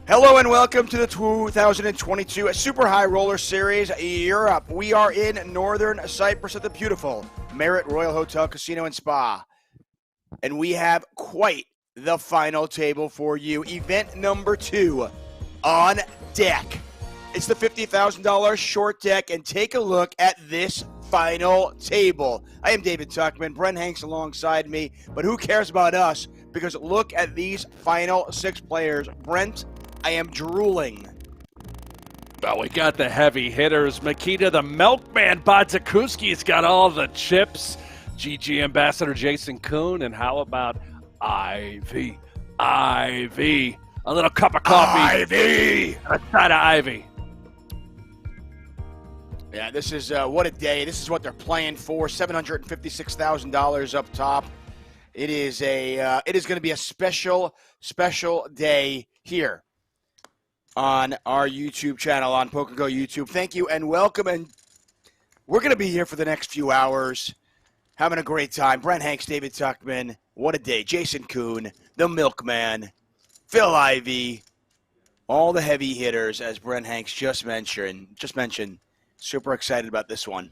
Hello and welcome to the 2022 Super High Roller Series Europe. We are in northern Cyprus at the beautiful Marriott Royal Hotel Casino and Spa. And we have quite the final table for you. Event number 2 on deck. It's the $50,000 short deck, and take a look at this final table. I am David Tuckman, Brent Hanks alongside me, but who cares about us? Because look at these final 6 players. Brent, I am drooling. Well, we got the heavy hitters. Mikita, the milkman Badziakouski's got all the chips. GG Ambassador Jason Koon, and how about Ivey? Ivey. A little cup of coffee. Ivey! A side of Ivey. Yeah, this is what a day. This is what they're playing for. $756,000 up top. It is going to be a special day here on our YouTube channel, on PokerGO YouTube. Thank you and welcome. And we're going to be here for the next few hours, having a great time. Brent Hanks, David Tuckman. What a day. Jason Koon, the milkman, Phil Ivey, all the heavy hitters, as Brent Hanks just mentioned. Super excited about this one.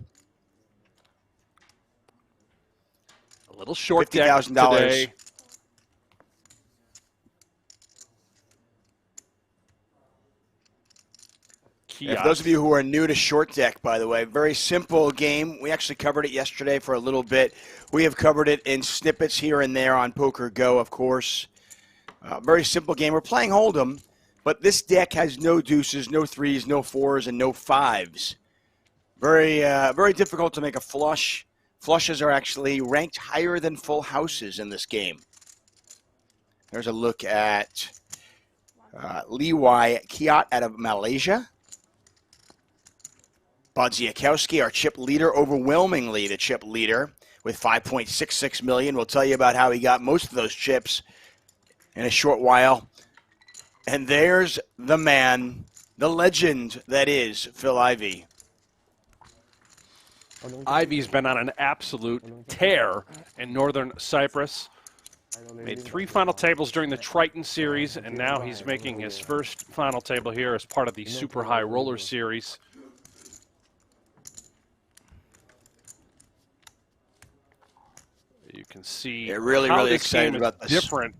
A little short deck $50,000 today. For those of you who are new to short deck, by the way, very simple game. We actually covered it yesterday for a little bit. We have covered it in snippets here and there on PokerGO, of course. Very simple game. We're playing Hold'em, but this deck has no deuces, no threes, no fours, and no fives. Very difficult to make a flush. Flushes are actually ranked higher than full houses in this game. There's a look at Wai Kiat out of Malaysia. Badziakouski, our chip leader, overwhelmingly the chip leader with 5.66 million. We'll tell you about how he got most of those chips in a short while. And there's the man, the legend that is Phil Ivey. Ivey's been on an absolute tear in northern Cyprus. Made 3 final tables during the Triton Series, and now he's making his first final table here as part of the Super High Roller Series. You can see really this excited game about is this. different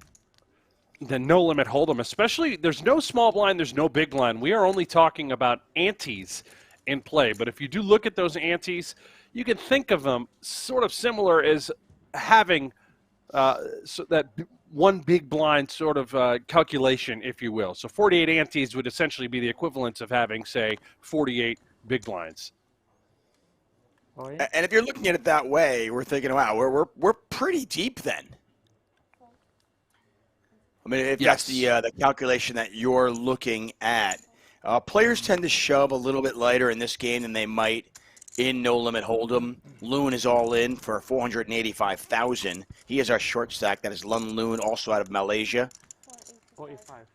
than No Limit Hold'em, especially there's no small blind, there's no big blind. We are only talking about antes in play, but if you do look at those antes, you can think of them sort of similar as having so that one big blind sort of calculation, if you will. So 48 antes would essentially be the equivalent of having, say, 48 big blinds. Oh, yeah. And if you're looking at it that way, we're thinking, wow, we're pretty deep then. I mean, if that's the calculation that you're looking at. Players tend to shove a little bit lighter in this game than they might in No Limit Hold'em. Loon is all in for $485,000. He is our short stack. That is Lun Loon, also out of Malaysia. 485.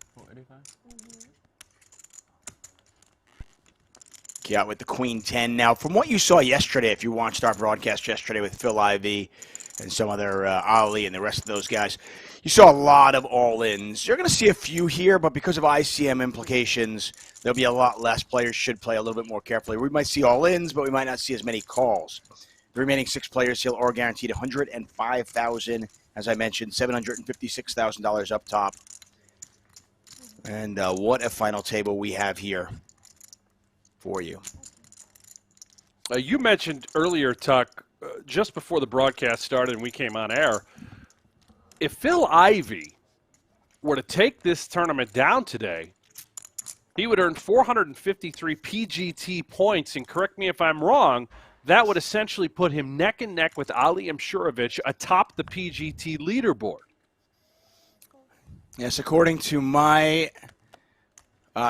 Kiat with the Queen 10. Now, from what you saw yesterday, if you watched our broadcast yesterday with Phil Ivey and some other Ali and the rest of those guys, you saw a lot of all-ins. You're going to see a few here, but because of ICM implications, there'll be a lot less. Players should play a little bit more carefully. We might see all-ins, but we might not see as many calls. The remaining 6 players here are guaranteed $105,000. As I mentioned, $756,000 up top. And what a final table we have here for you. You mentioned earlier, Tuck, just before the broadcast started and we came on air, if Phil Ivey were to take this tournament down today, he would earn 453 PGT points, and correct me if I'm wrong, that would essentially put him neck and neck with Ali Mshurovich atop the PGT leaderboard. Yes, according to my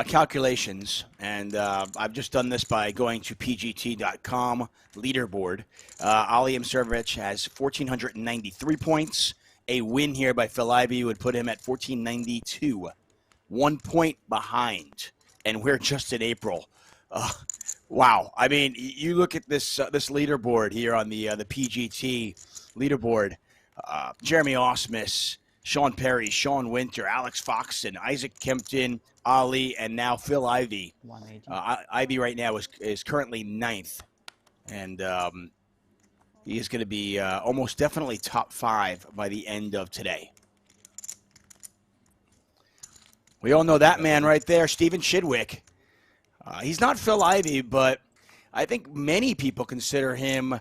calculations, and I've just done this by going to pgt.com leaderboard. Ali Mshurovich has 1,493 points. A win here by Phil Ivey would put him at 1,492, 1 point behind, and we're just in April. Wow! I mean, you look at this this leaderboard here on the PGT leaderboard. Jeremy Osmus, Sean Perry, Sean Winter, Alex Foxton, Isaac Kempton, Ali, and now Phil Ivey. 180. Ivey right now is currently 9th, and he is going to be almost definitely top 5 by the end of today. We all know that man right there, Stephen Chidwick. He's not Phil Ivey, but I think many people consider him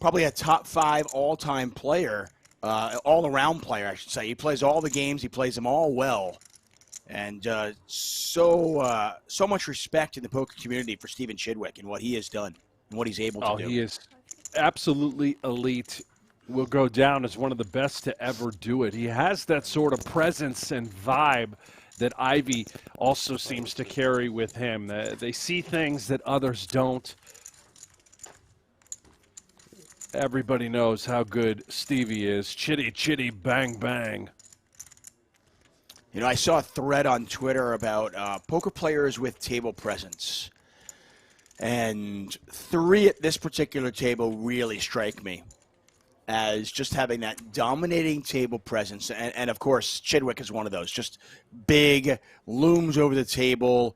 probably a top 5 all-time player, all-around player, I should say. He plays all the games. He plays them all well. And so much respect in the poker community for Stephen Chidwick and what he has done and what he's able to do. He is absolutely elite. Will go down as one of the best to ever do it. He has that sort of presence and vibe that Ivey also seems to carry with him. They see things that others don't. Everybody knows how good Stevie is. Chitty, chitty, bang, bang. You know, I saw a thread on Twitter about poker players with table presence. And 3 at this particular table really strike me as just having that dominating table presence. And of course, Chidwick is one of those. Just big, looms over the table,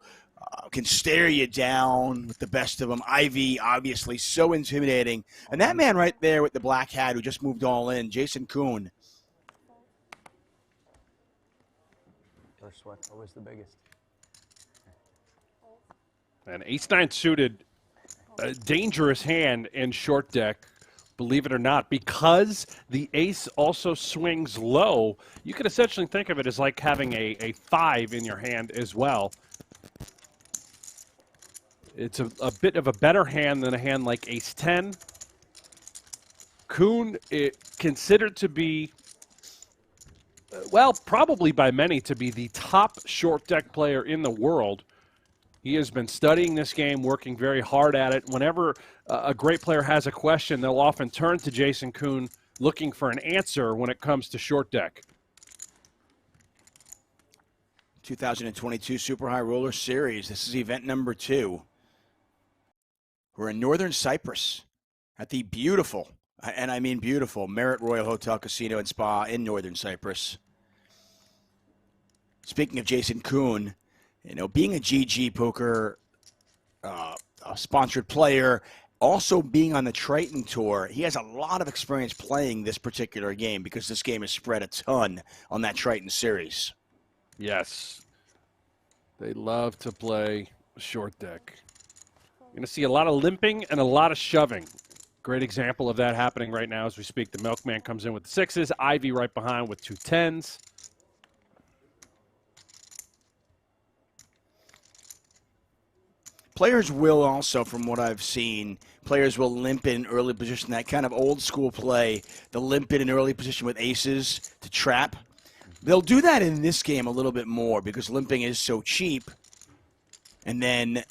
can stare you down with the best of them. Ivey, obviously, so intimidating. And that man right there with the black hat who just moved all in, Jason Koon. First one, always the biggest. And ace-9 suited, a dangerous hand in short deck. Believe it or not, because the ace also swings low, you could essentially think of it as like having a 5 in your hand as well. It's a bit of a better hand than a hand like ace-10. Koon, considered to be, well, probably by many to be the top short deck player in the world. He has been studying this game, working very hard at it. Whenever a great player has a question, they'll often turn to Jason Koon looking for an answer when it comes to short deck. 2022 Super High Roller Series. This is event number 2. We're in Northern Cyprus at the beautiful, and I mean beautiful, Marriott Royal Hotel Casino and Spa in Northern Cyprus. Speaking of Jason Koon, you know, being a GG Poker sponsored player, also being on the Triton Tour, he has a lot of experience playing this particular game because this game is spread a ton on that Triton Series. Yes. They love to play short deck. You're going to see a lot of limping and a lot of shoving. Great example of that happening right now as we speak. The Milkman comes in with the 6s, Ivey right behind with 2 10s. Players will also, from what I've seen, players will limp in early position, that kind of old school play, the limp in an early position with aces to trap. They'll do that in this game a little bit more because limping is so cheap. And then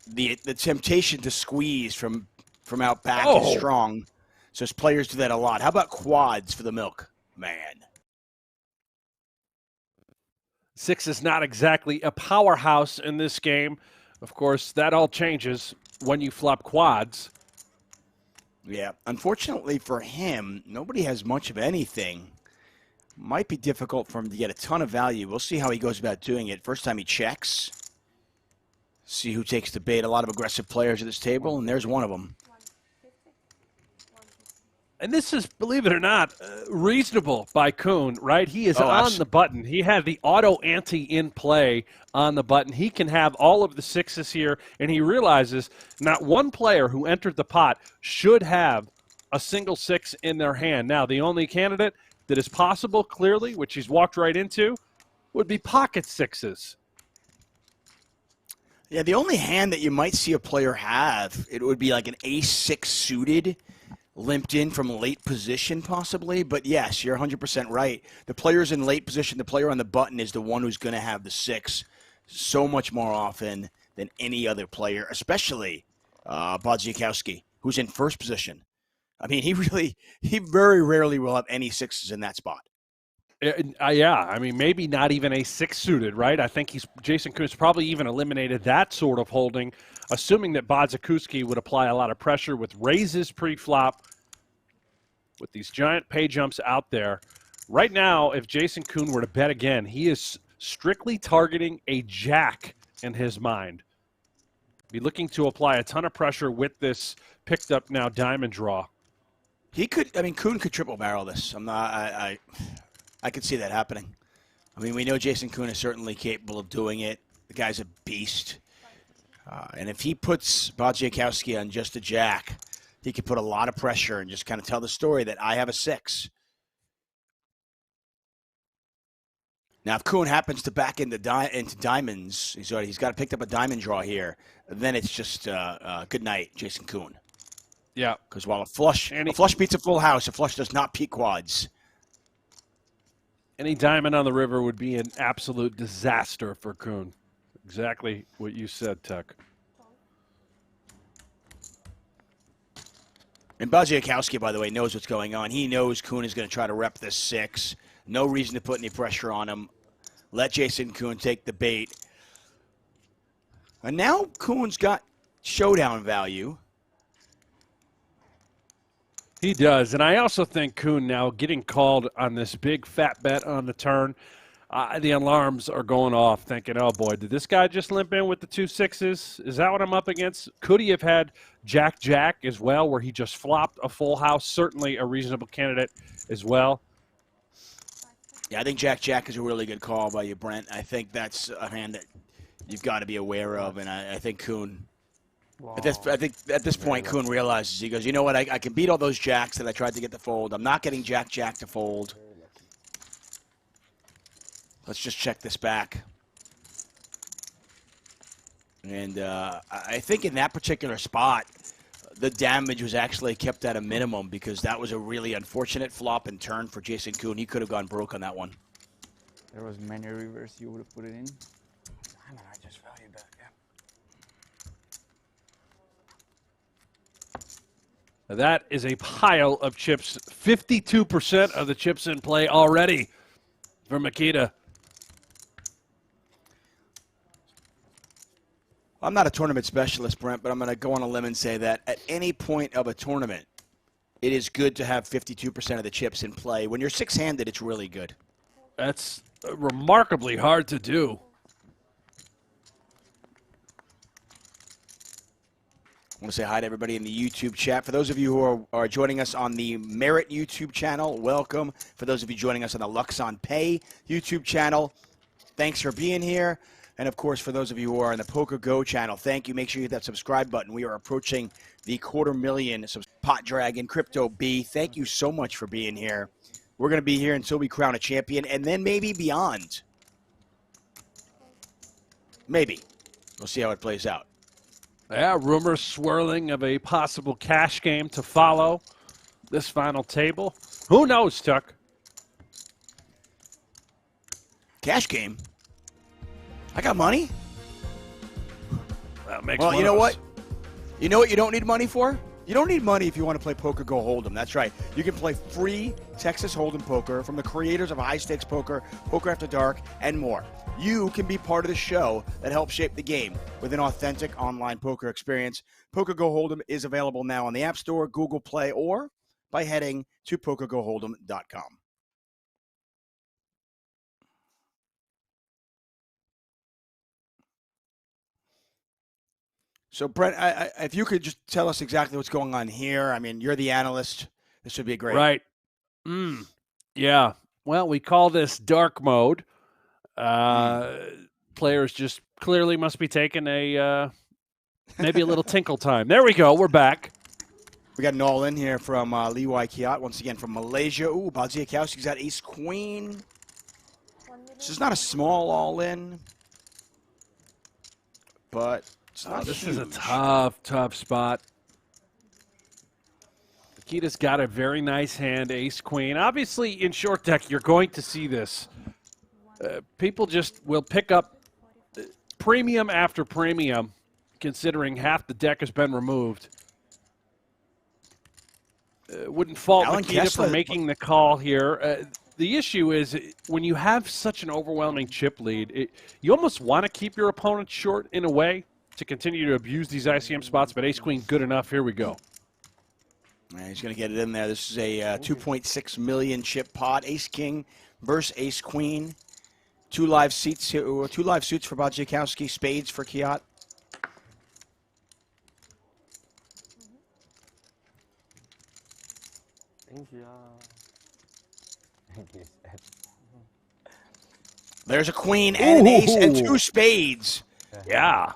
the temptation to squeeze from out back is strong. So players do that a lot. How about quads for the milk? Man. 6 is not exactly a powerhouse in this game. Of course, that all changes when you flop quads. Yeah, unfortunately for him, nobody has much of anything. Might be difficult for him to get a ton of value. We'll see how he goes about doing it. First time he checks. See who takes the bait. A lot of aggressive players at this table, and there's one of them. And this is, believe it or not, reasonable by Koon, right? He is on the button. He had the auto ante in play on the button. He can have all of the 6s here, and he realizes not one player who entered the pot should have a single 6 in their hand. Now, the only candidate that is possible, clearly, which he's walked right into, would be pocket 6s. Yeah, the only hand that you might see a player have, it would be like an ace-6 suited, limped in from late position possibly. But yes, you're 100% right. The player's in late position, the player on the button is the one who's going to have the 6 so much more often than any other player, especially Badziakouski, who's in first position. I mean, he very rarely will have any 6s in that spot. Yeah, I mean, maybe not even a 6 suited, right? I think Jason Koon's probably even eliminated that sort of holding, assuming that Badziakouski would apply a lot of pressure with raises pre-flop. With these giant pay jumps out there, Right now, if Jason Koon were to bet again, he is strictly targeting a jack in his mind. Be looking to apply a ton of pressure with this picked up now diamond draw. He could, I mean, Koon could triple barrel this. I could see that happening. I mean, we know Jason Koon is certainly capable of doing it. The guy's a beast. And if he puts Badziakouski on just a jack, he could put a lot of pressure and just kind of tell the story that I have a 6. Now, if Koon happens to back into diamonds, he's got picked up a diamond draw here, then it's just good night, Jason Koon. Yeah. Because while a flush beats a full house, a flush does not peak quads. Any diamond on the river would be an absolute disaster for Koon. Exactly what you said, Tuck. And Badziakouski, by the way, knows what's going on. He knows Koon is going to try to rep this 6. No reason to put any pressure on him. Let Jason Koon take the bait. And now Koon's got showdown value. He does, and I also think Koon now getting called on this big fat bet on the turn, the alarms are going off thinking, oh boy, did this guy just limp in with the 2 6s? Is that what I'm up against? Could he have had Jack-Jack as well where he just flopped a full house? Certainly a reasonable candidate as well. Yeah, I think Jack-Jack is a really good call by you, Brent. I think that's a hand that you've got to be aware of, and I think Koon... I think at this point, Koon realizes, he goes, you know what, I can beat all those jacks that I tried to get to fold. I'm not getting Jack-Jack to fold. Let's just check this back. And I think in that particular spot, the damage was actually kept at a minimum because that was a really unfortunate flop and turn for Jason Koon. He could have gone broke on that one. There was many rivers you would have put it in. I just valued that, yeah. That is a pile of chips. 52% of the chips in play already for Mikita. I'm not a tournament specialist, Brent, but I'm going to go on a limb and say that at any point of a tournament, it is good to have 52% of the chips in play. When you're 6-handed, it's really good. That's remarkably hard to do. I want to say hi to everybody in the YouTube chat. For those of you who are joining us on the Merit YouTube channel, welcome. For those of you joining us on the Luxon Pay YouTube channel, thanks for being here. And, of course, for those of you who are on the PokerGO channel, thank you. Make sure you hit that subscribe button. We are approaching the 250,000 Pot Dragon Crypto B. Thank you so much for being here. We're going to be here until we crown a champion, and then maybe beyond. Maybe. We'll see how it plays out. Yeah, rumors swirling of a possible cash game to follow this final table. Who knows, Tuck? Cash game? I got money? That makes well, one you know of what? us. You know what you don't need money for? You don't need money if you want to play PokerGO Hold'em. That's right. You can play free Texas Hold'em poker from the creators of High Stakes Poker, Poker After Dark, and more. You can be part of the show that helps shape the game with an authentic online poker experience. PokerGO Hold'em is available now on the App Store, Google Play, or by heading to PokerGoHold'em.com. So, Brent, if you could just tell us exactly what's going on here. I mean, you're the analyst. This would be great. Right. Yeah. Well, we call this dark mode. Players just clearly must be taking a maybe a little tinkle time. There we go. We're back. We got an all-in here from Wai Kiat, once again from Malaysia. Ooh, Badziakouski's got ace-queen. This is not a small all-in, but it's not This huge. is a tough spot. Mikita's got a very nice hand, ace-queen. Obviously, in short deck, you're going to see this. People just will pick up premium after premium, considering half the deck has been removed. Wouldn't fault Alan Mikita Kessler for making the call here. The issue is when you have such an overwhelming chip lead, you almost want to keep your opponent short in a way to continue to abuse these ICM spots, but ace-queen good enough. Here we go. He's going to get it in there. This is a 2.6 million chip pot. Ace King versus Ace Queen. Two live suits for Badziakouski. Spades for Kiat. There's a queen and an ace and two spades. Yeah.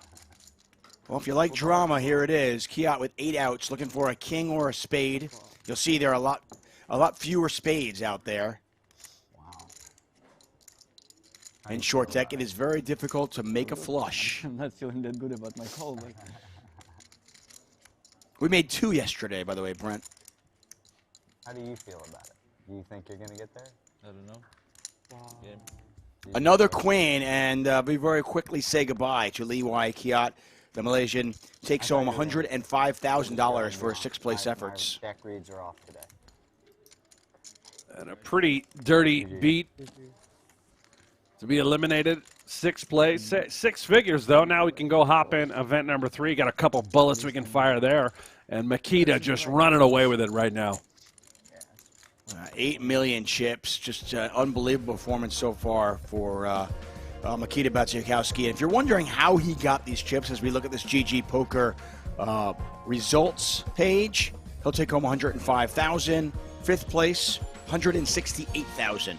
Well, if you like drama, here it is. Kiat with 8 outs, looking for a king or a spade. You'll see there are a lot fewer spades out there. Wow. In short deck, it is very difficult to make a flush. I'm not feeling that good about my call. But... We made 2 yesterday, by the way, Brent. How do you feel about it? Do you think you're going to get there? I don't know. Yeah. Another queen, and we very quickly say goodbye to Wai Kiat. The Malaysian takes home $105,000 for his 6th place efforts. My deck reads are off today. And a pretty dirty beat to be eliminated. 6th place, 6 figures though. Now we can go hop in event number 3. Got a couple bullets we can fire there. And Mikita just running away with it right now. 8 million chips, just unbelievable performance so far for Mikita Badziakouski. And if you're wondering how he got these chips, as we look at this GG Poker results page, he'll take home $105,000. 5th place, $168,000.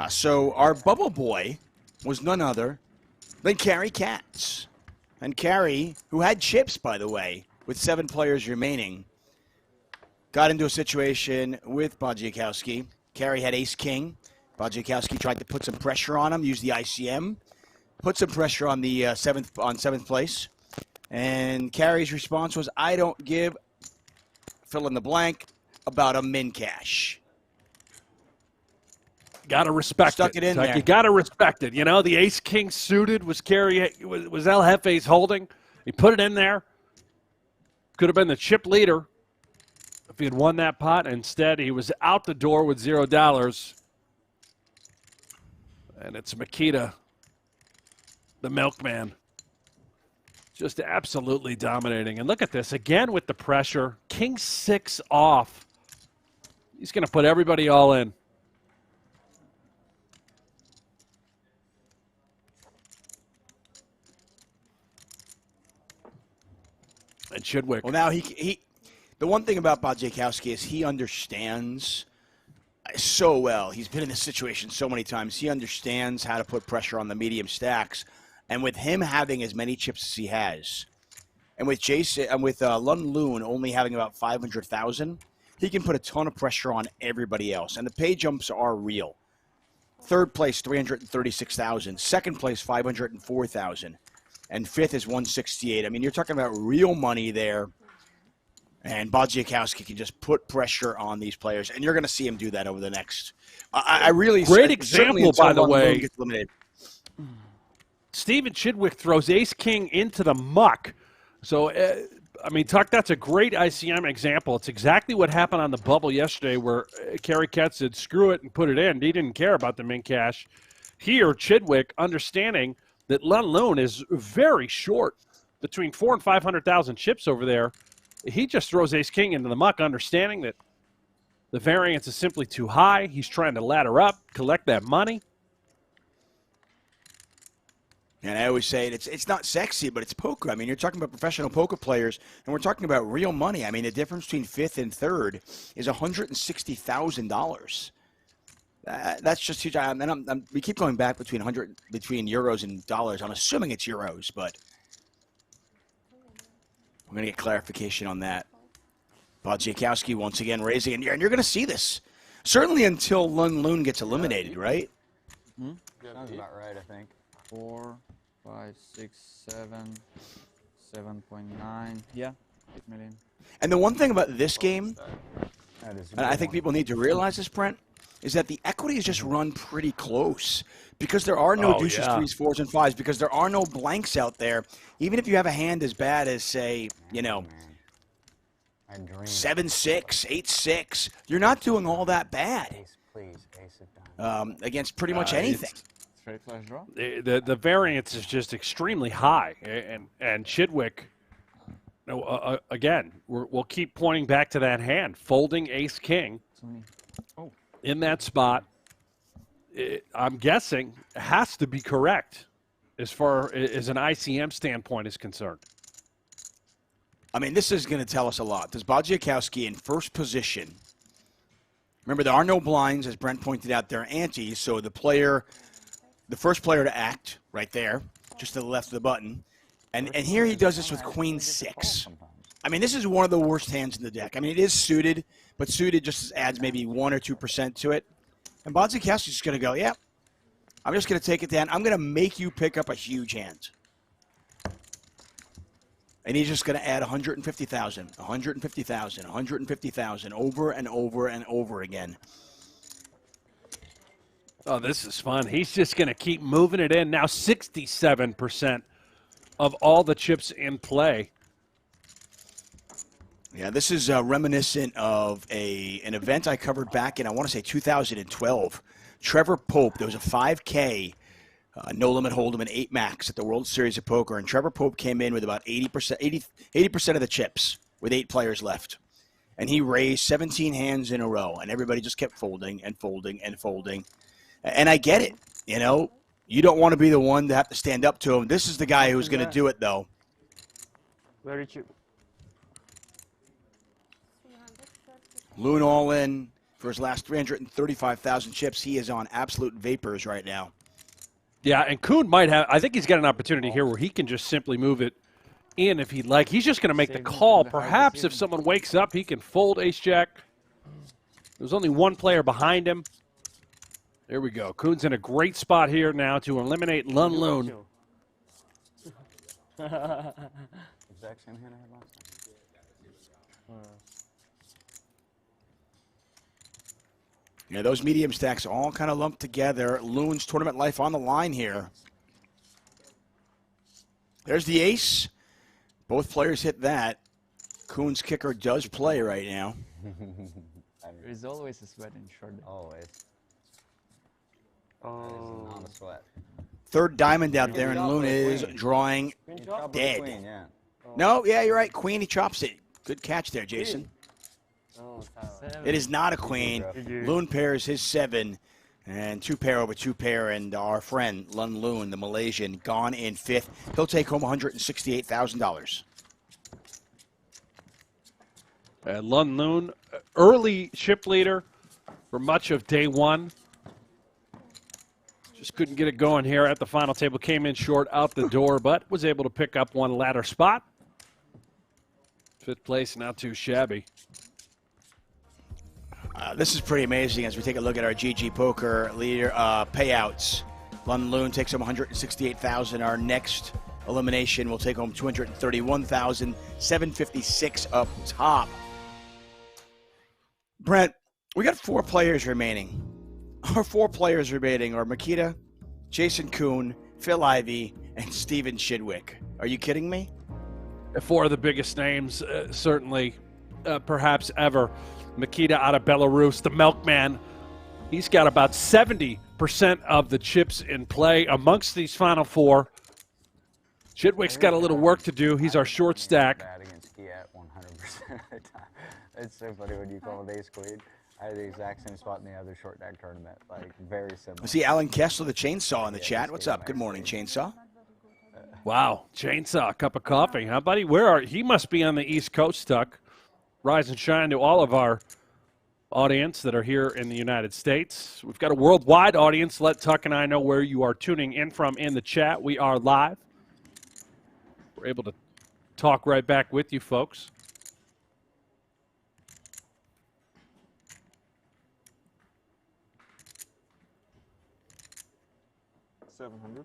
So our bubble boy was none other than Carrie Katz. And Carrie, who had chips, by the way, with 7 players remaining, got into a situation with Badziakouski. Carrie had ace-king. Badziakouski tried to put some pressure on him, used the ICM, put some pressure on the 7th place. And Carrie's response was, I don't give, fill in the blank, about a min cash. Gotta respect Stuck it in like there. you gotta respect it. You know, the ace-king suited was Carrie, was El Jefe's holding. He put it in there. Could have been the chip leader if he had won that pot. Instead, he was out the door with $0. And it's Mikita, the milkman, just absolutely dominating. And look at this, again with the pressure. King 6 off. He's going to put everybody all in. And Chidwick. Well, now he the one thing about Badziakouski is he understands so well. He's been in this situation so many times. He understands how to put pressure on the medium stacks. And with him having as many chips as he has, and with Lun Loon only having about 500,000, he can put a ton of pressure on everybody else. And the pay jumps are real. 3rd place, 336,000. 2nd place, 504,000. And 5th is 168. I mean, you're talking about real money there. And Badziakouski can just put pressure on these players, and you're going to see him do that over the next. I really great example, by the way. Gets limited. Steven Chidwick throws ace-king into the muck. So, I mean, Tuck, that's a great ICM example. It's exactly what happened on the bubble yesterday where Carrie Katz said, screw it and put it in. He didn't care about the min cash. Here, Chidwick, understanding that Lun Loon is very short, between 400,000 and 500,000 chips over there. He just throws ace-king into the muck, understanding that the variance is simply too high. He's trying to ladder up, collect that money. And I always say it's not sexy, but it's poker. I mean, you're talking about professional poker players, and we're talking about real money. I mean, the difference between 5th and 3rd is $160,000. That's just huge. And we keep going back between euros and dollars. I'm assuming it's euros, but we're going to get clarification on that. Badziakouski once again raising, and you're going to see this. Certainly until Lun Loon gets eliminated, right? Sounds about right, I think. 4, 5, 6, 7, 7.9. Yeah, 8 million. And the one thing about this game, That is a and I good think one. people need to realize this, Brent, is that the equities just run pretty close because there are no deuces, 3s, 4s, and 5s, because there are no blanks out there. Even if you have a hand as bad as, say, you know, I dream. 7-6, 8-6, you're not doing all that bad Ace, please. Ace of diamonds. against pretty much anything. Straight flush draw. The variance is just extremely high, and Chidwick No, again, we'll keep pointing back to that hand. Folding ace-king in that spot, I'm guessing, has to be correct as far as an ICM standpoint is concerned. I mean, this is going to tell us a lot. Does Badziakouski in first position? Remember, there are no blinds, as Brent pointed out. They're antes, so the first player to act, right there, just to the left of the button. And here he does this with queen 6. I mean, this is one of the worst hands in the deck. I mean, it is suited, but suited just adds maybe 1 or 2% to it. And Badziakouski's just going to go, yeah, I'm just going to take it down. I'm going to make you pick up a huge hand. And he's just going to add 150,000, 150,000, 150,000 over and over and over again. Oh, this is fun. He's just going to keep moving it in. Now 67% of all the chips in play. Yeah, this is reminiscent of an event I covered back in, I want to say 2012. Trevor Pope, there was a 5K no limit hold'em and 8 max at the World Series of Poker, and Trevor Pope came in with about 80% of the chips with 8 players left. And he raised 17 hands in a row, and everybody just kept folding and folding and folding. And I get it, you know. You don't want to be the one to have to stand up to him. This is the guy who's going to do it, though. Very cheap. Loon all in for his last 335,000 chips. He is on absolute vapors right now. Yeah, and Koon might have, I think he's got an opportunity here where he can just simply move it in if he'd like. He's just going to make the call. Perhaps if someone wakes up, he can fold ace-jack. There's only one player behind him. There we go. Koon's in a great spot here now to eliminate Lun Loon. Exact same hand I had last time. Yeah, those medium stacks all kind of lumped together. Loon's tournament life on the line here. There's the ace. Both players hit that. Koon's kicker does play right now. There's always a sweat in short. Always. Oh. Not a sweat. Third diamond out there, and Loon is drawing dead. Queen, yeah. No, yeah, you're right. Queen, he chops it. Good catch there, Jason. It is not a queen. Loon pairs his 7, and 2 pair over 2 pair, and our friend Lun Loon, the Malaysian, gone in 5th. He'll take home $168,000. Lun Loon, early chip leader for much of day 1. Just couldn't get it going here at the final table. Came in short out the door, but was able to pick up one ladder spot. 5th place, not too shabby. This is pretty amazing as we take a look at our GG Poker leader payouts. Lun Loon takes home $168,000. Our next elimination will take home $231,756 up top. Brent, we got 4 players remaining. Our 4 players remaining are Mikita, Jason Koon, Phil Ivey, and Steven Chidwick. Are you kidding me? 4 of the biggest names, certainly, perhaps ever. Mikita out of Belarus, the milkman. He's got about 70% of the chips in play amongst these final 4. Chidwick's got a little work to do. He's our short stack. Bad against Kiat 100% of the time. It's so funny when you call it ace queen. I had the exact same spot in the other short deck tournament, like very similar. I see Alan Kessler, the Chainsaw, in the chat. What's up? Good morning, Chainsaw. Wow, Chainsaw, cup of coffee, huh, buddy? Where are he? Must be on the East Coast, Tuck. Rise and shine to all of our audience that are here in the United States. We've got a worldwide audience. Let Tuck and I know where you are tuning in from in the chat. We are live. We're able to talk right back with you folks. $700.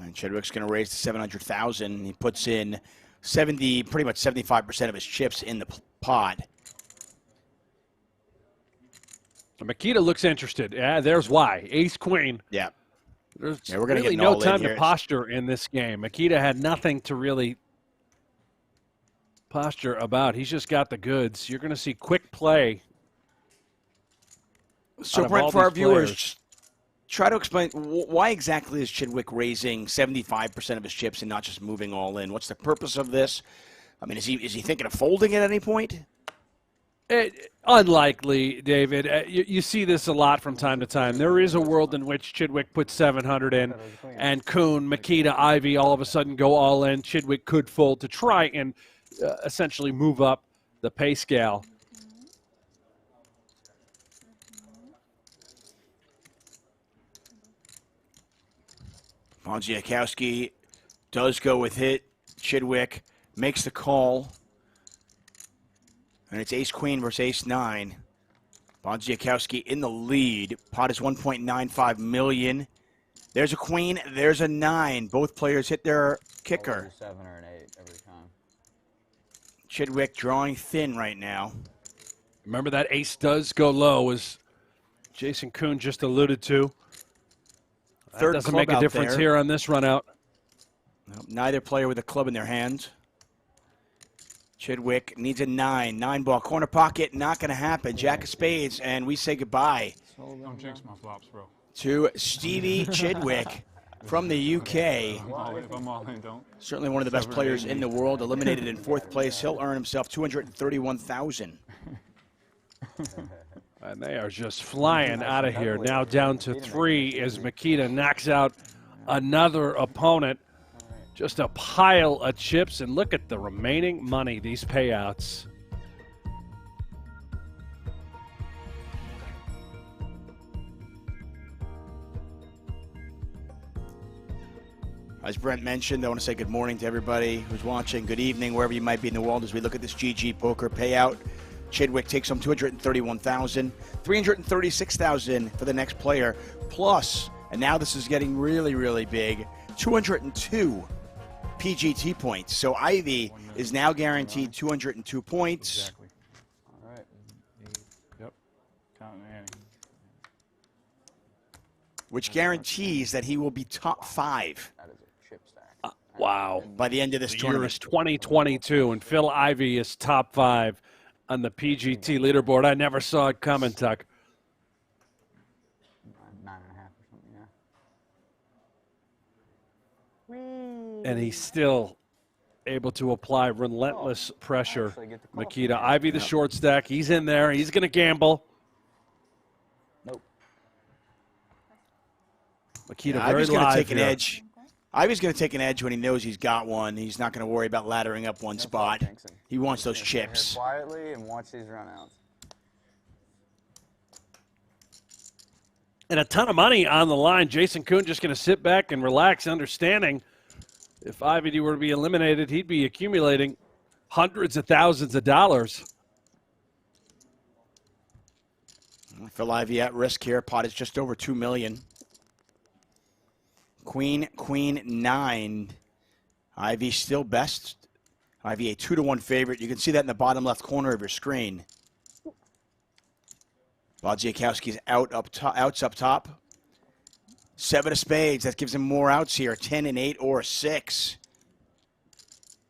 And Chidwick's going to raise to $700,000. He puts in pretty much 75% of his chips in the pot. Mikita looks interested. Yeah, there's why. Ace queen. Yeah. There's We're gonna really get no all in time here. to posture in this game. Mikita had nothing to really posture about. He's just got the goods. You're going to see quick play. So, out of Brent, all for our these viewers, players. try to explain why exactly is Chidwick raising 75% of his chips and not just moving all in? What's the purpose of this? I mean, is he thinking of folding at any point? Unlikely, David. You see this a lot from time to time. There is a world in which Chidwick puts 700 in, and Koon, Mikita, Ivey all of a sudden go all in. Chidwick could fold to try and essentially move up the pay scale. Badziakouski does go with it. Chidwick makes the call. And it's ace-queen versus ace-9. Badziakouski in the lead. Pot is $1.95 million. There's a queen. There's a 9. Both players hit their kicker. 7 or an 8 every time. Chidwick drawing thin right now. Remember that ace does go low, as Jason Koon just alluded to. Third doesn't club make a out difference there. here on this run out. Nope, neither player with a club in their hands. Chidwick needs a 9. 9-ball corner pocket. Not going to happen. Jack of spades, and we say goodbye Don't jinx my flops, bro. to Stevie Chidwick from the UK. If I'm all in, don't. Certainly one of the best players in the world. Eliminated in 4th place. He'll earn himself $231,000. And they are just flying out of here. Now down to 3 as Mikita knocks out another opponent. Just a pile of chips, and look at the remaining money, these payouts. As Brent mentioned, I want to say good morning to everybody who's watching. Good evening, wherever you might be in the world, as we look at this GG poker payout. Chidwick takes home $231,000, $336,000 for the next player, plus, and now this is getting really, really big, 202 PGT points. So Ivey is now guaranteed 202 points. Exactly. All right. Yep. Counting Annie. Which guarantees that he will be top 5 That is a chip stack. Wow. by the end of this The year tournament. is 2022, and Phil Ivey is top 5 on the PGT leaderboard. I never saw it coming, Tuck. 9.5 or something, yeah. And he's still able to apply relentless pressure. Actually get the call. Mikita, Ivey the short stack. He's in there. He's going to gamble. Nope. Mikita Yeah, very Ivey's going to live take an here. edge. Ivey's going to take an edge when he knows he's got one. He's not going to worry about laddering up one spot. He wants those Just gonna sit here chips. quietly and watch these runouts. And a ton of money on the line. Jason Koon just going to sit back and relax, understanding if Ivey were to be eliminated, he'd be accumulating hundreds of thousands of dollars. Phil Ivey at risk here. Pot is just over $2 million. Queen, 9. Ivey still best. Ivey a 2-1 favorite. You can see that in the bottom left corner of your screen. Badziakouski's outs up top. 7 of spades. That gives him more outs here. 10 and 8 or 6.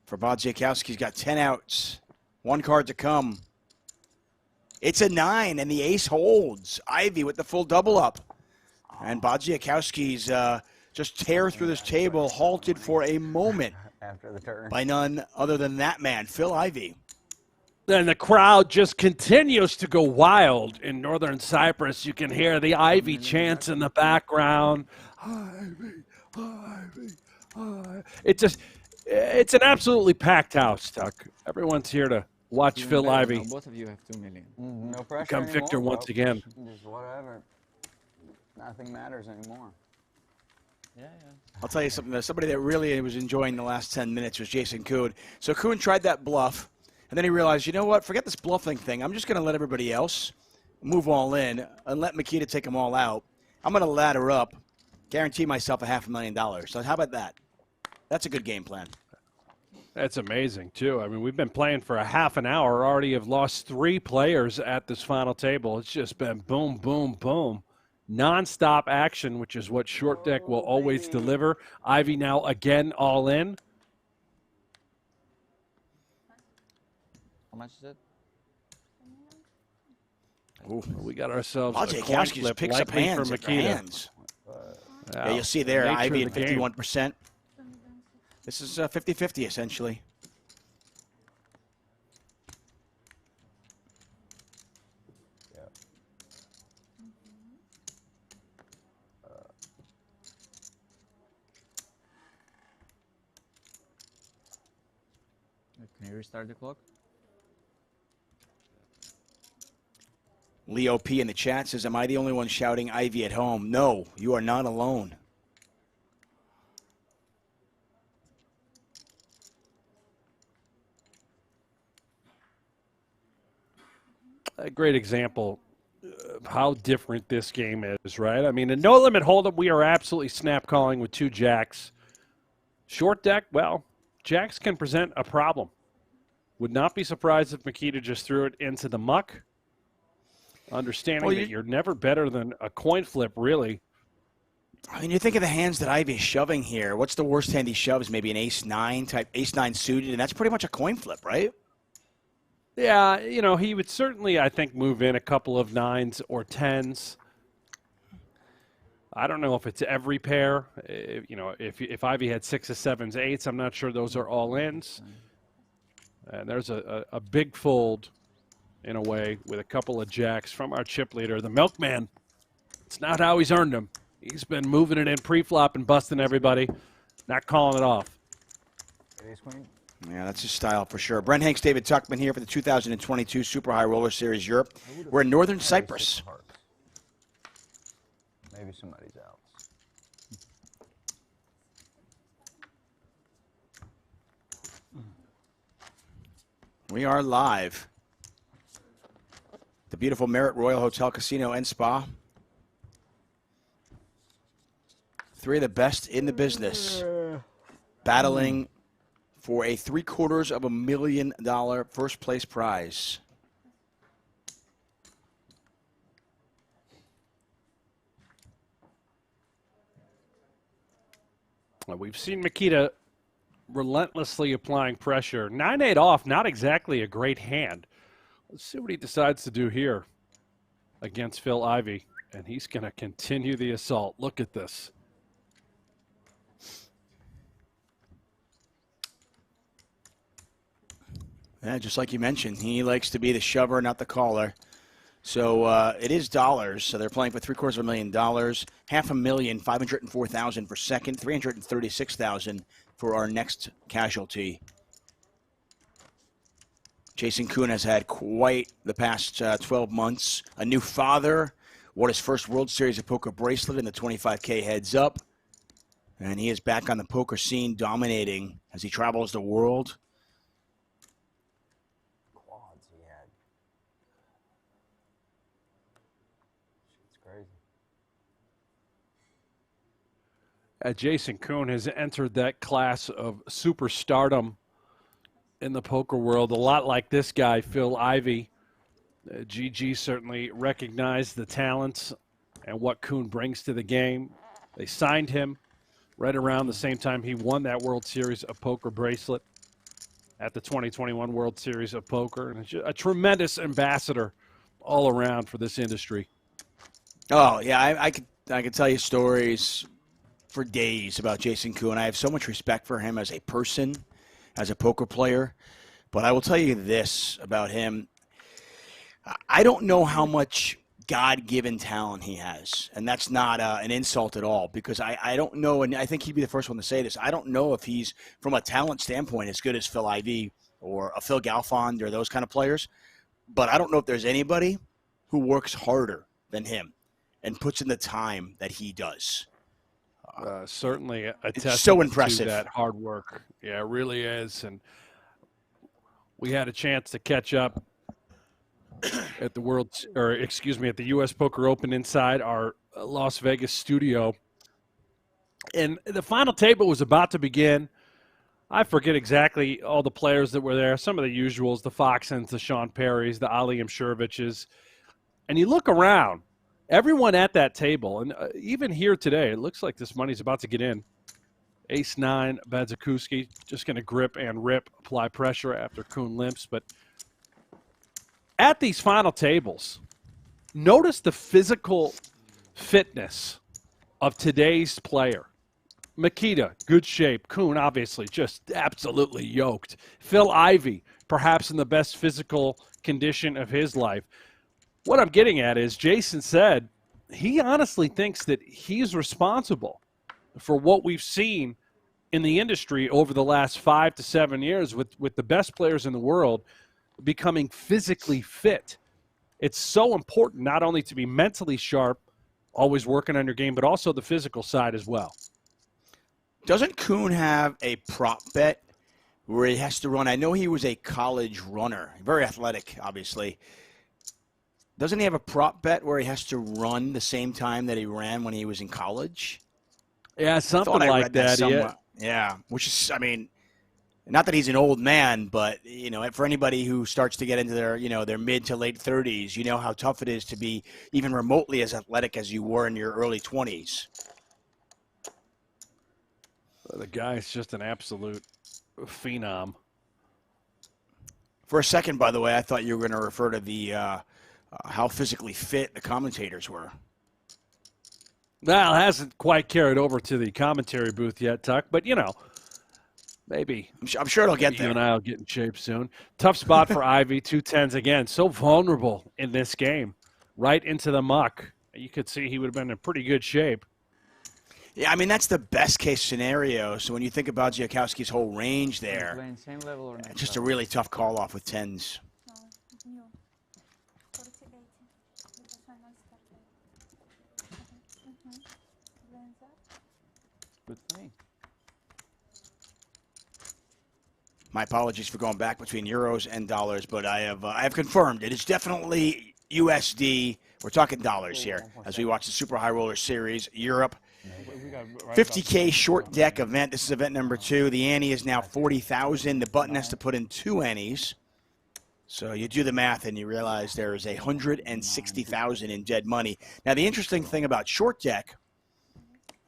For Badziakouski's got 10 outs. 1 card to come. It's a 9, and the ace holds. Ivey with the full double up. And Badziakouski's just tear through this table, halted for a moment After the turn. by none other than that man, Phil Ivey. And the crowd just continues to go wild in Northern Cyprus. You can hear the Ivey chants in the background. Ivey, Ivey, Ivey. It's an absolutely packed house, Tuck. Everyone's here to watch Even Phil better Ivey now, both of you have 2 million. No pressure become anymore, victor once folks. again. Just whatever. Nothing matters anymore. Yeah, yeah. I'll tell you something. Somebody that really was enjoying the last 10 minutes was Jason Koon. So Koon tried that bluff, and then he realized, you know what? Forget this bluffing thing. I'm just going to let everybody else move all in and let Mikita take them all out. I'm going to ladder up, guarantee myself $500,000. So how about that? That's a good game plan. That's amazing, too. I mean, we've been playing for a half an hour, already have lost 3 players at this final table. It's just been boom, boom, boom. Non-stop action, which is what short deck will always deliver. Ivey now again all in. How much is it? Ooh, we got ourselves a coin Badziakouski flip picks up likely hands for after Mikita. hands. Yeah, you'll see there, nature Ivey of at the game. 51%. This is 50-50 essentially. Can you restart the clock? Leo P in the chat says, am I the only one shouting Ivey at home? No, you are not alone. A great example of how different this game is, right? I mean, in No Limit Hold'em, we are absolutely snap calling with 2 jacks. Short deck, well, jacks can present a problem. Would not be surprised if Mikita just threw it into the muck. Understanding that you're never better than a coin flip, really. I mean, you think of the hands that Ivey's shoving here. What's the worst hand he shoves? Maybe an ace-9 type, ace-9 suited, and that's pretty much a coin flip, right? Yeah, you know, he would certainly, I think, move in a couple of 9s or 10s. I don't know if it's every pair. You know, if Ivey had 6s, 7s, 8s, I'm not sure those are all ins. And there's a big fold, in a way, with a couple of jacks from our chip leader. The Milkman, it's not how he's earned them. He's been moving it in pre-flop and busting everybody, not calling it off. Ace queen. Yeah, that's his style for sure. Brent Hanks, David Tuckman here for the 2022 Super High Roller Series Europe. We're in Northern Cyprus. Maybe somebody's out. We are live. The beautiful Marriott Royal Hotel, Casino, and Spa. 3 of the best in the business battling for a $750,000 first place prize. Well, we've seen Mikita relentlessly applying pressure. 9-8 off, not exactly a great hand. Let's see what he decides to do here against Phil Ivey. And he's going to continue the assault. Look at this. Yeah, just like you mentioned, he likes to be the shover, not the caller. So it is dollars. So they're playing for $750,000, $500,000, $504,000 for second, $336,000 for our next casualty. Jason Koon has had quite the past 12 months. A new father, won his first World Series of Poker bracelet in the 25K heads up. And he is back on the poker scene, dominating as he travels the world. Quads he had. Shit's crazy. Jason Koon has entered that class of superstardom in the poker world, a lot like this guy, Phil Ivey. GG certainly recognized the talents and what Koon brings to the game. They signed him right around the same time he won that World Series of Poker bracelet at the 2021 World Series of Poker. And a tremendous ambassador all around for this industry. Oh, yeah, I could tell you stories for days about Jason Koon. I have so much respect for him as a person, as a poker player. But I will tell you this about him. I don't know how much God-given talent he has. And that's not an insult at all, because I don't know, and I think he'd be the first one to say this, I don't know if he's, from a talent standpoint, as good as Phil Ivey or a Phil Galfond or those kind of players. But I don't know if there's anybody who works harder than him and puts in the time that he does. Certainly a it's testament so impressive. to that hard work. Yeah, it really is. And we had a chance to catch up at the at the U.S. Poker Open inside our Las Vegas studio. And the final table was about to begin. I forget exactly all the players that were there. Some of the usuals, the Foxens, the Sean Perrys, the Ali Imsherviches. And you look around, everyone at that table, and even here today, it looks like this money's about to get in. Ace-9, Badziakouski, just going to grip and rip, apply pressure after Koon limps. But at these final tables, notice the physical fitness of today's player. Mikita, good shape. Koon, obviously, just absolutely yoked. Phil Ivey, perhaps in the best physical condition of his life. What I'm getting at is Jason said he honestly thinks that he's responsible for what we've seen in the industry over the last 5 to 7 years with the best players in the world becoming physically fit. It's so important not only to be mentally sharp, always working on your game, but also the physical side as well. Doesn't Koon have a prop bet where he has to run? I know he was a college runner, very athletic, obviously. Doesn't he have a prop bet where he has to run the same time that he ran when he was in college? Yeah, something like that. Yeah, which is, I mean, not that he's an old man, but, you know, for anybody who starts to get into their, you know, their mid to late 30s, you know how tough it is to be even remotely as athletic as you were in your early 20s. The guy's just an absolute phenom. For a second, by the way, I thought you were going to refer to the how physically fit the commentators were. Well, it hasn't quite carried over to the commentary booth yet, Tuck, but, you know, maybe. I'm sure it'll get there. You and I will get in shape soon. Tough spot for Ivey, 210s again. So vulnerable in this game. Right into the muck. You could see he would have been in pretty good shape. Yeah, I mean, that's the best case scenario. So when you think about Badziakouski's whole range there, Playing same level or next it's just a level? really tough call off with 10s. Good thing. My apologies for going back between euros and dollars, but I have confirmed it is definitely USD. We're talking dollars here as we watch the Super High Roller Series Europe. 50K short deck event. This is event number 2. The ante is now 40,000. The button has to put in 2 antes. So you do the math and you realize there is 160,000 in dead money. Now the interesting thing about short deck,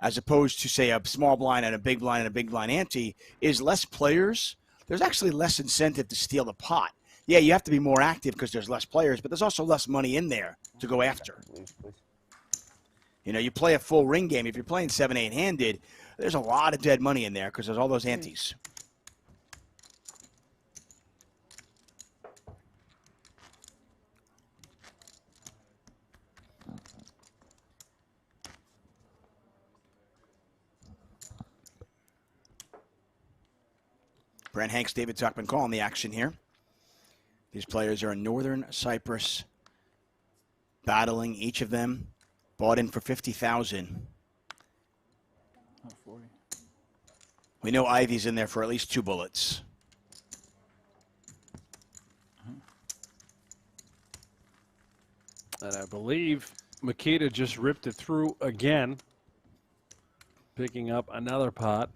as opposed to say a small blind and a big blind and a big blind ante, is less players. There's actually less incentive to steal the pot. Yeah, you have to be more active because there's less players, but there's also less money in there to go after. You know, you play a full ring game. If you're playing 7-8 handed, there's a lot of dead money in there because there's all those antes. Brent Hanks, David Tuckman calling the action here. These players are in Northern Cyprus, battling, each of them bought in for 50,000. Not 40. We know Ivey's in there for at least 2 bullets. And I believe Mikita just ripped it through again, picking up another pot.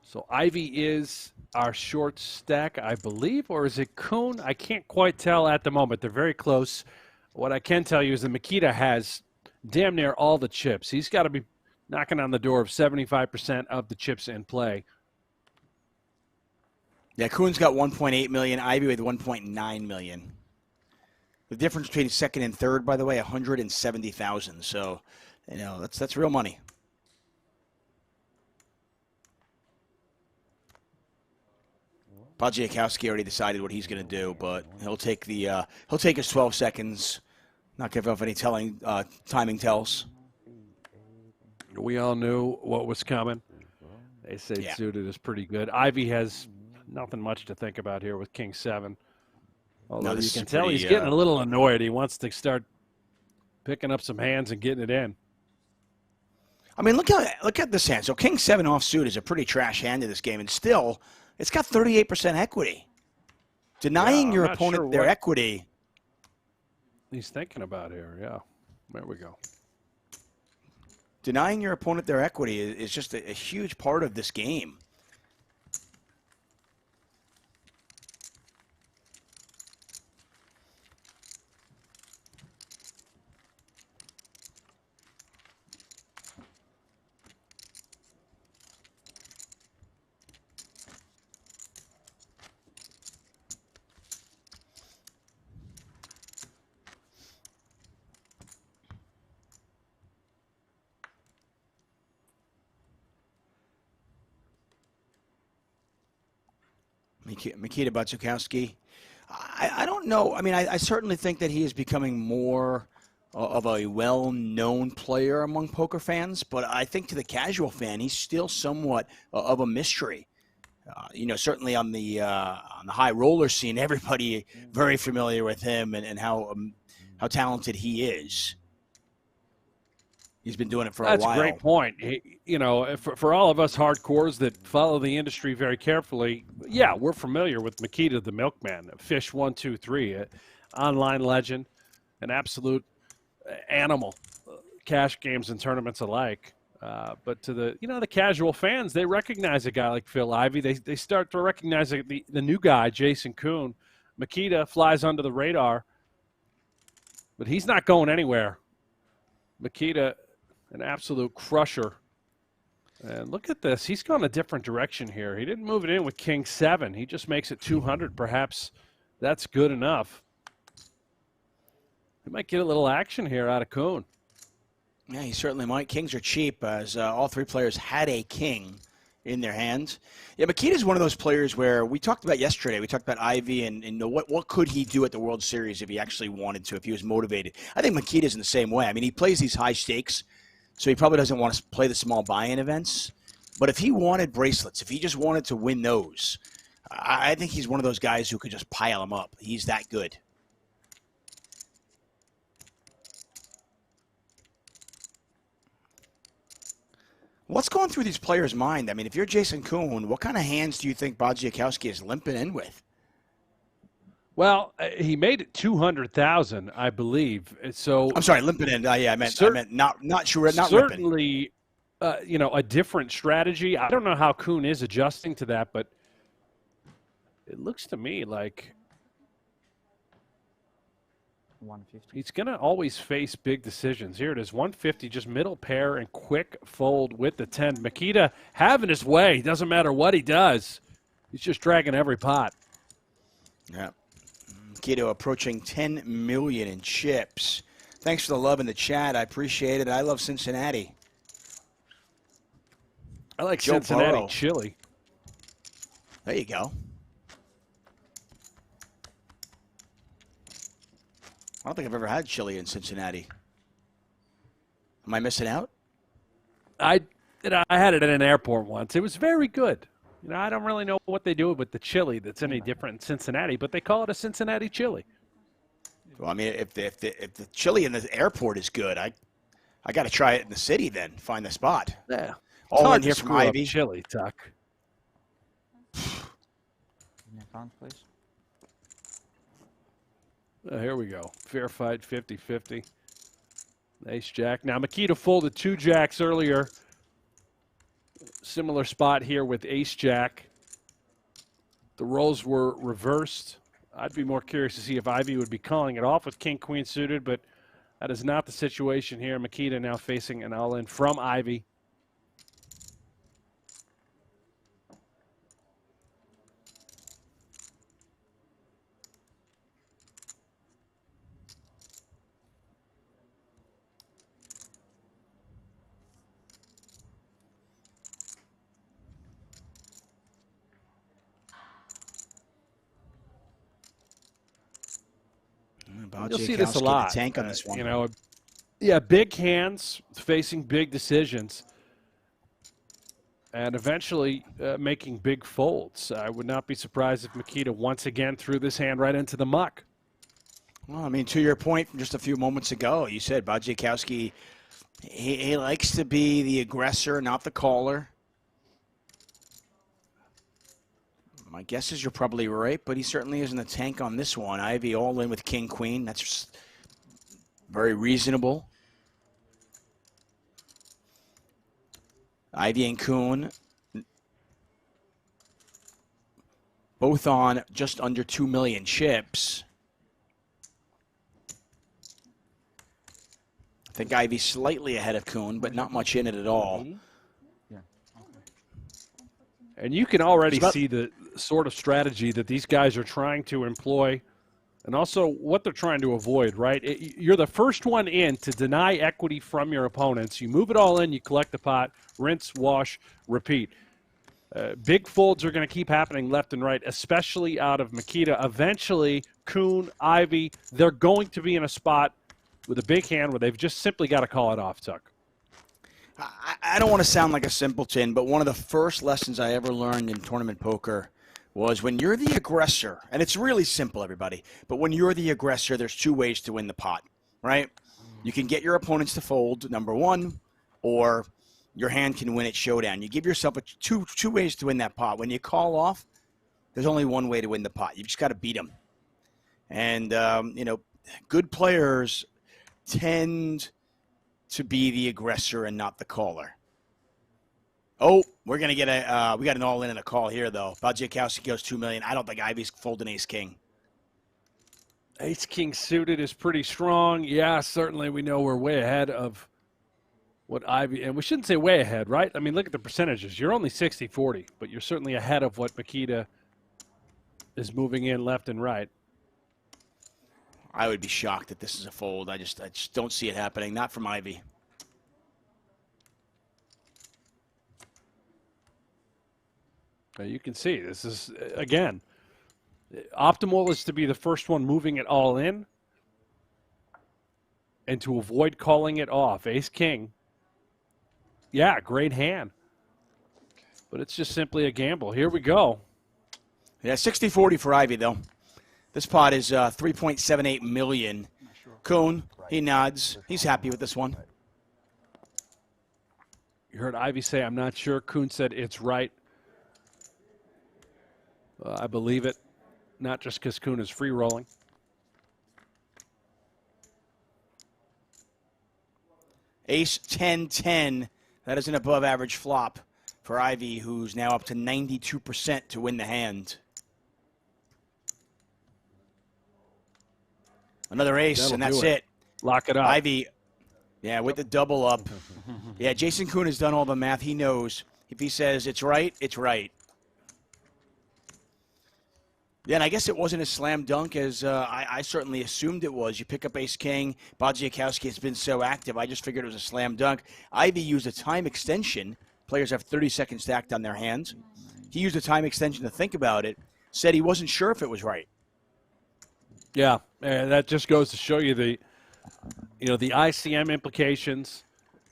So Ivey is our short stack, I believe, or is it Koon? I can't quite tell at the moment. They're very close. What I can tell you is that Mikita has damn near all the chips. He's got to be knocking on the door of 75% of the chips in play. Yeah, Koon's got 1.8 million, Ivey with 1.9 million. The difference between second and third, by the way, 170,000. So, you know, that's real money. Badziakouski already decided what he's going to do, but he'll take his 12 seconds, not give off any timing tells. We all knew what was coming. They say suited is pretty good. Ivey has nothing much to think about here with King 7. Although you can tell he's getting a little annoyed. He wants to start picking up some hands and getting it in. I mean, look at this hand. So King 7 offsuit is a pretty trash hand in this game, and still, it's got 38% equity. Denying your opponent their equity. He's thinking about here, yeah. There we go. Denying your opponent their equity is just a huge part of this game. Mikita Badziakouski. I don't know. I mean, I certainly think that he is becoming more of a well-known player among poker fans, but I think to the casual fan, he's still somewhat of a mystery. Certainly on the high roller scene, everybody very familiar with him and how talented he is. He's been doing it for a while. That's a great point. For all of us hardcores that follow the industry very carefully, yeah, we're familiar with Mikita the Milkman, Fish 123, an online legend, an absolute animal, cash games and tournaments alike. But to the casual fans, they recognize a guy like Phil Ivey. They start to recognize the new guy, Jason Koon. Mikita flies under the radar, but he's not going anywhere. Mikita, an absolute crusher. And look at this. He's gone a different direction here. He didn't move it in with King 7. He just makes it 200. Perhaps that's good enough. He might get a little action here out of Koon. Yeah, he certainly might. Kings are cheap, as all three players had a king in their hands. Yeah, Mikita's one of those players where we talked about yesterday. We talked about Ivey and what could he do at the World Series if he actually wanted to, if he was motivated. I think Mikita's in the same way. I mean, he plays these high stakes, so he probably doesn't want to play the small buy-in events. But if he wanted bracelets, if he just wanted to win those, I think he's one of those guys who could just pile them up. He's that good. What's going through these players' mind? I mean, if you're Jason Koon, what kind of hands do you think Badziakouski is limping in with? Well, he made it 200,000, I believe. So I'm sorry, limping in. I meant not sure, not certainly, a different strategy. I don't know how Koon is adjusting to that, but it looks to me like 150. he's going to always face big decisions. Here it is, 150, just middle pair and quick fold with the 10. Mikita having his way. Doesn't matter what he does. He's just dragging every pot. Yeah. Mikita approaching 10 million in chips. Thanks for the love in the chat. I appreciate it. I love Cincinnati. I like Joe Cincinnati Burrow. chili. There you go. I don't think I've ever had chili in Cincinnati. Am I missing out? I had it at an airport once. It was very good. I don't really know what they do with the chili that's any different in Cincinnati, but they call it a Cincinnati chili. Well, I mean, if the chili in the airport is good, I got to try it in the city then. Find the spot. Yeah. All in here from Ivey. Chili, Tuck. Account, please. Here we go. Fair fight, 50-50. Ace-jack. Now, Mikita folded 2 jacks earlier. Similar spot here with ace-jack. The roles were reversed. I'd be more curious to see if Ivey would be calling it off with king-queen suited, but that is not the situation here. Mikita now facing an all-in from Ivey. You'll see this a lot. Tank on this one. Yeah, big hands facing big decisions, and eventually making big folds. I would not be surprised if Mikita once again threw this hand right into the muck. Well, I mean, to your point from just a few moments ago, you said Badziakouski, he likes to be the aggressor, not the caller. My guess is you're probably right, but he certainly isn't a tank on this one. Ivey all in with king-queen. That's just very reasonable. Ivey and Koon both on just under 2 million chips. I think Ivey's slightly ahead of Koon, but not much in it at all. Yeah. And you can already see the sort of strategy that these guys are trying to employ and also what they're trying to avoid, right? You're the first one in to deny equity from your opponents. You move it all in, you collect the pot, rinse, wash, repeat. Big folds are going to keep happening left and right, especially out of Mikita. Eventually, Koon, Ivey, they're going to be in a spot with a big hand where they've just simply got to call it off, Tuck. I don't want to sound like a simpleton, but one of the first lessons I ever learned in tournament poker was when you're the aggressor, and it's really simple, everybody, but when you're the aggressor, there's two ways to win the pot, right? You can get your opponents to fold, number one, or your hand can win at showdown. You give yourself two ways to win that pot. When you call off, there's only one way to win the pot. You just got to beat them. And, good players tend to be the aggressor and not the caller. Oh, we're going to get we got an all-in and a call here, though. Badziakouski goes $2 million. I don't think Ivey's folding ace-king. Ace-king suited is pretty strong. Yeah, certainly we know we're way ahead of what Ivey, and we shouldn't say way ahead, right? I mean, look at the percentages. You're only 60-40, but you're certainly ahead of what Mikita is moving in left and right. I would be shocked that this is a fold. I just don't see it happening. Not from Ivey. You can see this is, again, optimal is to be the first one moving it all in and to avoid calling it off. Ace-king. Yeah, great hand. But it's just simply a gamble. Here we go. Yeah, 60-40 for Ivey, though. This pot is $3.78 million. Koon, he nods. He's happy with this one. You heard Ivey say, I'm not sure. Koon said, it's right. I believe it, not just because Koon is free rolling. Ace 10-10. That is an above average flop for Ivey, who's now up to 92% to win the hand. Another ace, That'll and that's do it. it. Lock it up. Ivey, yeah, with the double up. Yeah, Jason Koon has done all the math. He knows. If he says it's right, it's right. Yeah, and I guess it wasn't a slam dunk as I certainly assumed it was. You pick up ace-king. Badziakouski has been so active. I just figured it was a slam dunk. Ivey used a time extension. Players have 30 seconds stacked on their hands. He used a time extension to think about it. Said he wasn't sure if it was right. Yeah, and that just goes to show you the ICM implications,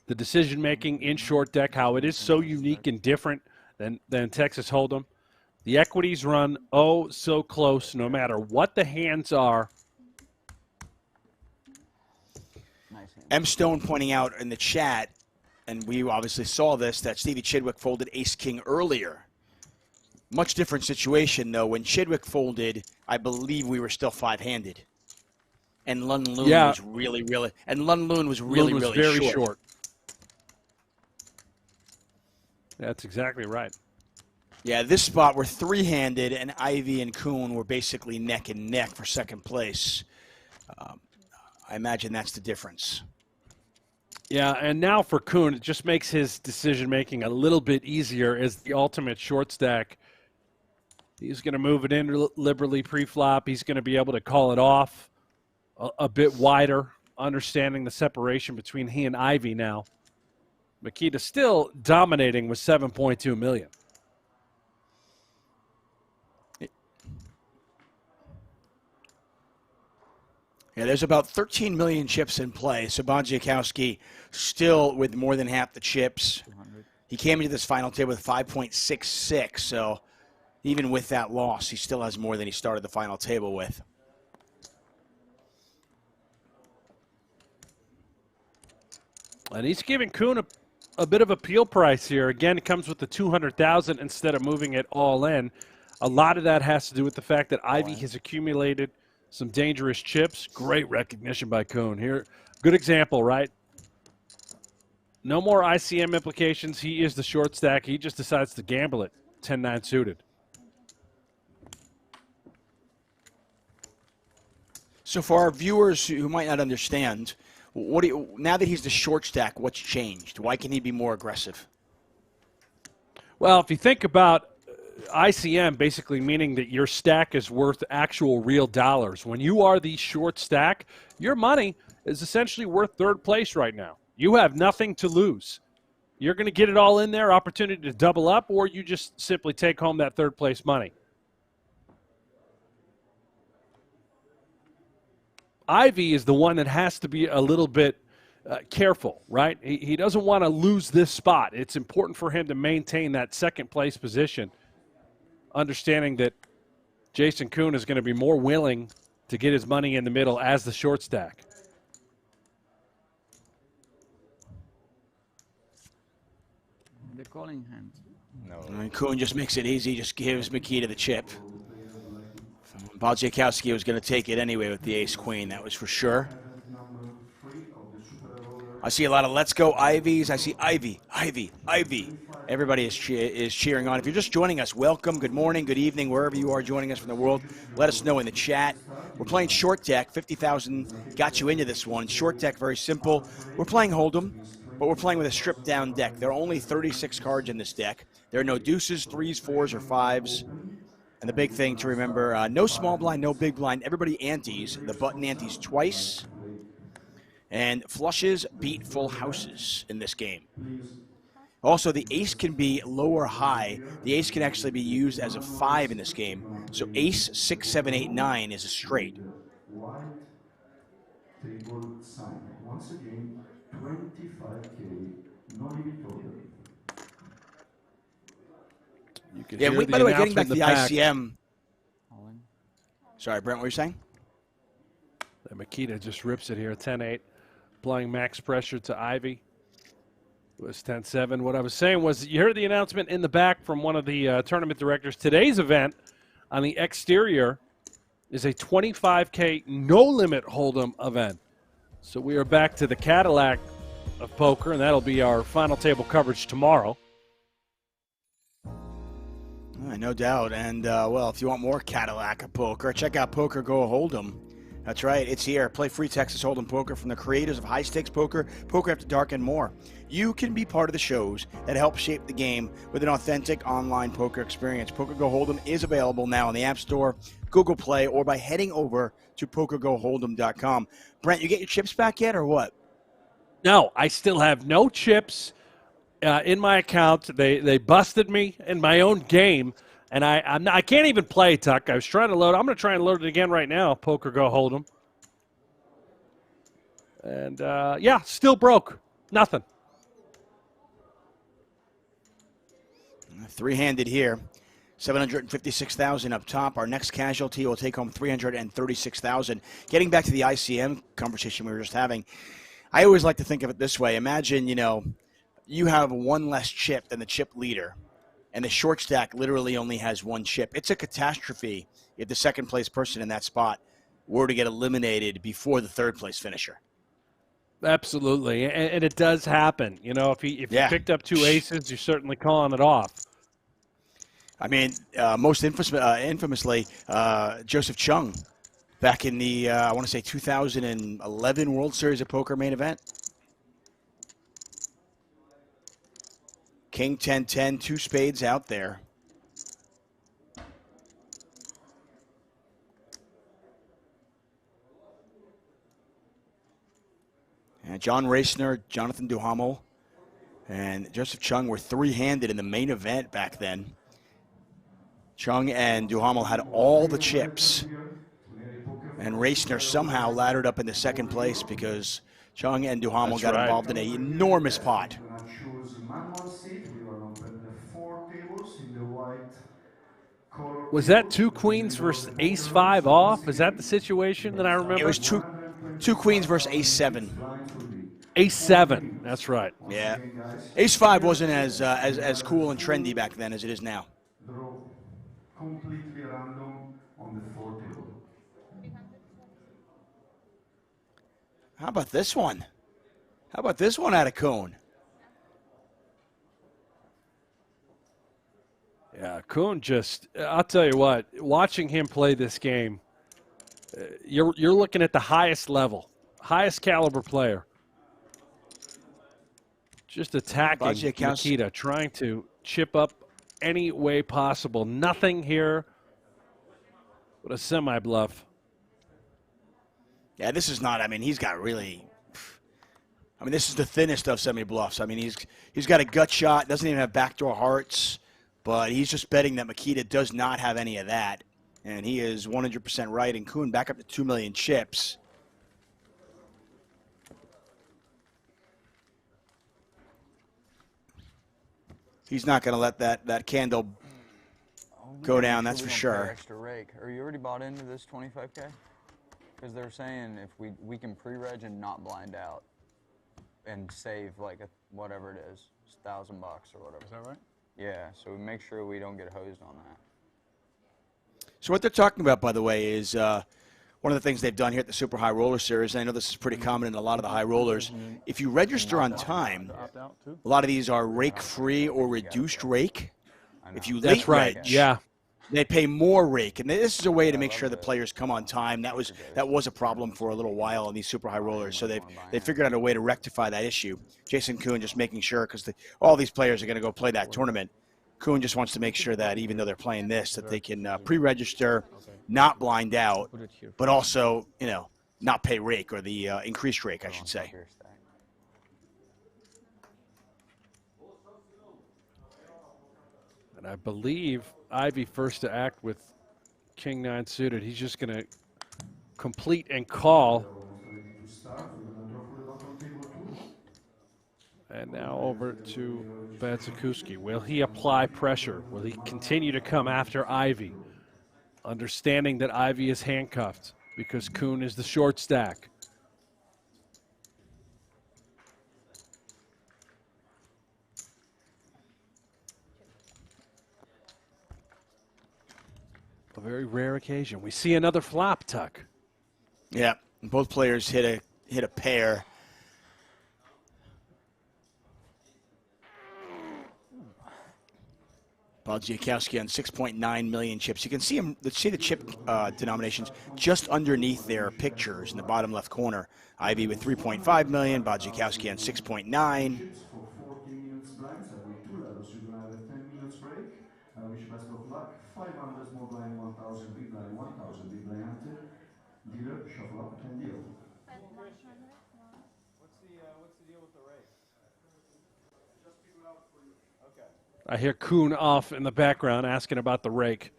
the decision-making in short deck, how it is so unique and different than Texas Hold'em. The equities run oh so close no matter what the hands are. M. Stone pointing out in the chat, and we obviously saw this, that Stevie Chidwick folded ace-king earlier. Much different situation, though. When Chidwick folded, I believe we were still five-handed. And Lun Loon was really very short. That's exactly right. Yeah, this spot we're three-handed, and Ivey and Koon were basically neck and neck for second place. I imagine that's the difference. Yeah, and now for Koon, it just makes his decision-making a little bit easier as the ultimate short stack. He's going to move it in liberally pre-flop. He's going to be able to call it off a bit wider, understanding the separation between he and Ivey now. Mikita still dominating with $7.2 million. Yeah, there's about 13 million chips in play. So Badziakouski still with more than half the chips. 200. He came into this final table with 5.66, so even with that loss, he still has more than he started the final table with. And he's giving Koon a bit of a peel price here. Again, it comes with the $200,000 instead of moving it all in. A lot of that has to do with the fact that Ivey has accumulated some dangerous chips. Great recognition by Koon here. Good example, right? No more ICM implications. He is the short stack. He just decides to gamble it. 10-9 suited. So for our viewers who might not understand, now that he's the short stack, what's changed? Why can he be more aggressive? Well, if you think about ICM basically meaning that your stack is worth actual real dollars. When you are the short stack, your money is essentially worth third place right now. You have nothing to lose. You're going to get it all in there, opportunity to double up, or you just simply take home that third place money. Ivey is the one that has to be a little bit careful, right? He doesn't want to lose this spot. It's important for him to maintain that second place position, understanding that Jason Koon is going to be more willing to get his money in the middle as the short stack. The calling hand. No. And Koon just makes it easy, just gives Mikita the chip. Badziakouski was going to take it anyway with the ace-queen, that was for sure. I see a lot of let's go Ivies. I see Ivey, Ivey, Ivey. Everybody is cheering on. If you're just joining us, welcome, good morning, good evening, wherever you are joining us from the world. Let us know in the chat. We're playing short deck. 50,000 got you into this one. Short deck, very simple. We're playing Hold'em, but we're playing with a stripped-down deck. There are only 36 cards in this deck. There are no deuces, threes, fours, or fives. And the big thing to remember, no small blind, no big blind. Everybody antes. The button antes twice. And flushes beat full houses in this game. Also, the ace can be low or high. The ace can actually be used as a 5 in this game. So ace, 6, 7, 8, 9 is a straight. White table sign. Once again, 25K, no limit order. Yeah, by the way, getting back to the pack. ICM. Sorry, Brent, what were you saying? Mikita just rips it here, 10-8, applying max pressure to Ivey. It was 10-7. What I was saying was you heard the announcement in the back from one of the tournament directors. Today's event on the exterior is a 25K no-limit Hold'em event. So we are back to the Cadillac of poker, and that'll be our final table coverage tomorrow. No doubt. And, well, if you want more Cadillac of poker, check out PokerGO Hold'em. That's right, it's here. Play free Texas Hold'em poker from the creators of High Stakes Poker, Poker After Dark, and more. You can be part of the shows that help shape the game with an authentic online poker experience. PokerGO Hold'em is available now on the App Store, Google Play, or by heading over to PokerGoHold'em.com. Brent, you get your chips back yet, or what? No, I still have no chips in my account. They busted me in my own game. And I can't even play, Tuck. I was trying to load. I'm going to try and load it again right now. PokerGO Hold'em. And, yeah, still broke. Nothing. Three-handed here. 756,000 up top. Our next casualty will take home 336,000. Getting back to the ICM conversation we were just having, I always like to think of it this way. Imagine, you have one less chip than the chip leader. And the short stack literally only has one chip. It's a catastrophe if the second place person in that spot were to get eliminated before the third place finisher. Absolutely, and it does happen. If you picked up two aces, you're certainly calling it off. I mean, most infamously, Joseph Chung back in the, I want to say 2011 World Series of Poker main event. King 10-10, two spades out there. And John Racner, Jonathan Duhamel, and Joseph Chung were three-handed in the main event back then. Chung and Duhamel had all the chips. And Racner somehow laddered up into second place because Chung and Duhamel got involved in an enormous pot. Was that two queens versus ace-5 off? Is that the situation that I remember? It was two queens versus ace-7. Ace-7, that's right. Yeah. Ace-5 wasn't as cool and trendy back then as it is now. Completely random on the 4 table. How about this one? How about this one out of Koon? Yeah, Koon I'll tell you what, watching him play this game, you're looking at the highest level, highest caliber player. Just attacking Mikita, trying to chip up any way possible. Nothing here but a semi-bluff. Yeah, this is not, I mean, he's got really, I mean, this is the thinnest of semi-bluffs. I mean, he's got a gut shot, doesn't even have backdoor hearts, but he's just betting that Mikita does not have any of that. And he is 100% right, and Koon back up to 2 million chips. He's not going to let that candle go down, that's for sure. Extra rake. Are you already bought into this 25K? Because they're saying if we can pre-reg and not blind out and save like whatever it is, $1,000 or whatever. Is that right? Yeah, so we make sure we don't get hosed on that. So what they're talking about, by the way, is one of the things they've done here at the Super High Roller Series, and I know this is pretty common in a lot of the high rollers, if you register on time, a lot of these are rake-free or reduced rake. If you late reg, Yeah. they pay more rake, and this is a way to make sure the players come on time. That was a problem for a little while on these super high rollers, so they figured out a way to rectify that issue. Jason Koon just making sure, because all these players are going to go play that tournament. Koon just wants to make sure that even though they're playing this, that they can pre-register, not blind out, but also not pay rake, or the increased rake, I should say. And I believe Ivey first to act with King 9 suited. He's just going to complete and call. And now over to Badziakouski. Will he apply pressure? Will he continue to come after Ivey? Understanding that Ivey is handcuffed because Koon is the short stack. A very rare occasion. We see another flop, Tuck. Yeah, both players hit a pair. Badziakouski on 6.9 million chips. You can see the chip denominations just underneath their pictures in the bottom left corner. Ivey with 3.5 million, Badziakouski on 6.9. Chips for 40 minutes blinds. I will 2 levels. You're going to have a 10 minutes break. I wish you best of luck. 500 small blind, 1,000 big blind, 1,000 big blind ante. Dealer, shuffle up and deal. What's the deal with the rake? Just figure out for you. Okay. I hear Koon off in the background asking about the rake.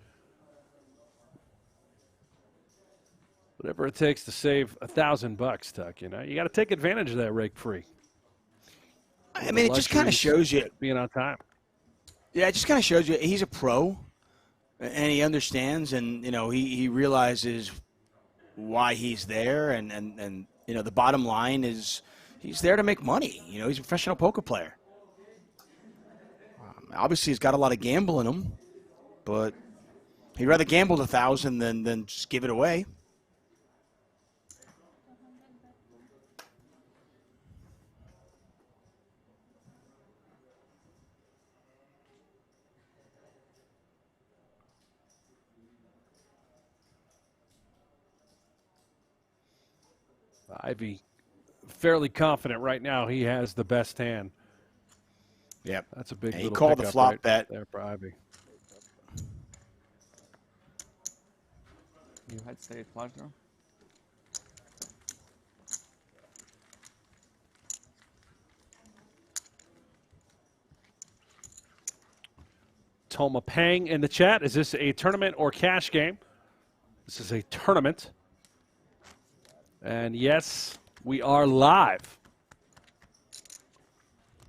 Whatever it takes to save $1,000, Tuck. You got to take advantage of that rake free. I mean, it just kind of shows you being on time. Yeah, it just kind of shows you he's a pro, and he understands, and he realizes why he's there, and the bottom line is he's there to make money. He's a professional poker player. Obviously, he's got a lot of gamble in him, but he'd rather gamble $1,000 than just give it away. Ivey fairly confident right now he has the best hand. Yep. That's a big he little called the pickup flop right bet there for Ivey. You had straight flush draw? Toma Pang in the chat. Is this a tournament or cash game? This is a tournament. And yes, we are live.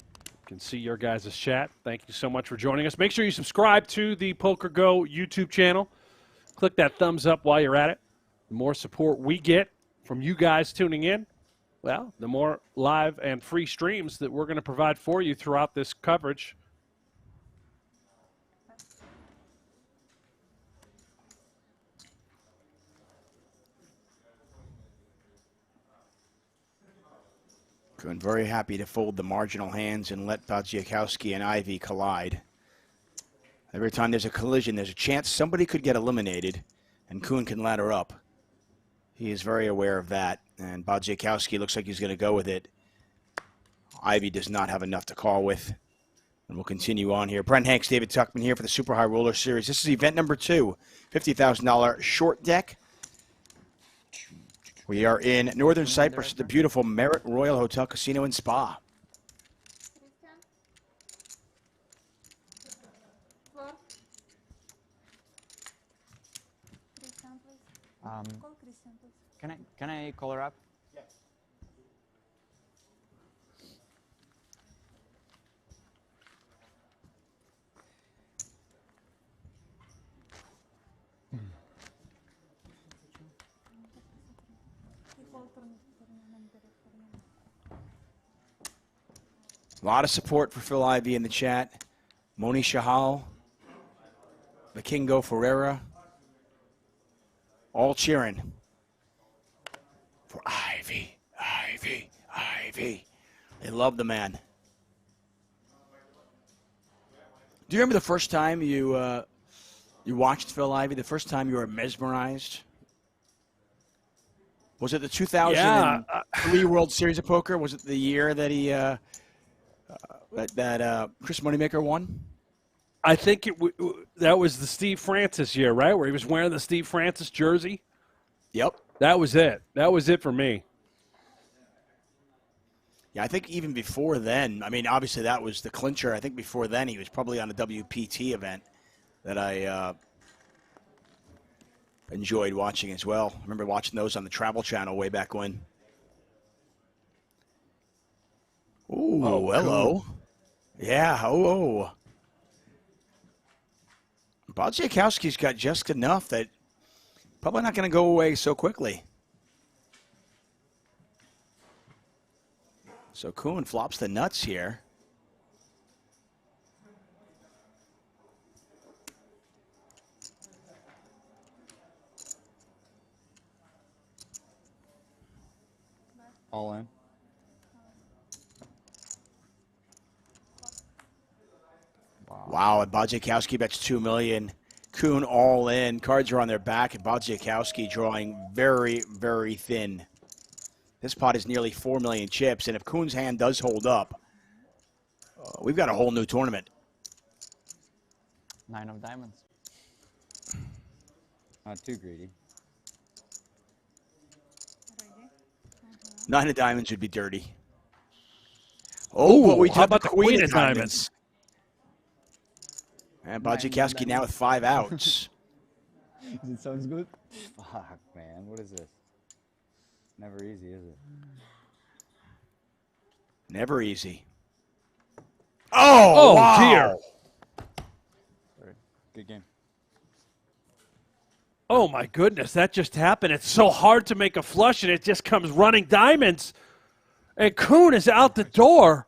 You can see your guys' chat. Thank you so much for joining us. Make sure you subscribe to the PokerGO YouTube channel. Click that thumbs up while you're at it. The more support we get from you guys tuning in, well, the more live and free streams that we're going to provide for you throughout this coverage. I'm very happy to fold the marginal hands and let Badziakouski and Ivey collide. Every time there's a collision, there's a chance somebody could get eliminated, and Koon can ladder up. He is very aware of that, and Badziakouski looks like he's going to go with it. Ivey does not have enough to call with, and we'll continue on here. Brent Hanks, David Tuckman here for the Super High Roller Series. This is event number 2, $50,000 short deck. We are in Northern Cyprus at the beautiful Merit Royal Hotel Casino and Spa. Can I call her up? A lot of support for Phil Ivey in the chat. Moni Shahal, the Kingo Ferreira, all cheering for Ivey, Ivey, Ivey. They love the man. Do you remember the first time you watched Phil Ivey? The first time you were mesmerized? Was it the 2003 World Series of Poker? Was it the year that he Chris Moneymaker won? I think that was the Steve Francis year, right, where he was wearing the Steve Francis jersey. Yep. That was it. That was it for me. Yeah, I think even before then, I mean, obviously that was the clincher. I think before then he was probably on a WPT event that I enjoyed watching as well. I remember watching those on the Travel Channel way back when. Ooh, hello. Cool. Yeah, oh. Badziakouski's got just enough that probably not going to go away so quickly. So Koon flops the nuts here. All in. Wow, and Badziakouski bets $2 million. Koon all in. Cards are on their back, and Badziakouski drawing very, very thin. This pot is nearly 4 million chips, and if Koon's hand does hold up, we've got a whole new tournament. 9 of diamonds. Not too greedy. 9 of diamonds would be dirty. Oh, but we how took about the the queen queen of diamonds. And Badziakouski now with 5 outs. It sounds good. Fuck, man. What is this? Never easy, is it? Never easy. Oh, wow. Dear. Sorry. Good game. Oh, my goodness. That just happened. It's so hard to make a flush, and it just comes running diamonds. And Koon is out the door.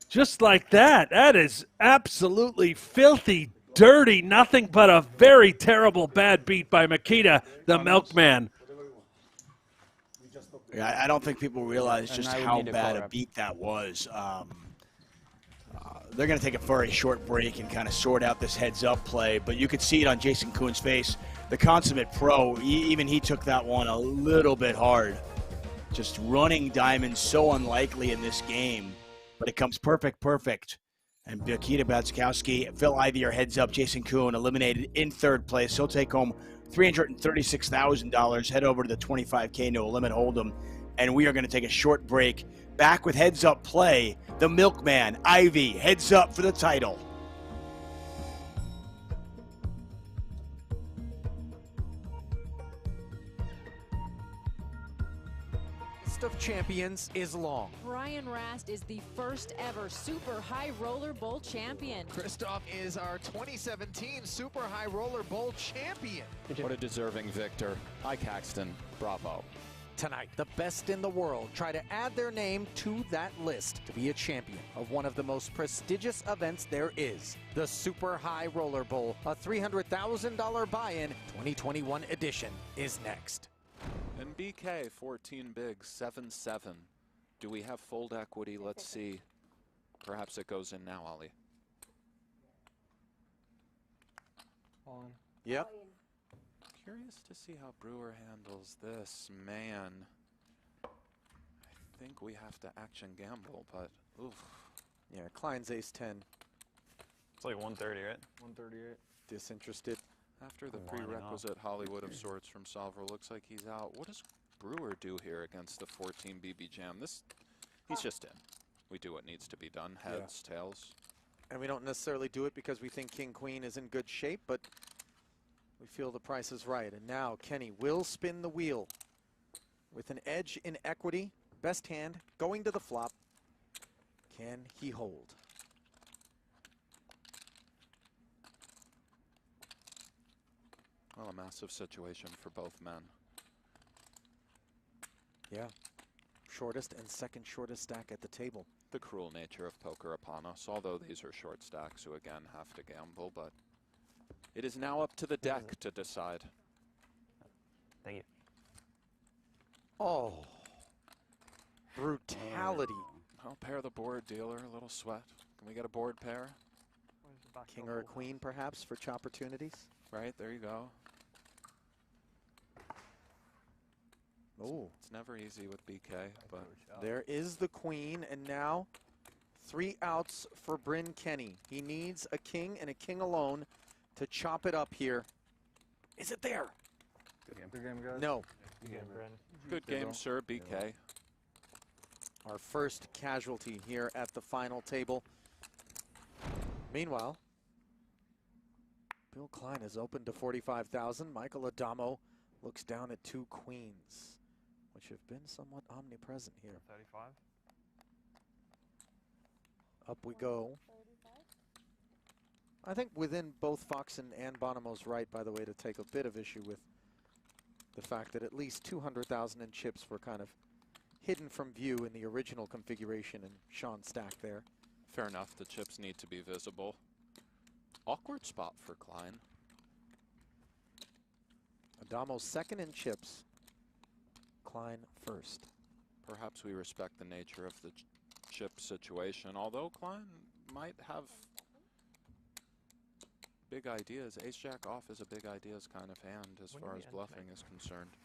Just like that. That is absolutely filthy, dirty, nothing but a very terrible bad beat by Mikita, the milkman. Yeah, I don't think people realize just how bad a beat that was. They're going to take a very short break and kind of sort out this heads-up play, but you could see it on Jason Koon's face. The consummate pro, even he took that one a little bit hard. Just running diamonds so unlikely in this game. But it comes perfect. And Mikita Badziakouski, Phil Ivey are heads up. Jason Koon eliminated in third place. He'll take home $336,000. Head over to the 25K no limit hold'em. And we are going to take a short break. Back with heads up play. The milkman, Ivey, heads up for the title. Of champions is long. Brian Rast is the first ever Super High Roller Bowl champion. Christoph is our 2017 Super High Roller Bowl champion. What a deserving victor. Hi, Caxton. Bravo. Tonight, the best in the world try to add their name to that list to be a champion of one of the most prestigious events there is. The Super High Roller Bowl, a $300,000 buy-in 2021 edition, is next. And BK, 14 bigs, 7-7. Do we have fold equity? Let's see. Perhaps it goes in now, Ollie. All in. Yep. Curious to see how Brewer handles this. Man, I think we have to action gamble, but oof. Yeah, Klein's ace-10. It's like 130, right? 138. Disinterested. After the prerequisite Hollywood of sorts from Solver, looks like he's out. What does Brewer do here against the 14 BB Jam? He's just in. We do what needs to be done. Heads, tails. And we don't necessarily do it because we think King Queen is in good shape, but we feel the price is right. And now Kenny will spin the wheel with an edge in equity. Best hand going to the flop. Can he hold? Well, a massive situation for both men. Yeah. Shortest and second shortest stack at the table. The cruel nature of poker upon us, although these are short stacks who again have to gamble, but it is now up to the deck to decide. Thank you. Oh. Brutality. I'll pair the board, dealer. A little sweat. Can we get a board pair? King or a queen, perhaps, for opportunities? Right, there you go. Oh. It's never easy with BK, but There is the queen, and now 3 outs for Bryn Kenny. He needs a king and a king alone to chop it up here. Is it there? Good game, guys. No. Good game, Bryn. good game, sir, BK. Our first casualty here at the final table. Meanwhile, Bill Klein is open to 45,000. Michael Addamo looks down at 2 queens, which have been somewhat omnipresent here. 35. Up we go. I think within both Foxen and Bonomo's right, by the way, to take a bit of issue with the fact that at least 200,000 in chips were kind of hidden from view in the original configuration and Sean's stack there. Fair enough, the chips need to be visible. Awkward spot for Klein. Addamo second in chips. Klein first. Perhaps we respect the nature of the chip situation, although Klein might have big ideas. Ace-Jack off is a big ideas kind of hand as far as bluffing is concerned.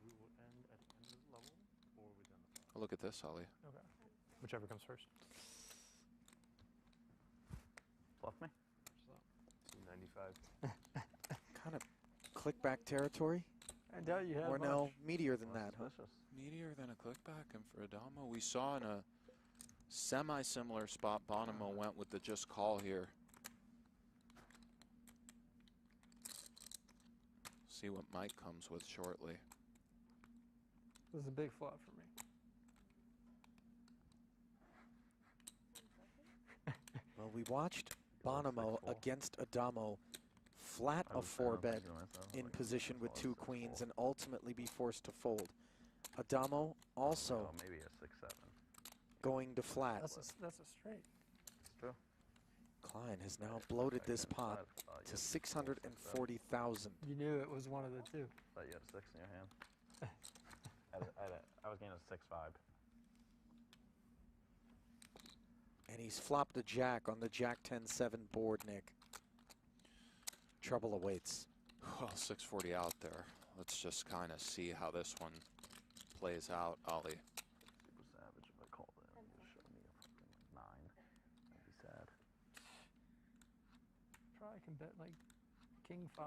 We will end at the end of the level, or are we done the flop? Look at this, Ollie. Okay. Whichever comes first. Bluff me. 95. Kind of click-back territory? I doubt you have Or much. no, meatier than that, huh? Meatier than a clickback, and for Addamo, we saw in a semi-similar spot, Bonomo went with the just call here. See what Mike comes with shortly. This is a big flop for me. Well, we watched Bonomo against Addamo flat a 4-bet in position with 2 queens and ultimately be forced to fold. Addamo also maybe a 6-7. going to flat. That's a straight. It's true. Klein has now bloated this pot to 640,000. You knew it was one of the two. Thought you had a 6 in your hand. I was getting a 6-5. And he's flopped a jack on the Jack 10-7 board, Nick. Trouble awaits. Well, 640 out there. Let's just kind of see how this one plays out, Ollie. Super savage if I called it. Just show me a fucking 9. That'd be sad. Probably can bet like king 5.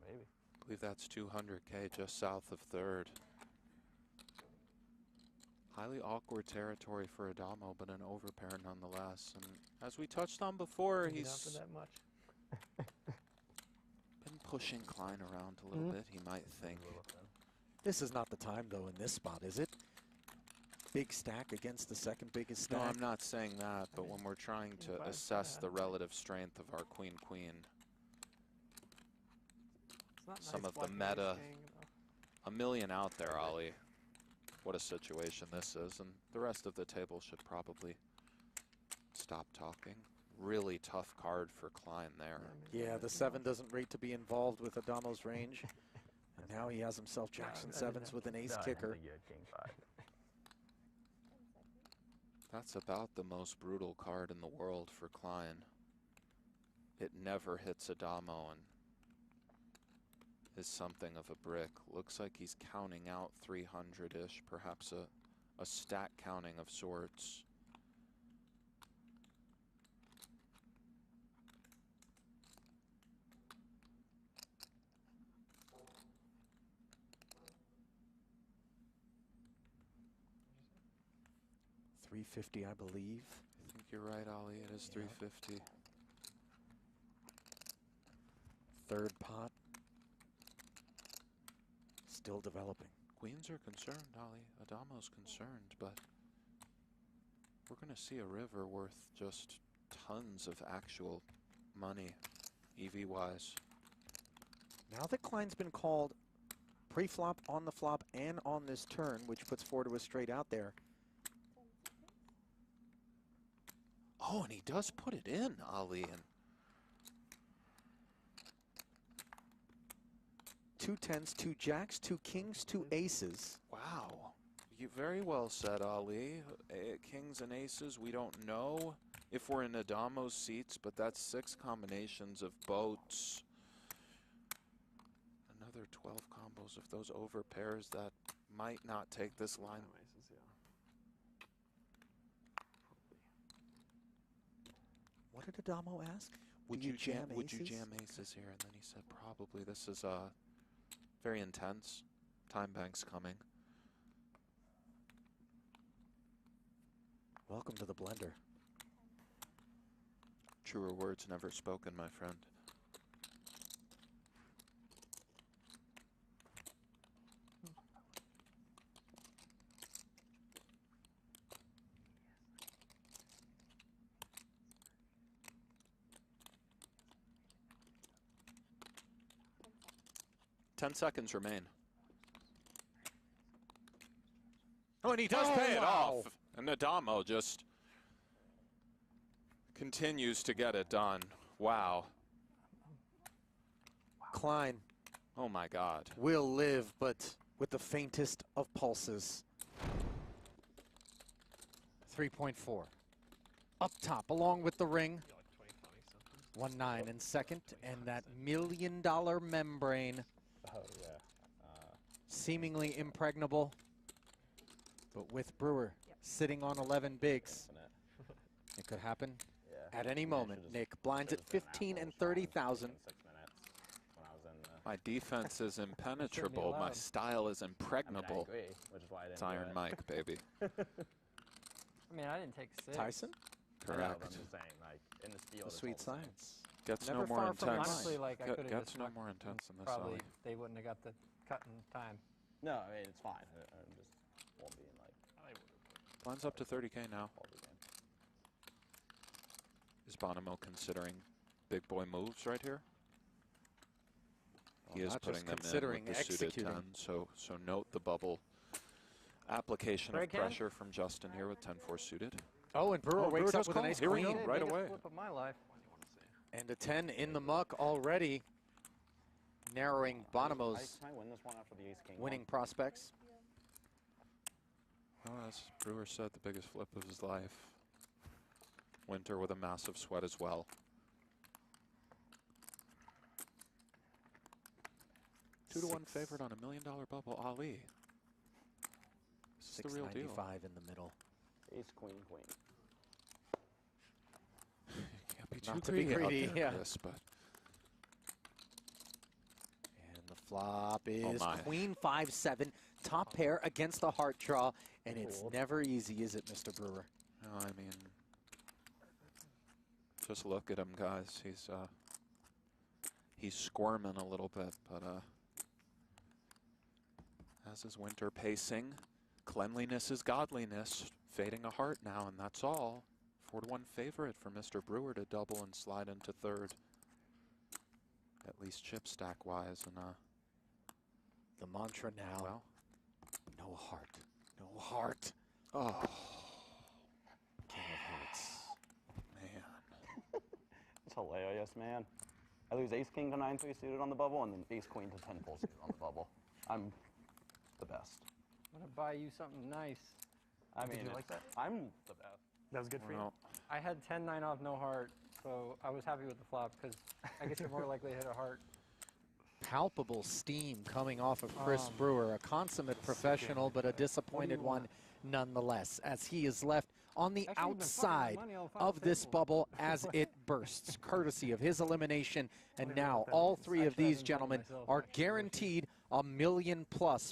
Maybe. I believe that's 200K just south of third. Highly awkward territory for Addamo, but an overpair nonetheless. And as we touched on before, Not for he's that much. been pushing Klein around a little bit, he might think. This is not the time, though, in this spot, is it? Big stack against the second biggest stack. No, I'm not saying that, but when we're trying to assess the relative strength of our queen-queen, It's not some nice of the blocking meta, ace king, though. a million out there, Ollie. What a situation this is, and the rest of the table should probably stop talking. Really tough card for Klein there. Yeah, the 7 doesn't rate to be involved with Adamo's range. And now he has himself Jackson 7s with an ace kicker. You had king 5. That's about the most brutal card in the world for Klein. It never hits Addamo and is something of a brick. Looks like he's counting out 300-ish, perhaps a stack counting of sorts. 350, I believe. I think you're right, Ollie. It is 350. Third pot. Still developing. Queens are concerned, Ollie. Addamo's concerned, but we're going to see a river worth just tons of actual money, EV-wise. Now that Klein's been called pre-flop, on the flop, and on this turn, which puts 4 to a straight out there. Oh, and he does put it in, Ollie. And 2 tens, 2 jacks, 2 kings, 2 aces. wow. You very well said, Ali. Kings and aces, we don't know if we're in Addamo's seats, but that's 6 combinations of boats. Another 12 combos of those over pairs that might not take this line. What did Addamo ask? Would you jam aces here? And then he said, probably. This is very intense. Time bank's coming. Welcome to the blender. Truer words never spoken, my friend. Ten seconds remain. Oh, and he does pay it off. And Addamo just continues to get it done. Wow. Klein. Oh my God. Will live, but with the faintest of pulses. 3.4. Up top, along with the ring. 1-9 in second, and that $1 million membrane. Oh, yeah. Seemingly impregnable. But with Brewer sitting on 11 bigs, it could happen at any moment. Nick blinds at 15 and 30,000. My defense is impenetrable. My style is impregnable. I agree, which is why I didn't It's Iron Mike, baby. I mean, I didn't take 6. Tyson? Correct. I'm just saying, like, in this field, The sweet science. Gets Never no more far from intense. Honestly, like, I could have Gets just no mucked more and intense than this, probably Ollie. they wouldn't have got the cut in time. No, I mean, it's fine. I just won't be in, like, Blinds up to 30K now. all the game. Is Addamo considering big boy moves right here? He Well, is not putting just them in considering, with the suited executing. 10, so note the bubble application of Break in. pressure from Justin here with 10-4 suited. Oh, and Brewer wakes up does with an call. ace Here we queen. go, right Biggest away. flip of my life. And a 10 in the muck already, narrowing Bonomo's Can I win this one after the ace-king? winning prospects. Well, as Brewer said, the biggest flip of his life. Winter with a massive sweat as well. Two to 1 favorite on $1 million bubble, Ali. This is the real deal. 695 in the middle. Ace, queen, queen. Can't be Not too to be greedy, greedy, out yeah. there, Chris, but And the flop is my. Queen 5-7, top pair against the heart draw, and it's never easy, is it, Mr. Brewer? no, I mean, just look at him, guys. He's squirming a little bit, but as is Winter pacing. Cleanliness is godliness. Fading a heart now, and that's all. 4 to 1 favorite for Mr. Brewer to double and slide into third. At least chip stack wise, and The mantra now, well, no heart, no heart. oh King of hearts. man. It's hilarious, man. I lose ace-king to 9-3 suited on the bubble, and then ace-queen to 10-4 suited on the bubble. I'm the best. I'm gonna buy you something nice. I Did mean, you like that? I'm the best. That was good for you. Well, I had 10-9 off, no heart, so I was happy with the flop because I guess you're more likely to hit a heart. Palpable steam coming off of Chris Brewer, a consummate professional, but a disappointed one nonetheless, as he is left on the Actually, you've been fucking outside my money all the final of this table. bubble as it bursts, courtesy of his elimination. And now all three of Actually, I've these been gentlemen fucking myself, are actually. guaranteed $1 million+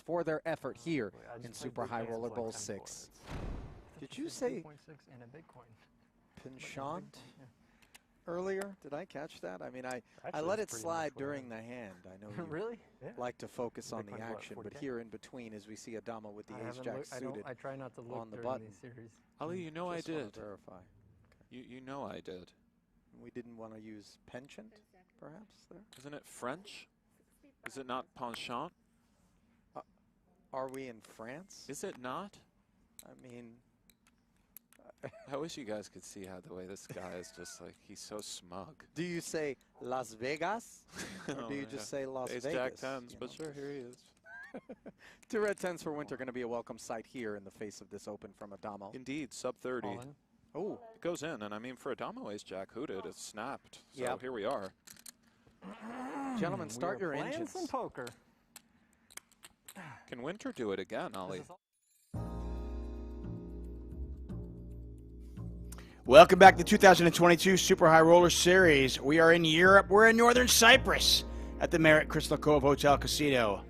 for their effort here I just in played Super big High hands, Roller it's Bowl like 6. Did you say 2.6 and a Bitcoin? penchant earlier? Did I catch that? I mean, I Actually, let it it's pretty slide much what I during am. the hand. I know you Really? Yeah. like to focus on the Bitcoin's what, action, but 40K? here in between, as we see Addamo with the I ace haven't jack looked- suited I try not to look on the during button. these series. Ali, you know I Just wanna did. verify. You know I did. We didn't want to use penchant, perhaps, there? Isn't it French? Is it not penchant? Are we in France? Is it not? I mean, I wish you guys could see how the way this guy is just like, he's so smug. do you say Las Vegas? Or Oh, do you yeah. just say Las Ace Vegas? Jack tens, you but know? sure, here he is. 2 red 10s for Winter, going to be a welcome sight here in the face of this open from Addamo. Indeed, sub 30. All in. Oh, It goes in, and I mean, for Addamo ace jack hooted, it's snapped. So Yep. here we are. gentlemen, We start are your playing engines. some poker. Can Winter do it again, Ali? Welcome back to the 2022 Super High Roller Series. We are in Europe. We're in Northern Cyprus at the Marriott Crystal Cove Hotel Casino.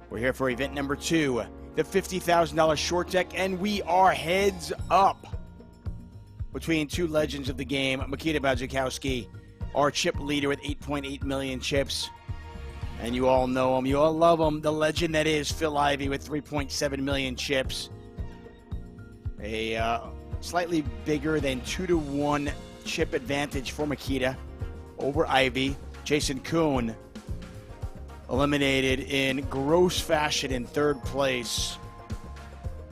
We're here for event number 2, the $50,000 short deck, and we are heads up between two legends of the game, Mikita Badziakouski, our chip leader with 8.8 million chips. And you all know him. You all love him. The legend that is Phil Ivey with 3.7 million chips. A slightly bigger than 2-to-1 chip advantage for Mikita over Ivey. Jason Koon eliminated in gross fashion in 3rd place.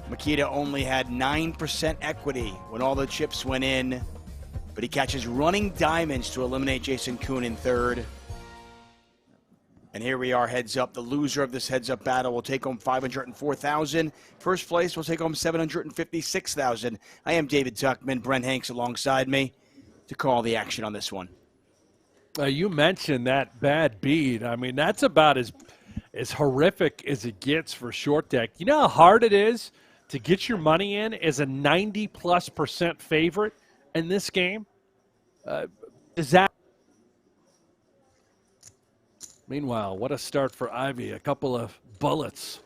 Mikita only had 9% equity when all the chips went in, but he catches running diamonds to eliminate Jason Koon in 3rd. And here we are, heads up. The loser of this heads up battle will take home $504,000. First place will take home $756,000. I am David Tuckman, Brent Hanks alongside me to call the action on this one. You mentioned that bad bead. I mean, that's about as horrific as it gets for short deck. You know how hard it is to get your money in as a 90+% favorite in this game? Is that? Meanwhile, what a start for Ivey. A couple of bullets.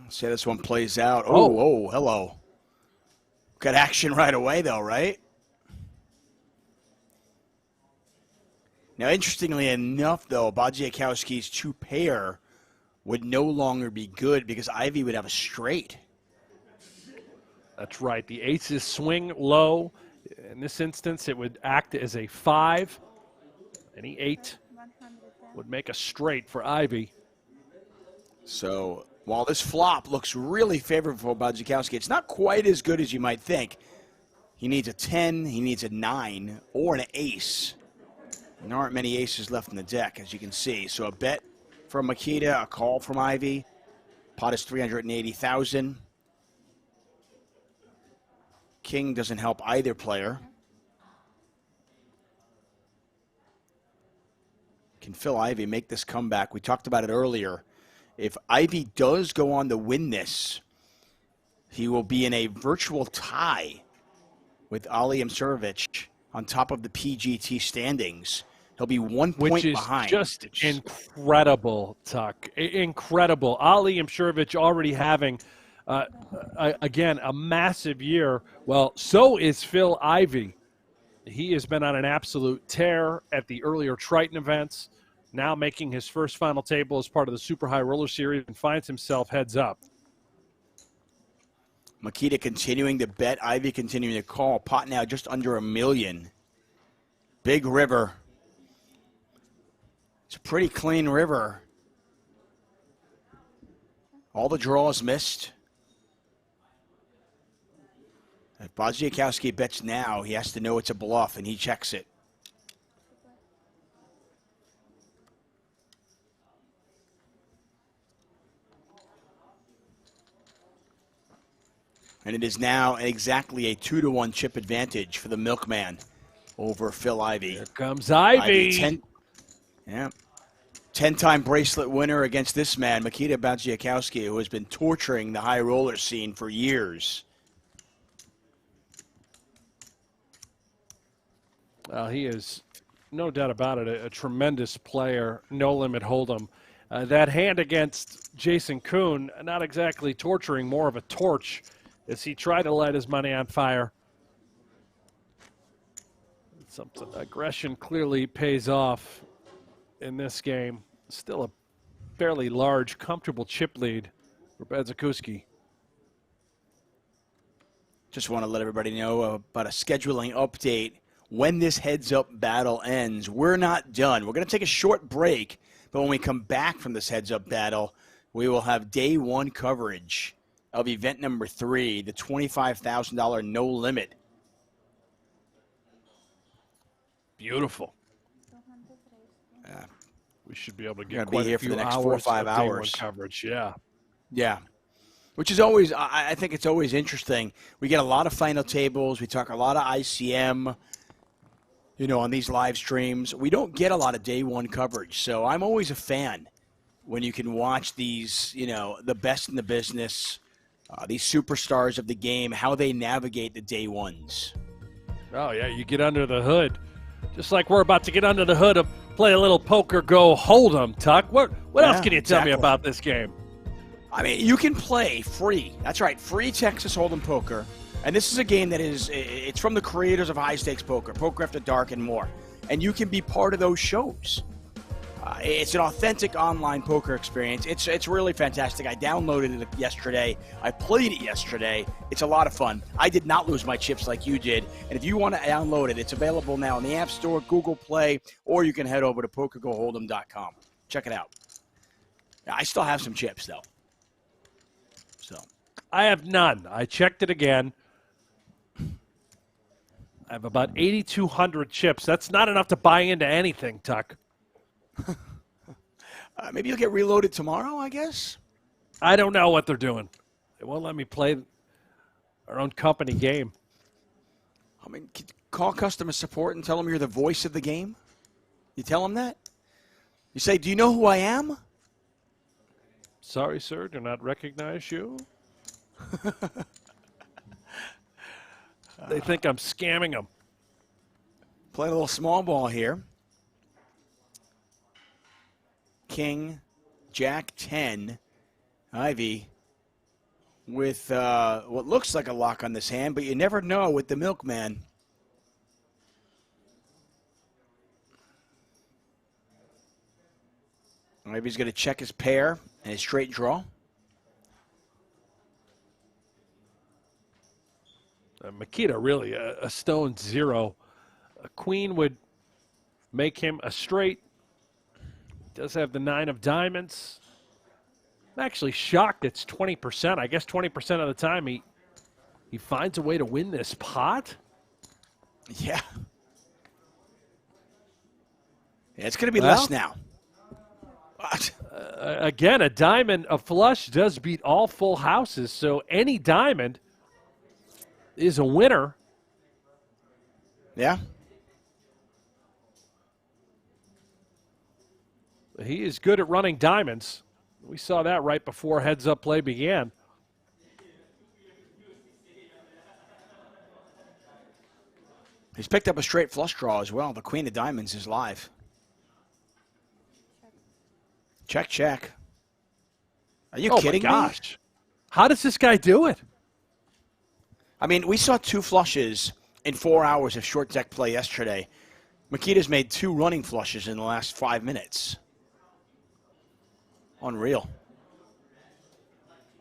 See how this one plays out. Oh, hello. Got action right away, though, right? Now, interestingly enough, though, Badziakouski's 2-pair would no longer be good because Ivey would have a straight. That's right. The aces swing low. In this instance, it would act as a 5. Any 8 would make a straight for Ivey. So while this flop looks really favorable for Badziakouski, it's not quite as good as you might think. He needs a 10, he needs a 9, or an ace. And there aren't many aces left in the deck, as you can see. So a bet from Mikita, a call from Ivey. Pot is $380,000. King doesn't help either player. Can Phil Ivey make this comeback? We talked about it earlier. If Ivey does go on to win this, he will be in a virtual tie with Ali Imsirovic on top of the PGT standings. He'll be 1 point behind. Which is just incredible, Tuck. Incredible. Ali Imsirovic already having, again, a massive year. Well, so is Phil Ivey. He has been on an absolute tear at the earlier Triton events, now making his first final table as part of the Super High Roller Series and finds himself heads up. Mikita continuing to bet, Ivey continuing to call. Pot now just under $1 million. Big river. It's a pretty clean river. All the draws missed. If Badziakouski bets now, he has to know it's a bluff, and he checks it. And it is now exactly a 2-to-1 chip advantage for the Milkman over Phil Ivey. Here comes Ivey. 10-time bracelet winner against this man, Mikita Badziakouski, who has been torturing the high roller scene for years. He is, no doubt about it, a tremendous player. No limit hold'em. That hand against Jason Koon, not exactly torturing, more of a torch as he tried to light his money on fire. Some aggression clearly pays off in this game. Still a fairly large, comfortable chip lead for Badziakouski. Just want to let everybody know about a scheduling update. When this heads-up battle ends, we're not done. We're going to take a short break, but when we come back from this heads-up battle, we will have day one coverage of event number 3, the $25,000 no limit. Beautiful. We should be able to get be quite here a few for the next hours 4 or 5 of day one hours. coverage. Yeah. Yeah. Which is always, I think it's always interesting. We get a lot of final tables. We talk a lot of ICM, on these live streams. We don't get a lot of day one coverage. So I'm always a fan when you can watch these, the best in the business, these superstars of the game, how they navigate the day ones. Oh, yeah, you get under the hood. Just like we're about to get under the hood of play a little PokerGO Hold'em, Tuck. What else can you tell me about this game? I mean, you can play free. That's right, free Texas Hold'em poker. And this is a game that it's from the creators of High Stakes Poker, Poker After Dark, and more. And you can be part of those shows. It's an authentic online poker experience. It's really fantastic. I downloaded it yesterday. I played it yesterday. It's a lot of fun. I did not lose my chips like you did. And if you want to download it, it's available now in the App Store, Google Play, or you can head over to PokerGoHold'em.com. Check it out. I still have some chips, though. So I have none. I checked it again. I have about 8,200 chips. That's not enough to buy into anything, Tuck. Maybe you'll get reloaded tomorrow, I guess. I don't know what they're doing. They won't let me play our own company game. I mean, call customer support and tell them you're the voice of the game. You tell them that. You say, "Do you know who I am?" Sorry, sir, do not recognize you. They think I'm scamming them. Play a little small ball here. King, Jack 10, Ivey with what looks like a lock on this hand, but you never know with the milkman. Ivey's going to check his pair and his straight draw. Mikita really a stone zero. A queen would make him a straight. Does have the 9 of diamonds. I'm actually shocked it's 20%. I guess 20% of the time he finds a way to win this pot. Yeah. It's going to be less now. Again, a diamond, a flush does beat all full houses, so any diamond is a winner. Yeah. He is good at running diamonds. We saw that right before heads-up play began. He's picked up a straight flush draw as well. The queen of diamonds is live. Check, check. Are you kidding me? Oh, my gosh. How does this guy do it? I mean, we saw 2 flushes in 4 hours of short deck play yesterday. Mikita's made 2 running flushes in the last 5 minutes. Unreal.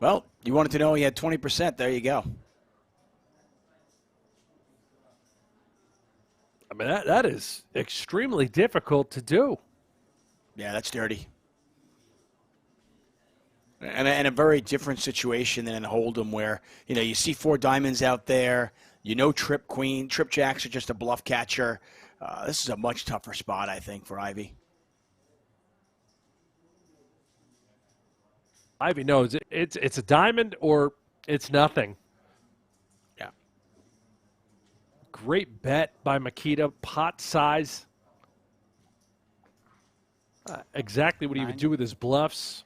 Well, you wanted to know he had 20%. There you go. I mean, that is extremely difficult to do. Yeah, that's dirty. And a very different situation than in Hold'em where, you see 4 diamonds out there. Trip queen. Trip jacks are just a bluff catcher. This is a much tougher spot, I think, for Ivey. Ivey knows it's a diamond or it's nothing. Yeah. Great bet by Mikita. Pot size. Exactly what he would do with his bluffs.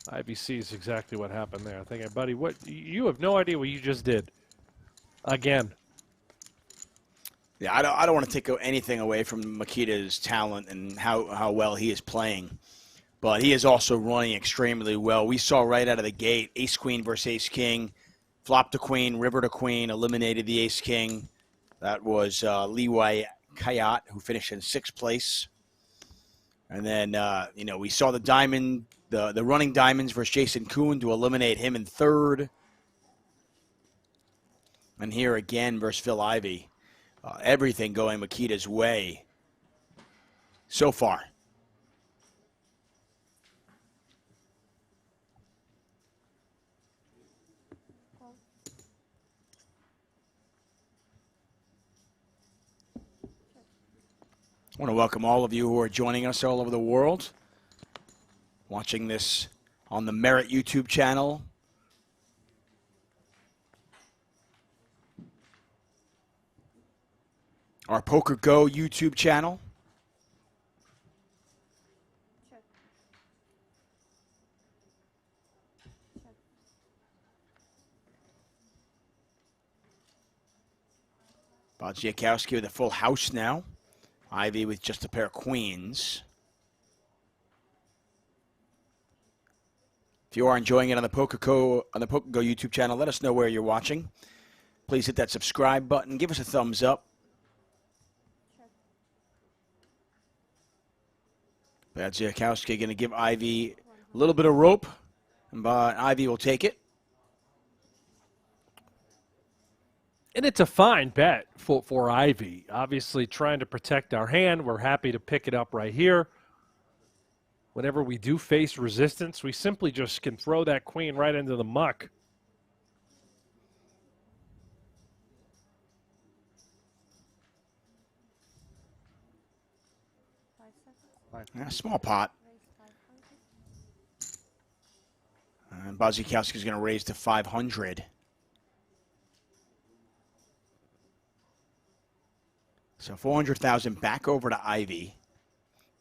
Ivey sees exactly what happened there. I'm thinking, buddy, you have no idea what you just did. Again. Yeah, I don't want to take anything away from Mikita's talent and how well he is playing. But he is also running extremely well. We saw right out of the gate, ace-queen versus ace-king, flop to queen, river to queen, eliminated the ace-king. That was Wai Kiat, who finished in 6th place. And then, we saw the diamond, the running diamonds versus Jason Koon to eliminate him in 3rd. And here again versus Phil Ivey. Everything going Mikita's way so far. I want to welcome all of you who are joining us all over the world, watching this on the Merit YouTube channel. Our PokerGO YouTube channel. Badziakouski with a full house now. Ivey with just a pair of queens. If you are enjoying it on the PokerGO YouTube channel, let us know where you're watching. Please hit that subscribe button. Give us a thumbs up. Badziakouski going to give Ivey a little bit of rope, but Ivey will take it. And it's a fine bet for Ivey. Obviously trying to protect our hand. We're happy to pick it up right here. Whenever we do face resistance, we simply just can throw that queen right into the muck. Yeah, small pot. And Badziakouski is going to raise to 500. So 400,000 back over to Ivey.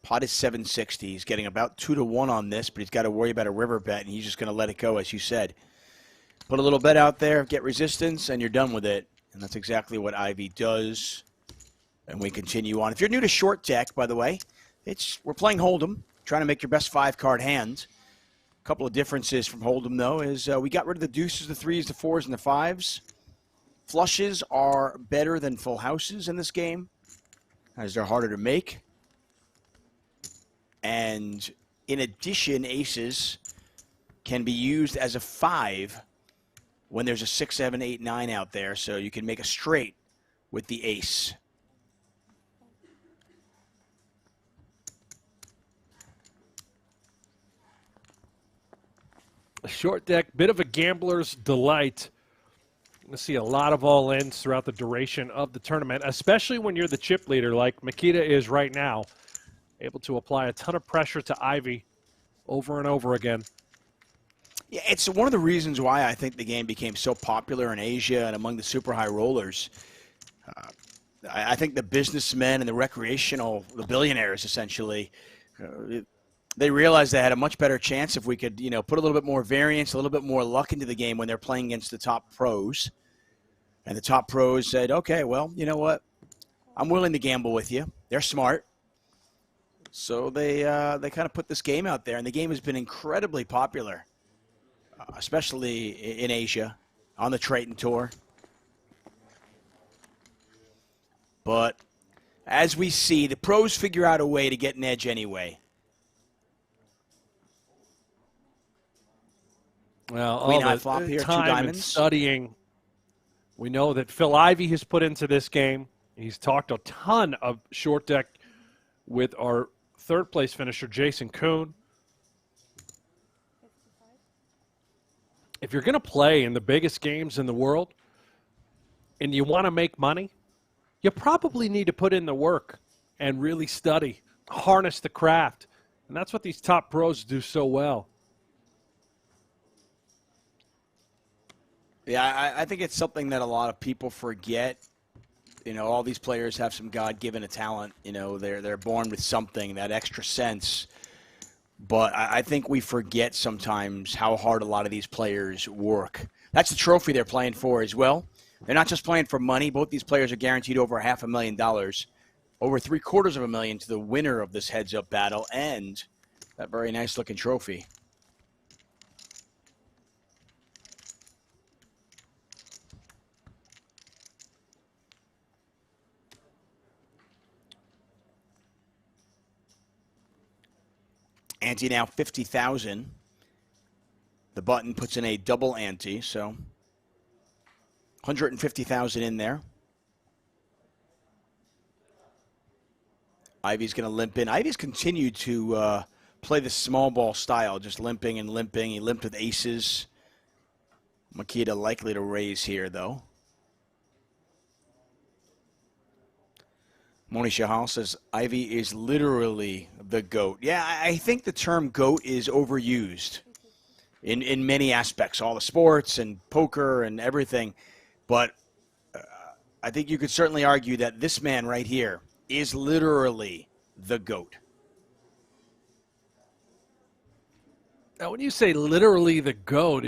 Pot is 760. He's getting about 2-1 on this, but he's got to worry about a river bet, and he's just going to let it go, as you said. Put a little bet out there, get resistance, and you're done with it. And that's exactly what Ivey does. And we continue on. If you're new to short deck, by the way, we're playing Hold'em, trying to make your best 5-card hand. A couple of differences from Hold'em, though, is we got rid of the deuces, the 3s, the 4s, and the 5s. Flushes are better than full houses in this game, as they're harder to make. And in addition, aces can be used as a 5 when there's a 6, 7, 8, 9 out there, so you can make a straight with the ace. A short deck, bit of a gambler's delight. You're going to see a lot of all-ins throughout the duration of the tournament, especially when you're the chip leader like Mikita is right now, able to apply a ton of pressure to Ivey over and over again. Yeah, it's one of the reasons why I think the game became so popular in Asia and among the super high rollers. I think the businessmen and the the billionaires essentially, they realized they had a much better chance if we could, put a little bit more variance, a little bit more luck into the game when they're playing against the top pros. And the top pros said, okay, well, you know what? I'm willing to gamble with you. They're smart. So they kind of put this game out there, and the game has been incredibly popular, especially in Asia, on the Triton Tour. But as we see, the pros figure out a way to get an edge anyway. Well, Queen all high the flop here, 2 time diamonds. and studying, we know that Phil Ivey has put into this game. He's talked a ton of short deck with our third-place finisher, Jason Koon. If you're going to play in the biggest games in the world and you want to make money, you probably need to put in the work and really study, harness the craft. And that's what these top pros do so well. Yeah, I think it's something that a lot of people forget. All these players have some God-given talent. They're born with something, that extra sense. But I think we forget sometimes how hard a lot of these players work. That's the trophy they're playing for as well. They're not just playing for money. Both these players are guaranteed over $500,000, over $750,000 to the winner of this heads-up battle, and that very nice-looking trophy. Ante now 50,000. The button puts in a double ante, so 150,000 in there. Ivey's going to limp in. Ivey's continued to play the small ball style, just limping and limping. He limped with aces. Mikita likely to raise here, though. Moni Shahal says Ivey is literally the GOAT. Yeah, I think the term GOAT is overused in many aspects, all the sports and poker and everything. But I think you could certainly argue that this man right here is literally the GOAT. Now, when you say literally the GOAT,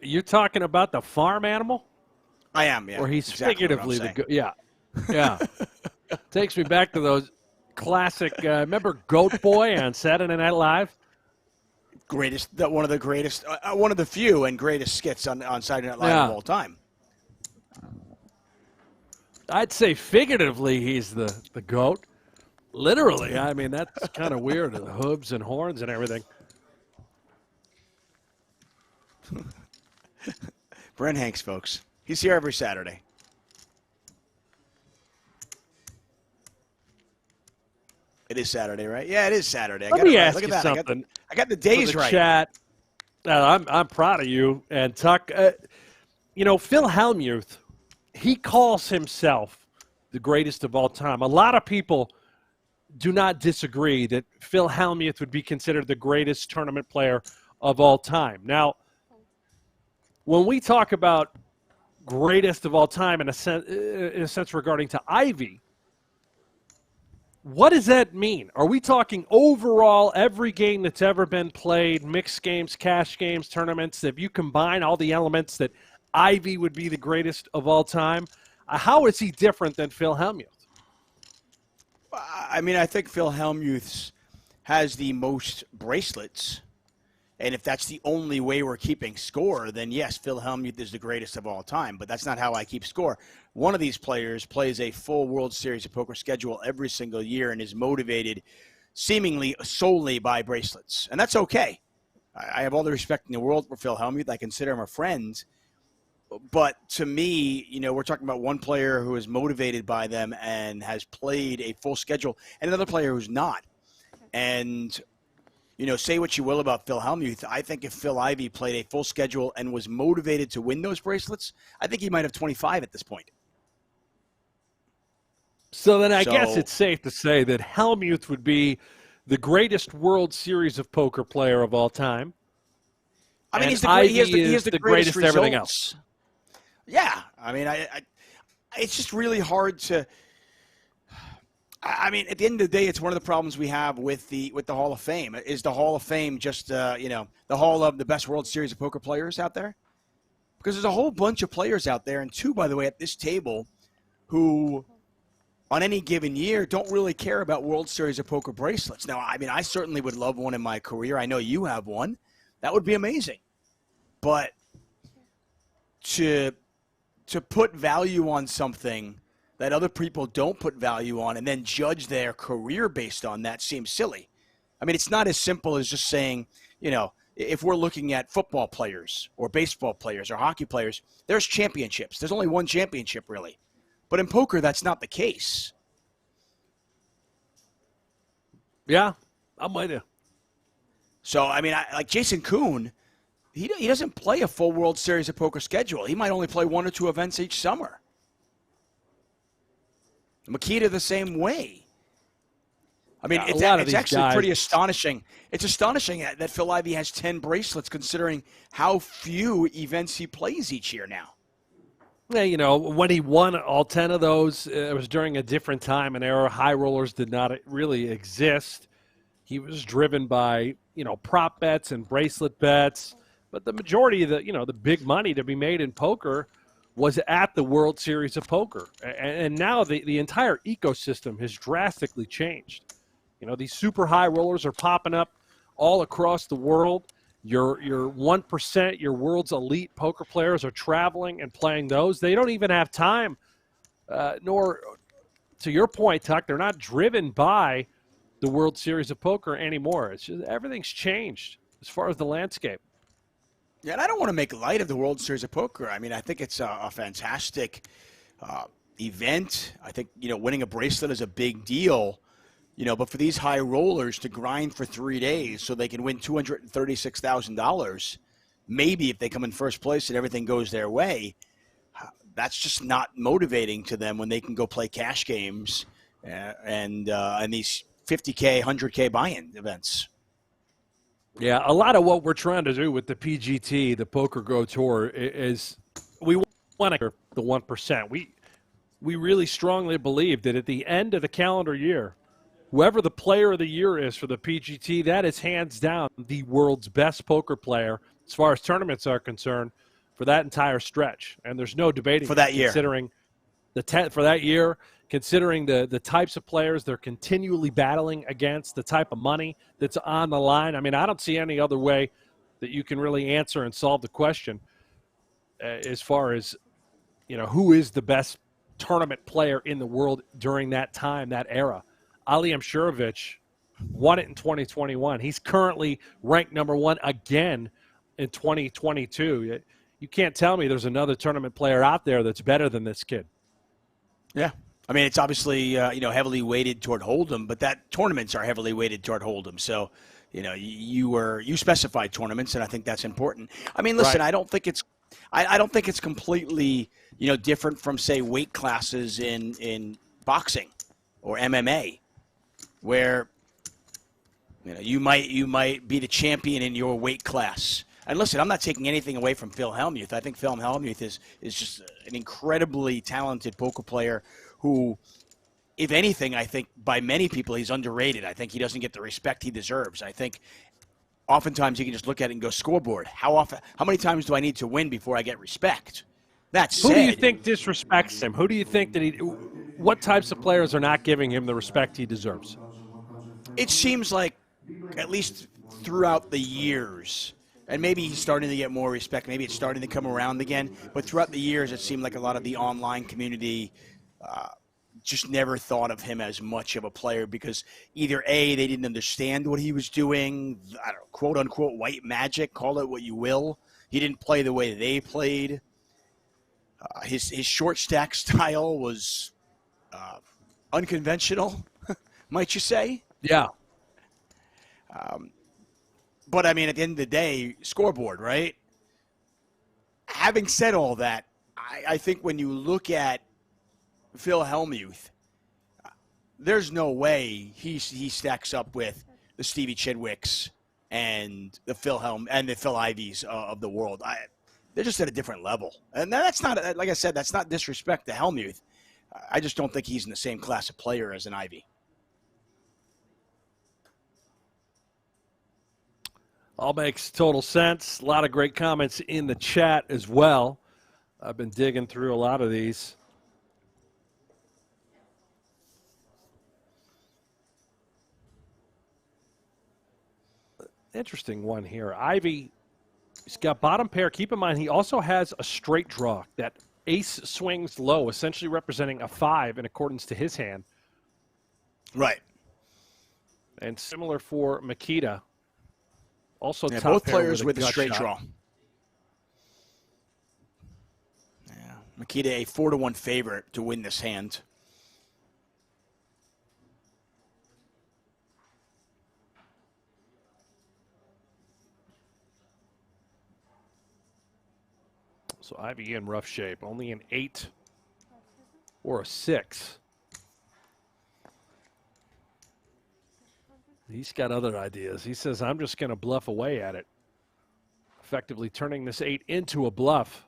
you're talking about the farm animal? I am, yeah. Or he's exactly figuratively the GOAT. Yeah. Yeah. Takes me back to those classic, remember Goat Boy on Saturday Night Live? One of the few and greatest skits on Saturday Night Live of all time. I'd say figuratively he's the GOAT. Literally, I mean, that's kind of weird, the hooves and horns and everything. Brent Hanks, folks. He's here every Saturday. It is Saturday, right? Yeah, it is Saturday. Let me ask you something. I got the days right. Chat. I'm proud of you. And Tuck, Phil Hellmuth, he calls himself the greatest of all time. A lot of people do not disagree that Phil Hellmuth would be considered the greatest tournament player of all time. Now, when we talk about greatest of all time in a sense regarding to Ivey, what does that mean? Are we talking overall every game that's ever been played, mixed games, cash games, tournaments, if you combine all the elements that Ivey would be the greatest of all time? How is he different than Phil Hellmuth? I mean, I think Phil Hellmuth has the most bracelets. And if that's the only way we're keeping score, then yes, Phil Hellmuth is the greatest of all time. But that's not how I keep score. One of these players plays a full World Series of Poker schedule every single year and is motivated seemingly solely by bracelets. And that's okay. I have all the respect in the world for Phil Hellmuth. I consider him a friend. But to me, we're talking about one player who is motivated by them and has played a full schedule, and another player who's not. And say what you will about Phil Hellmuth. I think if Phil Ivey played a full schedule and was motivated to win those bracelets, I think he might have 25 at this point. So then I guess it's safe to say that Hellmuth would be the greatest World Series of Poker player of all time. I mean, he has the greatest results. Everything else. Yeah. I mean, it's just really hard to – I mean, at the end of the day, it's one of the problems we have with the Hall of Fame. Is the Hall of Fame just, the Hall of the best World Series of Poker players out there? Because there's a whole bunch of players out there, and two, by the way, at this table, who on any given year don't really care about World Series of Poker bracelets. Now, I mean, I certainly would love one in my career. I know you have one. That would be amazing. But to put value on something that other people don't put value on and then judge their career based on that seems silly. I mean, it's not as simple as just saying, if we're looking at football players or baseball players or hockey players, there's championships. There's only one championship, really. But in poker, that's not the case. Yeah, I'm with you. So, I mean, like Jason Koon, he doesn't play a full World Series of Poker schedule. He might only play one or two events each summer. Mikita the same way. I mean, it's actually pretty astonishing. It's astonishing that Phil Ivey has 10 bracelets considering how few events he plays each year now. Yeah, when he won all 10 of those, it was during a different time and era. High rollers did not really exist. He was driven by, prop bets and bracelet bets. But the majority of the big money to be made in poker was at the World Series of Poker. And now the entire ecosystem has drastically changed. You know, these super high rollers are popping up all across the world. Your 1%, your world's elite poker players are traveling and playing those. They don't even have time, nor, to your point, Tuck, they're not driven by the World Series of Poker anymore. It's just everything's changed as far as the landscape. Yeah, and I don't want to make light of the World Series of Poker. I mean, I think it's a fantastic event. I think, you know, winning a bracelet is a big deal. You know, but for these high rollers to grind for 3 days so they can win $236,000, maybe if they come in first place and everything goes their way, that's just not motivating to them when they can go play cash games and these 50K, 100K buy-in events. Yeah, a lot of what we're trying to do with the PGT, the PokerGO Tour, is we want to hear the 1%. We really strongly believe that at the end of the calendar year, whoever the player of the year is for the PGT, that is hands down the world's best poker player as far as tournaments are concerned for that entire stretch. And there's no debating for that year. Considering for that year, considering the types of players they're continually battling against, the type of money that's on the line. I mean, I don't see any other way that you can really answer and solve the question as far as, you know, who is the best tournament player in the world during that time, that era. Ali Amshurovich won it in 2021. He's currently ranked number 1 again in 2022. You can't tell me there's another tournament player out there that's better than this kid. Yeah. I mean, it's obviously, you know, heavily weighted toward Hold'em, but that tournaments are heavily weighted toward Hold'em. So, you know, you specified tournaments, and I think that's important. I mean, listen, right. I don't think it's completely, you know, different from, say, weight classes in boxing or MMA, where, you know, you might be the champion in your weight class. And listen, I'm not taking anything away from Phil Hellmuth. I think Phil Hellmuth is just an incredibly talented poker player who, if anything, I think by many people he's underrated. I think he doesn't get the respect he deserves. I think oftentimes you can just look at it and go, scoreboard. How many times do I need to win before I get respect? That said, who do you think disrespects him? Who do you think that what types of players are not giving him the respect he deserves? It seems like, at least throughout the years, and maybe he's starting to get more respect. Maybe it's starting to come around again. But throughout the years, it seemed like a lot of the online community just never thought of him as much of a player because either A, they didn't understand what he was doing, I don't know, quote unquote white magic, call it what you will. He didn't play the way they played. His short stack style was unconventional, might you say? Yeah. But, I mean, at the end of the day, scoreboard, right? Having said all that, I think when you look at Phil Hellmuth, there's no way he stacks up with the Stevie Chidwicks and the Phil Iveys of the world. They're just at a different level. And that's not, like I said, that's not disrespect to Hellmuth. I just don't think he's in the same class of player as an Ivey. All makes total sense. A lot of great comments in the chat as well. I've been digging through a lot of these. Interesting one here. Ivey, he's got bottom pair. Keep in mind, he also has a straight draw. That ace swings low, essentially representing a 5 in accordance to his hand. Right. And similar for Mikita. Also, yeah, top both pair players with a straight shot. draw. Yeah, Mikita a 4-1 favorite to win this hand. So Ivey in rough shape, only an 8 or a 6. He's got other ideas. He says, I'm just going to bluff away at it, effectively turning this 8 into a bluff.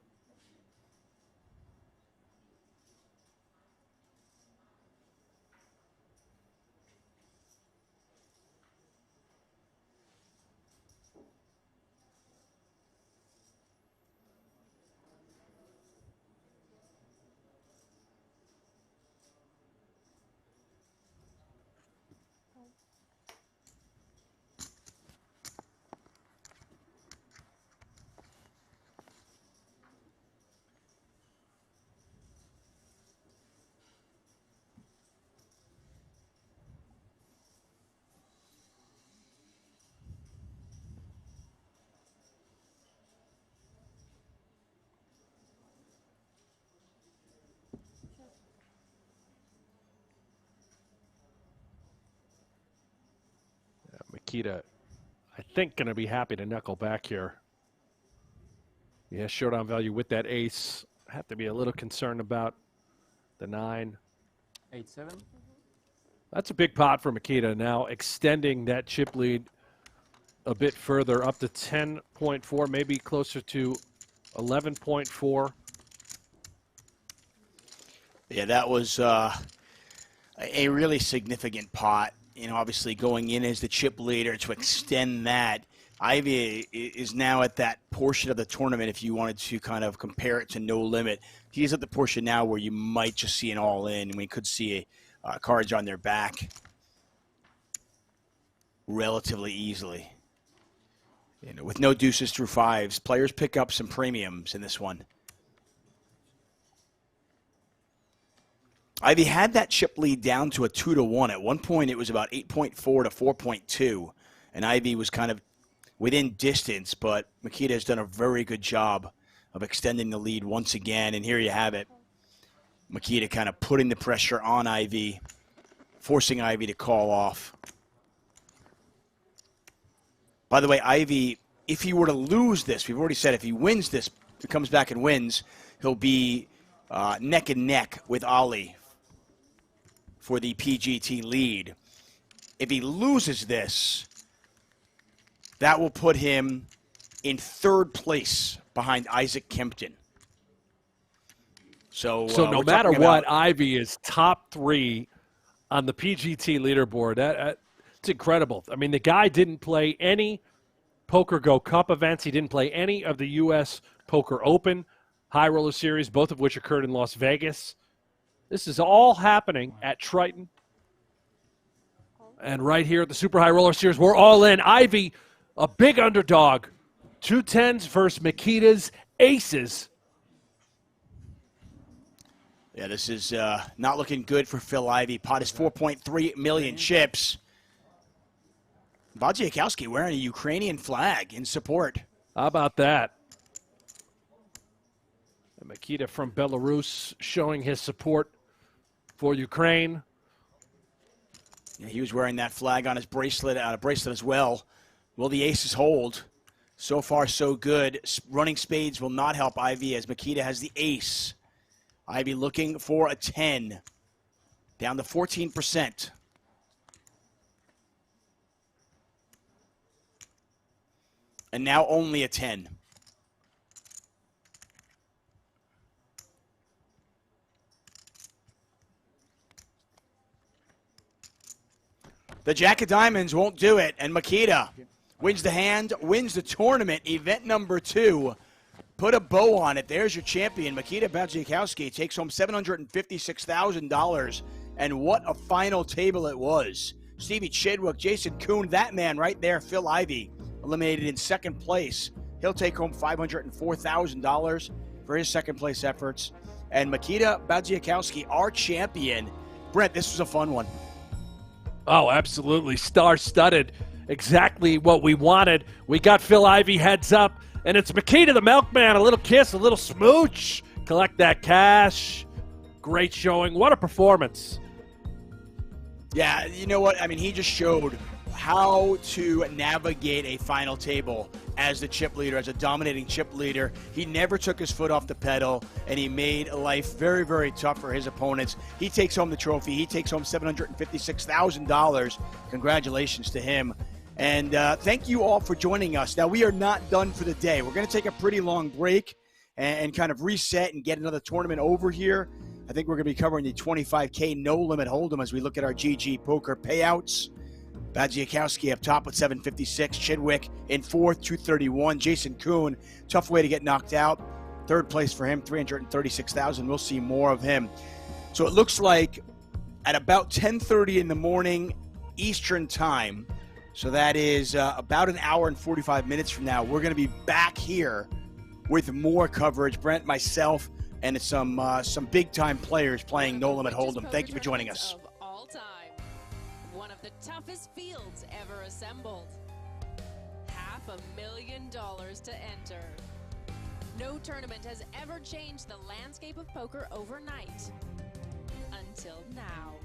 Mikita, I think, going to be happy to knuckle back here. Yeah, showdown value with that ace. Have to be a little concerned about the 9. 8-7. That's a big pot for Mikita, now extending that chip lead a bit further, up to 10.4, maybe closer to 11.4. Yeah, that was a really significant pot. You know, obviously going in as the chip leader to extend that. Ivey is now at that portion of the tournament, if you wanted to kind of compare it to No Limit. He's at the portion now where you might just see an all-in, and we could see cards on their back relatively easily. You know, with no deuces through 5s, players pick up some premiums in this one. Ivey had that chip lead down to a 2-1. At one point, it was about 8.4 to 4.2, and Ivey was kind of within distance, but Mikita has done a very good job of extending the lead once again, and here you have it. Mikita kind of putting the pressure on Ivey, forcing Ivey to call off. By the way, Ivey, if he were to lose this, we've already said if he wins this, if he comes back and wins, he'll be neck and neck with Ali for the PGT lead. If he loses this, that will put him in 3rd place behind Isaac Kempton. So no matter what, Ivey is top 3 on the PGT leaderboard. It's incredible. I mean, the guy didn't play any PokerGO Cup events. He didn't play any of the U.S. Poker Open High Roller Series, both of which occurred in Las Vegas. This is all happening at Triton. And right here at the Super High Roller Series, we're all in. Ivey, a big underdog. 2 10s versus Mikita's aces. Yeah, this is not looking good for Phil Ivey. Pot is 4.3 million chips. Badziakouski wearing a Ukrainian flag in support. How about that? And Mikita from Belarus showing his support for Ukraine. Yeah, he was wearing that flag on his bracelet, as well. Will the aces hold? So far, so good. Running spades will not help Ivey as Mikita has the ace. Ivey looking for a 10. Down to 14%. And now only a 10. The Jack of Diamonds won't do it, and Mikita wins the hand, wins the tournament, event number 2. Put a bow on it. There's your champion. Mikita Badziakouski takes home $756,000, and what a final table it was. Stevie Chidwick, Jason Koon, that man right there, Phil Ivey, eliminated in 2nd place. He'll take home $504,000 for his 2nd place efforts. And Mikita Badziakouski, our champion. Brent, this was a fun one. Oh, absolutely. Star-studded. Exactly what we wanted. We got Phil Ivey heads up, and it's Mikita the Milkman. A little kiss, a little smooch. Collect that cash. Great showing. What a performance. Yeah, you know what? I mean, he just showed how to navigate a final table as the chip leader, as a dominating chip leader. He never took his foot off the pedal, and he made life very, very tough for his opponents. He takes home the trophy. He takes home $756,000. Congratulations to him. And thank you all for joining us. Now, we are not done for the day. We're going to take a pretty long break and kind of reset and get another tournament over here. I think we're going to be covering the 25K No Limit Hold'em as we look at our GG Poker payouts. Badziakouski up top with 756. Chidwick in 4th, 231. Jason Koon, tough way to get knocked out. 3rd place for him, 336,000. We'll see more of him. So it looks like at about 10:30 in the morning Eastern time, so that is about an hour and 45 minutes from now, we're going to be back here with more coverage. Brent, myself, and some big-time players playing No Limit Hold'em. Thank you for joining us. One of the toughest fields ever assembled. $500,000 to enter. No tournament has ever changed the landscape of poker overnight. Until now.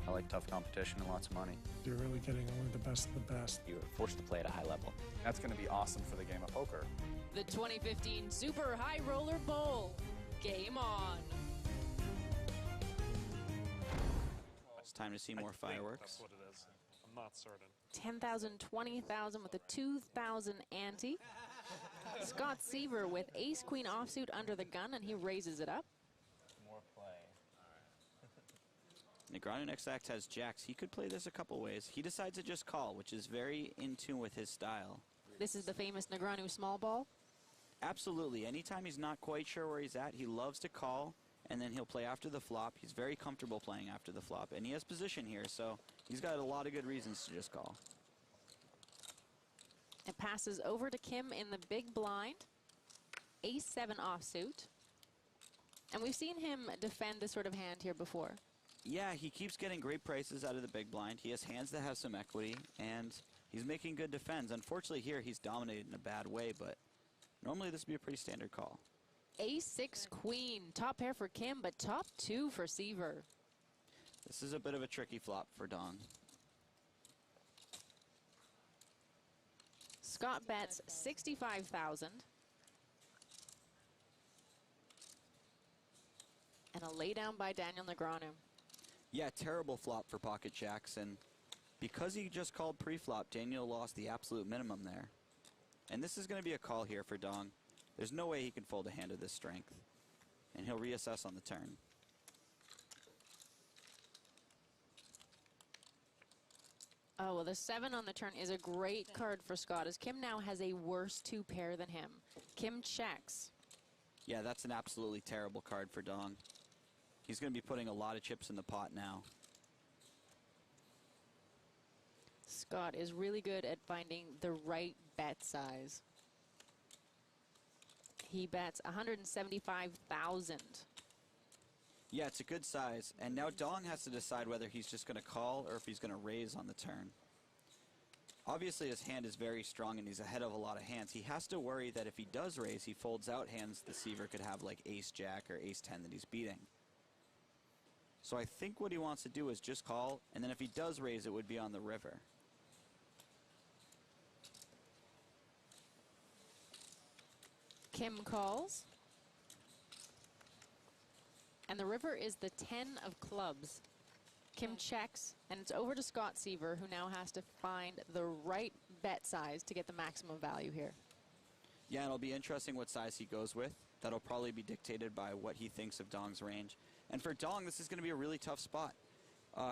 I like tough competition and lots of money. You're really getting only the best of the best. You're forced to play at a high level. That's going to be awesome for the game of poker. The 2015 Super High Roller Bowl. Game on. It's time to see more fireworks. That's what it is. I'm not certain. 10,000, 20,000 with a 2,000 ante. Scott Seaver with ace-queen offsuit under the gun, and he raises it up. More play. Negreanu next act has jacks. He could play this a couple ways. He decides to just call, which is very in tune with his style. This is the famous Negreanu small ball. Absolutely. Anytime he's not quite sure where he's at, he loves to call, and then he'll play after the flop. He's very comfortable playing after the flop, and he has position here, so he's got a lot of good reasons to just call. It passes over to Kim in the big blind. Ace-7 offsuit. And we've seen him defend this sort of hand here before. Yeah, he keeps getting great prices out of the big blind. He has hands that have some equity, and he's making good defense. Unfortunately here, he's dominated in a bad way, but normally this would be a pretty standard call. Ace-6 queen. Top pair for Kim, but top 2 for Seaver. This is a bit of a tricky flop for Dong. Scott bets 65,000. And a laydown by Daniel Negreanu. Yeah, terrible flop for pocket jacks, and because he just called pre-flop, Daniel lost the absolute minimum there. And this is going to be a call here for Dong. There's no way he can fold a hand of this strength, and he'll reassess on the turn. Oh, well, the 7 on the turn is a great card for Scott, as Kim now has a worse 2 pair than him. Kim checks. Yeah, that's an absolutely terrible card for Dong. He's going to be putting a lot of chips in the pot now. Scott is really good at finding the right bet size. He bets 175,000. Yeah, it's a good size, and now Dong has to decide whether he's just going to call or if he's going to raise on the turn. Obviously, his hand is very strong and he's ahead of a lot of hands. He has to worry that if he does raise, he folds out hands the Seaver could have, like ace-jack or ace-10 that he's beating. So I think what he wants to do is just call, and then if he does raise, it would be on the river. Kim calls. And the river is the 10 of clubs. Kim checks, and it's over to Scott Seaver, who now has to find the right bet size to get the maximum value here. Yeah, it'll be interesting what size he goes with. That'll probably be dictated by what he thinks of Dong's range. And for Dong, this is going to be a really tough spot.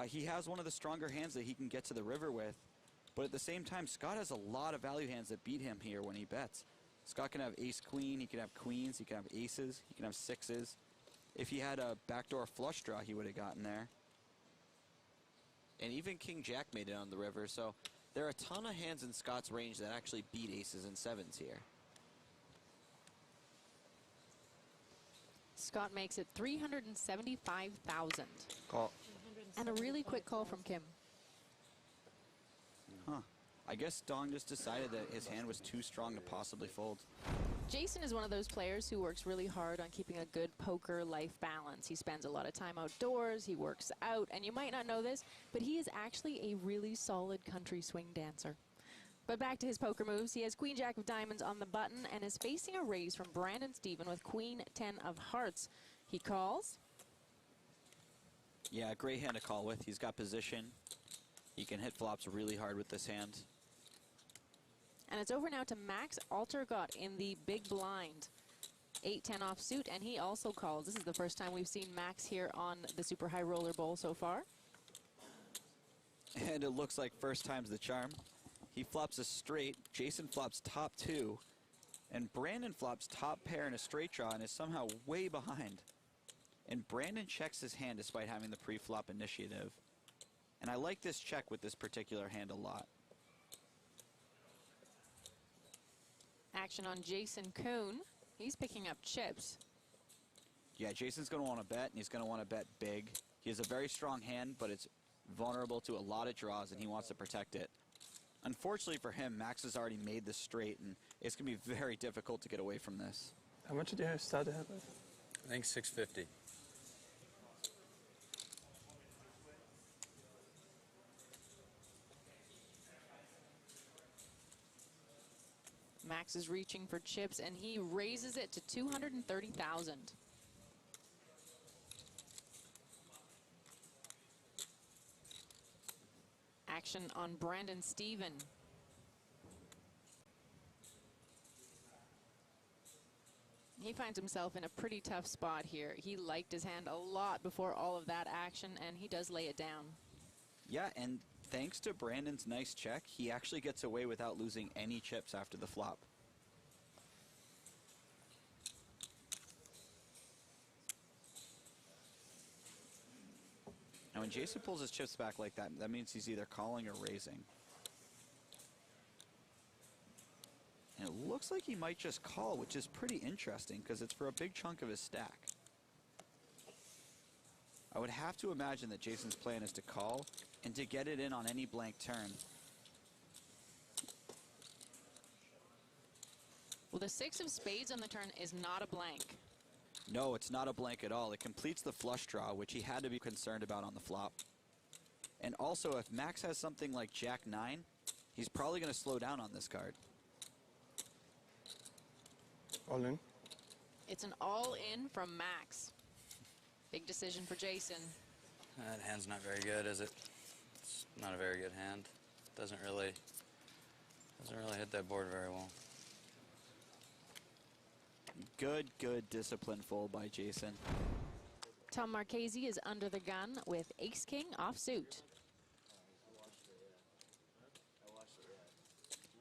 He has one of the stronger hands that he can get to the river with, but at the same time, Scott has a lot of value hands that beat him here when he bets. Scott can have ace-queen, he can have queens, he can have aces, he can have sixes. If he had a backdoor flush draw, he would have gotten there. And even King-Jack made it on the river, so there are a ton of hands in Scott's range that actually beat aces and sevens here. Scott makes it 375,000. Call. And a really quick call from Kim. Huh. I guess Dong just decided that his hand was too strong to possibly fold. Jason is one of those players who works really hard on keeping a good poker life balance. He spends a lot of time outdoors, he works out, and you might not know this, but he is actually a really solid country swing dancer. But back to his poker moves. He has Queen Jack of Diamonds on the button and is facing a raise from Brandon Stephen with Queen 10 of Hearts. He calls. Yeah, great hand to call with. He's got position. He can hit flops really hard with this hand. And it's over now to Max Altergott in the big blind. 8-10 offsuit, and he also calls. This is the first time we've seen Max here on the Super High Roller Bowl so far. And it looks like first time's the charm. He flops a straight, Jason flops top 2, and Brandon flops top pair in a straight draw and is somehow way behind. And Brandon checks his hand despite having the pre-flop initiative. And I like this check with this particular hand a lot. Action on Jason Koon. He's picking up chips. Yeah, Jason's going to want to bet, and he's going to want to bet big. He has a very strong hand, but it's vulnerable to a lot of draws, and he wants to protect it. Unfortunately for him, Max has already made this straight, and it's going to be very difficult to get away from this. How much did you start to have? I think 650. Max is reaching for chips, and he raises it to 230,000. Action on Brandon Steven. He finds himself in a pretty tough spot here. He liked his hand a lot before all of that action, and he does lay it down. Yeah, and thanks to Brandon's nice check, he actually gets away without losing any chips after the flop. Now, when Jason pulls his chips back like that, that means he's either calling or raising. And it looks like he might just call, which is pretty interesting because it's for a big chunk of his stack. I would have to imagine that Jason's plan is to call and to get it in on any blank turn. Well, the 6 of spades on the turn is not a blank. No, it's not a blank at all. It completes the flush draw, which he had to be concerned about on the flop. And also, if Max has something like Jack-9, he's probably going to slow down on this card. All in. It's an all-in from Max. Big decision for Jason. That hand's not very good, is it? It's not a very good hand. Doesn't really hit that board very well. Good discipline fold by Jason. Tom Marchese is under the gun with ace-king offsuit.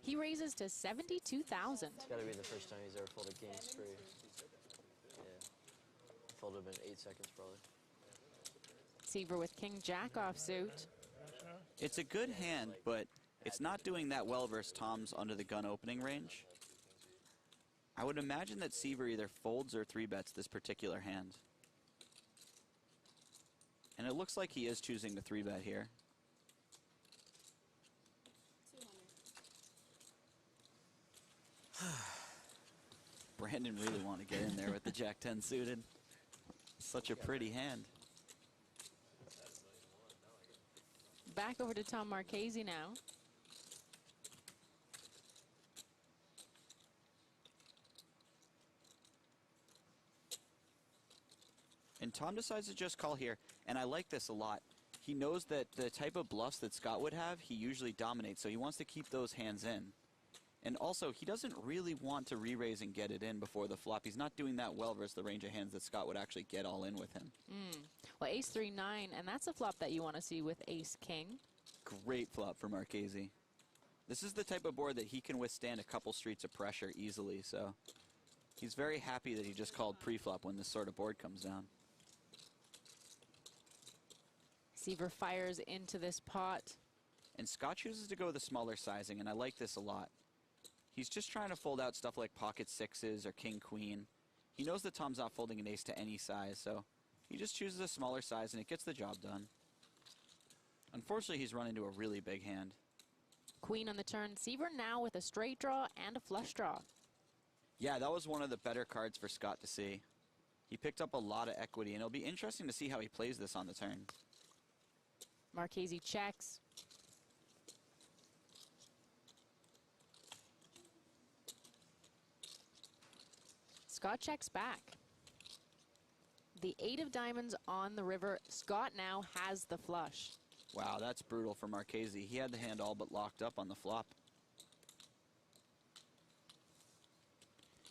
He raises to 72,000. It's got to be the first time he's ever folded king straight. Yeah. Folded in 8 seconds probably. Seaver with king-jack offsuit. It's a good hand, but it's not doing that well versus Tom's under the gun opening range. I would imagine that Seaver either folds or 3-bets this particular hand. And it looks like he is choosing the 3-bet here. Brandon really wanted to get in there with the Jack-10 suited. Such a pretty hand. Back over to Tom Marchese now. And Tom decides to just call here, and I like this a lot. He knows that the type of bluffs that Scott would have, he usually dominates, so he wants to keep those hands in. And also, he doesn't really want to re-raise and get it in before the flop. He's not doing that well versus the range of hands that Scott would actually get all in with him. Well, ace-3-9, and that's a flop that you want to see with ace-king. Great flop for Marchese. This is the type of board that he can withstand a couple streets of pressure easily, so he's very happy that he just called pre-flop when this sort of board comes down. Seaver fires into this pot. And Scott chooses to go with a smaller sizing, and I like this a lot. He's just trying to fold out stuff like pocket 6s or king-queen. He knows that Tom's not folding an ace to any size, so he just chooses a smaller size, and it gets the job done. Unfortunately, he's run into a really big hand. Queen on the turn. Seaver now with a straight draw and a flush draw. Yeah, that was one of the better cards for Scott to see. He picked up a lot of equity, and it'll be interesting to see how he plays this on the turn. Marchese checks. Scott checks back. The 8 of diamonds on the river. Scott now has the flush. Wow, that's brutal for Marchese. He had the hand all but locked up on the flop.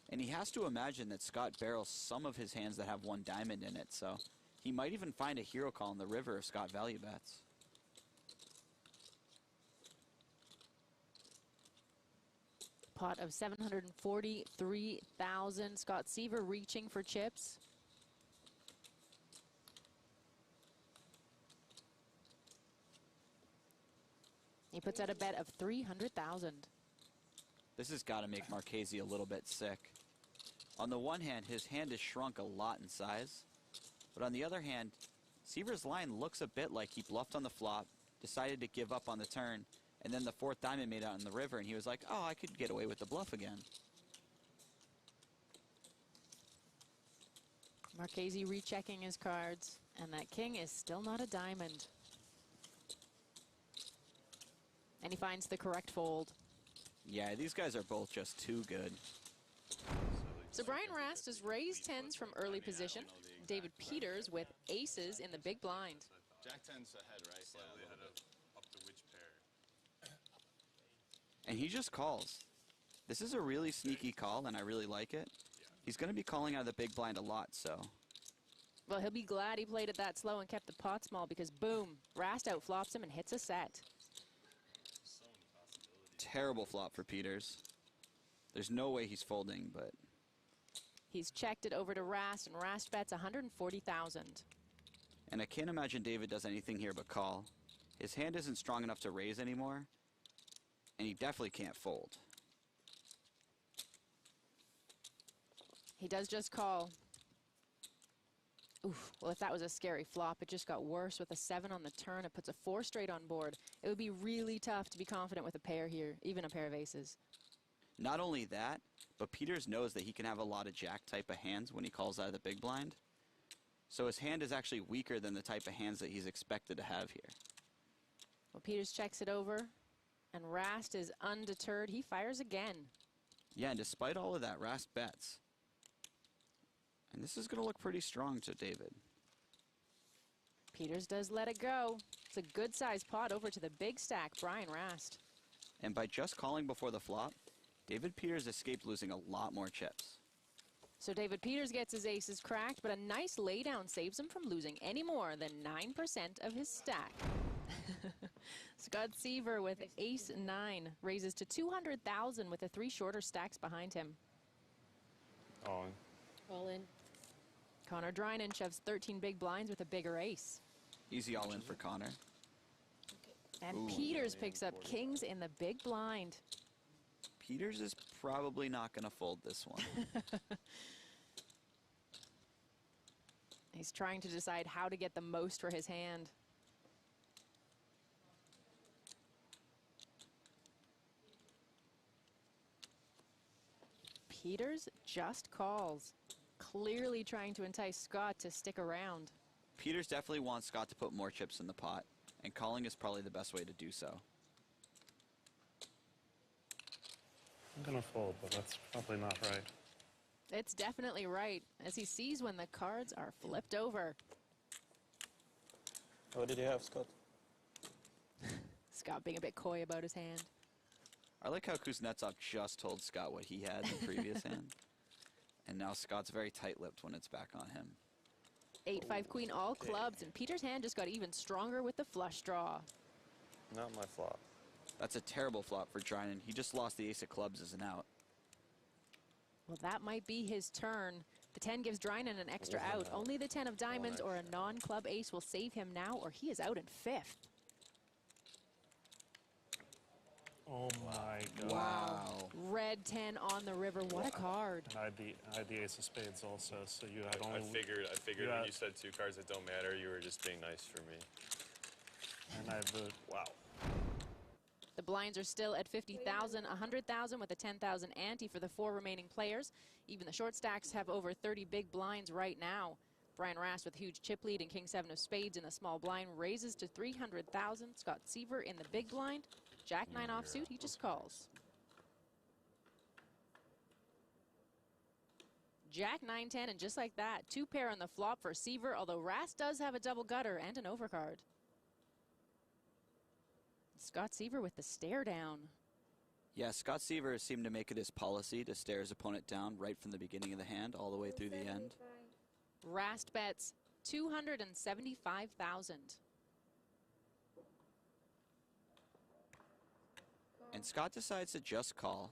And he has to imagine that Scott barrels some of his hands that have 1 diamond in it, so he might even find a hero call in the river if Scott value bets. Pot of 743,000. Scott Seaver reaching for chips. He puts out a bet of 300,000. This has got to make Marchese a little bit sick. On the one hand, his hand has shrunk a lot in size. But on the other hand, Seaver's line looks a bit like he bluffed on the flop, decided to give up on the turn, and then the 4th diamond made out in the river, and he was like, oh, I could get away with the bluff again. Marchese rechecking his cards, and that king is still not a diamond. And he finds the correct fold. Yeah, these guys are both just too good. So Brian Rast has raised tens from early position. David Peters with aces in the big blind. Jack 10's ahead, right? Slightly ahead of up to which pair? And he just calls. This is a really sneaky call, and I really like it. He's going to be calling out of the big blind a lot, so. Well, he'll be glad he played it that slow and kept the pot small because, boom, Rast outflops him and hits a set. Terrible flop for Peters. There's no way he's folding, but. He's checked it over to Rast, and Rast bets 140,000. And I can't imagine David does anything here but call. His hand isn't strong enough to raise anymore, and he definitely can't fold. He does just call. Oof, well, if that was a scary flop, it just got worse with a 7 on the turn. It puts a 4 straight on board. It would be really tough to be confident with a pair here, even a pair of aces. Not only that, but Peters knows that he can have a lot of jack type of hands when he calls out of the big blind. So his hand is actually weaker than the type of hands that he's expected to have here. Well, Peters checks it over, and Rast is undeterred. He fires again. Yeah, and despite all of that, Rast bets. And this is going to look pretty strong to David. Peters does let it go. It's a good-sized pot over to the big stack, Brian Rast. And by just calling before the flop, David Peters escaped losing a lot more chips. So David Peters gets his aces cracked, but a nice laydown saves him from losing any more than 9% of his stack. Scott Seaver with ace-9 raises to 200,000 with the 3 shorter stacks behind him. All in. All in. Connor Drynan shoves 13 big blinds with a bigger ace. Easy all in for Connor. And Ooh. Peters picks up kings in the big blind. Peters is probably not going to fold this one. He's trying to decide how to get the most for his hand. Peters just calls, clearly trying to entice Scott to stick around. Peters definitely wants Scott to put more chips in the pot, and calling is probably the best way to do so. I'm gonna fold, but that's probably not right. It's definitely right, as he sees when the cards are flipped over. What did you have, Scott? Scott being a bit coy about his hand. I like how Kuznetsov just told Scott what he had in the previous hand. And now Scott's very tight-lipped when it's back on him. 8-5 queen, all clubs, and Peters' hand just got even stronger with the flush draw. Not my flop. That's a terrible flop for Drynan. He just lost the ace of clubs as an out. Well, that might be his turn. The 10 gives Drynan an extra out. Only the 10 of diamonds or a non-club ace will save him now, or he is out in 5th. Oh my god. Wow. Red 10 on the river. What a card. And I had the ace of spades also, so you had only... I figured when you said 2 cards that don't matter, you were just being nice for me. And I had the... Wow. The blinds are still at 50,000, 100,000 with a 10,000 ante for the 4 remaining players. Even the short stacks have over 30 big blinds right now. Brian Rast with huge chip lead and King 7 of spades in the small blind raises to 300,000. Scott Seaver in the big blind. Jack 9 offsuit, he just calls. Jack 9-10, and just like that, 2 pair on the flop for Seaver, although Rast does have a double gutter and an overcard. Scott Seaver with the stare down. Yeah, Scott Seaver seemed to make it his policy to stare his opponent down right from the beginning of the hand all the way through the end. Rast bets 275,000. And Scott decides to just call.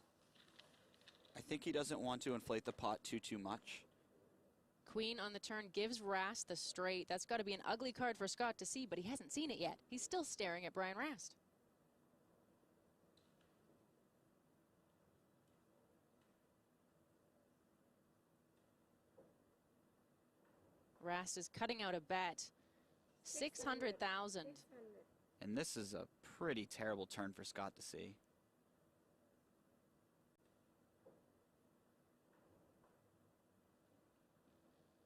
I think he doesn't want to inflate the pot too much. Queen on the turn gives Rast the straight. That's got to be an ugly card for Scott to see, but he hasn't seen it yet. He's still staring at Brian Rast. Rast is cutting out a bet. 600,000. And this is a pretty terrible turn for Scott to see.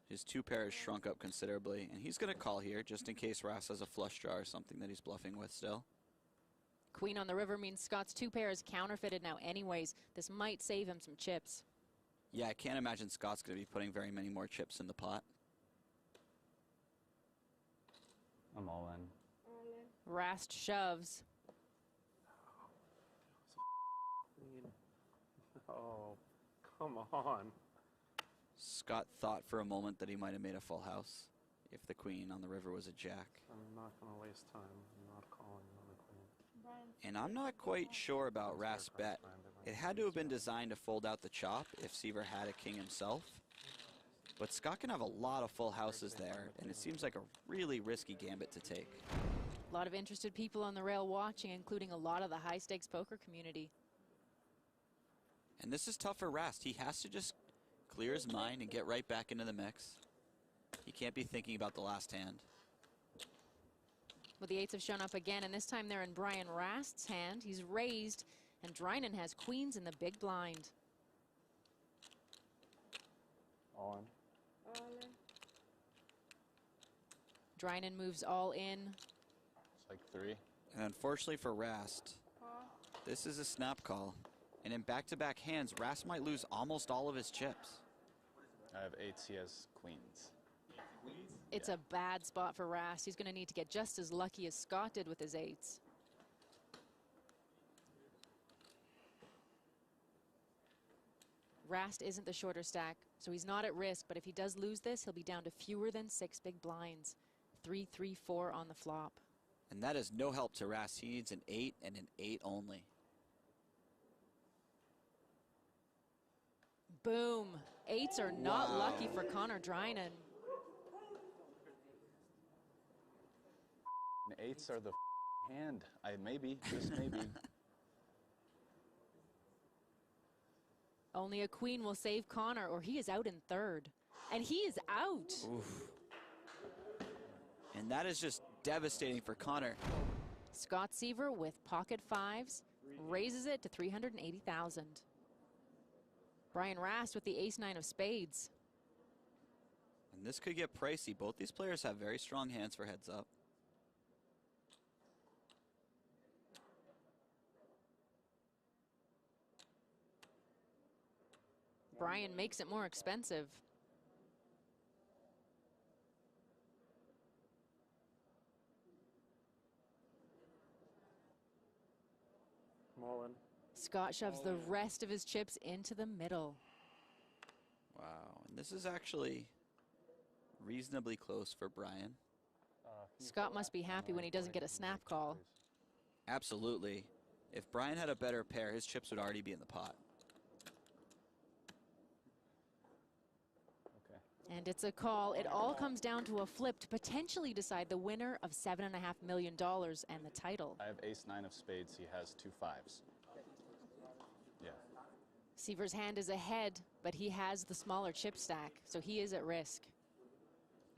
His 2 pairs shrunk up considerably, and he's going to call here just in case Rast has a flush draw or something that he's bluffing with still. Queen on the river means Scott's 2 pair is counterfeited now anyways. This might save him some chips. Yeah, I can't imagine Scott's going to be putting very many more chips in the pot. I'm all in. Rast shoves. Oh, come on. Scott thought for a moment that he might have made a full house if the queen on the river was a jack. I'm not going to waste time. I'm not calling on the queen. And I'm not quite sure about Rast's bet. It had to have been designed to fold out the chop if Seaver had a king himself. But Scott can have a lot of full houses there, and it seems like a really risky gambit to take. A lot of interested people on the rail watching, including a lot of the high-stakes poker community. And this is tough for Rast. He has to just clear his mind and get right back into the mix. He can't be thinking about the last hand. Well, the 8s have shown up again, and this time they're in Brian Rast's hand. He's raised, and Drinan has queens in the big blind. All in. Drinan moves all in. It's like 3. And unfortunately for Rast, this is a snap call. And in back-to-back hands, Rast might lose almost all of his chips. I have 8s, he has queens. It's a bad spot for Rast. He's going to need to get just as lucky as Scott did with his 8s. Rast isn't the shorter stack, so he's not at risk, but if he does lose this, he'll be down to fewer than 6 big blinds. 3, 3, 4 on the flop. And that is no help to Rast. He needs an 8 and an 8 only. Boom. 8s are not lucky for Connor Drinan. And 8s are the hand. Maybe, just maybe. Only a queen will save Connor, or he is out in third. And he is out. Oof. And that is just devastating for Connor. Scott Seaver with pocket 5s raises it to 380,000. Brian Rast with the ace-9 of spades. And this could get pricey. Both these players have very strong hands for heads up. Brian makes it more expensive. Mullen. Scott shoves the rest of his chips into the middle. Wow, and this is actually reasonably close for Brian. Scott must be happy when he doesn't get a snap call. Absolutely. If Brian had a better pair, his chips would already be in the pot. And it's a call. It all comes down to a flip to potentially decide the winner of $7.5 million and the title. I have ace-9 of spades, he has 2 5s. Yeah. Seaver's hand is ahead, but he has the smaller chip stack, so he is at risk.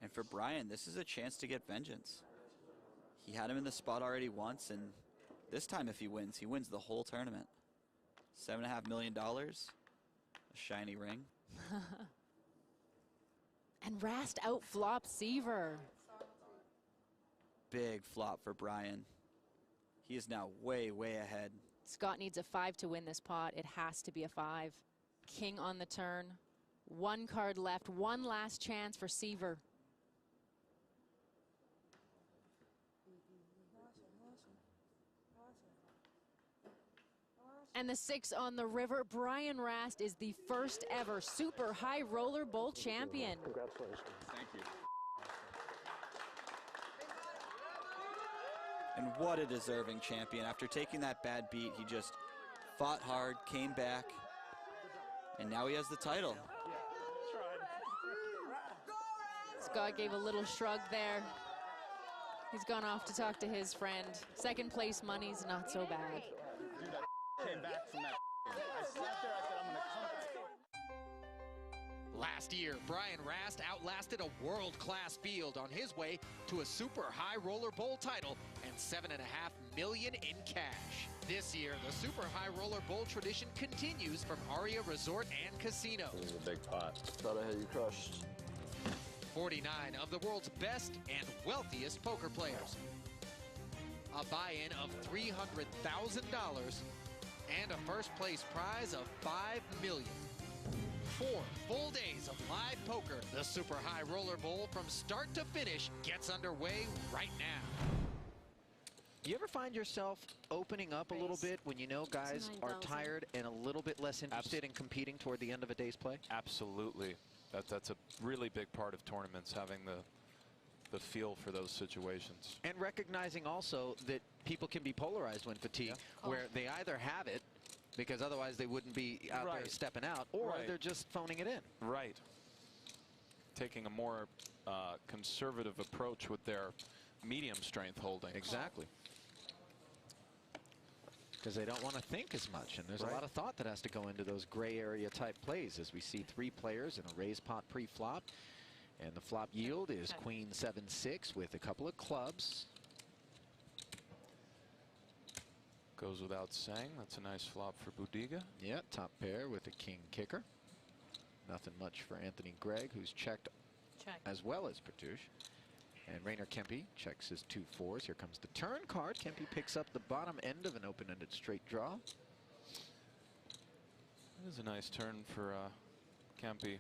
And for Brian, this is a chance to get vengeance. He had him in the spot already once, and this time if he wins the whole tournament. $7.5 million, a shiny ring. And Rast outflops Seaver. Big flop for Brian. He is now way, way ahead. Scott needs a 5 to win this pot. It has to be a 5. King on the turn. 1 card left. One last chance for Seaver. And the 6 on the river. Brian Rast is the first ever Super High Roller Bowl champion. Congratulations. Thank you. And what a deserving champion. After taking that bad beat, he just fought hard, came back, and now he has the title. Scott gave a little shrug there. He's gone off to talk to his friend. Second place money's not so bad. Dude, that came back from that. I sat there, I said, I'm gonna come back. Last year, Brian Rast outlasted a world-class field on his way to a Super High Roller Bowl title and $7.5 million in cash. This year, the Super High Roller Bowl tradition continues from Aria Resort and Casino. This is a big pot. Thought I had you crushed. 49 of the world's best and wealthiest poker players. a buy-in of $300,000, and a first-place prize of $5 million. 4 full days of live poker. The Super High Roller Bowl from start to finish gets underway right now. You ever find yourself opening up a little bit when you know guys are tired and a little bit less interested in competing toward the end of a day's play? Absolutely. That's a really big part of tournaments, having the feel for those situations. And recognizing also that people can be polarized when fatigued, where they either have it, because otherwise they wouldn't be out there stepping out, or they're just phoning it in. Right. Taking a more conservative approach with their medium strength holding. Exactly. Because they don't want to think as much, and there's a lot of thought that has to go into those gray area type plays, as we see 3 players in a raise pot pre-flop, and the flop yield is Queen 7-6 with a couple of clubs. Goes without saying, that's a nice flop for Budiga. Yeah, top pair with a king kicker. Nothing much for Anthony Gregg, who's checked as well as Pertouche. And Rainer Kempe checks his 2 4s. Here comes the turn card. Kempe picks up the bottom end of an open-ended straight draw. That is a nice turn for Kempe.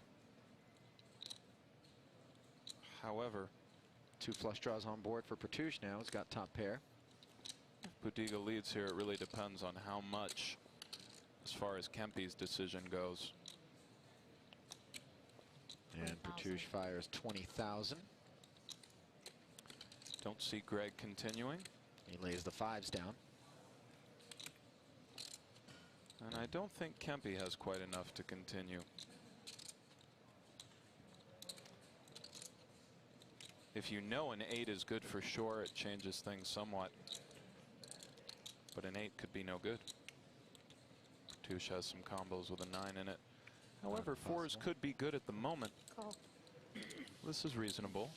However, 2 flush draws on board for Pertouche now. He's got top pair. Budiga leads here. It really depends on how much as far as Kempe's decision goes. And Pertouche fires 20,000. Don't see Gregg continuing. He lays the 5s down. And I don't think Kempe has quite enough to continue. If you know an 8 is good for sure, it changes things somewhat. But an 8 could be no good. Pertouche has some combos with a 9 in it. However, 4s could be good at the moment. Call. This is reasonable.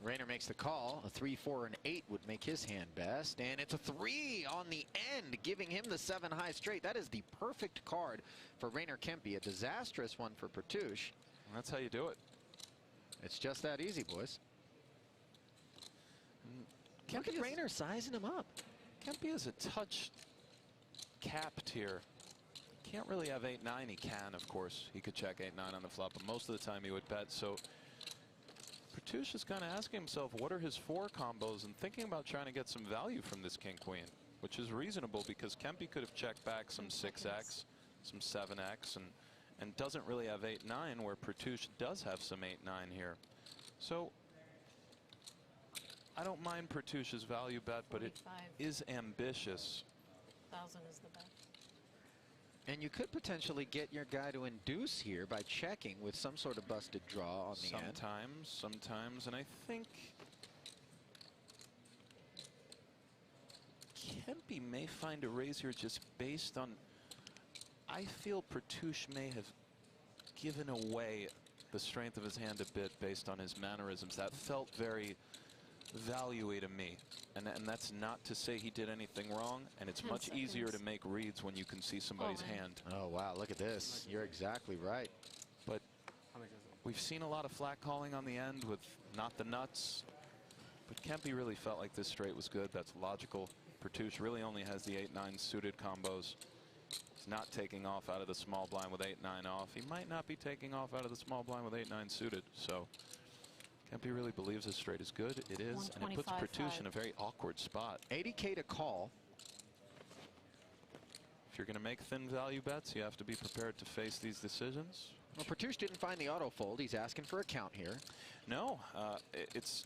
Rainer makes the call. A 3, 4, and 8 would make his hand best. And it's a 3 on the end, giving him the 7 high straight. That is the perfect card for Rainer Kempe. A disastrous one for Pertouche. And that's how you do it. It's just that easy, boys. Look at Rainer sizing him up. Kempe is a touch capped here. Can't really have 8-9. He can, of course. He could check 8-9 on the flop, but most of the time he would bet. So Pertouche is kind of asking himself, what are his 4 combos, and thinking about trying to get some value from this king-queen, which is reasonable because Kempe could have checked back some 6x, some 7x, and doesn't really have 8-9, where Pertouche does have some 8-9 here. So I don't mind Pertouche's value bet, but it is ambitious. 1,000 is the bet. And you could potentially get your guy to induce here by checking with some sort of busted draw on the end. Sometimes, and I think Kempe may find a raise here just based on, I feel Pertouche may have given away the strength of his hand a bit based on his mannerisms. That felt very value-y to me. And that's not to say he did anything wrong, and it's much easier to make reads when you can see somebody's hand. Oh, wow, look at this. You're exactly right. But we've seen a lot of flat calling on the end with not the nuts. But Kempe really felt like this straight was good. That's logical. Pertouche really only has the 8-9 suited combos. He's not taking off out of the small blind with 8-9 off. He might not be taking off out of the small blind with 8-9 suited. So Kempe really believes his straight is good. It is, and it puts Pertouche in a very awkward spot. 80K to call. If you're going to make thin value bets, you have to be prepared to face these decisions. Well, Pertouche didn't find the auto fold. He's asking for a count here. No, it's.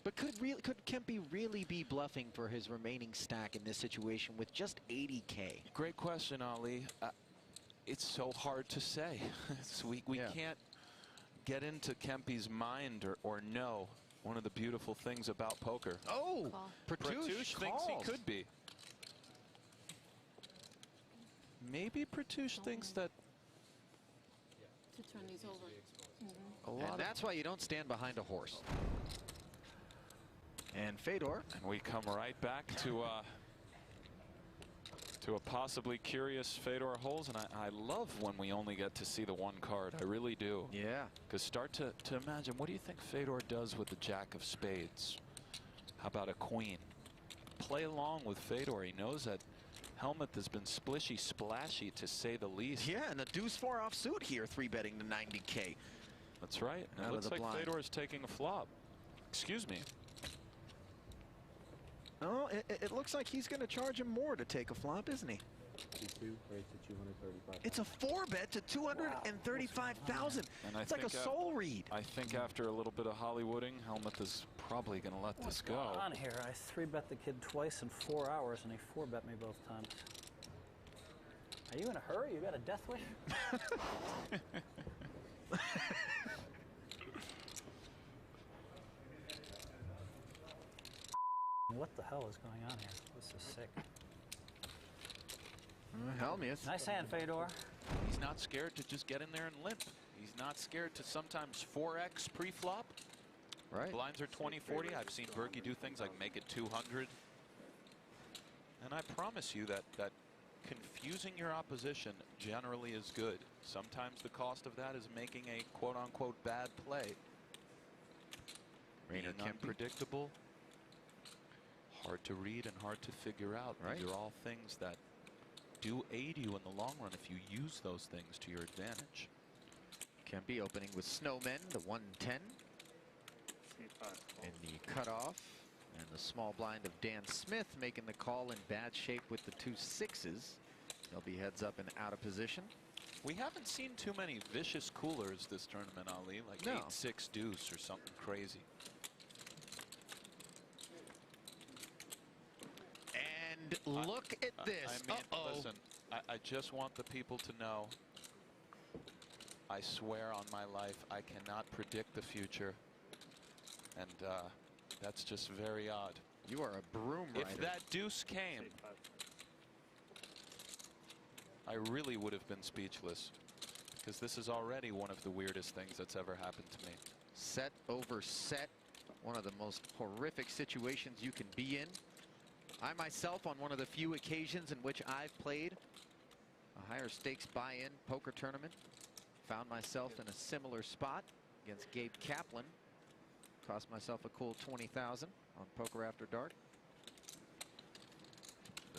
But could Kempe really be bluffing for his remaining stack in this situation with just 80K? Great question, Ali. It's so hard to say. we can't get into Kempe's mind or know one of the beautiful things about poker. Oh, Pertouche thinks he could be. Maybe Pertouche thinks that. To turn these over. And that's why you don't stand behind a horse. And Fedor. And we come right back to a possibly curious Fedor holes, and I love when we only get to see the one card. I really do. Yeah. Because start to imagine, what do you think Fedor does with the jack of spades? How about a queen? play along with Fedor. He knows that Helmuth has been splishy splashy to say the least. Yeah, and a deuce 4 offsuit here, 3-betting to 90K. That's right. And it looks like Fedor is taking a flop. Excuse me. Oh, it looks like he's going to charge him more to take a flop, isn't he? It's a 4-bet to 235,000. And it's like a soul read. I think after a little bit of Hollywooding, Helmuth is probably going to let this go. What's going on here? I 3-bet the kid twice in 4 hours, and he 4-bet me both times. Are you in a hurry? You got a death wish? What the hell is going on here? This is sick. Helmuth. Nice hand, Fedor. He's not scared to just get in there and limp. He's not scared to sometimes 4x pre-flop. Right. Blinds are 20-40. I've seen Berkey do things like make it 200. And I promise you that confusing your opposition generally is good. Sometimes the cost of that is making a quote-unquote bad play. Being unpredictable, hard to read and hard to figure out. Right. These are all things that do aid you in the long run if you use those things to your advantage. Kempe opening with Snowmen, the 110. In the cutoff. And the small blind of Dan Smith making the call in bad shape with the 2 6s. They'll be heads up and out of position. We haven't seen too many vicious coolers this tournament, Ali, like 8-6 deuce or something crazy. And look at this. I mean, listen, I just want the people to know, I swear on my life, I cannot predict the future. And that's just very odd. You are a broom rider. If that deuce came, I really would have been speechless, because this is already one of the weirdest things that's ever happened to me. Set over set. One of the most horrific situations you can be in. I myself, on one of the few occasions in which I've played a higher stakes buy-in poker tournament, found myself in a similar spot against Gabe Kaplan. Cost myself a cool 20,000 on Poker After Dark.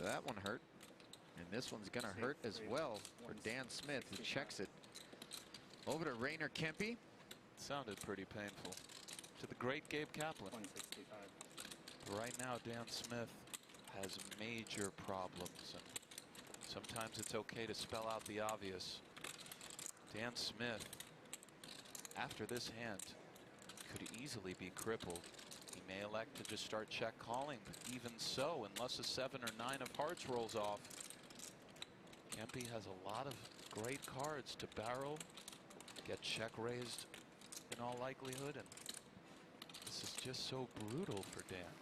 That one hurt. And this one's going to hurt as well for Dan Smith, who checks it. Over to Rainer Kempe. Sounded pretty painful. To the great Gabe Kaplan. 165. Right now, Dan Smith has major problems, and sometimes it's okay to spell out the obvious. Dan Smith, after this hand, could easily be crippled. He may elect to just start check calling, but even so, unless a 7 or 9 of hearts rolls off, Kempe has a lot of great cards to barrel, get check raised in all likelihood, and this is just so brutal for Dan.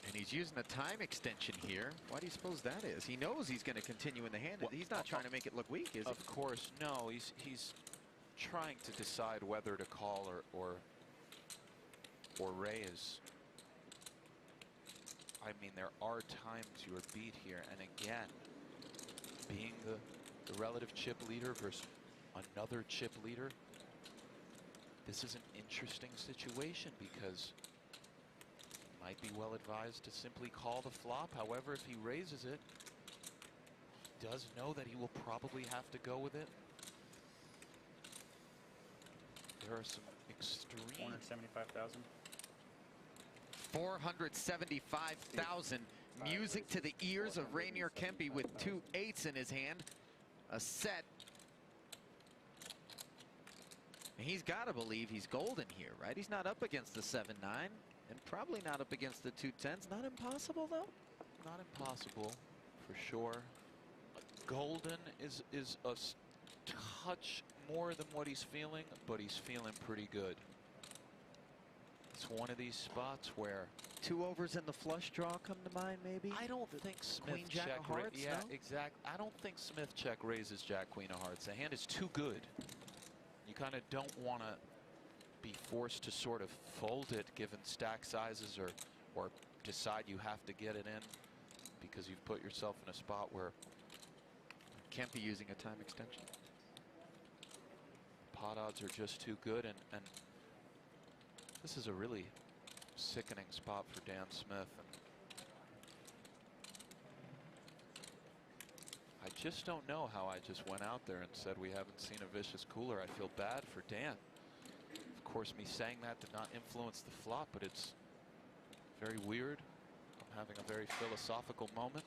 And he's using a time extension here. Why do you suppose that is? He knows he's going to continue in the hand. Well, he's not trying to make it look weak, is he? Of course, no. He's trying to decide whether to call or raise. I mean, there are times you are beat here, and again, being the relative chip leader versus another chip leader, this is an interesting situation because he might be well advised to simply call the flop. However, if he raises it, he does know that he will probably have to go with it. There are some extreme. 475,000. 475,000. Music to the ears of Rainier Kempe with 2 8s in his hand. A set. And he's got to believe he's golden here, right? He's not up against the 7-9 and probably not up against the 2 10s. Not impossible, though. Not impossible, for sure. Golden is a touch more than what he's feeling, but he's feeling pretty good. It's one of these spots where 2 overs in the flush draw come to mind, maybe. I don't think Smith Queen Jack check of Hearts. Yeah, no? exactly. I don't think Smith check raises Jack Queen of Hearts. The hand is too good. You kind of don't want to be forced to sort of fold it given stack sizes or decide you have to get it in because you've put yourself in a spot where Kempe using a time extension. Pot odds are just too good, and this is a really sickening spot for Dan Smith. And I just don't know how I just went out there and said we haven't seen a vicious cooler. I feel bad for Dan. Of course, me saying that did not influence the flop, but it's very weird. I'm having a very philosophical moment.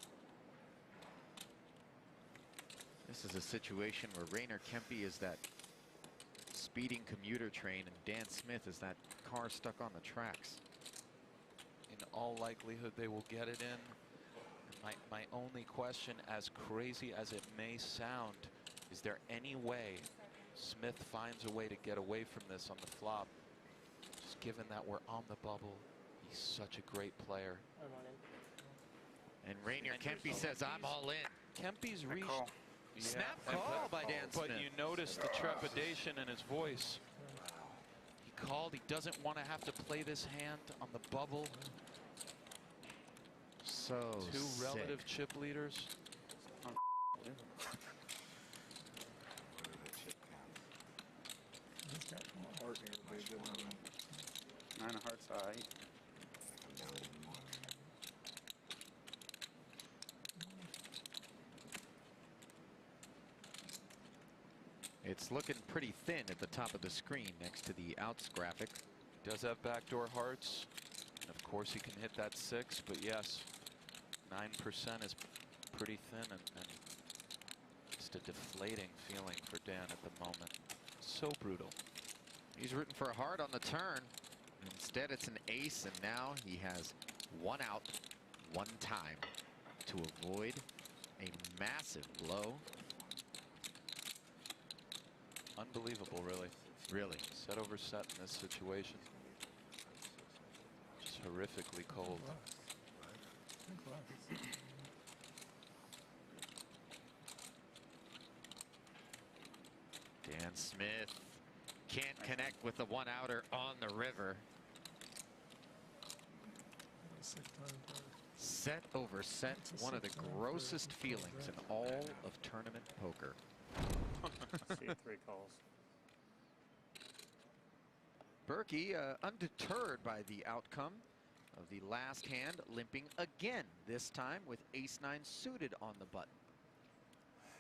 This is a situation where Rainer Kempe is that speeding commuter train and Dan Smith is that car stuck on the tracks. In all likelihood, they will get it in. My only question, as crazy as it may sound, is there any way Smith finds a way to get away from this on the flop? Just given that we're on the bubble, he's such a great player. And Rainer Kempe says, I'm all in. Kempe's reached. Yeah, Snap call by Dan Smith. But you notice the trepidation in his voice. He called. He doesn't want to have to play this hand on the bubble. So two relative chip leaders. 9 of hearts, all right. It's looking pretty thin at the top of the screen next to the outs graphic. Does have backdoor hearts. And of course he can hit that 6, but yes, 9% is pretty thin and just a deflating feeling for Dan at the moment. So brutal. He's rooting for a heart on the turn. Instead it's an ace, and now he has one out, one time to avoid a massive blow. Unbelievable, really. Really. Set over set in this situation. Just horrifically cold. Dan Smith can't connect with the one-outer on the river. Set over set, one of the grossest feelings in all of tournament poker. See 3 calls. Berkey, undeterred by the outcome of the last hand, limping again, this time with ace-9 suited on the button.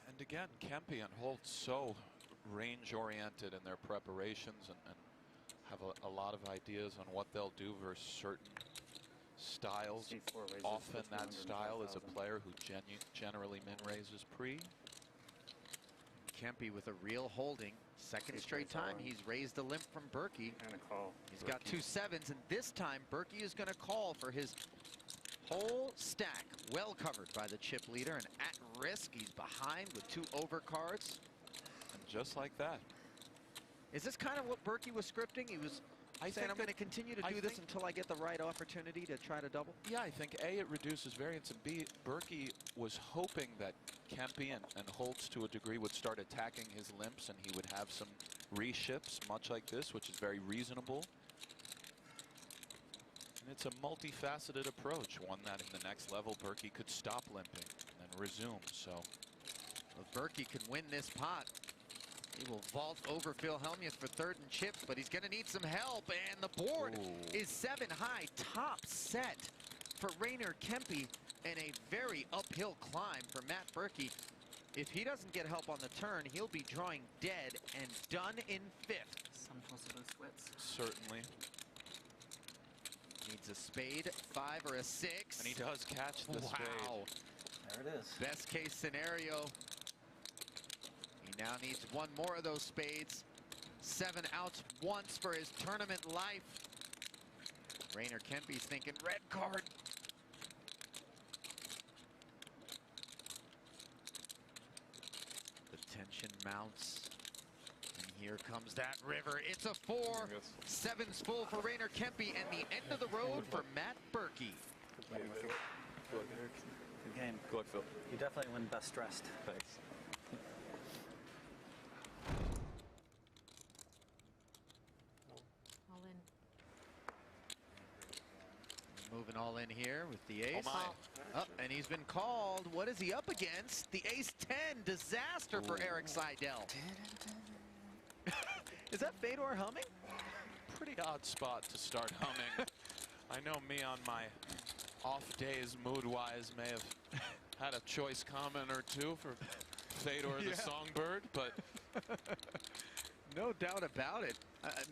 And again, Kempe and Holt so range-oriented in their preparations and have a lot of ideas on what they'll do versus certain styles. Often that style is a player who generally min-raises pre. Kempe with a real holding. Second straight time he's raised the limp from Berkey. And a call. He's got 2 7s, and this time Berkey is going to call for his whole stack. Well covered by the chip leader, and at risk. He's behind with 2 overcards. And just like that. Is this kind of what Berkey was scripting? He was saying, I'm going to continue to do this until I get the right opportunity to try to double? Yeah, I think A, it reduces variance, and B, Berkey was hoping that Kempe and Holtz to a degree would start attacking his limps and he would have some reships much like this, which is very reasonable. And it's a multifaceted approach, one that in the next level Berkey could stop limping and then resume. So if Berkey can win this pot, he will vault over Phil Hellmuth for 3rd and chips, but he's going to need some help, and the board is 7 high. Top set for Rainer Kempe, and a very uphill climb for Matt Berkey. If he doesn't get help on the turn, he'll be drawing dead and done in 5th. Some possible sweats. Certainly. Needs a spade, 5 or a 6. And he does catch the spade. Wow. There it is. Best case scenario. He now needs 1 more of those spades. 7 outs once for his tournament life. Rainer Kempe's thinking red card. The tension mounts. And here comes that river. It's a 4. 7's full for Rainer Kempe, and the end of the road for Matt Berkey. Good game. Good luck, Phil. You definitely win best dressed. Thanks. All in. Moving all in here with the ace. Oh Up, and he's been called. What is he up against? The ace-10. Disaster for Eric Seidel. Is that Fedor humming? Pretty odd spot to start humming. I know me on my off days, mood-wise, may have had a choice comment or two for Fedor the Songbird, but no doubt about it.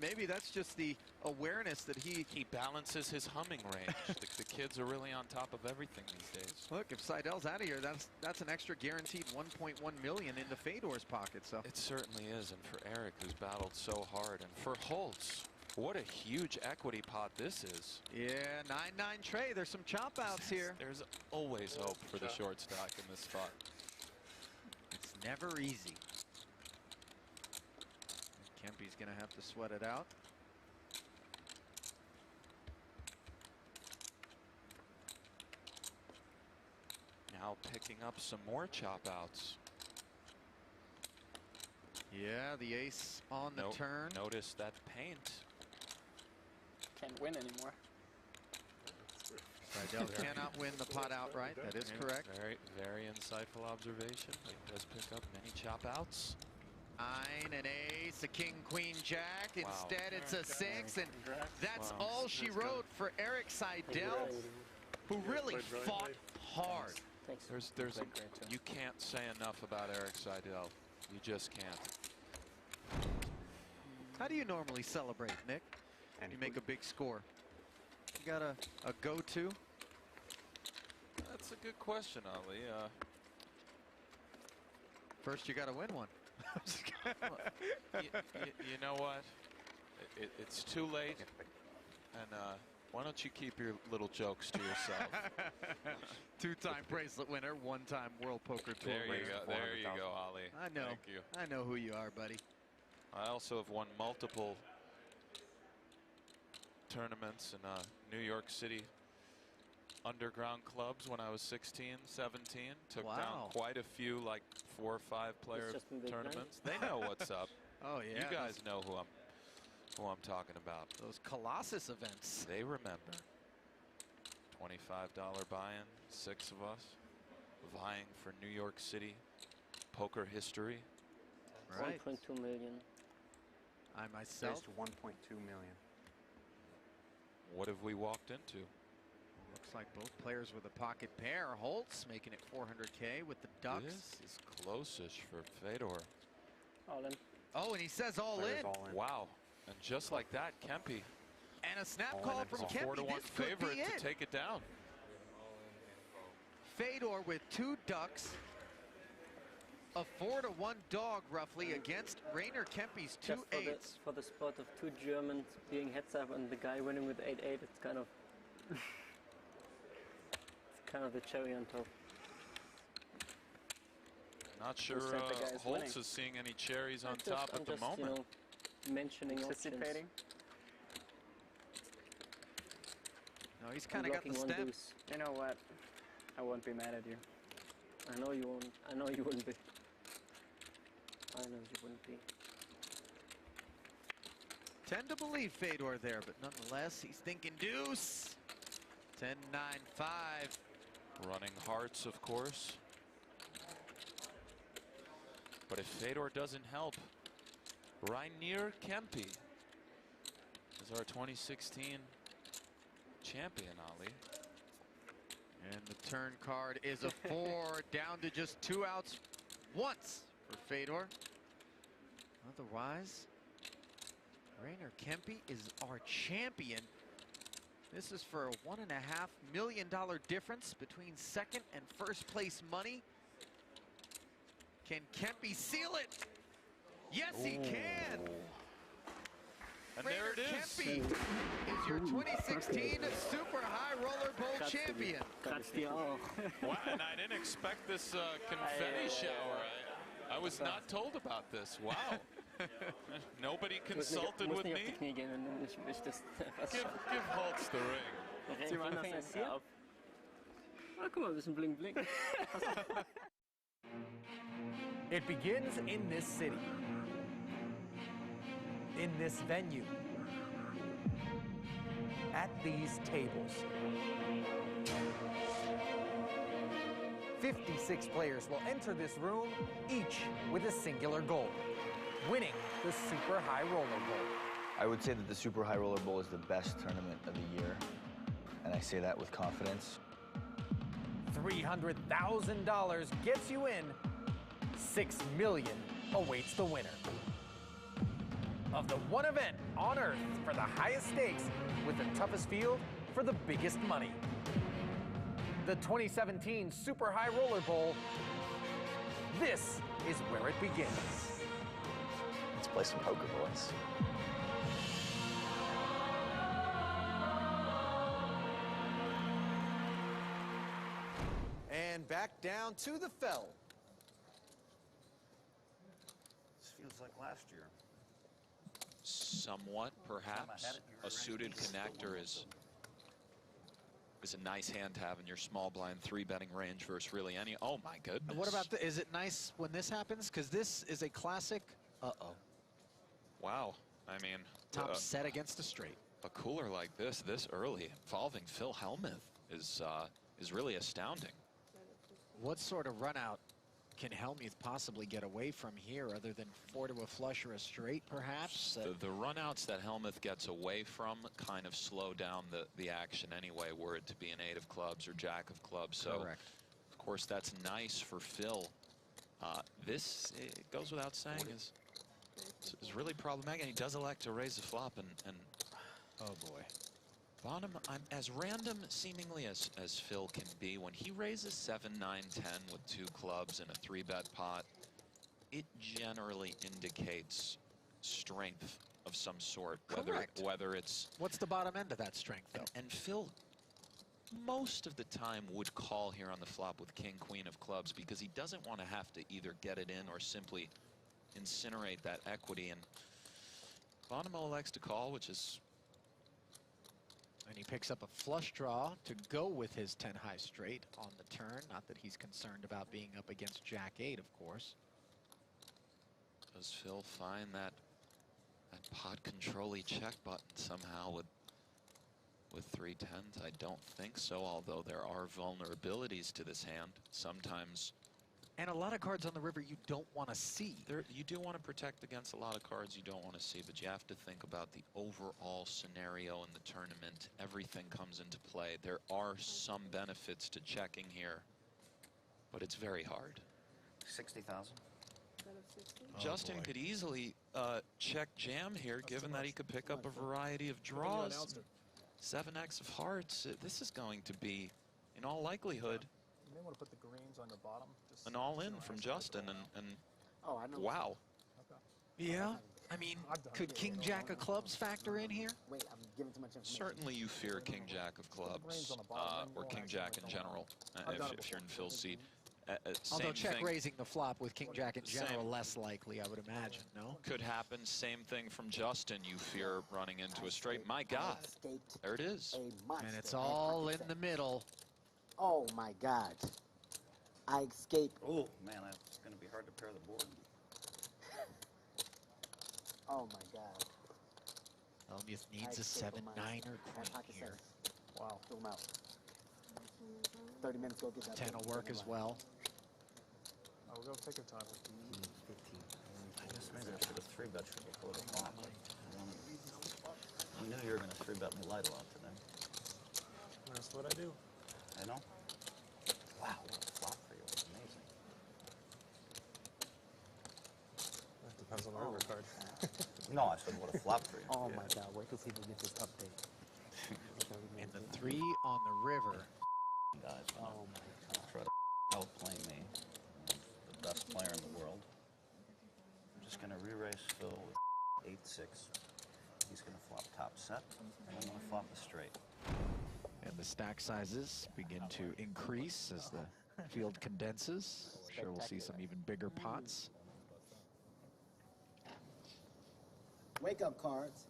Maybe that's just the awareness that he balances his humming range. The kids are really on top of everything these days. Look, if Seidel's out of here, that's an extra guaranteed 1.1 million into Fedor's pocket. So it certainly is, and for Eric, who's battled so hard, and for Holtz, what a huge equity pot this is. Yeah, 9-9 Trey. There's some chop outs here. There's always hope for the short stock in this spot. It's never easy. Kempe's going to have to sweat it out. Now picking up some more chop outs. Yeah, the ace on the turn. Notice that paint. Can't win anymore. Seidel cannot win the pot outright. That is correct. Very, very insightful observation. He does pick up many chop outs. Nine, an ace, a king, queen, jack. Instead, it's a 6, and that's all she wrote for Eric Seidel, who really fought hard. You can't say enough about Eric Seidel. You just can't. How do you normally celebrate, Nick? You make a big score. You got a go-to? That's a good question, Ali. First, you got to win one. You know what? It's too late. And why don't you keep your little jokes to yourself? Two-time bracelet winner, one-time World Poker Tour There you winner. go. There you go, Ali. I know. Thank you. I know who you are, buddy. I also have won multiple tournaments in New York City underground clubs when I was 16, 17. Took down quite a few, like 4 or 5 player tournaments. They know what's up. Oh yeah, you guys know who I'm talking about. Those Colossus events. They remember. $25 buy-in, 6 of us vying for New York City poker history. Right. 1.2 million. I myself. 1.2 million. What have we walked into? Looks like both players with a pocket pair. Holtz making it 400K with the Ducks. This is close-ish for Fedor. All in. Oh, and he says all in. Wow. And just like that, Kempe. And a snap call from Kempe. 4-to-1 favorite to take it down. Fedor with 2 Ducks. A 4-to-1 dog roughly against Rainer Kempe's 2 8s. For the spot of 2 Germans being heads up and the guy winning with 8-8, it's kind of it's kind of the cherry on top. Not sure Holtz is seeing any cherries on top at the moment. You know, mentioning anticipating. No, he's kind of got the step. You know what? I won't be mad at you. I know you won't. I know you wouldn't be. I know you wouldn't be. Tend to believe Fedor there, but nonetheless, he's thinking deuce. 10-9-5. Running hearts, of course. But if Fedor doesn't help, Rainer Kempe is our 2016 champion, Ali. And the turn card is a 4, down to just 2 outs once for Fedor. Otherwise, Rainer Kempe is our champion. This is for a $1.5 million difference between second and first place money. Can Kempe seal it? Yes, he can. And Rainer there it is. Kempe is your 2016 Super High Roller Bowl champion. Wow, and I didn't expect this confetti shower. I was not told about this. Wow. Nobody consulted with me. Give Holtz the ring. Guck mal, ein bisschen bling bling. It begins in this city, in this venue, at these tables. 56 players will enter this room, each with a singular goal: winning the Super High Roller Bowl. I would say that the Super High Roller Bowl is the best tournament of the year. And I say that with confidence. $300,000 gets you in. $6 million awaits the winner of the one event on Earth for the highest stakes with the toughest field for the biggest money. The 2017 Super High Roller Bowl. This is where it begins. Let's play some poker, boys. And back down to the fell. This feels like last year. Somewhat, perhaps. A suited connector is a nice hand to have in your small blind 3-betting range versus really any. Oh my goodness. What about is it nice when this happens? Because this is a classic. Wow. I mean, Top set against a straight. A cooler like this early, involving Phil Hellmuth, is really astounding. What sort of run out can Hellmuth possibly get away from here other than 4 to a flush or a straight, perhaps? The runouts that Hellmuth gets away from kind of slow down the action anyway, were it to be an 8 of clubs or jack of clubs. So, correct. Of course, that's nice for Phil. This, it goes without saying, is really problematic, and he does elect to raise the flop, and oh boy. Bottom, I'm as random seemingly as Phil can be. When he raises 7, 9, 10 with 2 clubs and a 3-bet pot, it generally indicates strength of some sort. Correct. Whether it's... What's the bottom end of that strength, though? And Phil, most of the time, would call here on the flop with king, queen of clubs because he doesn't want to have to either get it in or simply incinerate that equity. And Addamo elects to call, which is... And he picks up a flush draw to go with his 10 high straight on the turn. Not that he's concerned about being up against jack 8, of course. Does Phil find that pot control-y check button somehow with 3 10s? I don't think so, although there are vulnerabilities to this hand. Sometimes... And a lot of cards on the river you don't want to see. You do want to protect against a lot of cards you don't want to see, but you have to think about the overall scenario in the tournament. Everything comes into play. There are some benefits to checking here, but it's very hard. 60,000. Justin could easily check jam here, given that he could pick up a variety of draws. 7x of hearts. This is going to be, in all likelihood, You may want to put the greens on the bottom. an all-in from Justin, and oh, I know. Wow. Yeah, I mean, could king jack of clubs factor in here? Wait, I'm giving too much information. Certainly you fear king jack of clubs, or king jack in general, if you're in Phil's seat. Although check thing. Raising the flop with king jack in general, less likely, I would imagine, no? Could happen. Same thing from Justin. You fear running into a straight. My God. There it is. And it's all in the middle. Oh my God. I escaped. Oh man, it's going to be hard to pair the board. Oh my God. Hellmuth needs a 7, 9, or queen here. Wow, fill him out. 30 minutes, go get that. 10 will work as well. Oh, we'll go take your time. 15. I guess maybe I should have 3-bet you before the flop. I knew you were going to 3-bet me light a lot today. That's what I do. I know. Wow, what a flop for you. It's amazing. That depends on the river card. No, I said what a flop for you. Oh my God, wait till people get this update. And the 3 on the river. Guys, oh my God. Try to outplay me. The best player in the world. I'm just going to re-raise Phil with 8-6. He's going to flop top set, and I'm going to flop a straight. And the stack sizes begin to increase as the field condenses. I'm sure we'll see some even bigger pots. Wake up, cards.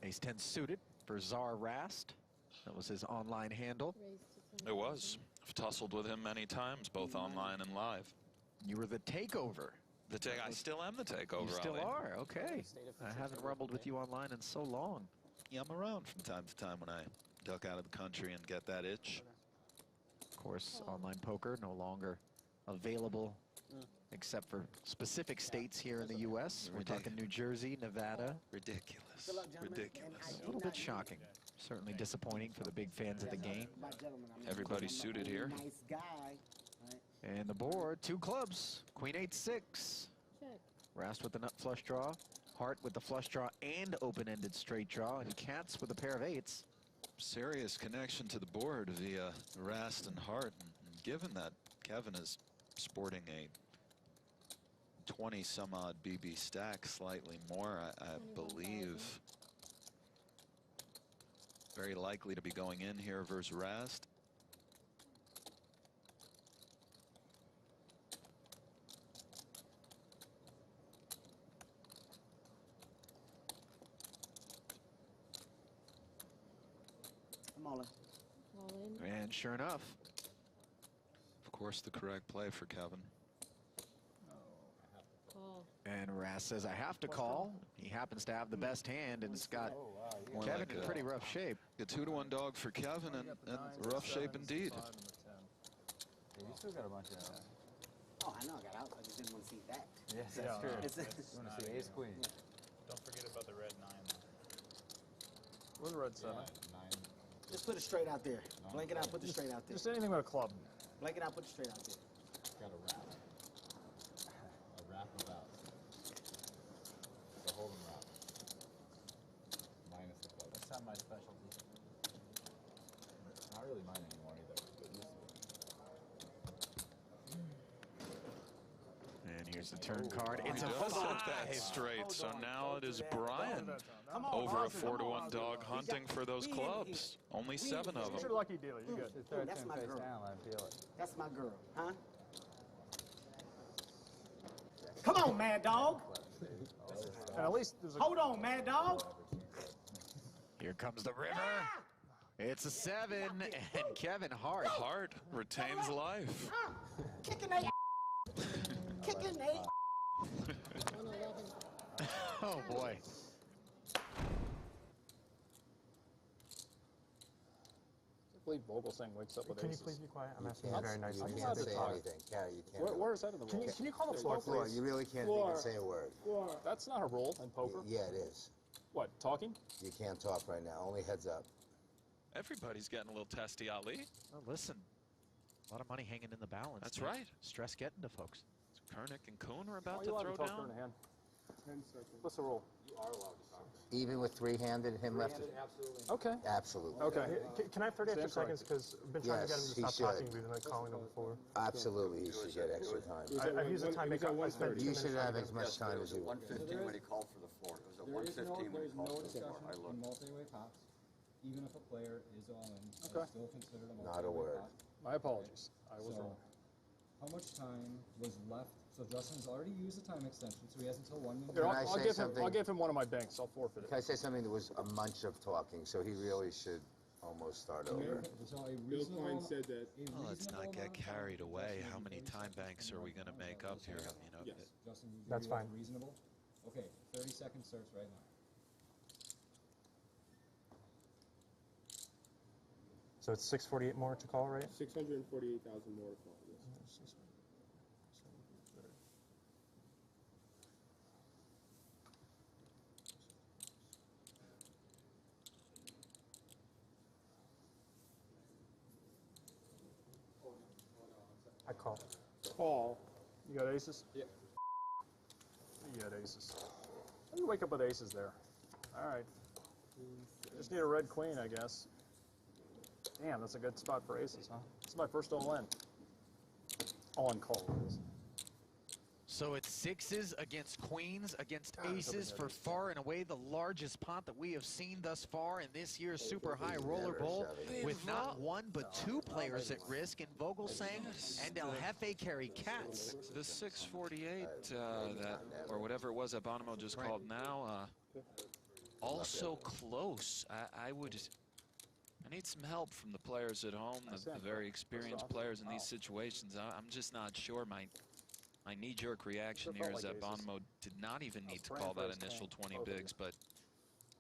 Ace-10 suited for Czar Rast. That was his online handle. It was. I've tussled with him many times, both online and live. You were the takeover. I still am the takeover, You still Ali. are, okay. I haven't rumbled with you online in so long. Yeah, I'm around from time to time when I duck out of the country and get that itch. Of course, online poker no longer available except for specific states here in the U.S. We're talking New Jersey, Nevada. Ridiculous. Ridiculous. A little bit shocking. Certainly disappointing for the big fans of the game. Everybody's suited here. Nice guy. And the board, 2 clubs. Queen 8-6. Rast with the nut flush draw. Hart with the flush draw and open-ended straight draw. And Katz with a pair of 8s. Serious connection to the board via Rast and Hart. And given that Kevin is sporting a 20-some-odd BB stack, slightly more, I believe. Very likely to be going in here versus Rast. I'm all in. And sure enough. Of course, the correct play for Kevin. And Rast says, I have to call. He happens to have the best hand, and it's got Kevin in pretty rough shape. A 2-to-1 dog for Kevin, and rough shape indeed. You still got a bunch of... Oh, I know I got out. I just didn't want to see that. Yes, that's true. You want to see ace queen. Don't forget about the red 9. Where's the red 7? 9. Just put it straight out there. Blank it out, put it straight out there. Just anything with a club. Blank it out, put it straight out there. Got a wrap. A wrap of outs. The hold'em wrap. Minus the club. That's not my specialty. Not really mine anymore either. But And here's the turn card. It's a He does hit 5. that straight, so now it is Brian Come on, over a Bronson. 4-to-1 dog hunting for those clubs. Only 7 of You're them. a lucky dealer. You're good. That's my girl. Down, I feel it. That's my girl, huh? Come on, Mad Dog. And at least there's a... Hold on, Mad Dog. Here comes the river. It's a 7, and Kevin Hart. Hart retains life. Kicking that. Kicking that. Oh, boy. I believe Vogelsang wakes up with Can you aces. please be quiet? I'm asking You you very nicely. I'm You allowed can't to say talk. anything. Yeah, you can't. Where is that in the rules? Can you call the floor, Floor, please? you really can't even say a word. That's not a rule in poker. Yeah, it is. What, talking? You can't talk right now. Only heads up. Everybody's getting a little testy, Ali. Well, listen, a lot of money hanging in the balance. That's man. right. Stress getting to folks. Kernick and Koon are about Are to you allowed throw to talk down. during a hand? 10 seconds. What's the rule? You are allowed to talk. Even with three-handed, him left. Absolutely. Okay. Absolutely. Okay. Can I have 30 extra Stand seconds? Because I've been trying to get him Yes, to he stop talking. should. We've been calling him before. Absolutely, he should get extra time. I've used the time. I spent 2 You minutes should trying have to as get much time as you want. 115 when he called for the floor. It was at 115 when he called for the floor. I in looked. multi-way pops, even if a player is all in. Okay. It's still considered a Not a word. My apologies. I was So, wrong. How much time was left? So Justin's already used the time extension, so he has until 1 minute. Here, Can I say I'll give him something? one of my banks. I'll forfeit it. Can I say something? There was a munch of talking, so he really should almost start over. So a reasonable, said that. Well, let's not get carried away. How many time banks are we going to make up here? You know, Yes. Justin, you That's agree fine. Reasonable? Okay, 30 seconds starts right now. So it's 648 more to call, right? 648,000 more to call. Yes. I call. Call. You got aces? Yeah. You got aces. How do you wake up with aces there? All right. Just need a red queen, I guess. Damn, that's a good spot for aces, huh? This is my first all-in. All-in call. it is. So it's 6s against queens against aces for far and away the largest pot that we have seen thus far in this year's Super High Roller Bowl, with not one but 2 players at risk in Vogelsang and El Jefe carry Katz. The 648, that or whatever it was that Addamo just called now, also close. I need some help from the players at home, the very experienced players in these situations. I'm just not sure. My knee-jerk reaction here is that Addamo did not even need to call that initial 20 bigs, but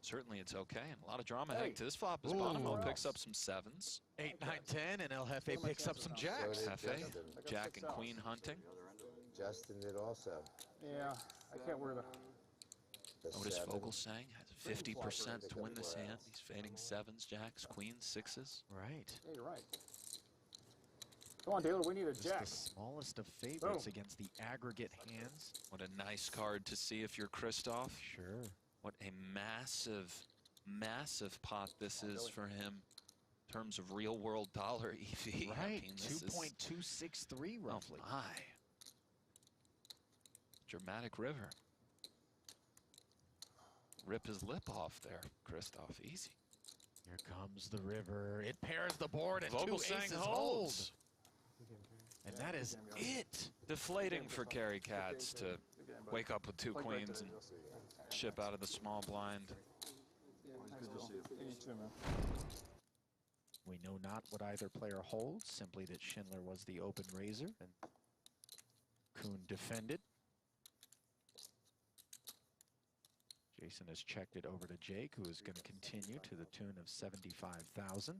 certainly it's okay. And a lot of drama heading to this flop as Addamo picks up some 7s. 8, 9, 10, and El Jefe picks up some jacks. Jefe, Jack and Queen hunting. Justin did also. Yeah, I can't worry about Notice Vogelsang has 50% to win this hand. He's fading sevens, jacks, queens, sixes. Right. Yeah, you're right. Come on, Taylor, we need a Just jack. the smallest of favorites Boom. against the aggregate hands. What a nice card to see if you're Christoph. Sure. What a massive, massive pot this is for him in terms of real world dollar EV. Right, I mean, this is 2.263 roughly. Oh my. Dramatic river. Rip his lip off there, Christoph. Easy. Here comes the river. It pairs the board and Vogelsang two aces holds. And that is it. Deflating for Gary Katz to wake up with 2 queens and chip out of the small blind. We know not what either player holds, simply that Schindler was the open raiser and Koon defended. Jason has checked it over to Jake, who is going to continue to the tune of 75,000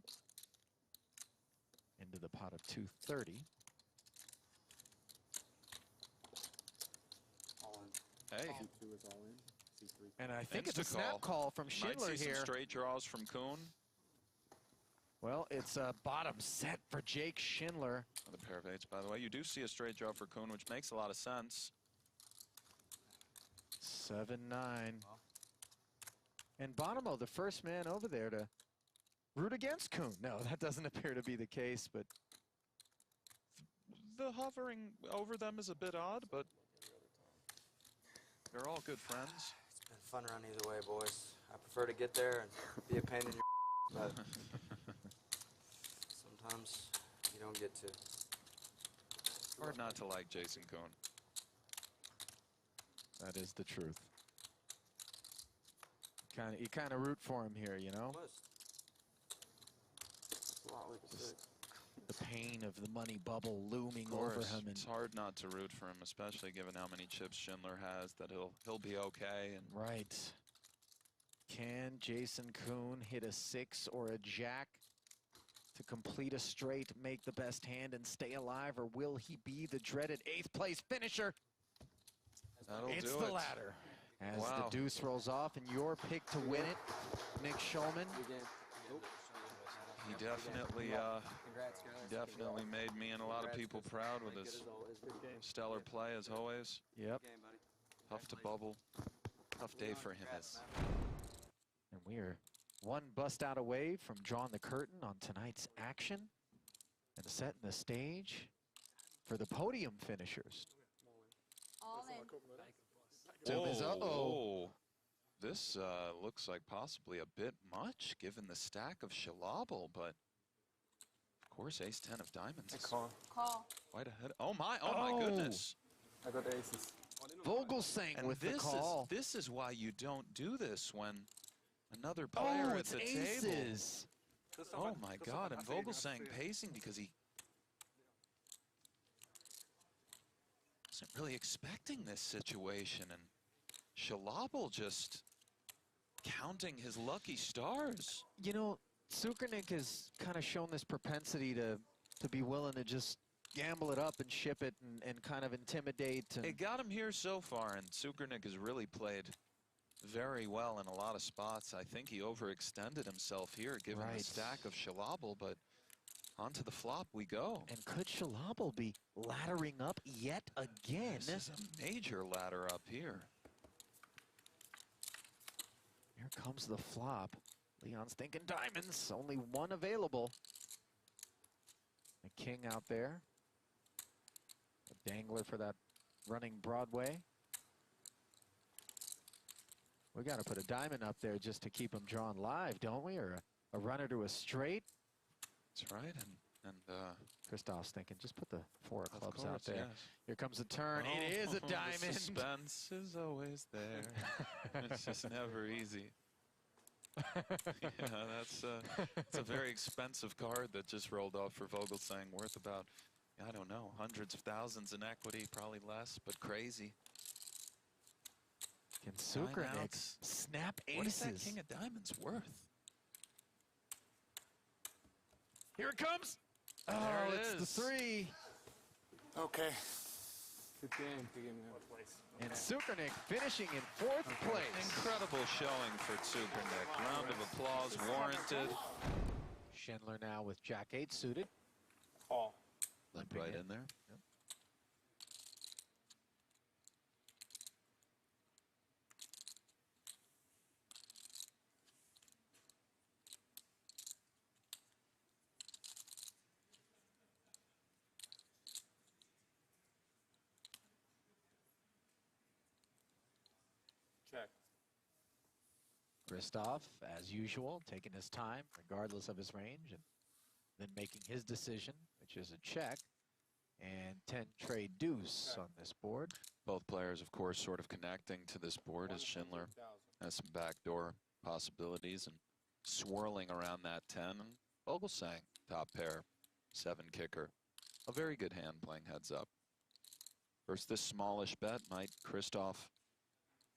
into the pot of 230. Hey. C2 is all in. C3. And I think it's a snap call from Schindler Might see here. some straight draws from Koon. Well, it's a bottom set for Jake Schindler. Another pair of eights, by the way. You do see a straight draw for Koon, which makes a lot of sense. 7-9. And Bonomo, the first man over there to root against Koon. No, that doesn't appear to be the case, but The hovering over them is a bit odd, but they're all good friends. It's been a fun run either way, boys. I prefer to get there and be a pain in your but sometimes you don't get to. Hard not to like Jason Koon. that is the truth. You kind of root for him here, you know? It's a lot like a six. The pain of the money bubble looming Of over course, him. And it's hard not to root for him, especially given how many chips Schindler has, that he'll be okay. And right. Can Jason Koon hit a 6 or a jack to complete a straight, make the best hand, and stay alive, or will he be the dreaded 8th place finisher? That'll It's do the it. latter. As Wow. the deuce rolls off, and your pick to win it, Nick Schulman. He definitely made me and a lot of people proud with his stellar play, as always. Yep. Tough to bubble. Tough day for him. And we are one bust out away from drawing the curtain on tonight's action and setting the stage for the podium finishers. All in. Oh, this looks like possibly a bit much given the stack of Shalabel, but of course ace-10 of diamonds is Call. quite ahead. Oh my goodness. I got aces. Vogelsang And with the call. this is why you don't do this when another player at it's the aces. table. Oh my God, and Vogelsang pacing because he wasn't really expecting this situation, and Shalabel just counting his lucky stars. You know, Sukernik has kind of shown this propensity to be willing to just gamble it up and ship it and kind of intimidate. And It got him here so far, and Sukernik has really played very well in a lot of spots. I think he overextended himself here, given the stack of Shalabel, but onto the flop we go. And could Shalabel be laddering up yet again? This is a major ladder up here. Here comes the flop. Leon's thinking diamonds, only one available. A king out there. A dangler for that running Broadway. We got to put a diamond up there just to keep him drawn live, don't we? Or a runner to a straight. That's right, and Christoph's thinking, just put the 4 of clubs course, out there. yes. Here comes the turn. It is a the diamond. suspense is always there. It's just never easy. Yeah, it's a very expensive card that just rolled off for Vogelsang, worth about, I don't know, hundreds of thousands in equity, probably less, but crazy. Can Sukernik outs. snap aces? What is that king of diamonds worth? Here it comes. There Oh, it it's is. the 3. Okay. Good game. And Sukernick finishing in 4th place. Incredible showing for Sukernick. Round of applause warranted. Schindler now with Jack 8 suited. Call. Limp right in there. Yep. Check. Christoph, as usual, taking his time, regardless of his range, and then making his decision, which is a check, and 10 trade deuce on this board. Both players, of course, sort of connecting to this board as Schindler has some backdoor possibilities and swirling around that 10. And Vogelsang, top pair, 7 kicker. A very good hand playing heads up. Versus this smallish bet, might Christoph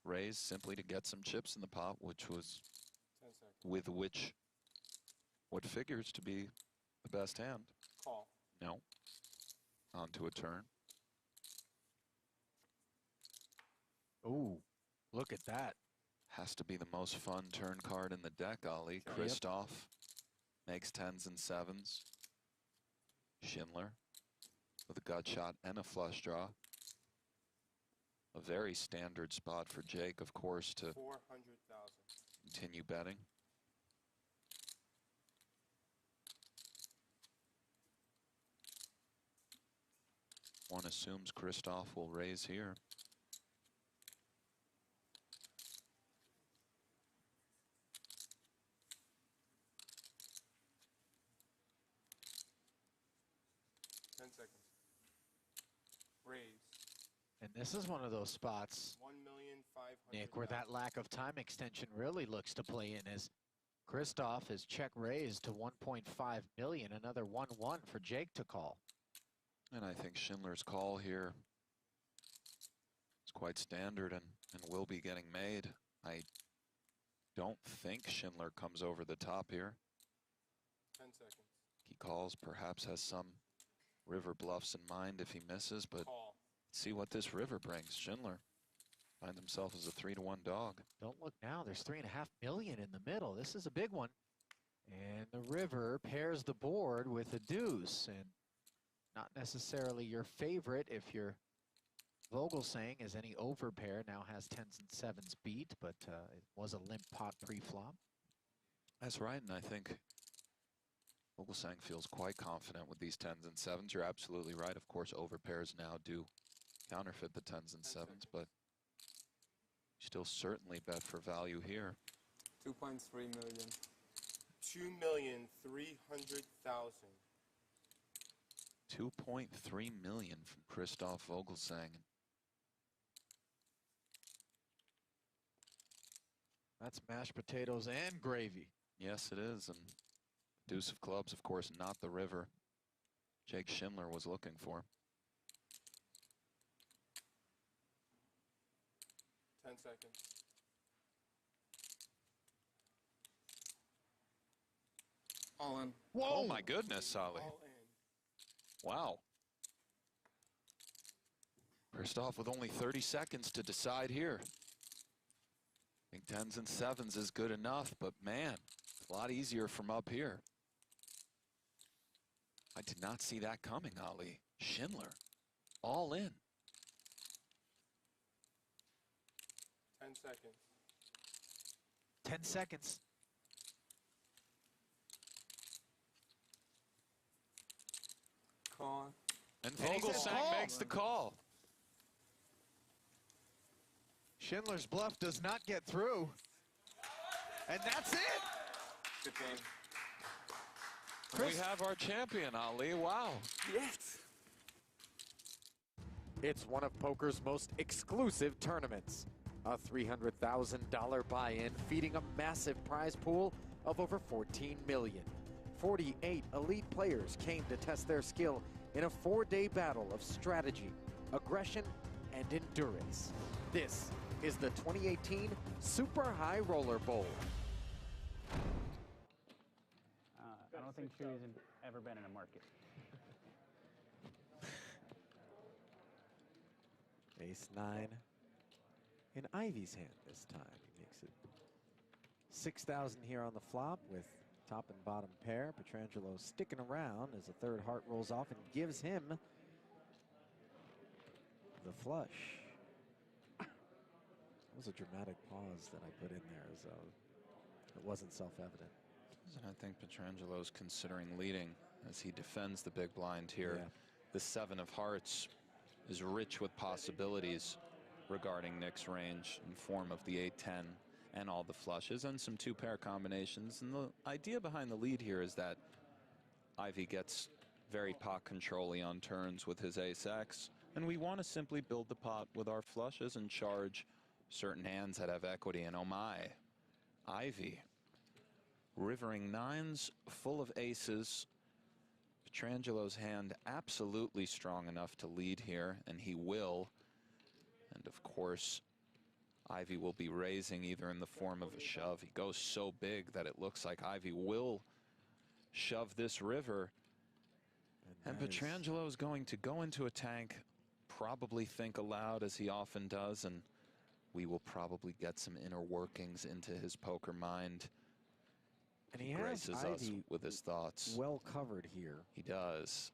raise simply to get some chips in the pot, which was with which what figures to be the best hand. Call. No. Onto a turn. Ooh, look at that. Has to be the most fun turn card in the deck, Ali. Christoph makes 10s and 7s. Schindler with a gut shot and a flush draw. A very standard spot for Jake, of course, to 400,000. continue betting. One assumes Christoph will raise here. Raise. And this is one of those spots, 1,500,000. Nick, where that lack of time extension really looks to play in, as Christoph has check raised to 1.5 million, another 1-1 for Jake to call. And I think Schindler's call here is quite standard and will be getting made. I don't think Schindler comes over the top here. 10 seconds. He calls, perhaps has some river bluffs in mind if he misses, but Call. see what this river brings. Schindler finds himself as a 3-1 dog. Don't look now, there's 3.5 million in the middle. This is a big one. And the river pairs the board with a deuce, and not necessarily your favorite if you're Vogelsang, as any overpair now has 10s and 7s beat, but it was a limp pot pre-flop. That's right, and I think Vogelsang feels quite confident with these 10s and 7s. You're absolutely right. Of course, overpairs now do counterfeit the 10s and 7s, but still certainly bet for value here. 2.3 million. 2,300,000. 2.3 million from Christoph Vogelsang. That's mashed potatoes and gravy. Yes, it is, and deuce of clubs, of course, not the river Jake Schindler was looking for. 10 seconds. All in. Whoa! Oh my goodness, Ali. All in. Wow. Christoph with only 30 seconds to decide here. I think 10s and 7s is good enough, but man, a lot easier from up here. I did not see that coming, Ali. Schindler, all in. 10 seconds. 10 seconds. Call. And And he says Vogelsang call. makes the call. Schindler's bluff does not get through. And that's it. Good game. We have our champion, Ali. Wow. Yes. It's one of poker's most exclusive tournaments. A $300,000 buy-in feeding a massive prize pool of over 14 million. 48 elite players came to test their skill in a 4-day battle of strategy, aggression, and endurance. This is the 2018 Super High Roller Bowl. I don't think Chewy's ever been in a market. Ace-9 in Ivey's hand this time. He makes it 6,000 here on the flop with top and bottom pair. Petrangelo sticking around as the third heart rolls off and gives him the flush. That was a dramatic pause that I put in there, as it wasn't self-evident. And I think Petrangelo's considering leading as he defends the big blind here. Yeah. The 7 of hearts is rich with possibilities regarding Nick's range in form of the 8-10 and all the flushes and some 2-pair combinations. And the idea behind the lead here is that Ivey gets very pot control-y on turns with his ace-X, and we want to simply build the pot with our flushes and charge certain hands that have equity. And oh my, Ivey rivering 9s full of aces. Petrangelo's hand absolutely strong enough to lead here, and he will. And of course, Ivey will be raising either in the form of a shove. He goes so big that it looks like Ivey will shove this river. And Petrangelo is going to go into a tank, probably think aloud as he often does, and we will probably get some inner workings into his poker mind. And he graces has us Ivey with his thoughts. well covered here. He does.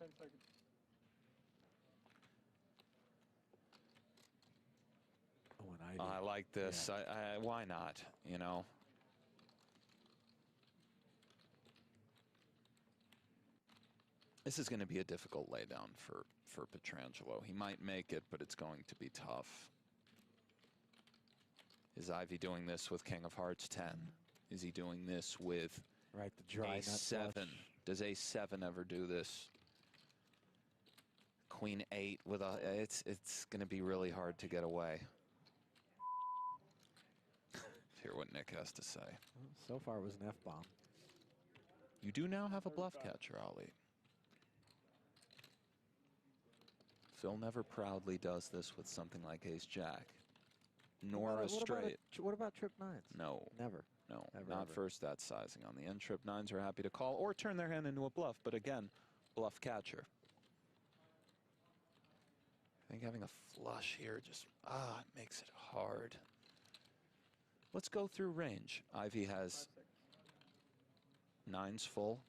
Oh, and Ivey. I like this. Yeah. Why not? You know. This is going to be a difficult laydown for Petrangelo. He might make it, but it's going to be tough. Is Ivey doing this with King of Hearts 10? Is he doing this with the dry nut Ace-7? flush? Does Ace-7 ever do this? Queen 8 with a, it's going to be really hard to get away. Hear what Nick has to say. Well, so far it was an F-bomb. You do now have a bluff catcher, Ali. Phil never proudly does this with something like Ace-Jack, nor a straight. What about trip 9s? No. Never. No, Ever, not ever. first that sizing. On the end, trip 9s are happy to call or turn their hand into a bluff, but again, bluff catcher. I think having a flush here just, it makes it hard. Let's go through range. Ivey has 9s full.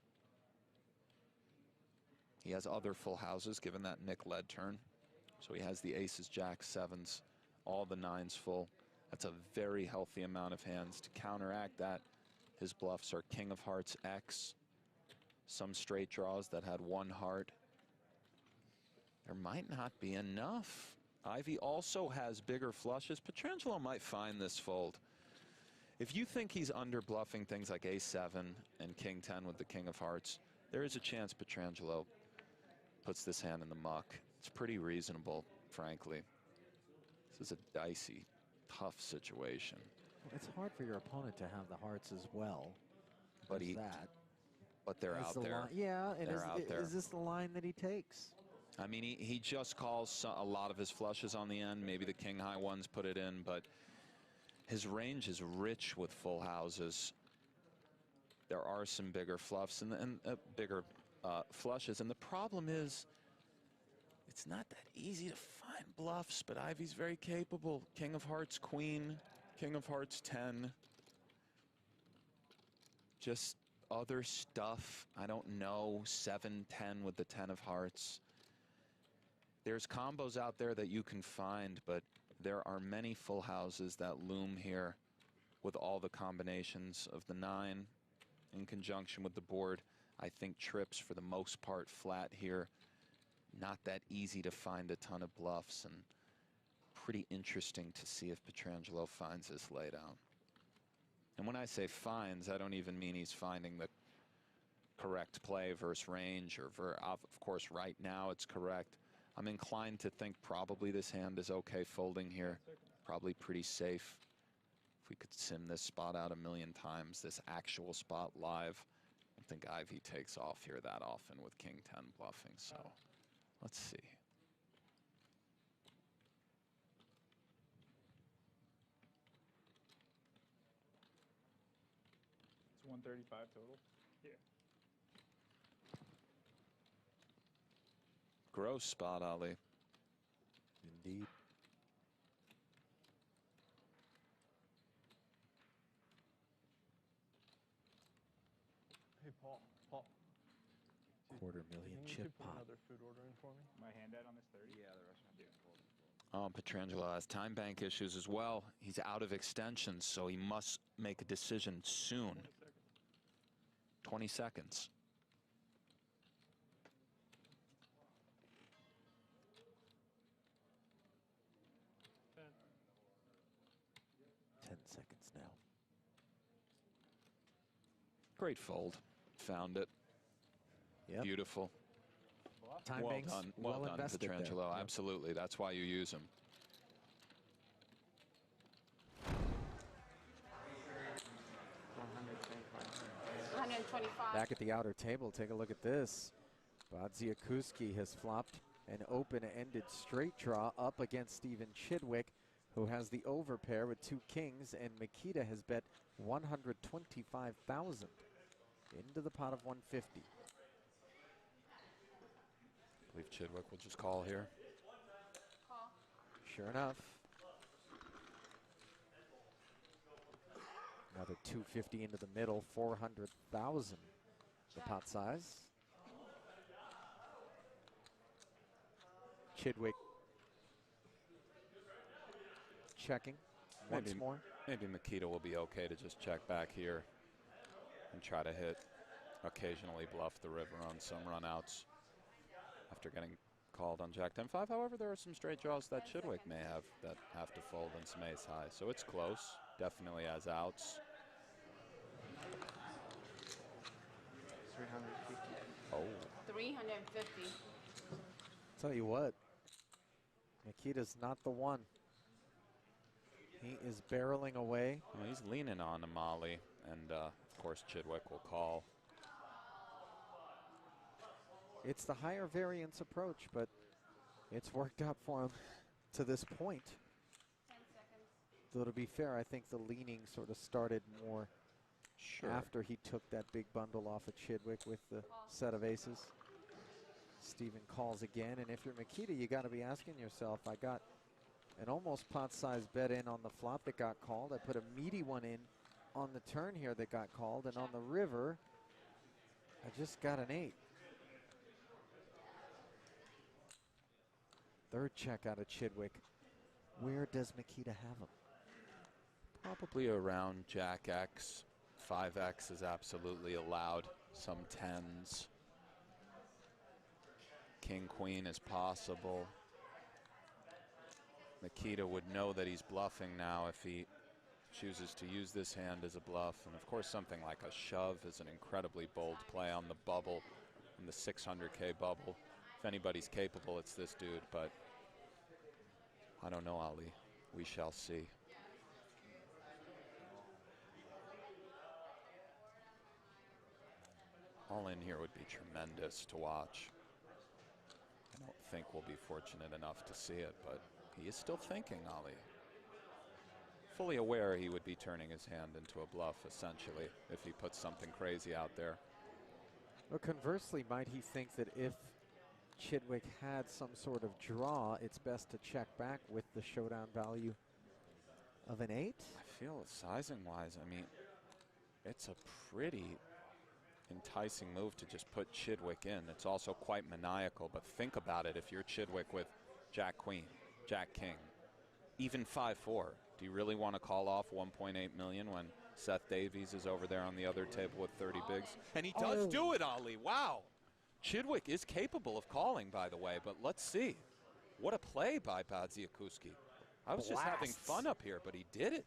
He has other full houses, given that Nick led turn. So he has the aces, jacks, 7s, all the 9s full. That's a very healthy amount of hands. To counteract that, his bluffs are King of Hearts X, some straight draws that had 1 heart. There might not be enough. Ivey also has bigger flushes. Petrangelo might find this fold. If you think he's under bluffing things like Ace-7 and King 10 with the King of Hearts, there is a chance Petrangelo puts this hand in the muck. It's pretty reasonable, frankly. This is a dicey, tough situation. It's hard for your opponent to have the hearts as well. But but they're out there. Yeah, and they're out there. Is this the line that he takes? I mean, he just calls a lot of his flushes on the end. Maybe the king high ones put it in, but his range is rich with full houses. There are some bigger fluffs and bigger flushes, and the problem is it's not that easy to find bluffs, but Ivey's very capable. King of Hearts Queen, King of Hearts 10. Just other stuff, I don't know, 7-10 with the 10 of Hearts. There's combos out there that you can find, but there are many full houses that loom here with all the combinations of the 9 in conjunction with the board. I think trips, for the most part, flat here. Not that easy to find a ton of bluffs, and pretty interesting to see if Petrangelo finds this laydown. And when I say finds, I don't even mean he's finding the correct play versus range, or of course right now it's correct. I'm inclined to think probably this hand is okay folding here. Probably pretty safe. If we could sim this spot out 1,000,000 times, this actual spot live, I don't think Ivey takes off here that often with King 10 bluffing, so let's see. It's 135 total. Yeah. Gross spot, Ali. Indeed. $250,000 chip pot. Another food order in for me. My hand out on this 30? Yeah, the restaurant did. Petrangelo has time bank issues as well. He's out of extensions, so he must make a decision soon. 20 seconds. Ten seconds now. Great fold. Found it. Yep. Beautiful. Time well banks done. well Well done, invested there. Petrangelo. Yep. Absolutely. That's why you use him. $125. Back at the outer table, take a look at this. Badziakouski has flopped an open-ended straight draw up against Stephen Chidwick, who has the overpair with 2 kings, and Mikita has bet $125,000 into the pot of 150. I believe Chidwick will just call here. Call. Sure enough. Another 250 into the middle, 400,000 the pot size. Chidwick checking once more. Maybe Mikita will be okay to just check back here and try to hit, occasionally bluff the river on some runouts after getting called on Jack 10-5. However, there are some straight draws that Chidwick may have that have to fold in some ace high. So it's close, definitely has outs. 350. Oh. 350. Tell you what, Mikita's not the one. He is barreling away. Well, he's leaning on Amali, and of course Chidwick will call. It's the higher variance approach, but it's worked out for him to this point. 10 seconds. Though to be fair, I think the leaning sort of started more after he took that big bundle off of Chidwick with the set of aces. Steven calls again, and if you're Mikita, you got to be asking yourself, I got an almost pot-sized bet in on the flop that got called. I put a meaty one in on the turn here that got called, and on the river, I just got an 8. Third check out of Chidwick. Where does Mikita have him? Probably around Jack X. 5X is absolutely allowed. Some 10s. King, Queen is possible. Mikita would know that he's bluffing now if he chooses to use this hand as a bluff. And of course, something like a shove is an incredibly bold play on the bubble, in the 600K bubble. If anybody's capable, it's this dude, but I don't know, Ali. We shall see. All in here would be tremendous to watch. I don't think we'll be fortunate enough to see it, but he is still thinking, Ali. Fully aware he would be turning his hand into a bluff, essentially, if he puts something crazy out there. Well, conversely, might he think that if Chidwick had some sort of draw, it's best to check back with the showdown value of an 8? I feel sizing-wise, I mean, it's a pretty enticing move to just put Chidwick in. It's also quite maniacal, but think about it. If you're Chidwick with Jack Queen, Jack King, even 5-4, do you really want to call off 1.8 million when Seth Davies is over there on the other table with 30 bigs? And he does do it, Ali. Wow. Chidwick is capable of calling, by the way, but let's see. What a play by Badziakouski. I was just having fun up here, but he did it.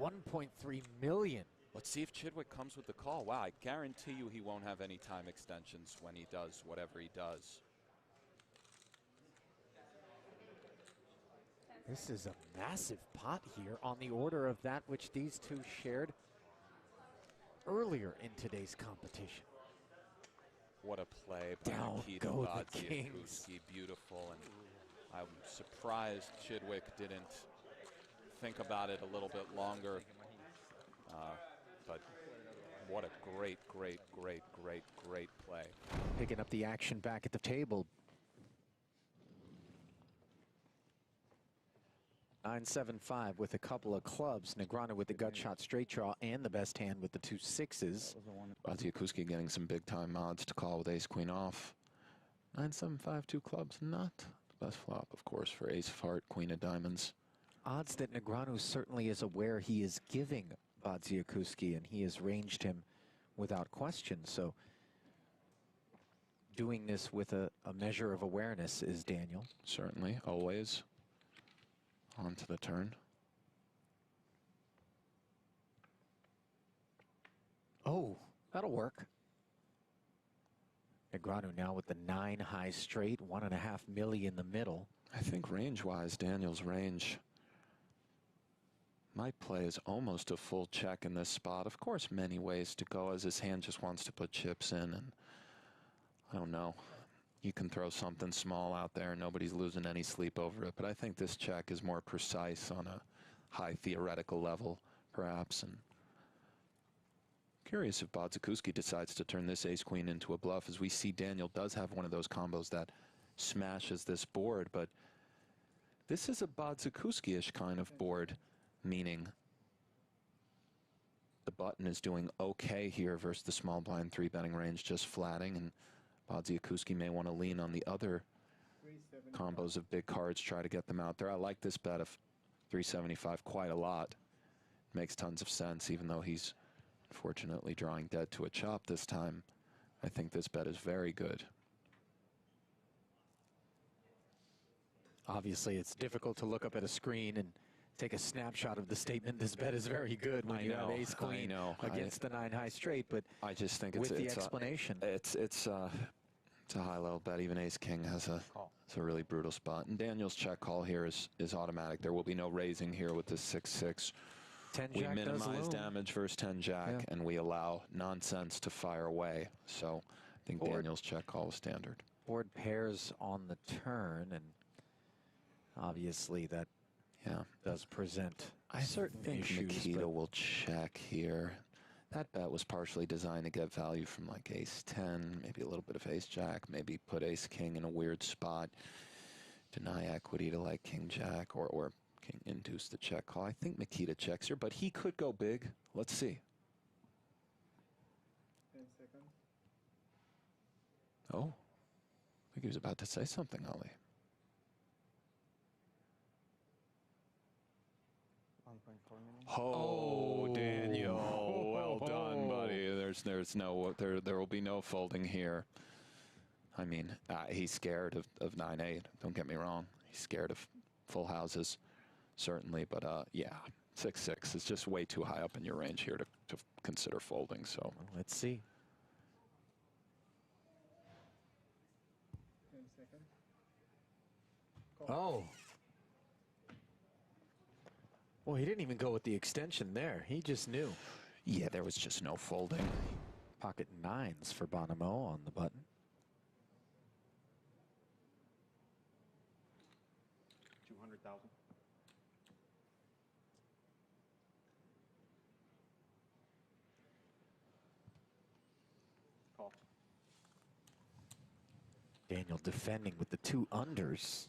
1.3 million. Let's see if Chidwick comes with the call. Wow, I guarantee you he won't have any time extensions when he does whatever he does. This is a massive pot here on the order of that which these two shared earlier in today's competition. What a play by Down Mikita go the Kings. Badziakouski. Beautiful. And I'm surprised Chidwick didn't think about it a little bit longer. But what a great, great, great, great, great play. Picking up the action back at the table. 9-7-5 with a couple of clubs. Negreanu with the gut shot straight draw and the best hand with the 2 6s. Badziakouski getting some big time odds to call with ace queen off. 9-7-5, 2 clubs, not the best flop, of course, for ace of heart, queen of diamonds. Odds that Negreanu certainly is aware he is giving Badziakouski, and he has ranged him without question. So doing this with a measure of awareness is Daniel. Certainly, always. On to the turn. Oh, that'll work. Negreanu now with the 9 high straight, 1.5 milli in the middle. I think range-wise, Daniel's range might play as almost a full check in this spot. Of course, many ways to go, as his hand just wants to put chips in, and I don't know. You can throw something small out there, nobody's losing any sleep over it, but I think this check is more precise on a high theoretical level, perhaps. And curious if Badziakouski decides to turn this ace-queen into a bluff, as we see Daniel does have one of those combos that smashes this board, but this is a Badziakouski-ish kind of board, meaning the button is doing okay here versus the small blind 3-betting range, just flatting, and Badziakouski may want to lean on the other combos of big cards, try to get them out there. I like this bet of 375 quite a lot. Makes tons of sense, even though he's unfortunately drawing dead to a chop this time. I think this bet is very good. Obviously, it's difficult to look up at a screen and take a snapshot of the statement. This bet is very good when you have ace queen against the 9 high straight, but I just think with the explanation. It's a high level bet. Even ace king has a really brutal spot. And Daniel's check call here is automatic. There will be no raising here with this 6-6. 10 we jack minimize damage versus 10 jack, and we allow nonsense to fire away. So I think Daniel's check call is standard. Board pairs on the turn, and obviously that does present certain issues. Mikita will check here. That bet was partially designed to get value from like ace 10, maybe a little bit of ace jack, maybe put ace king in a weird spot, deny equity to like king jack, or king induce the check call. I think Mikita checks here, but he could go big. Let's see. 10 seconds. Oh, I think he was about to say something, Ali. 1.4 minutes. Oh, Daniel, well done, buddy. There will be no folding here. I mean, he's scared of 9-8. Don't get me wrong. He's scared of full houses, certainly. But yeah, 6-6 is just way too high up in your range here to consider folding. So well, let's see. 10 seconds. Oh. Well, he didn't even go with the extension there. He just knew. Yeah, there was just no folding. Pocket 9s for Addamo on the button. $200,000. Call. Daniel defending with the 2 unders.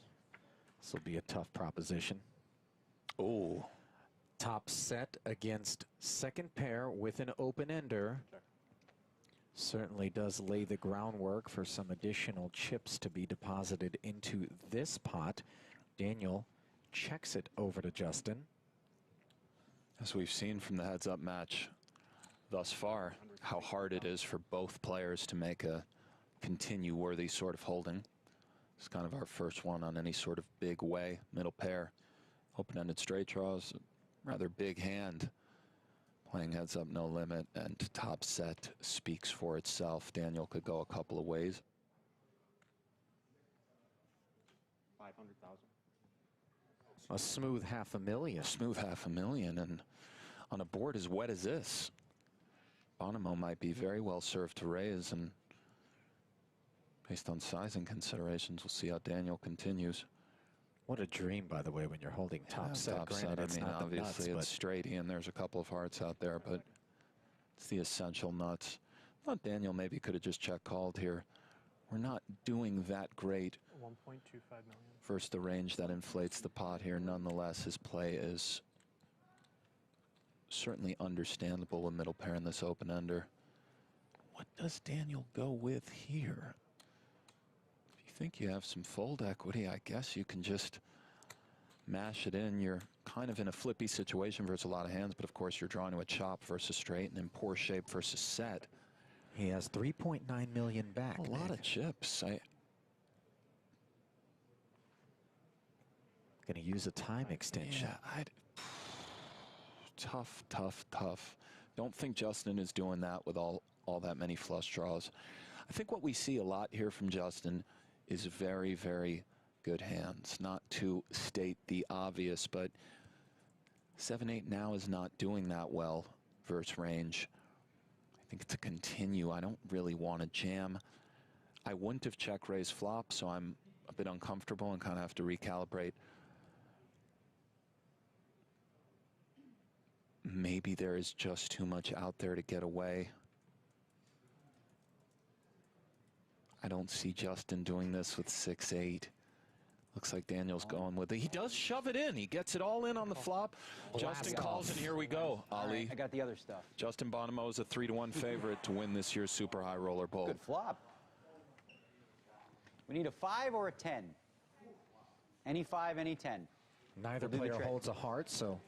This will be a tough proposition. Oh. Top set against second pair with an open-ender. Certainly does lay the groundwork for some additional chips to be deposited into this pot. Daniel checks it over to Justin. As we've seen from the heads-up match thus far, how hard it is for both players to make a continue-worthy sort of holding. It's kind of our first one on any sort of big way. Middle pair, open-ended straight draws, rather big hand. Playing heads up, no limit, and top set speaks for itself. Daniel could go a couple of ways. 500,000. A smooth $500,000. Smooth $500,000, and on a board as wet as this, Addamo might be very well served to raise, and based on sizing considerations, we'll see how Daniel continues. What a dream, by the way, when you're holding top set. Top set, I mean, obviously it's straight in. There's a couple of hearts out there, but it's the essential nuts. I thought Daniel maybe could have just check called here we're not doing that great 1.25 million. versus the range that inflates the pot here. Nonetheless, his play is certainly understandable with middle pair in this open-ender. What does Daniel go with here? If you think you have some fold equity, I guess you can just mash it in. You're kind of in a flippy situation versus a lot of hands, but of course you're drawing to a chop versus straight and in poor shape versus set. He has 3.9 million back. A lot of chips. Gonna use a time extension. Yeah, tough, tough, tough. Don't think Justin is doing that with all that many flush draws. I think what we see a lot here from Justin is very, very good hands. Not to state the obvious, but 7-8 now is not doing that well versus range. I think it's a continue. I don't really want to jam. I wouldn't have check raised flop, so I'm a bit uncomfortable and kind of have to recalibrate. Maybe there is just too much out there to get away. I don't see Justin doing this with 6-8. Looks like Daniel's going with it. He does shove it in. He gets it all in on the flop. Justin calls, and here we go, Ali. I got the other stuff. Justin Bonomo is a 3-1 favorite to win this year's Super High Roller Bowl. Good flop. We need a 5 or a 10. Any 5, any 10. Neither player holds a heart, so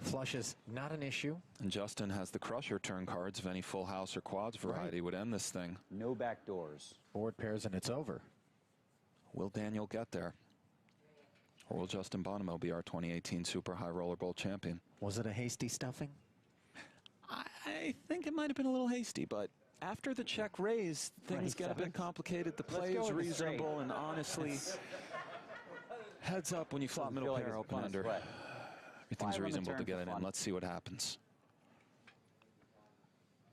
flush is not an issue. And Justin has the crusher turn cards. If any full house or quads variety would end this thing. No back doors. Board pairs and it's over. Will Daniel get there? Or will Justin Bonomo be our 2018 Super High Roller Bowl champion? Was it a hasty stuffing? I think it might have been a little hasty, but after the check raise, things get a bit complicated. The play is reasonable, and honestly, heads up when you flop middle pair open under. Everything's reasonable to get it in. Let's see what happens.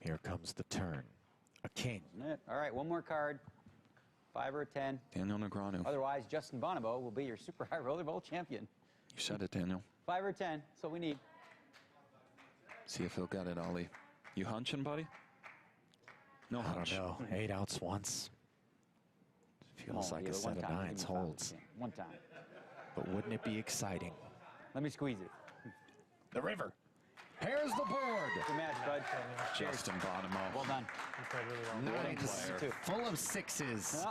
Here comes the turn. A king. All right, one more card. 5 or a 10. Daniel Negreanu. Otherwise, Justin Bonomo will be your Super High Roller Bowl champion. You said it, Daniel. 5 or 10. That's what we need. See if he'll get it, Ali. You hunching, buddy? No hunch. I don't know. 8 outs once. Feels like a set of 9s holds. One time. But wouldn't it be exciting? Let me squeeze it. The river. Here's the board. Good match, bud. Justin Bonomo. Well done. Nines full of 6s.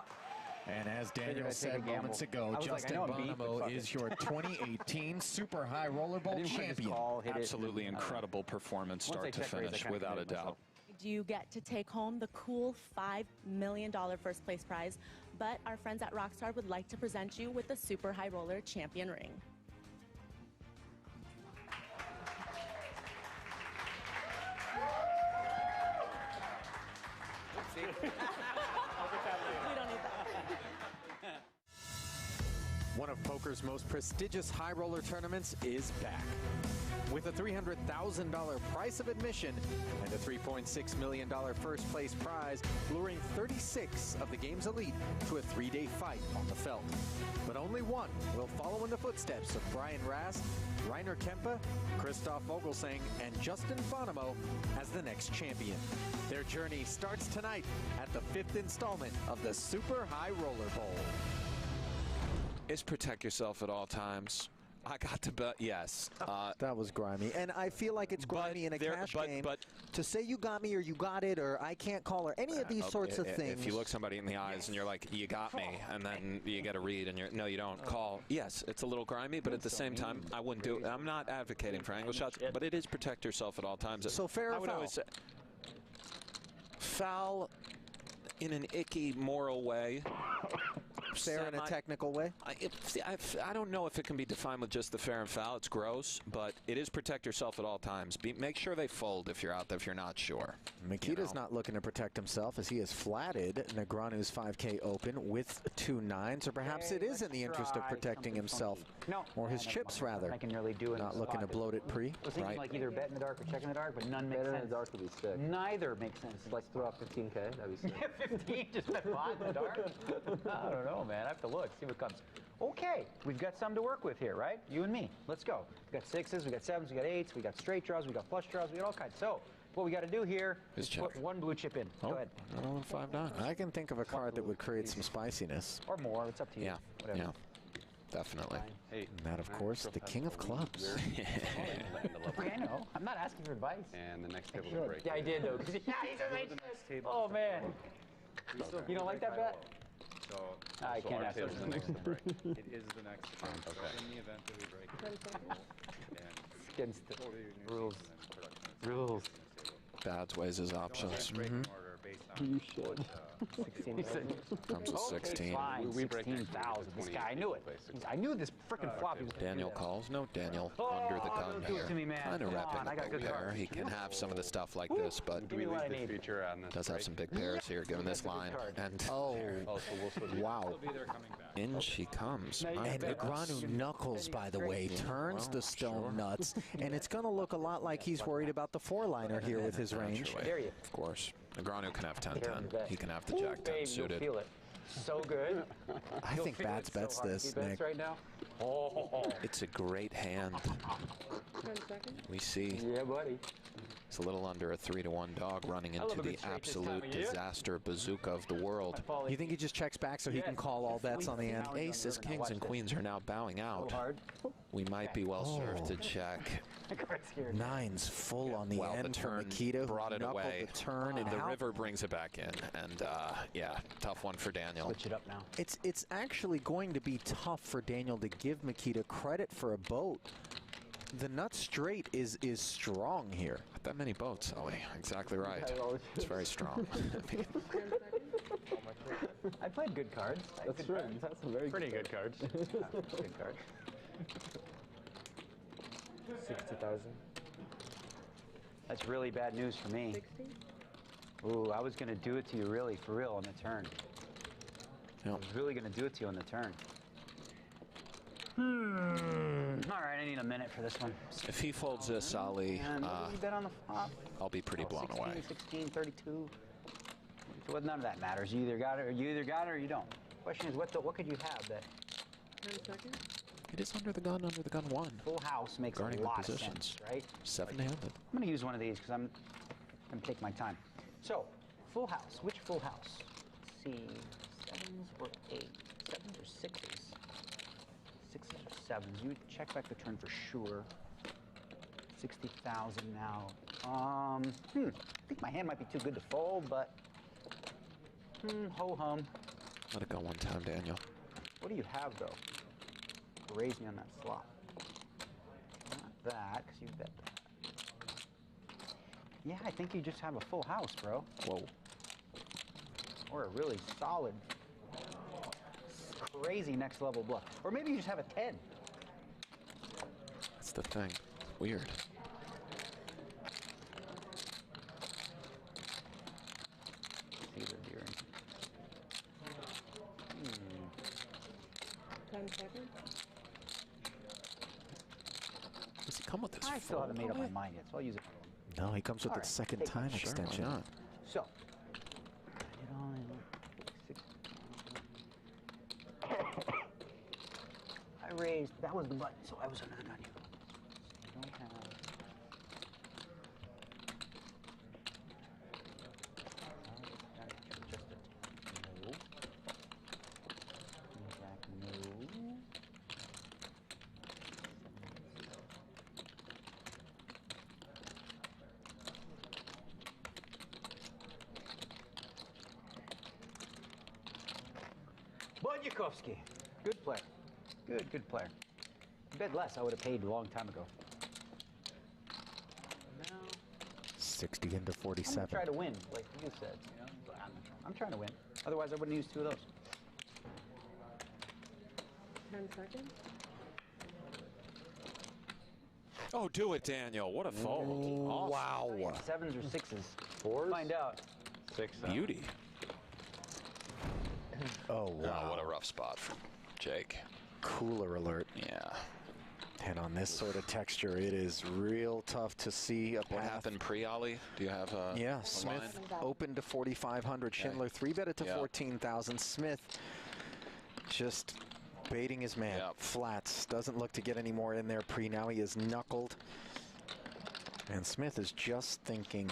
And as Daniel said moments ago, Justin Bonomo is your 2018 Super High Roller Bowl champion. Absolutely incredible performance start to finish, without a doubt. You get to take home the cool $5 million first place prize, but our friends at Rockstar would like to present you with the Super High Roller champion ring. We don't need that. One of poker's most prestigious high roller tournaments is back. With a $300,000 price of admission and a $3.6 million first place prize, luring 36 of the game's elite to a 3-day fight on the felt. But only one will follow in the footsteps of Brian Rast, Rainer Kempe, Christoph Vogelsang, and Justin Bonomo as the next champion. Their journey starts tonight at the 5th installment of the Super High Roller Bowl. Is protect yourself at all times. I got to bet, yes. That was grimy. And I feel like it's grimy in a cash game. But to say you got me or you got it or I can't call or any of these sorts of things. If you look somebody in the eyes and you're like, you got me, and then you get a read and you're, no, you don't call. Yes, it's a little grimy, but at the same time, I wouldn't do it. I'm not advocating for angle shots, but it is protect yourself at all times. So fair or I would foul? always say foul in an icky moral way. Fair in a technical way? I don't know if it can be defined with just the fair and foul. It's gross, but it is protect yourself at all times. Make sure they fold if you're out there, if you're not sure. Mikita's not looking to protect himself as he has flatted Negreanu's 5K open with 2 9s, or perhaps it is in the interest of protecting himself, or his chips rather. I can really do it. Not looking to bloat it pre. I was thinking like either bet in the dark or check in the dark, but none makes sense. Bet in the dark would be sick. Neither makes sense. Like throw out 15K, that'd be sick. Yeah, 15, just bet 5 in the dark? I don't know, man. I have to look, see what comes. Okay, we've got some to work with here, right? You and me. Let's go. We got 6s, we got 7s, we got 8s, we got straight draws, we got flush draws, we got all kinds. So, what we got to do here His is put check. one blue chip in. Go ahead. Oh, 5-9. I can think of a card that would create some spiciness. Or more. It's up to you. Yeah, Whatever. yeah, definitely. And that, of course, the king of clubs. Okay, I know. I'm not asking for advice. And the next table Should. to break. Yeah, I did though. 'Cause yeah, he's a nice. Oh man. You don't like that bet? So, I so can't our ask table's those the next to break. It is the next event. So Okay. in the event that we break it, and Against the totally new rules. season and production. Rules. Bads weighs his options. Breaking order based on You should. what, 16. Comes with 16. Fine. We break 16,000. This guy, I knew it. I knew this freaking flop. He was gonna Daniel do that. calls. No Daniel Oh, under the gun don't do it here. to me, man. Kind of Come repping on, I the got big good pair. cards. He can have some of the stuff like this, but Do we what I leave need. the feature on this does have break? some big pairs here given this line. And Oh, so we'll switch. wow. He'll be there coming back. In she comes. Now you My And bet. goodness. Agranu knuckles, by the way, turns the stone nuts, and it's going to look a lot like he's worried about the four-liner here with his range. Naturally. Dare you. Of course. Agranu can have Dare him to 10-10. bet. He can have the Ooh, Jack 10 babe, suited. You'll feel it. So good. I You'll think feel Bats it so bets hard. this, He bets Nick. right now. Oh. It's a great hand. 10 seconds. We see Yeah, buddy. it's a little under a 3-1 dog running I love into a the good straight this time absolute of year. disaster bazooka of the world. You think he just checks back so he can call all bets on the end? Aces, kings, and queens are now bowing out. Hard. We might be well served to check. I got scared. Nines full on the Well, the end for turn Mikita, who brought it knuckled away. the turn, and The how- river brings it back in, and yeah, tough one for Daniel. Switch it up now. It's actually going to be tough for Daniel to give Mikita credit for a boat. The nut straight is strong here. Not that many boats, Ellie. Exactly right. It's very strong. I mean, 10 seconds. I played good cards. That's right. That's some very Pretty good cards. Good cards. 60,000. That's really bad news for me. 60. Ooh, I was going to do it to you really, for real, on the turn. I Yep. was really going to do it to you on the turn. All right, I need a minute for this one. if he folds this, Ali, And what did you bet on the flop? I'll be pretty blown 16, away. 16, 32. Well, none of that matters. You either got it, or you don't. Question is, what could you have that 10 seconds. It is under the gun one. full house makes Guarding a the lot of positions. sense, right? Seven-handed. I'm going to use one of these because I'm going to take my time. So, full house. Which full house? Let's see, sevens or eight? Sevens or sixes? Sixes or sevens? You would check back the turn for sure. 60,000 now. I think my hand might be too good to fold, but ho hum. Let it go one time, Daniel. What do you have though? Raise me on that flop. Not that, because you bet that. Yeah, I think you just have a full house, bro. Whoa. Or a really solid, crazy next level bluff. Or maybe you just have a 10. That's the thing. Weird. See the deer. 10 seconds. Does he come with this? I still haven't made up my mind yet, so I'll use it. No, he comes with All the right, second take my time shot. extension. Why not? So, put it on 6. I raised, that was the button, so I was under the gun here. I don't have. No. Jack, no. Badziakouski, good player. Good player. Bet less, I would have paid a long time ago. Now, 60 into I'm gonna 47. try to win, like you said. You know? I'm trying to win. Otherwise, I wouldn't use 2 of those. 10 seconds. Oh, do it, Daniel. What a fold. Awesome. Wow. 7s or 6s. 4s? Find out. 6. Beauty. Oh, wow. Oh, what a rough spot for Jake. Cooler alert. Yeah. And on this sort of texture, it is real tough to see a What path. happened pre-Ollie? Do you have a Yeah, a Smith line? opened to 4,500. Okay. Schindler 3-bet to Yeah. 14,000. Smith just baiting his man. Yep. Flats. Doesn't look to get any more in there pre. Now he is knuckled. And Smith is just thinking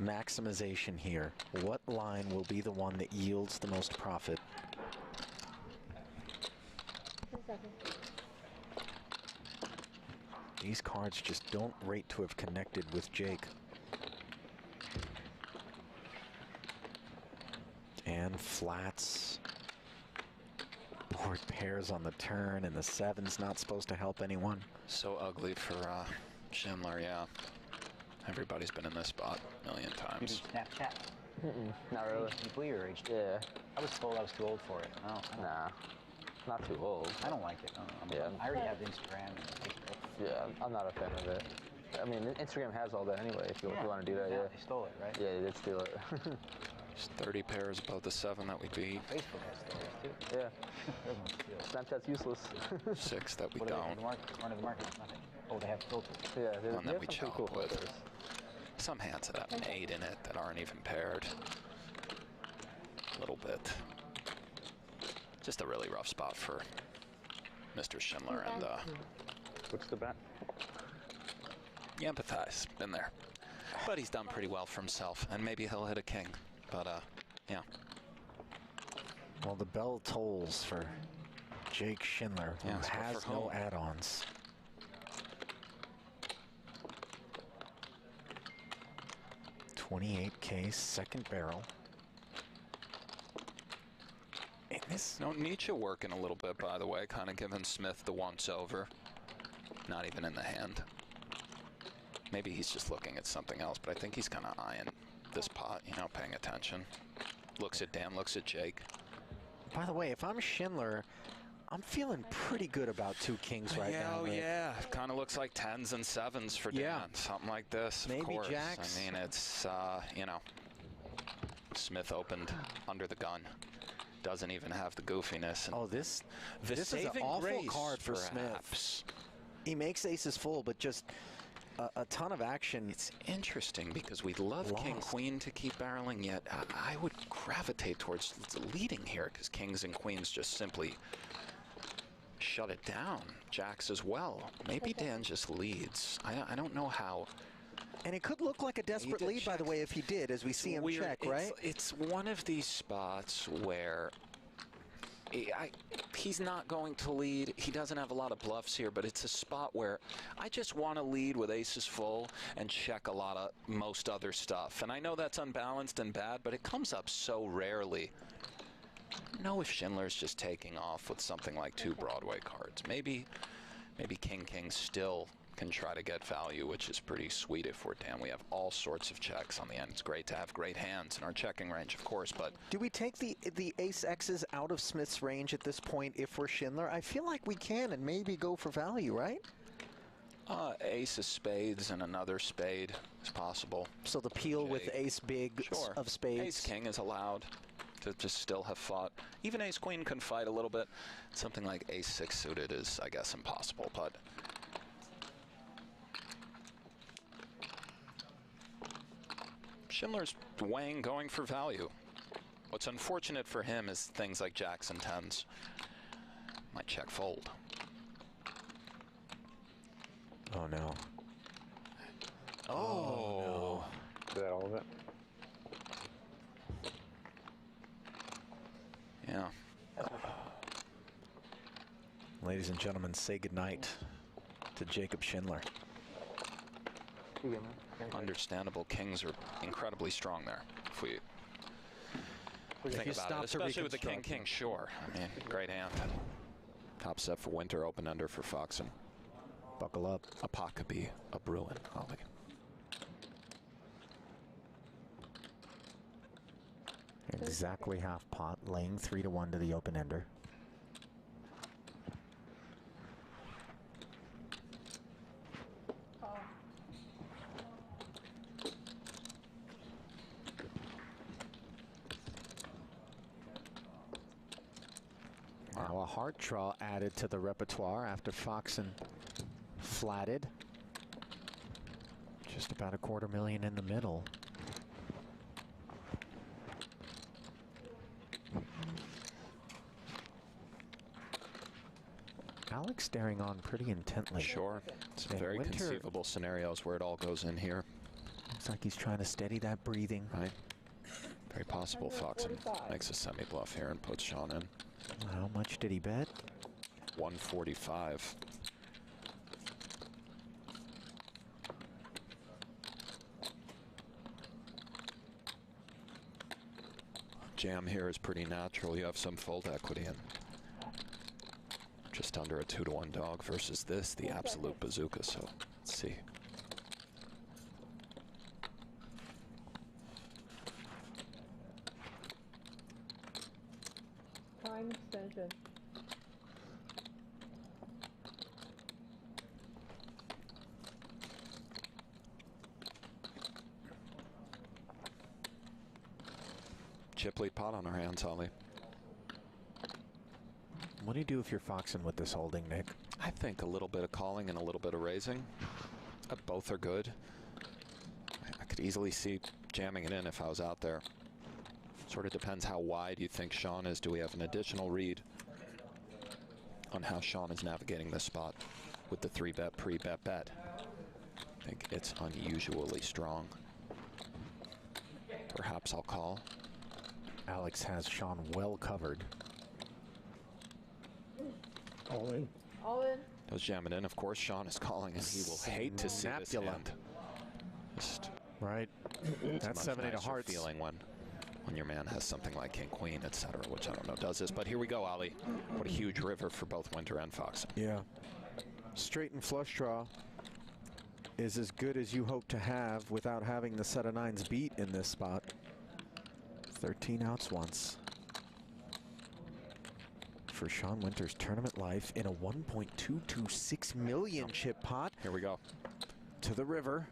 maximization here. What line will be the one that yields the most profit? 10 seconds. These cards just don't rate to have connected with Jake. And flats. Board pairs on the turn, and the 7's not supposed to help anyone. So ugly for Schindler, yeah. Everybody's been in this spot a million times. Snapchat? Not really. You blew your age? Yeah. I was told I was too old for it. No, Nah, not too old. I don't like it. Yeah. I already have Instagram and Facebook. Yeah, I'm not a fan of it. I mean, Instagram has all that anyway, if you want to do that, yeah. They stole it, right? Yeah, they did steal it. There's 30 pairs above the 7 that we beat. Facebook has stolen too. Yeah. Snapchat's useless. 6 that we What don't. Run of the market, nothing. Oh, they have filters. Yeah, One that we chop with. Some hands that have an 8 in it that aren't even paired. A little bit. Just a really rough spot for Mr. Schindler, and what's the bet? you empathize. Been there. But he's done pretty well for himself, and maybe he'll hit a king. But yeah. Well, the bell tolls for Jake Schindler, who Yeah, so has for no whom? add-ons. $28K, second barrel. And this... No, Nietzsche working a little bit, by the way, kind of giving Smith the once-over. Not even in the hand. Maybe he's just looking at something else, but I think he's kind of eyeing this pot, you know, paying attention. Looks at Dan, looks at Jake. By the way, if I'm Schindler, I'm feeling pretty good about 2 kings right now. Oh, yeah. Kind of looks like 10s and 7s for Dan. Something like this, Maybe of course. jacks. I mean, it's, you know, Smith opened under the gun. Doesn't even have the goofiness. And this the is an saving awful grace, card for perhaps. Smith. He makes aces full, but just a ton of action. It's interesting because we'd love King Queen to keep barreling, yet I would gravitate towards leading here because kings and queens just simply shut it down. Jacks as well. Maybe Dan just leads. I don't know how. And it could look like a desperate lead, by the way, if he did, as we see him Weird. check, right? It's one of these spots where he's not going to lead. He doesn't have a lot of bluffs here, but it's a spot where I just want to lead with aces full and check a lot of most other stuff. And I know that's unbalanced and bad, but it comes up so rarely. I don't know if Schindler's just taking off with something like 2 Broadway cards. Maybe King still can try to get value, which is pretty sweet if we're Dan. We have all sorts of checks on the end. It's great to have great hands in our checking range, of course, but... Do we take the ace X's out of Smith's range at this point if we're Schindler? I feel like we can and maybe go for value, right? Ace of spades and another spade is possible. So the peel with ace big of spades? Ace king is allowed to just still have fought. Even ace queen can fight a little bit. Something like ace 6 suited is, I guess, impossible, but... Schindler's weighing going for value. What's unfortunate for him is things like jacks and 10s might check fold. Oh no. Oh, no. Is that all of it? Yeah. Ladies and gentlemen, say goodnight to Jacob Schindler. Understandable. Kings are incredibly strong there. If we think about it, especially with the king, sure. I mean, great hand. Top set for Winter, open under for Foxen. Buckle up. A pot could be a Bruin, Ollie. Exactly half pot, laying 3-1 to the open ender. Now a heart draw added to the repertoire after Foxen flatted. Just about $250,000 in the middle. Alex staring on pretty intently. Sure. It's And very Winter conceivable scenarios where it all goes in here. looks like he's trying to steady that breathing. Right. Very possible Foxen makes a semi-bluff here and puts Sean in. How much did he bet? 145. Jam here is pretty natural. You have some fold equity and just under a 2-to-1 dog versus this, the absolute bazooka. So let's see. Time extension. Chip lead pot on our hands, Ollie. What do you do if you're foxing with this holding, Nick? I think a little bit of calling and a little bit of raising. Both are good. I could easily see jamming it in if I was out there. Sort of depends how wide you think Sean is. Do we have an additional read on how Sean is navigating this spot with the 3-bet pre-bet bet? I think it's unusually strong. Perhaps I'll call. Alex has Sean well covered. All in. All in. Does jam it in. Of course, Sean is calling, and he will hate to see this end. Just right. That's 7-8 of hearts. Feeling when your man has something like King Queen, etc., which I don't know does this. But here we go, Ali. What a huge river for both Winter and Fox. Yeah. Straight and flush draw is as good as you hope to have without having the set of nines beat in this spot. 13 outs once. For Sean Winter's tournament life in a 1.226 million chip pot. Here we go. To the river.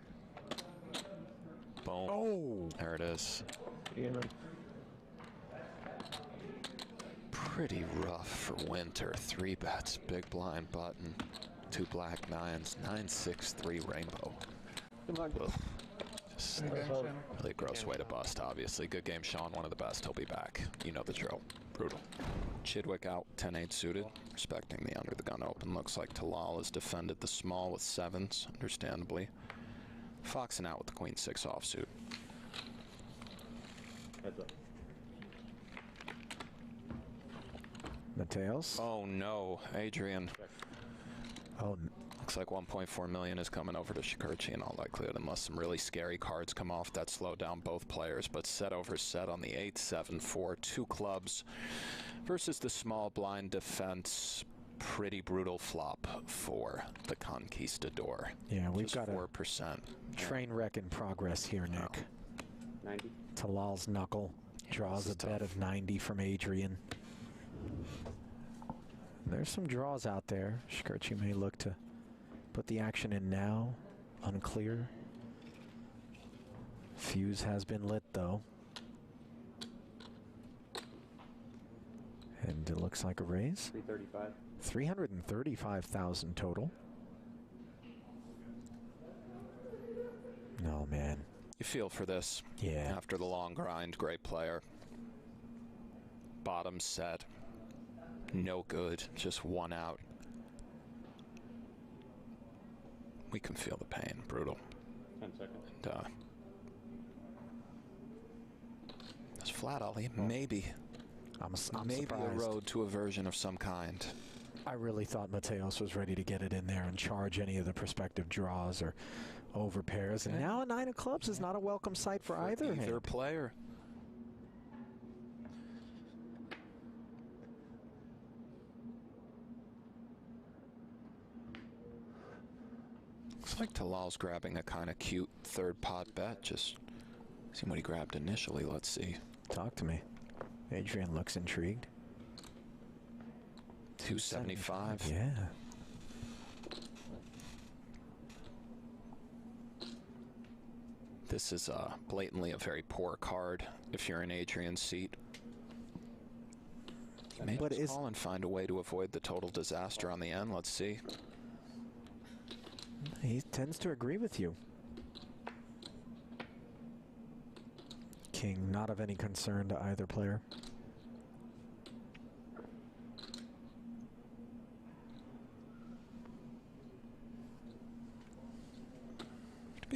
Boom. Oh! There it is. Yeah. Pretty rough for Winter. 3 bets, big blind button, 2 black nines, 9-6-3 rainbow. Ugh. Just really gross way to bust, obviously. Good game, Sean. One of the best. He'll be back. You know the drill. Brutal. Chidwick out 10-8 suited, respecting the under the gun open. Looks like Talal has defended the small with 7s, understandably. Foxing out with the Queen 6 offsuit. Heads up. Matthias. Oh no, Adrian. Oh, looks like 1.4 million is coming over to Shikurchi in all likelihood, unless some really scary cards come off that slow down both players. But set over set on the 8-7-4, 2 clubs versus the small blind defense. Pretty brutal flop for the Conquistador. Yeah, we've just got 4%. a train wreck in progress here, Nick. 90. Talal's knuckle draws a bet of 90 from Adrian. There's some draws out there. Shikurchi may look to put the action in now. Unclear. Fuse has been lit, though. And it looks like a raise. 335. 335,000 total. No, man. You feel for this. Yeah. After the long grind, great player. Bottom set. No good. Just 1 out. We can feel the pain. Brutal. 10 seconds. And, it's flat, Ollie. Maybe. I'm Maybe surprised. a road to a version of some kind. I really thought Matthias was ready to get it in there and charge any of the prospective draws or over pairs. And now a 9 of clubs is not a welcome sight for either hand. Player. Looks like Talal's grabbing a kind of cute 3rd pot bet. Just see what he grabbed initially. Let's see. Talk to me. Adrian looks intrigued. 275. Yeah. This is blatantly a very poor card if you're in Adrian's seat. Maybe just call and find a way to avoid the total disaster on the end. Let's see. He tends to agree with you. King, not of any concern to either player.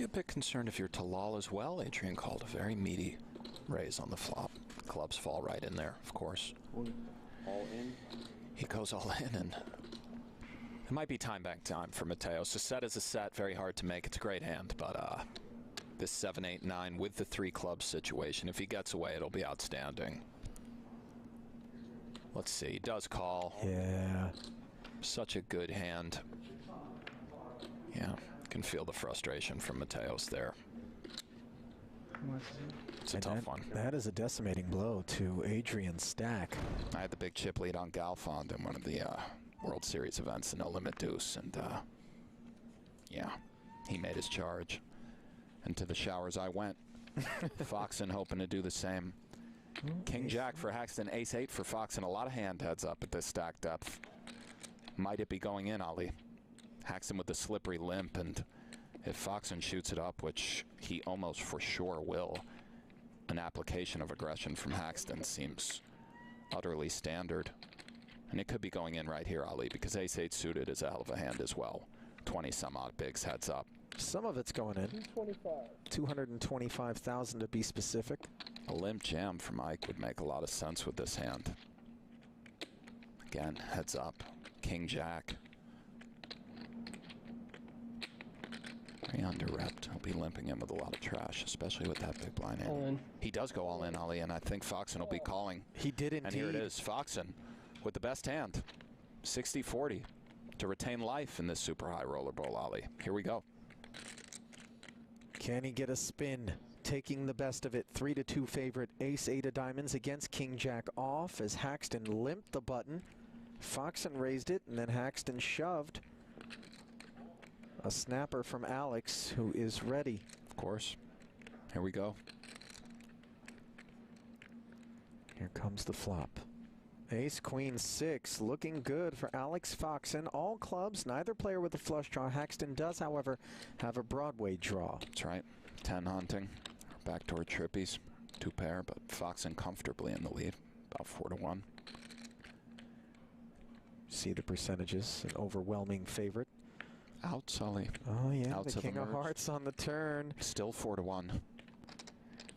be a bit concerned if you're Talal as well. Adrian called a very meaty raise on the flop. Clubs fall right in there, of course. All in. He goes all in, and it might be time bank time for Matthias. A set is a set, very hard to make. It's a great hand, but this 7, 8, 9 with the 3 clubs situation, if he gets away, it'll be outstanding. Let's see, he does call. Yeah. Such a good hand. Yeah, can feel the frustration from Matthias there. It's a tough one. That is a decimating blow to Adrian's stack. I had the big chip lead on Galfond in one of the World Series events, the No Limit Deuce, and yeah, he made his charge. And to the showers I went. Foxen hoping to do the same. King Jack for Haxton, Ace 8 for Foxen. A lot of hand heads up at this stack depth. Might it be going in, Ali? Haxton with the slippery limp, and if Foxen shoots it up, which he almost for sure will, an application of aggression from Haxton seems utterly standard. And it could be going in right here, Ali, because Ace 8 suited is a hell of a hand as well. 20 some odd bigs heads up. Some of it's going in. 225,000 to be specific. A limp jam from Ike would make a lot of sense with this hand. Again, heads up. King Jack. Very under-repped. He'll be limping in with a lot of trash, especially with that big blind hand. All in. He does go all in, Ali, and I think Foxen will be calling. He did indeed. And here it is, Foxen with the best hand. 60-40 to retain life in this super high roller bowl, Ali. Here we go. Can he get a spin? Taking the best of it. 3-2 favorite. Ace 8 of diamonds against King Jack off as Haxton limped the button. Foxen raised it, and then Haxton shoved. A snapper from Alex, who is ready. Of course. Here we go. Here comes the flop. Ace, Queen, 6, looking good for Alex Foxen. All clubs, neither player with a flush draw. Haxton does, however, have a Broadway draw. That's right. 10 hunting. Backdoor trippies. 2 pair, but Foxen comfortably in the lead. About 4-1. See the percentages. An overwhelming favorite. Out, Sully. Oh, yeah. Outs the King of emerged. Hearts on the turn. Still 4-1.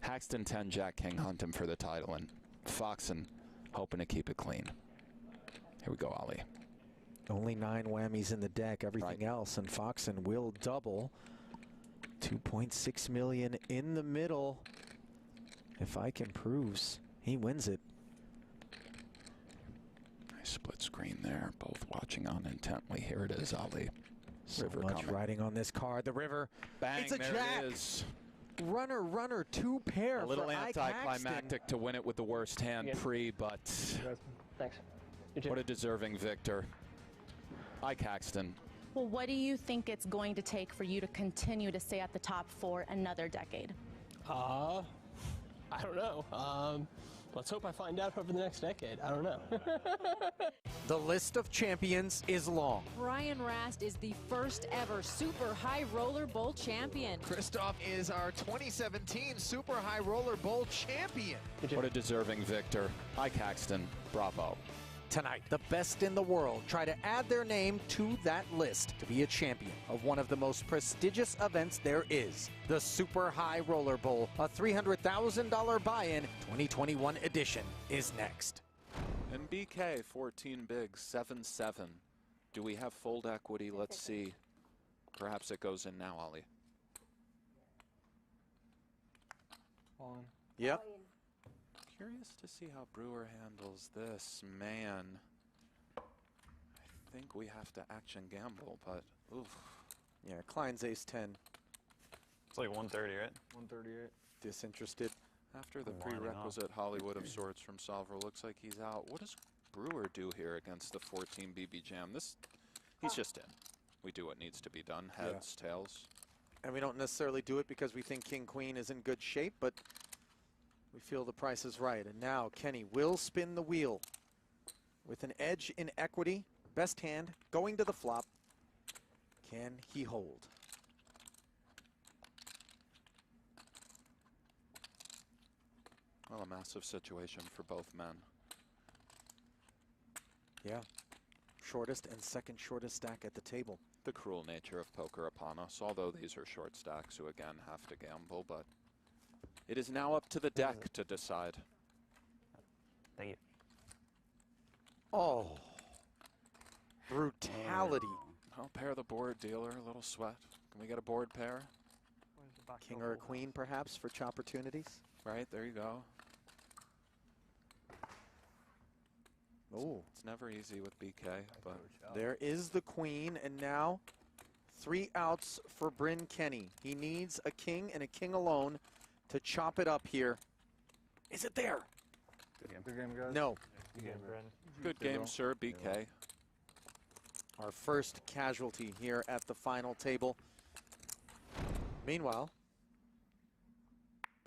Haxton 10, Jack King hunt him for the title, and Foxen hoping to keep it clean. Here we go, Ali. Only 9 whammies in the deck, everything else, and Foxen will double. 2.6 million in the middle. If Ike improves, he wins it. Nice split screen there, both watching on intently. Here it is, Ali. So River much coming. riding on this card. The river. Bang, it's a there jack. it is. Runner, runner, 2 pair. A little for Ike anticlimactic Haxton. to win it with the worst hand pre, but Thanks. what a deserving victor. Ike Haxton. Well, what do you think it's going to take for you to continue to stay at the top for another decade? I don't know. Let's hope I find out over the next decade. I don't know. The list of champions is long. Brian Rast is the first ever Super High Roller Bowl champion. Christoph is our 2017 Super High Roller Bowl champion. What a deserving victor. Ike Haxton, bravo. Tonight, the best in the world try to add their name to that list to be a champion of one of the most prestigious events there is. The Super High Roller Bowl, a $300,000 buy-in 2021 edition is next. And BK, 14 bigs, 7-7. Do we have fold equity? Let's see. Perhaps it goes in now, Ali. On. Yep. Curious to see how Brewer handles this. Man, I think we have to action gamble, but oof. Yeah, Klein's ace 10. It's like 130, right? 138. Disinterested. After the Winding prerequisite Hollywood of sorts from Solver, looks like he's out. What does Brewer do here against the 14 BB Jam? He's just in. We do what needs to be done. Heads, tails. And we don't necessarily do it because we think King Queen is in good shape, but we feel the price is right. And now Kenny will spin the wheel with an edge in equity. Best hand going to the flop. Can he hold? Well, a massive situation for both men. Yeah. shortest and second shortest stack at the table. The cruel nature of poker upon us, although these are short stacks who again have to gamble, but it is now up to the deck to decide. Thank you. Oh, brutality. I'll pair the board, dealer, a little sweat. Can we get a board pair? King or a queen, perhaps, for opportunities? Right, there you go. Oh. It's never easy with BK, but There is the queen, and now 3 outs for Bryn Kenny. He needs a king and a king alone to chop it up here. Is it there? Good game, guys. No. Good game, Bryn. Good game, sir, BK. Our first casualty here at the final table. Meanwhile,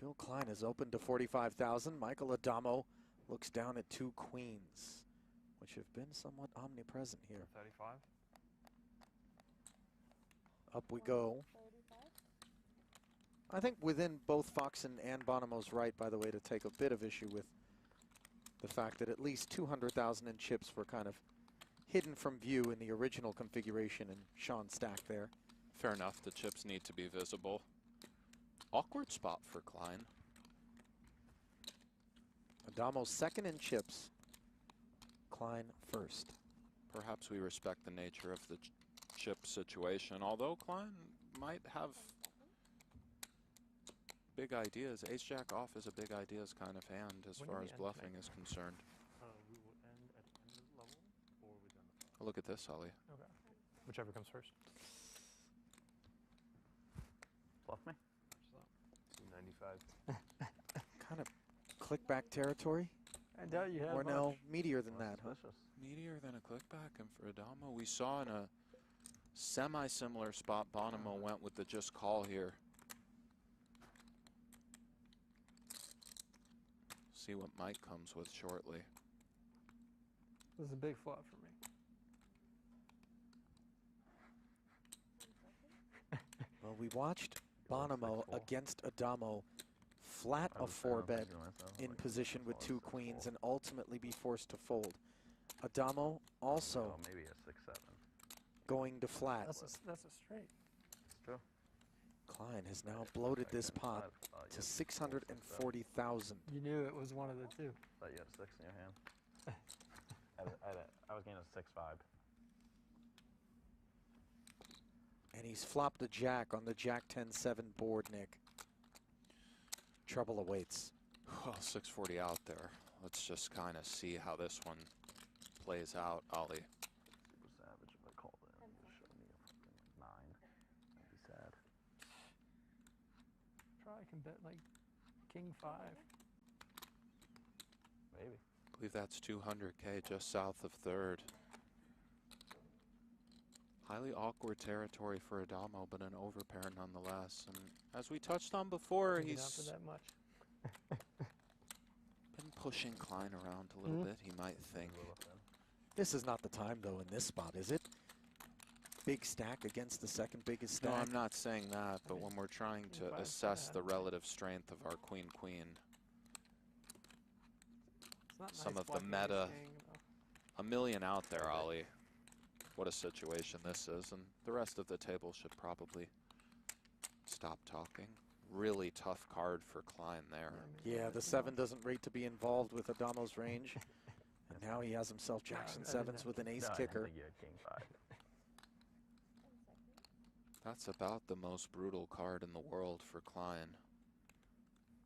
Bill Klein is open to 45,000. Michael Addamo looks down at 2 queens, which have been somewhat omnipresent here. 35. Up we go. I think within both Foxen and Bonomo's right, by the way, to take a bit of issue with the fact that at least 200,000 in chips were kind of hidden from view in the original configuration and Sean's stack there. Fair enough, the chips need to be visible. Awkward spot for Klein. Adamo second in chips. Klein first. Perhaps we respect the nature of the chip situation, although Klein might have big ideas. Ace-Jack off is a big ideas kind of hand as far as bluffing is concerned. We will end at the end level or within the Look at this, Ollie. Okay. Whichever comes first. Bluff me? 95. Kind of click-back territory? I doubt you have Or much. no, meatier than that, huh? Meatier than a clickback, and for Addamo, we saw in a semi-similar spot, Bonomo went with the just call here. See what Mike comes with shortly. This is a big flop for me. Well, we watched Bonomo against Addamo flat a 4-bet in position with 2 queens and ultimately be forced to fold. Addamo also maybe a 6-7. going to flat. That's a straight. It's true. Klein has now bloated this pot to 640,000. You knew it was one of the two. Thought you had a 6 in your hand. I was getting a 6-5. And he's flopped a jack on the Jack 10-7 board, Nick. Trouble awaits. Well, 640 out there. Let's just kind of see how this one plays out, Ollie. Super savage if I called it. Just show me a fucking 9. That'd be sad. Probably can bet like king 5. Maybe. I believe that's 200K just south of third. Highly awkward territory for Addamo, but an overpair nonetheless. And as we touched on before, Maybe not he's for that much. been pushing Klein around a little bit, he might think. This is not the time, though, in this spot, is it? Big stack against the second biggest stack. No, I'm not saying that, but when we're trying to assess the relative strength of our queen-queen, some of the meta, a million out there, Ollie. What a situation this is, and the rest of the table should probably stop talking. Really tough card for Klein there. Yeah, the 7 doesn't rate to be involved with Adamo's range. And now he has himself Jackson 7s with an ace kicker. That's about the most brutal card in the world for Klein.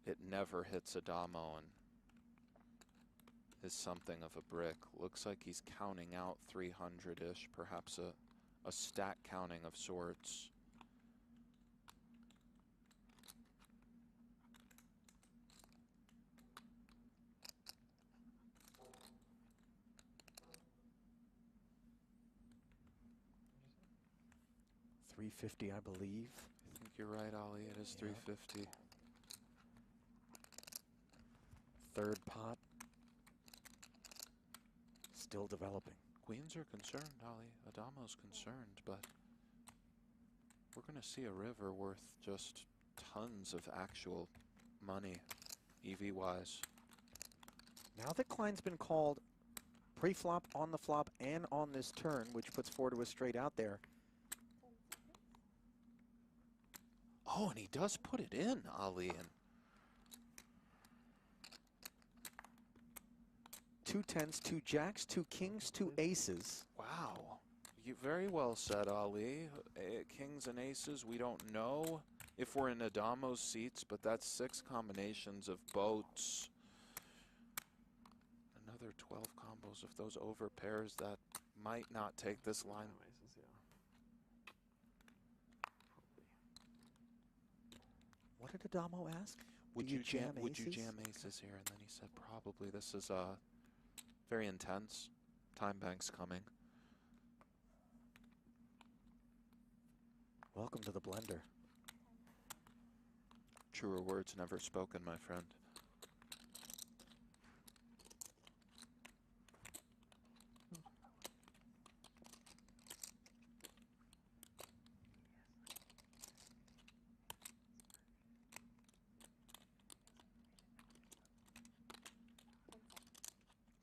It never hits Addamo and is something of a brick. Looks like he's counting out 300-ish, perhaps a stack counting of sorts. $350, I believe. I think you're right, Ollie. It is 350. Third pot. Still developing. Queens are concerned, Ollie. Adamo's concerned, but we're going to see a river worth just tons of actual money, EV-wise. Now that Klein's been called pre-flop, on the flop, and on this turn, which puts 4 to a straight out there. Oh, and he does put it in, Ali. And 2 tens, 2 jacks, 2 kings, 2 aces. wow. You very well said, Ali. Kings and aces, we don't know if we're in Addamo's seats, but that's 6 combinations of boats. Another 12 combos of those over pairs that might not take this line. What did Addamo ask? Would you jam aces here? And then he said probably. This is very intense. Time bank's coming. Welcome to the blender. Truer words never spoken, my friend.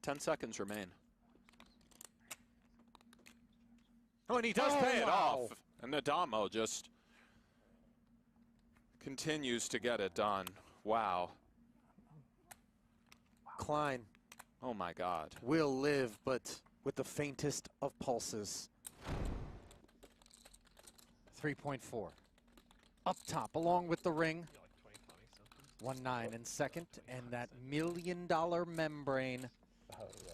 Ten seconds remain. Oh, and he does pay it off. And Addamo just continues to get it done. Wow. Klein. Oh my God. Will live, but with the faintest of pulses. 3.4. Up top, along with the ring. 1-9 in second, and that $1 million membrane. Oh, yeah.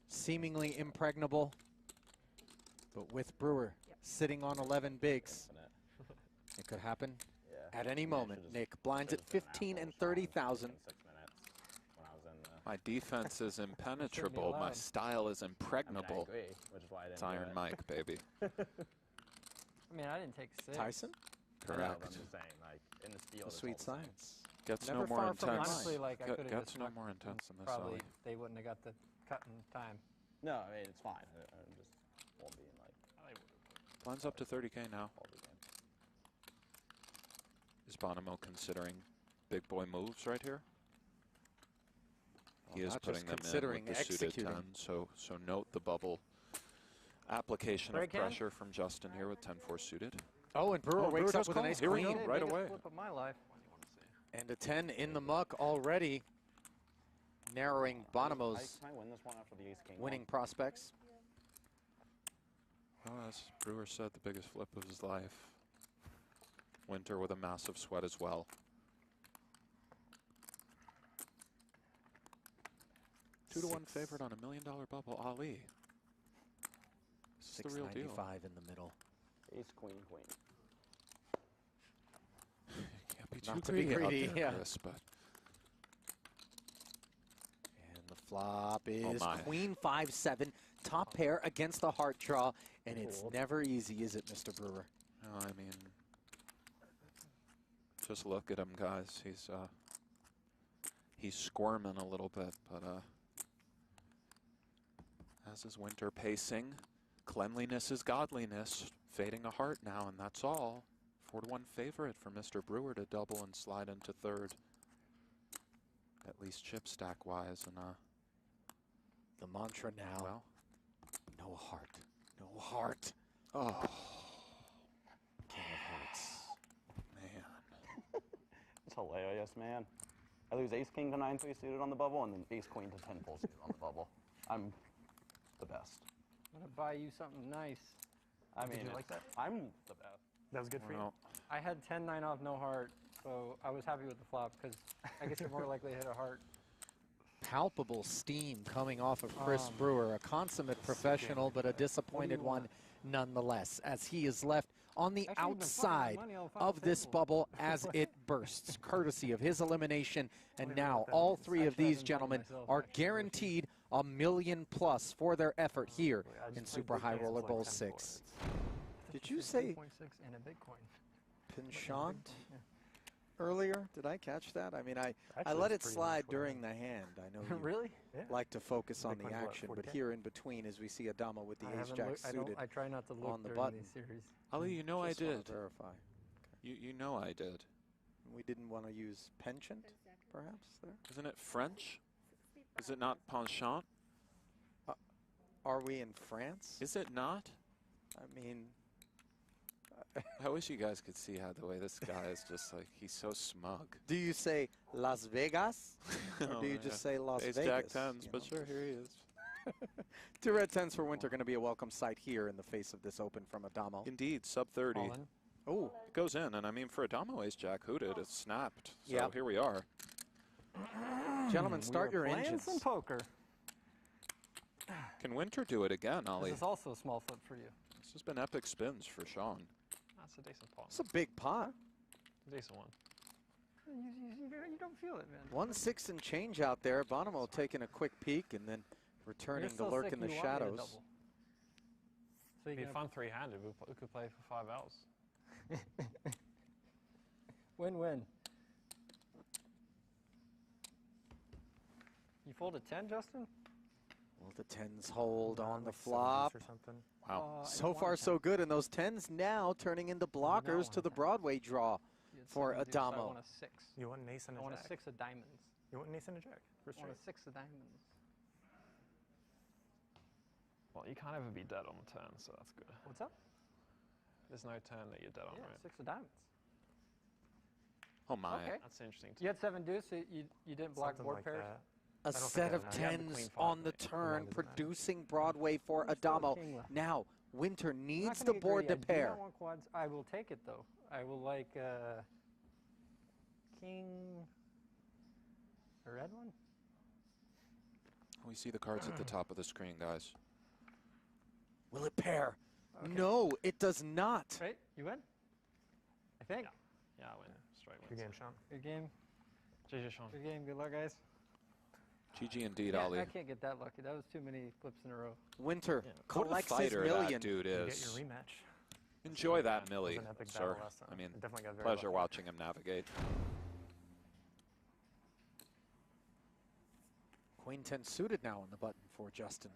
Seemingly impregnable. But with Brewer sitting on 11 bigs, it could happen at any moment. Nick blinds at 15 and 30,000. My defense is impenetrable. My style is impregnable. I agree, which is why I didn't It's Iron Mike, baby. I mean, I didn't take 6. Tyson? Correct. I know, but I'm just saying, like, in this field, The sweet science. Gets Never no more far from intense. Honestly, like, I could have Gets just no mucked more and intense than this. probably Ali. they wouldn't have got the cut in time. No, I mean, it's fine. I just won't be in, like... Blinds up to 30K now. Is Addamo considering big boy moves right here? He is not putting just them in considering, with the suited 10, so note the bubble application of Break in. pressure from Justin here with 10-4 suited. Oh, and Brewer wakes up with an ace Here we queen. go, right away. Flip of my life. And a 10 in the muck already, narrowing Bonomo's Can I win this one after the ace-king? winning prospects. Well, as Brewer said, the biggest flip of his life. Winter with a massive sweat as well. Two to 1 favorite on $1 million bubble, Ali. This is the real deal. 695 in the middle. Ace, queen, queen. Can't be Not too to be greedy, greedy, out there, yeah. Chris, but And the flop is my. Queen 5-7, top pair against the heart draw, and it's never easy, is it, Mr. Brewer? no, I mean, just look at him, guys. He's squirming a little bit, but as is Winter pacing. Cleanliness is godliness. Fading a heart now, and that's all. 4 to 1 favorite for Mr. Brewer to double and slide into third. At least chip stack wise, and The mantra now, well, no heart, no heart. oh King of hearts. man. It's hilarious, man. I lose ace-king to 9-3 suited on the bubble, and then ace-queen to 10-4 suited on the bubble. I'm the best. I'm gonna buy you something nice. I mean, Did you like that? I'm the best. That was good for you. Well, I had 10-9 off, no heart, so I was happy with the flop because I guess you're more likely to hit a heart. Palpable steam coming off of Chris Brewer, a consummate professional, but a disappointed one nonetheless, as he is left on the Actually, outside of this bubble as it bursts, courtesy of his elimination. And now all 3 of these gentlemen are guaranteed $1 million+ for their effort here in Super High Roller Bowl 6. Did you say 2.6 and a Bitcoin? penchant earlier? Did I catch that? I mean, I Actually, let it's it pretty slide nice during the hand. I know you Really? Yeah. like to focus on the Bitcoin's what, action, but 40K? here in between, as we see Addamo with the I haven't ace-jack looked- suited I try not to look on the during button. these series. Ali, you know I Just wanna did. verify. You know I did. We didn't want to use penchant, perhaps, there? Isn't it French? Is it not penchant? Are we in France? Is it not? I mean, I wish you guys could see how the way this guy is just like, he's so smug. do you say Las Vegas? Or Oh, do you yeah. just say Las Ace Vegas? Jack tens, you but know? sure, here he is. 2 red 10s for Winter, going to be a welcome sight here in the face of this open from Addamo. Indeed, sub 30. Oh, It goes in, and I mean, for Addamo Ace Jack hooted, it's snapped. So Yep. here we are. Gentlemen, start your playing engines. some poker. Can Winter do it again, Ollie? This is also a small flip for you. This has been epic spins for Sean. That's a decent pot. It's a big pot. Decent one. You don't feel it, man. 1-6 and change out there. Bonomo taking a quick peek and then returning to You're so lurk sick in the you want me to shadows. double. So It'd you be can fun three-handed. We could play for 5 hours. win-win. You fold a 10, Justin? Will the 10s hold on the 70s flop? or something. Wow. So far, so good. And those 10s now turning into blockers to the Broadway draw for I Addamo. want a 6. You want an ace and a I want jack? a 6 of diamonds. You want an ace and a jack? For I want straight. a 6 of diamonds. Well, you can't ever be dead on the turn, so that's good. What's up? There's no turn that you're dead on, Yeah, right? 6 of diamonds. Oh my. Okay. That's interesting. You had 7 deuce, so you didn't block Something board like pairs? that. A don't set think of I have the queen 10s five, on the right? turn, doesn't matter. producing Broadway for There's still a Addamo. king left. Now, Winter I'm not needs gonna the get board greedy. to I do pair. not want quads. I will take it, though. I will like king, a red one? We see the cards at the top of the screen, guys. Will it pair? Okay. No, it does not. Right? You win? I think. Yeah, I win. Straight win. Good game, Sean. Good game. GG, Sean. Good game. Good luck, guys. GG indeed, Yeah, Ollie. I can't get that lucky. That was too many flips in a row. Winter What a collects his fighter million. that dude You is. get your rematch. Enjoy that, It Millie, was an epic sir. battle last time. I mean, Definitely got very pleasure lucky. watching him navigate. Queen 10 suited now on the button for Justin.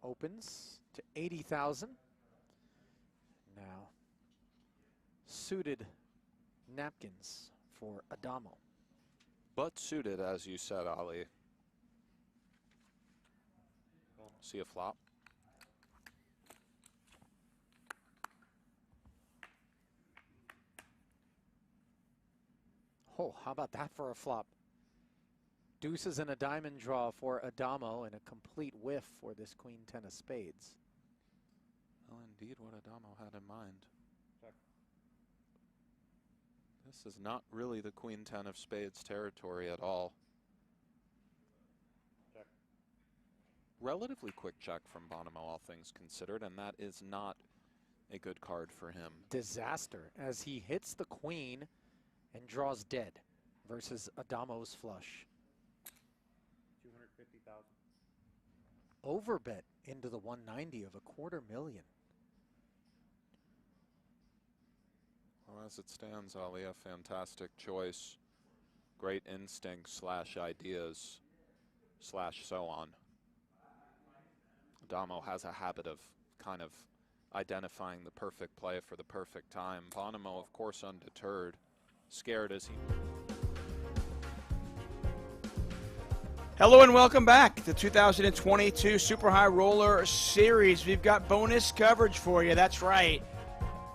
Opens to 80,000. Now, suited napkins for Addamo. But suited, as you said, Ollie. See a flop. Oh, how about that for a flop? Deuces and a diamond draw for Addamo and a complete whiff for this Queen 10 of spades. Well, indeed, what Addamo had in mind. Check. This is not really the Queen 10 of spades territory at all. Check. Relatively quick check from Bonomo, all things considered, and that is not a good card for him. Disaster as he hits the queen and draws dead versus Addamo's flush. 250,000. Overbet into the 190 of $250,000. Well, as it stands, Ali, a fantastic choice. Great instinct slash ideas slash so on. Addamo has a habit of kind of identifying the perfect play for the perfect time. Bonomo, of course, undeterred, scared as he... Hello and welcome back to the 2022 Super High Roller Series. We've got bonus coverage for you. That's right.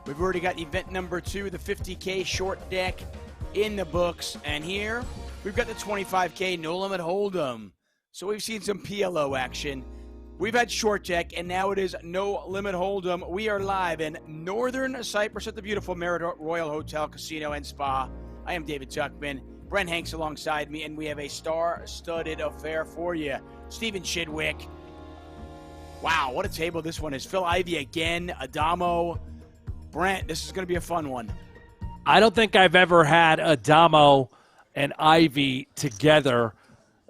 We've already got event number 2, the 50K short deck in the books. And here we've got the 25K no limit hold'em. So we've seen some PLO action. We've had short deck, and now it is no limit hold'em. We are live in Northern Cyprus at the beautiful Marriott Royal Hotel, Casino, and Spa. I am David Tuckman. Brent Hanks alongside me, and we have a star-studded affair for you. Stephen Chidwick. Wow, what a table this one is. Phil Ivey again, Addamo. Brent, this is going to be a fun one. I don't think I've ever had Addamo and Ivey together.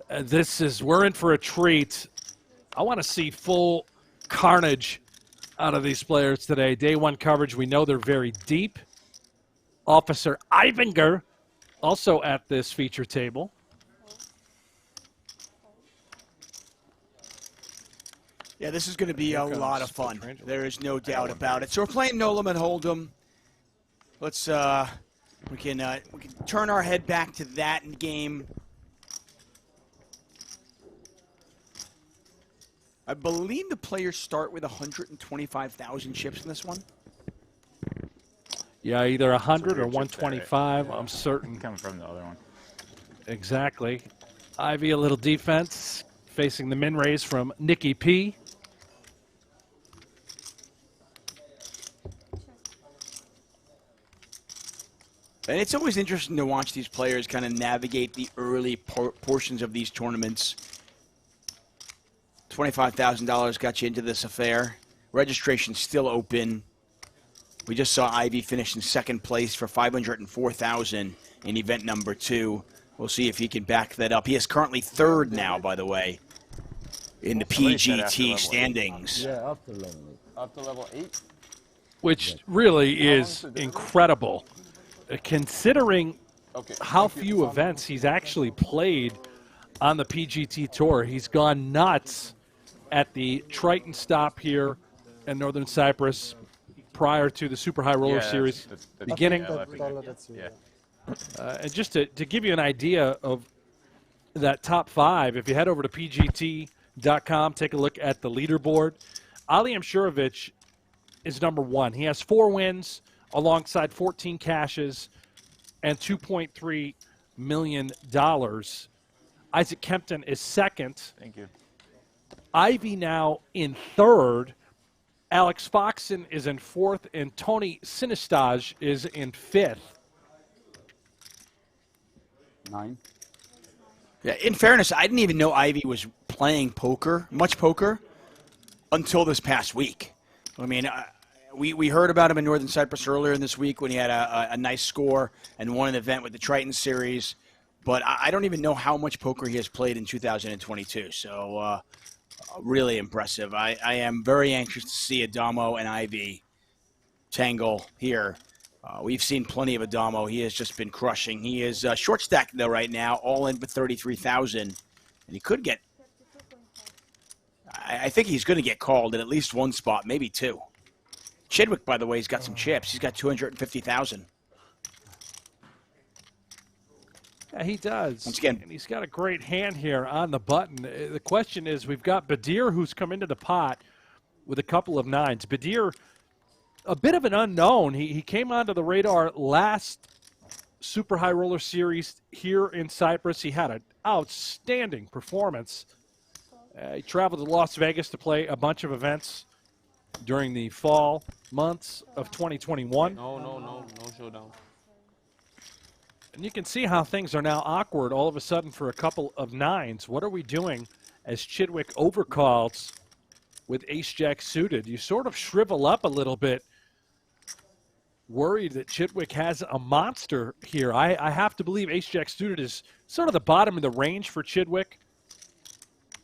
We're in for a treat. I want to see full carnage out of these players today. Day one coverage, we know they're very deep. Officer Eibinger also at this feature table. Yeah, this is going to be a lot of fun. There is no doubt about it. So we're playing No Limit Hold'em. Let's we can turn our head back to that game. I believe the players start with 125,000 chips in this one. Yeah, either 100 or 125. I'm certain. Coming from the other one. Exactly. Ivey a little defense, facing the min raise from Nicky P. And it's always interesting to watch these players kind of navigate the early portions of these tournaments. $25,000 got you into this affair. Registration's still open. We just saw Ivey finish in second place for $504,000 in event number 2. We'll see if he can back that up. He is currently third now, by the way, in the PGT standings. Yeah, up to level 8. Up to level 8? Which really is incredible, considering how few events he's actually played on the PGT Tour. He's gone nuts at the Triton stop here in Northern Cyprus prior to the Super High Roller Series beginning. And just to give you an idea of that top 5, if you head over to pgt.com, take a look at the leaderboard. Ali Amshurovich is number 1. He has 4 wins alongside 14 cashes and $2.3 million. Isaac Kempton is second. Thank you. Ivey now in third. Alex Foxen is in fourth, and Tony Sinistage is in fifth. 9. Yeah, in fairness, I didn't even know Ivey was playing poker, much poker, until this past week. I mean, we heard about him in Northern Cyprus earlier in this week when he had a nice score and won an event with the Triton Series. But I don't even know how much poker he has played in 2022. So really impressive. I am very anxious to see Addamo and Ivey tangle here. We've seen plenty of Addamo. He has just been crushing. He is short stacked, though, right now, all in for 33,000. And he could get, I think he's going to get called in at least one spot, maybe 2. Chidwick, by the way, he's got some chips. He's got 250,000. Yeah, he does. Once again, and he's got a great hand here on the button. The question is, we've got Bedir, who's come into the pot with a couple of 9s. Bedir, a bit of an unknown. He came onto the radar last Super High Roller Series here in Cyprus. He had an outstanding performance. He traveled to Las Vegas to play a bunch of events during the fall months of 2021. No showdown. And you can see how things are now awkward all of a sudden for a couple of 9s. What are we doing as Chidwick overcalls with ace-jack suited? You sort of shrivel up a little bit, worried that Chidwick has a monster here. I have to believe ace-jack suited is sort of the bottom of the range for Chidwick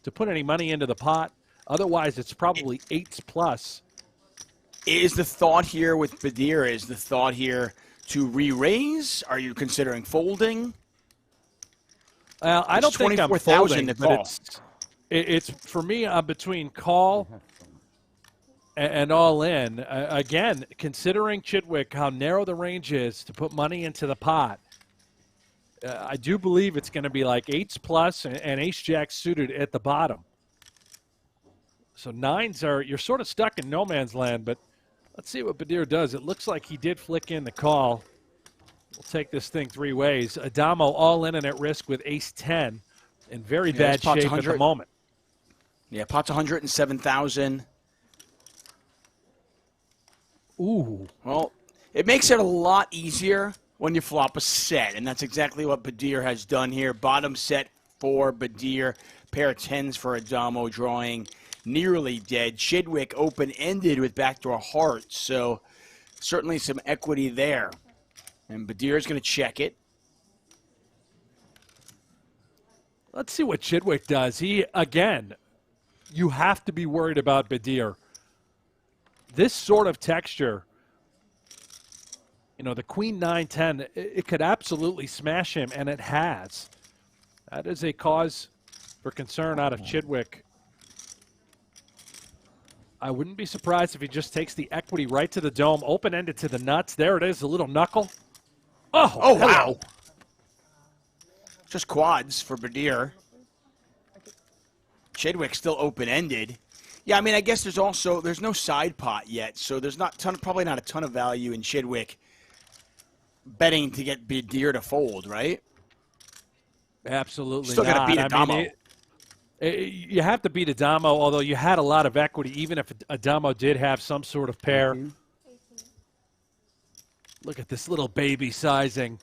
to put any money into the pot. Otherwise, it's probably 8s plus. Is the thought here with Bedir, is the thought here to re-raise? Are you considering folding? I don't think I'm folding, but it's for me, I'm between call and all in. Again, considering Chidwick, how narrow the range is to put money into the pot, I do believe it's going to be like 8s plus and ace-jack suited at the bottom. So 9s are, you're sort of stuck in no man's land, but let's see what Bedir does. It looks like he did flick in the call. We'll take this thing 3 ways. Addamo all in and at risk with ace-10 in very bad shape at the moment. Yeah, pot's 107,000. Ooh. Well, it makes it a lot easier when you flop a set, and that's exactly what Bedir has done here. Bottom set for Bedir, pair of 10s for Addamo, drawing nearly dead. Chidwick open-ended with backdoor hearts, so certainly some equity there. And Bedir is going to check it. Let's see what Chidwick does. He, again, you have to be worried about Bedir. This sort of texture, you know, the Queen 9-10, it could absolutely smash him, and it has. That is a cause for concern out of Chidwick. I wouldn't be surprised if he just takes the equity right to the dome, open-ended to the nuts. There it is, a little knuckle. Oh, wow. Just quads for Bedir. Chidwick still open-ended. Yeah, I mean, I guess there's no side pot yet, so there's probably not a ton of value in Chidwick betting to get Bedir to fold, right? Absolutely Still got to beat Addamo. You have to beat Addamo, although you had a lot of equity, even if Addamo did have some sort of pair. Look at this little baby sizing.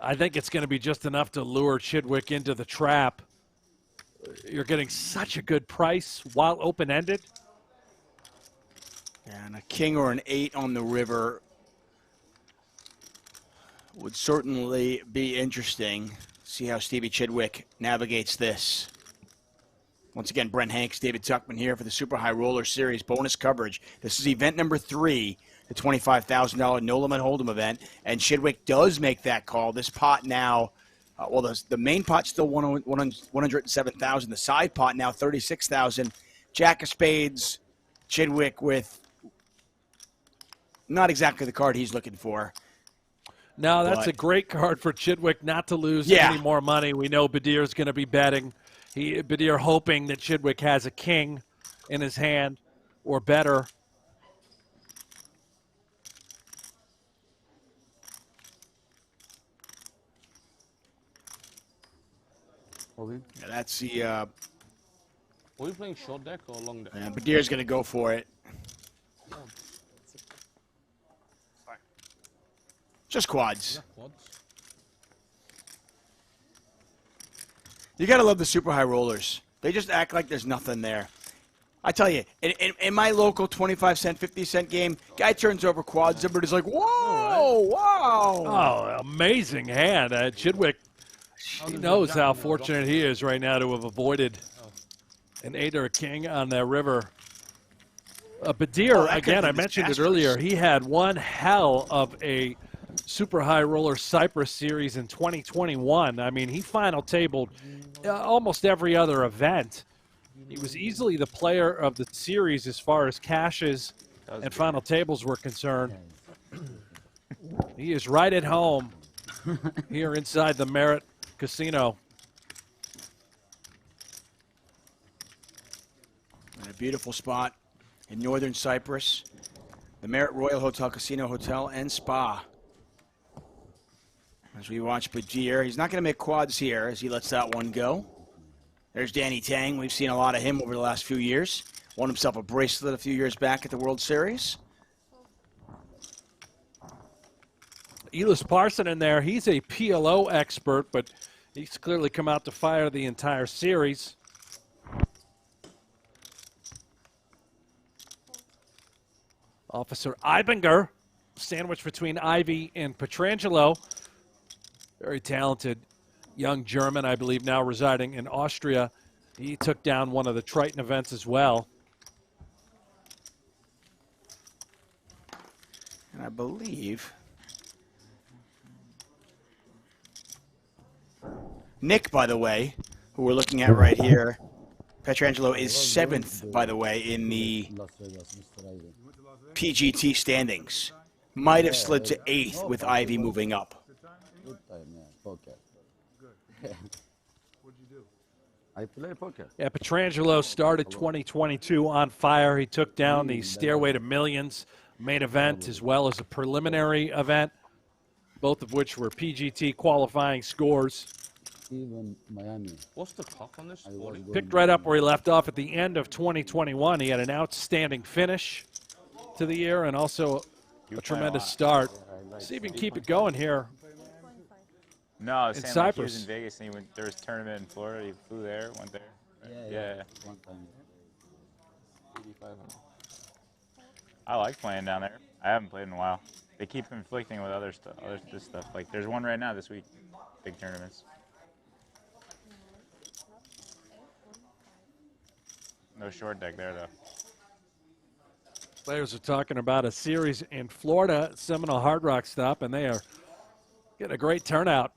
I think it's going to be just enough to lure Chidwick into the trap. You're getting such a good price while open-ended. Yeah, and a king or an 8 on the river would certainly be interesting. See how Stevie Chidwick navigates this. Once again, Brent Hanks, David Tuckman here for the Super High Roller Series bonus coverage. This is event number 3, the $25,000 No Limit Hold'em event, and Chidwick does make that call. This pot now, well, the main pot's still 107,000. The side pot now 36,000. Jack of Spades, Chidwick with not exactly the card he's looking for. No, that's a great card for Chidwick not to lose any more money. We know Bedir's going to be betting. Bedir hoping that Chidwick has a king in his hand or better. Yeah, that's the... Are we playing short deck or long deck? Yeah, Bedir's going to go for it. Just quads. You got to love the super high rollers. They just act like there's nothing there. I tell you, in my local 25-cent, 50-cent game, guy turns over quads, everybody's like, whoa, wow. Oh, amazing hand. Chidwick, he knows how fortunate he is right now to have avoided an 8 or a king on that river. Bedir, again, I mentioned it earlier, he had one hell of a Super High Roller Cyprus Series in 2021. I mean, he final tabled almost every other event. He was easily the player of the series as far as cashes and final tables were concerned. He is right at home here inside the Marriott Casino. And a beautiful spot in northern Cyprus. The Marriott Royal Hotel, Casino, Hotel, and Spa. As we watch Bedir, he's not going to make quads here as he lets that one go. There's Danny Tang. We've seen a lot of him over the last few years. Won himself a bracelet a few years back at the World Series. Eelis Parsinnen there. He's a PLO expert, but he's clearly come out to fire the entire series. Officer Eibinger, sandwiched between Ivey and Petrangelo. Very talented young German, I believe, now residing in Austria. He took down one of the Triton events as well. And I believe Nick, by the way, who we're looking at right here, Petrangelo is 7th, by the way, in the PGT standings. Might have slid to 8th with Ivey moving up. I play poker. Yeah, Petrangelo started 2022 on fire. He took down the Stairway to Millions main event as well as a preliminary event, both of which were PGT qualifying scores. Even Miami. What's the clock on this? Picked right up where he left off at the end of 2021. He had an outstanding finish to the year and also a tremendous start. See if he can keep it going here. No, I was in saying Cyprus. like he was in Vegas and there was a tournament in Florida. He flew there, went there. Right? Yeah. One time. 8500. I like playing down there. I haven't played in a while. They keep conflicting with other stuff. Like there's one right now this week. Big tournaments. No short deck there though. Players are talking about a series in Florida, Seminole Hard Rock stop, and they are getting a great turnout.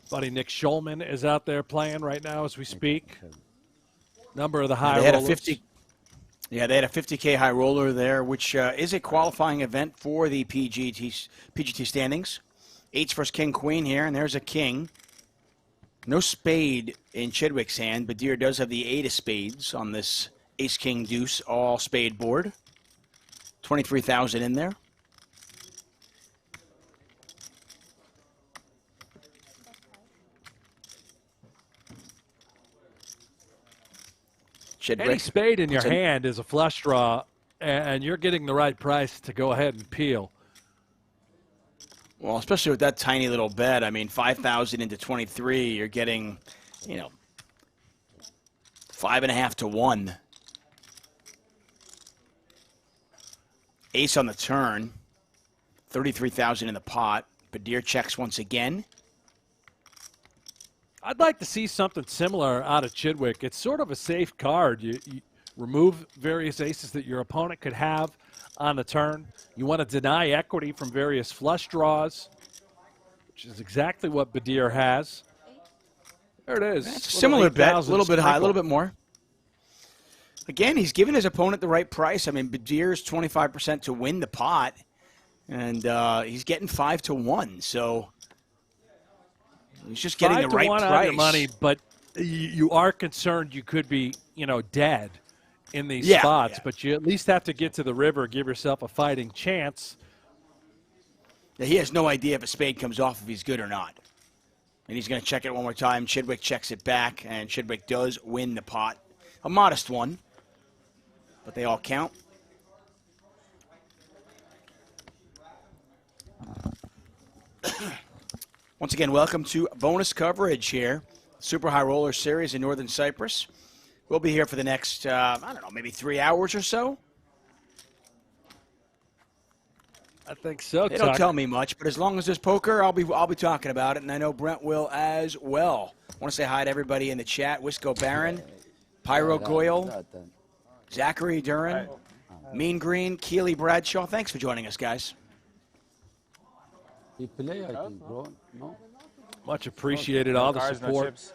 Buddy Nick Schulman is out there playing right now as we speak. Number of the high They had rollers. Yeah, they had a 50K high roller there, which is a qualifying event for the PGT standings. Eights versus King Queen here, and there's a king. No spade in Chidwick's hand. Bedir does have the 8 of spades on this Ace King Deuce all spade board. 23,000 in there. Chidwick. Any spade in your hand is a flush draw, and you're getting the right price to go ahead and peel. Well, especially with that tiny little bet. I mean, 5,000 into 23, you're getting, 5.5 to 1. Ace on the turn. 33,000 in the pot. Bedir checks once again. I'd like to see something similar out of Chidwick. It's sort of a safe card. You remove various aces that your opponent could have on the turn. You want to deny equity from various flush draws, which is exactly what Bedir has. There it is. It's a similar bet, a little bit high, a little bit more. Again, he's giving his opponent the right price. I mean, Bedir's 25% to win the pot, and he's getting 5 to 1. So he's just getting the right 5 to 1 price. on your money, but you are concerned you could be, dead in these spots. Yeah. But you at least have to get to the river, give yourself a fighting chance. He has no idea if a spade comes off, if he's good or not. And he's going to check it one more time. Chidwick checks it back, and Chidwick does win the pot. A modest one, but they all count. Once again, welcome to bonus coverage here. Super High Roller Series in Northern Cyprus. We'll be here for the next, maybe 3 hours or so. I think so. They don't tell me much, but as long as there's poker, I'll be talking about it, and I know Brent will as well. I want to say hi to everybody in the chat: Wisco Baron, Pyro Goyle, Zachary Duran, Mean Green, Keely Bradshaw. Thanks for joining us, guys. He play, I think, bro. No. Much appreciated, all the support.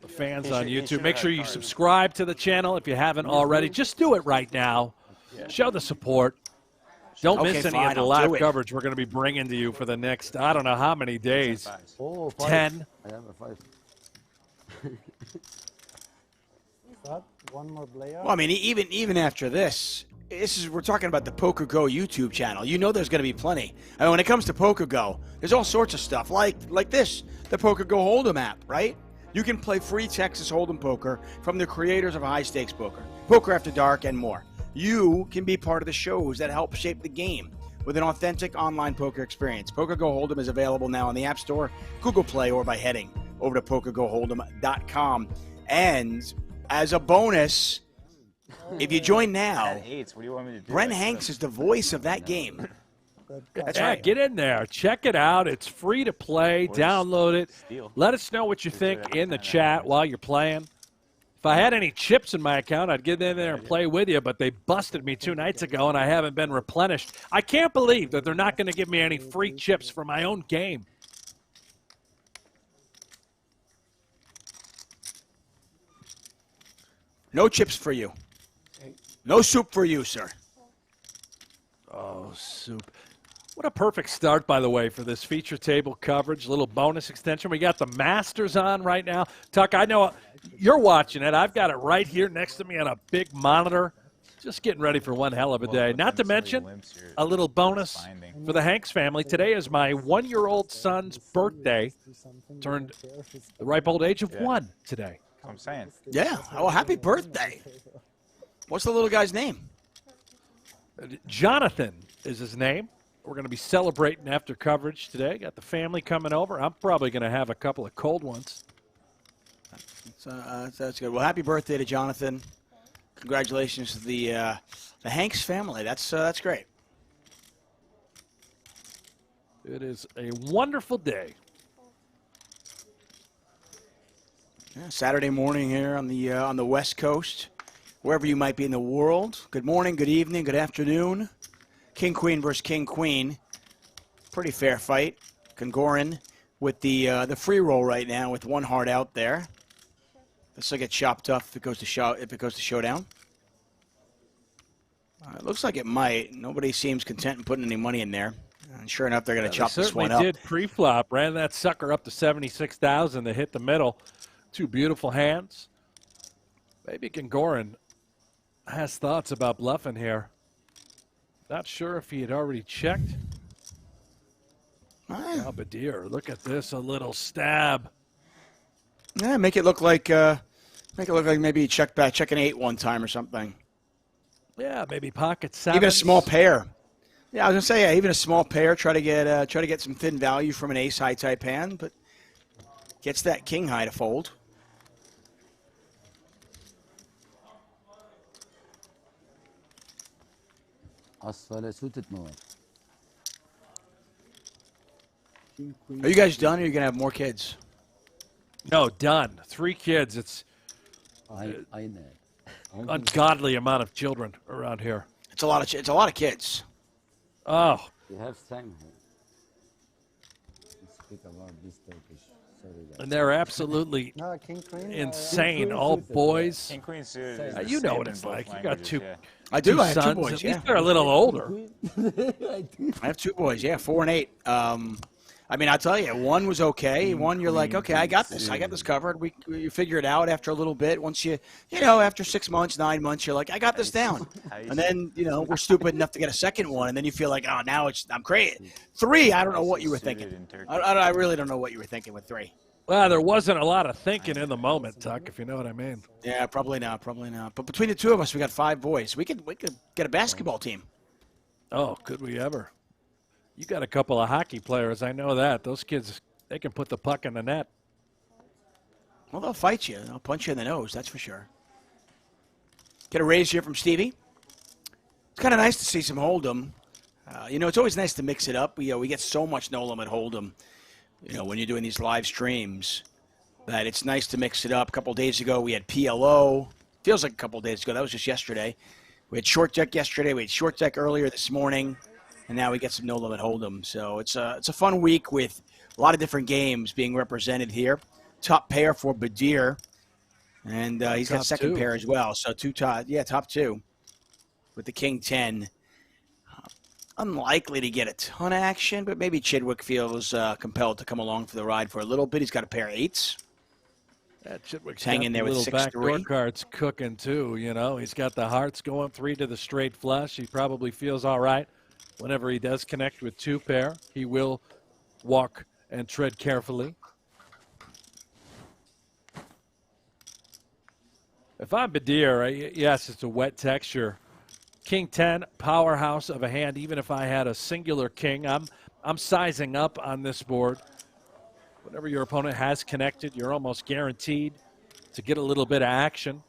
The fans on YouTube. Make sure you subscribe to the channel if you haven't already. Just do it right now. Show the support. Don't miss any of the live coverage we're going to be bringing to you for the next, I don't know how many days. 10. I have a 5. One more player. Well, I mean, even after this, we're talking about the PokerGo YouTube channel. You know there's going to be plenty. I mean, when it comes to PokerGo, there's all sorts of stuff like this, the PokerGo Hold'em app, right? You can play free Texas Hold'em poker from the creators of High Stakes Poker, Poker After Dark, and more. You can be part of the shows that help shape the game with an authentic online poker experience. PokerGo Hold'em is available now on the App Store, Google Play, or by heading over to PokerGoHold'em.com. And as a bonus, if you join now, Brent Hanks is the voice of that game. That's right. Get in there. Check it out. It's free to play. Download it. Let us know what you think in the chat while you're playing. If I had any chips in my account, I'd get in there and play with you, but they busted me 2 nights ago, and I haven't been replenished. I can't believe that they're not going to give me any free chips for my own game. No chips for you. No soup for you, sir. Oh, soup. What a perfect start, by the way, for this feature table coverage. Little bonus extension. We got the Masters on right now. Tuck, I know you're watching it. I've got it right here next to me on a big monitor. Just getting ready for one hell of a day. Not to mention a little bonus for the Hanks family. Today is my 1-year-old son's birthday. Turned the ripe old age of 1 today. That's what I'm saying. Yeah. Oh, happy birthday. What's the little guy's name? Jonathan is his name. We're going to be celebrating after coverage today. Got the family coming over. I'm probably going to have a couple of cold ones. That's good. Well, happy birthday to Jonathan. Congratulations to the Hanks family. That's great. It is a wonderful day. Yeah, Saturday morning here on the West Coast, wherever you might be in the world. Good morning, good evening, good afternoon. King Queen versus King Queen. Pretty fair fight. Kongorin with the free roll right now with 1 heart out there. This will get chopped up if it goes to showdown. It looks like it might. Nobody seems content in putting any money in there. And sure enough, they're going to chop this one up. They did pre-flop. Ran that sucker up to 76,000 to hit the middle. Two beautiful hands. Maybe Gingoran has thoughts about bluffing here. Not sure if he had already checked. Now Bedir, look at this, a little stab. Yeah, make it look like maybe he checked back, check an 8 one time or something. Yeah, maybe pocket 7. Even a small pair. Yeah, I was gonna say, yeah, even a small pair. Try to get some thin value from an ace high type hand, but gets that king high to fold. Are you guys done, or are you gonna have more kids? No, done. 3 kids. It's ungodly amount of children around here. It's a lot of kids. Oh. You have time. Speak about this Turkish. Sorry, guys. And they're absolutely insane. All boys. King Queen suited. You know what it's like. You got two. I do. I have 2 sons. boys. At Yeah, least they're a little older. I have 2 boys. Yeah, 4 and 8. I mean, I'll tell you, one was okay. One, you're like, okay, I got this. I got this covered. You figure it out after a little bit. Once after 6 months, 9 months, you're like, I got this down. And then, we're stupid enough to get a second one, and then you feel like, oh, now I'm crazy. 3, I don't know what you were thinking. I really don't know what you were thinking with 3. Well, there wasn't a lot of thinking in the moment, Tuck, if you know what I mean. Yeah, probably not. But between the 2 of us, we got 5 boys. We could get a basketball team. Oh, could we ever? You got a couple of hockey players. I know that. Those kids, they can put the puck in the net. Well, they'll fight you. They'll punch you in the nose, that's for sure. Get a raise here from Stevie. It's kind of nice to see some Hold'em. It's always nice to mix it up. We get so much no limit Hold'em, when you're doing these live streams, that it's nice to mix it up. A couple days ago, we had PLO. Feels like a couple days ago. That was just yesterday. We had short deck yesterday. We had short deck earlier this morning. And now we get some no limit Hold'em. So it's a fun week with a lot of different games being represented here. Top pair for Bedir, and he's got second pair as well. So top 2 with the King 10. Unlikely to get a ton of action, but maybe Chidwick feels compelled to come along for the ride for a little bit. He's got a pair of 8s. Yeah, Chidwick's hanging there with little 6-3. backdoor cards cooking too. He's got the hearts going 3 to the straight flush. He probably feels all right. Whenever he does connect with 2 pair, he will walk and tread carefully. If I'm Bedir, yes, it's a wet texture. King 10, powerhouse of a hand. Even if I had a singular king, I'm sizing up on this board. Whenever your opponent has connected, you're almost guaranteed to get a little bit of action.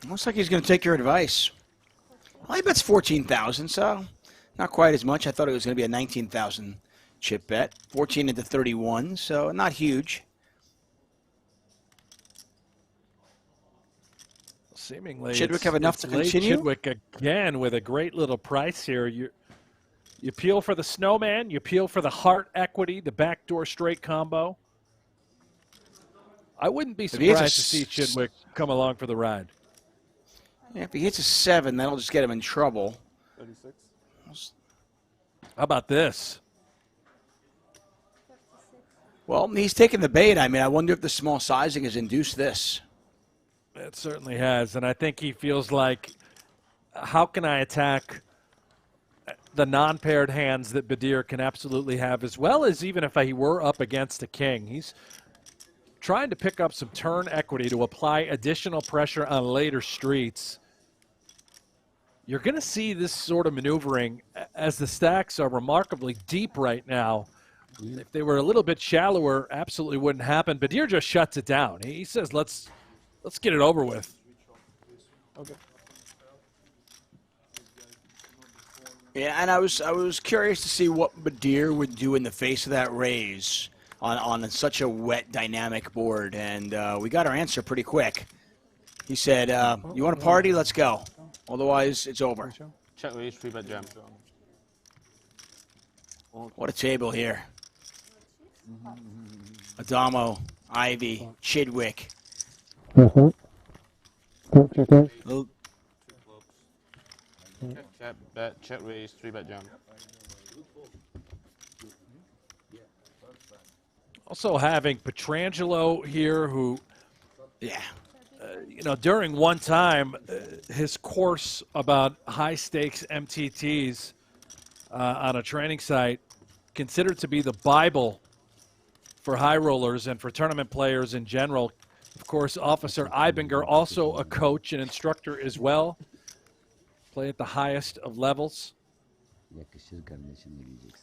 Looks like he's going to take your advice. Well, he bets 14,000, so not quite as much. I thought it was going to be a 19,000 chip bet. 14 into 31, so not huge. Seemingly, Chidwick have enough to continue. Chidwick again with a great little price here. You peel for the snowman. You peel for the heart equity, the backdoor straight combo. I wouldn't be surprised to see Chidwick come along for the ride. Yeah, if he hits a 7, that'll just get him in trouble. 36. How about this? Well, he's taking the bait. I mean, I wonder if the small sizing has induced this. It certainly has, and I think he feels like, how can I attack the non-paired hands that Bedir can absolutely have, as well as even if he were up against a king. He's trying to pick up some turn equity to apply additional pressure on later streets. You're going to see this sort of maneuvering as the stacks are remarkably deep right now. If they were a little bit shallower, absolutely wouldn't happen. Bedir just shuts it down. He says, let's get it over with. Okay. Yeah, and I was curious to see what Bedir would do in the face of that raise on such a wet, dynamic board, and we got our answer pretty quick. He said, "You want to party? Let's go. Otherwise, it's over." Check with HP bet jam. What a table here. Addamo, Ivey, Chidwick. Oh. Chat bet, chat raise, 3-bet jump. Also having Petrangelo here, who, you know, during one time, his course about high-stakes MTTs on a training site, considered to be the Bible for high rollers and for tournament players in general. Of course, Officer Eibinger, also a coach and instructor as well, play at the highest of levels.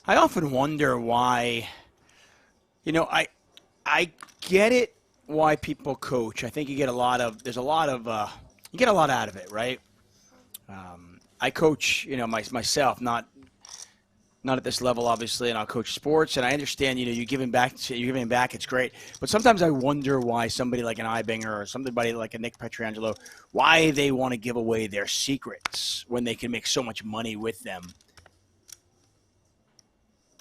I often wonder why, you know, I get it why people coach. I think you get a lot of, you get a lot out of it, right? I coach, you know, myself, not at this level, obviously, and I'll coach sports, and I understand, you know, you're giving back, it's great. But sometimes I wonder why somebody like an Eibinger or somebody like a Nick Petrangelo, why they want to give away their secrets when they can make so much money with them.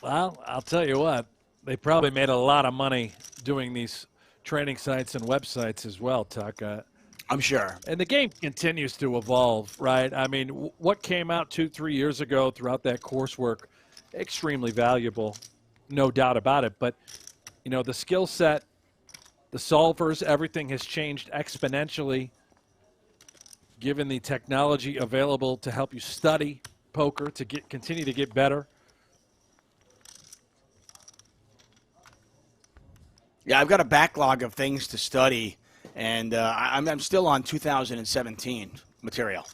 Well, I'll tell you what, they probably made a lot of money doing these training sites and websites as well, Tuck. I'm sure. And the game continues to evolve, right? I mean, what came out 2-3 years ago throughout that coursework, extremely valuable, no doubt about it. But, you know, the skill set, the solvers, everything has changed exponentially given the technology available to help you study poker, to continue to get better. Yeah, I've got a backlog of things to study, and I'm still on 2017 material.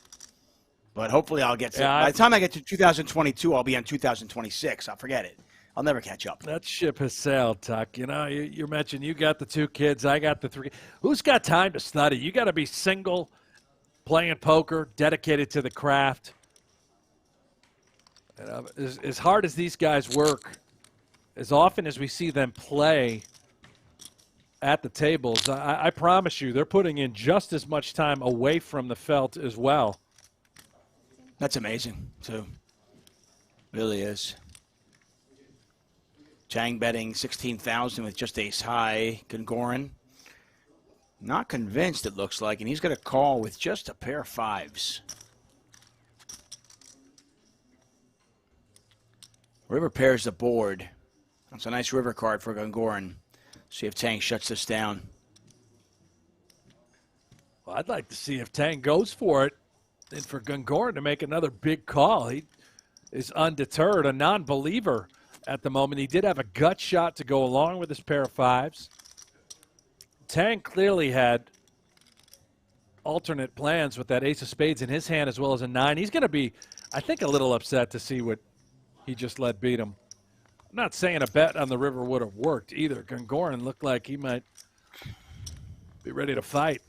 But hopefully I'll get to, by the time I get to 2022, I'll be on 2026. I'll forget it. I'll never catch up. That ship has sailed, Tuck. You know, you mentioned you got the 2 kids, I got the 3. Who's got time to study? You got to be single, playing poker, dedicated to the craft. As hard as these guys work, as often as we see them play at the tables, I promise you, they're putting in just as much time away from the felt as well. That's amazing, too. Really is. Tang betting 16,000 with just ace high. Gungoran, not convinced, it looks like, and he's going to call with just a pair of 5s. River pairs the board. That's a nice river card for Gungoran. See if Tang shuts this down. Well, I'd like to see if Tang goes for it and for Gungoran to make another big call. He is undeterred, a non-believer at the moment. He did have a gut shot to go along with his pair of 5s. Tang clearly had alternate plans with that ace of spades in his hand as well as a 9. He's going to be, I think, a little upset to see what he just let beat him. I'm not saying a bet on the river would have worked either. Gungoran looked like he might be ready to fight.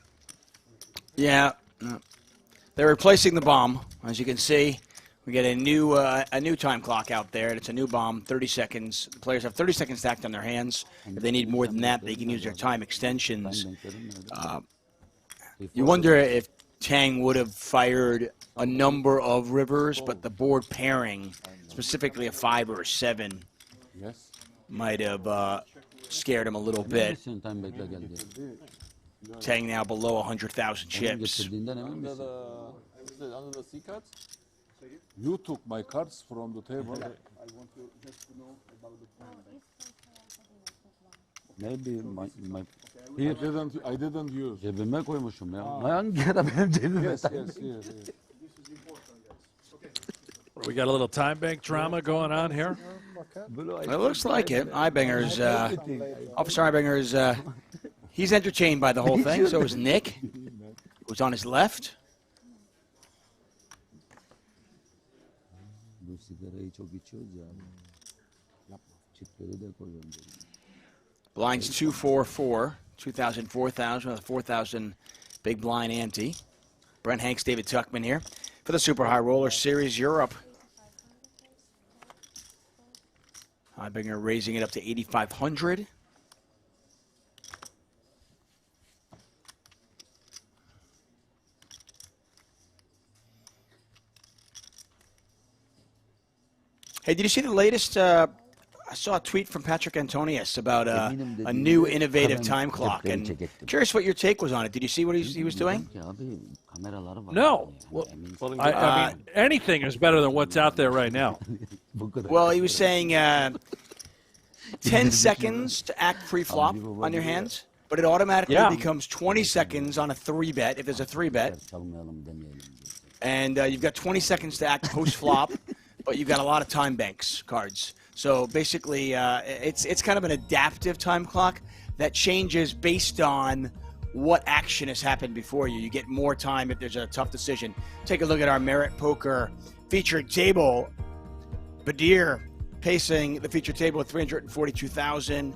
Yeah. They're replacing the bomb. As you can see, we get a new time clock out there. It's a new bomb, 30 seconds. The players have 30 seconds stacked on their hands. If they need more than that, they can use their time extensions. You wonder if Tang would have fired a number of rivers, but the board pairing, specifically a 5 or a 7, might have scared him a little bit. Tang now below 100,000 chips. Under the C cards? You took my cards from the table. Maybe my I didn't use. cebime koymuşum ya. Hangi ara benim cebime? Yes. We got a little time bank drama going on here. It looks like it. Eibinger's, Officer Eibinger's, he's entertained by the whole thing. So is Nick, who's on his left. Bu sigarayı çok içiyoruz ya. Çipleri de koyuyorum. Blinds 2-4-4, 2,000, 4,000 with a 4,000 big blind ante. Brent Hanks, David Tuckman here for the Super High Roller Series Europe. Eibinger raising it up to 8,500. Hey, did you see the latest? I I saw a tweet from Patrick Antonius about a new innovative time clock, and curious what your take was on it. Did you see what he was doing? No. Well, I mean, anything is better than what's out there right now. Well, he was saying 10 seconds to act pre-flop on your hands, but it automatically becomes 20 seconds on a 3-bet if there's a 3-bet. And you've got 20 seconds to act post-flop, but you've got a lot of time banks cards. So basically, it's kind of an adaptive time clock that changes based on what action has happened before you. You get more time if there's a tough decision. Take a look at our Merit Poker featured table. Bedir pacing the featured table at 342,000.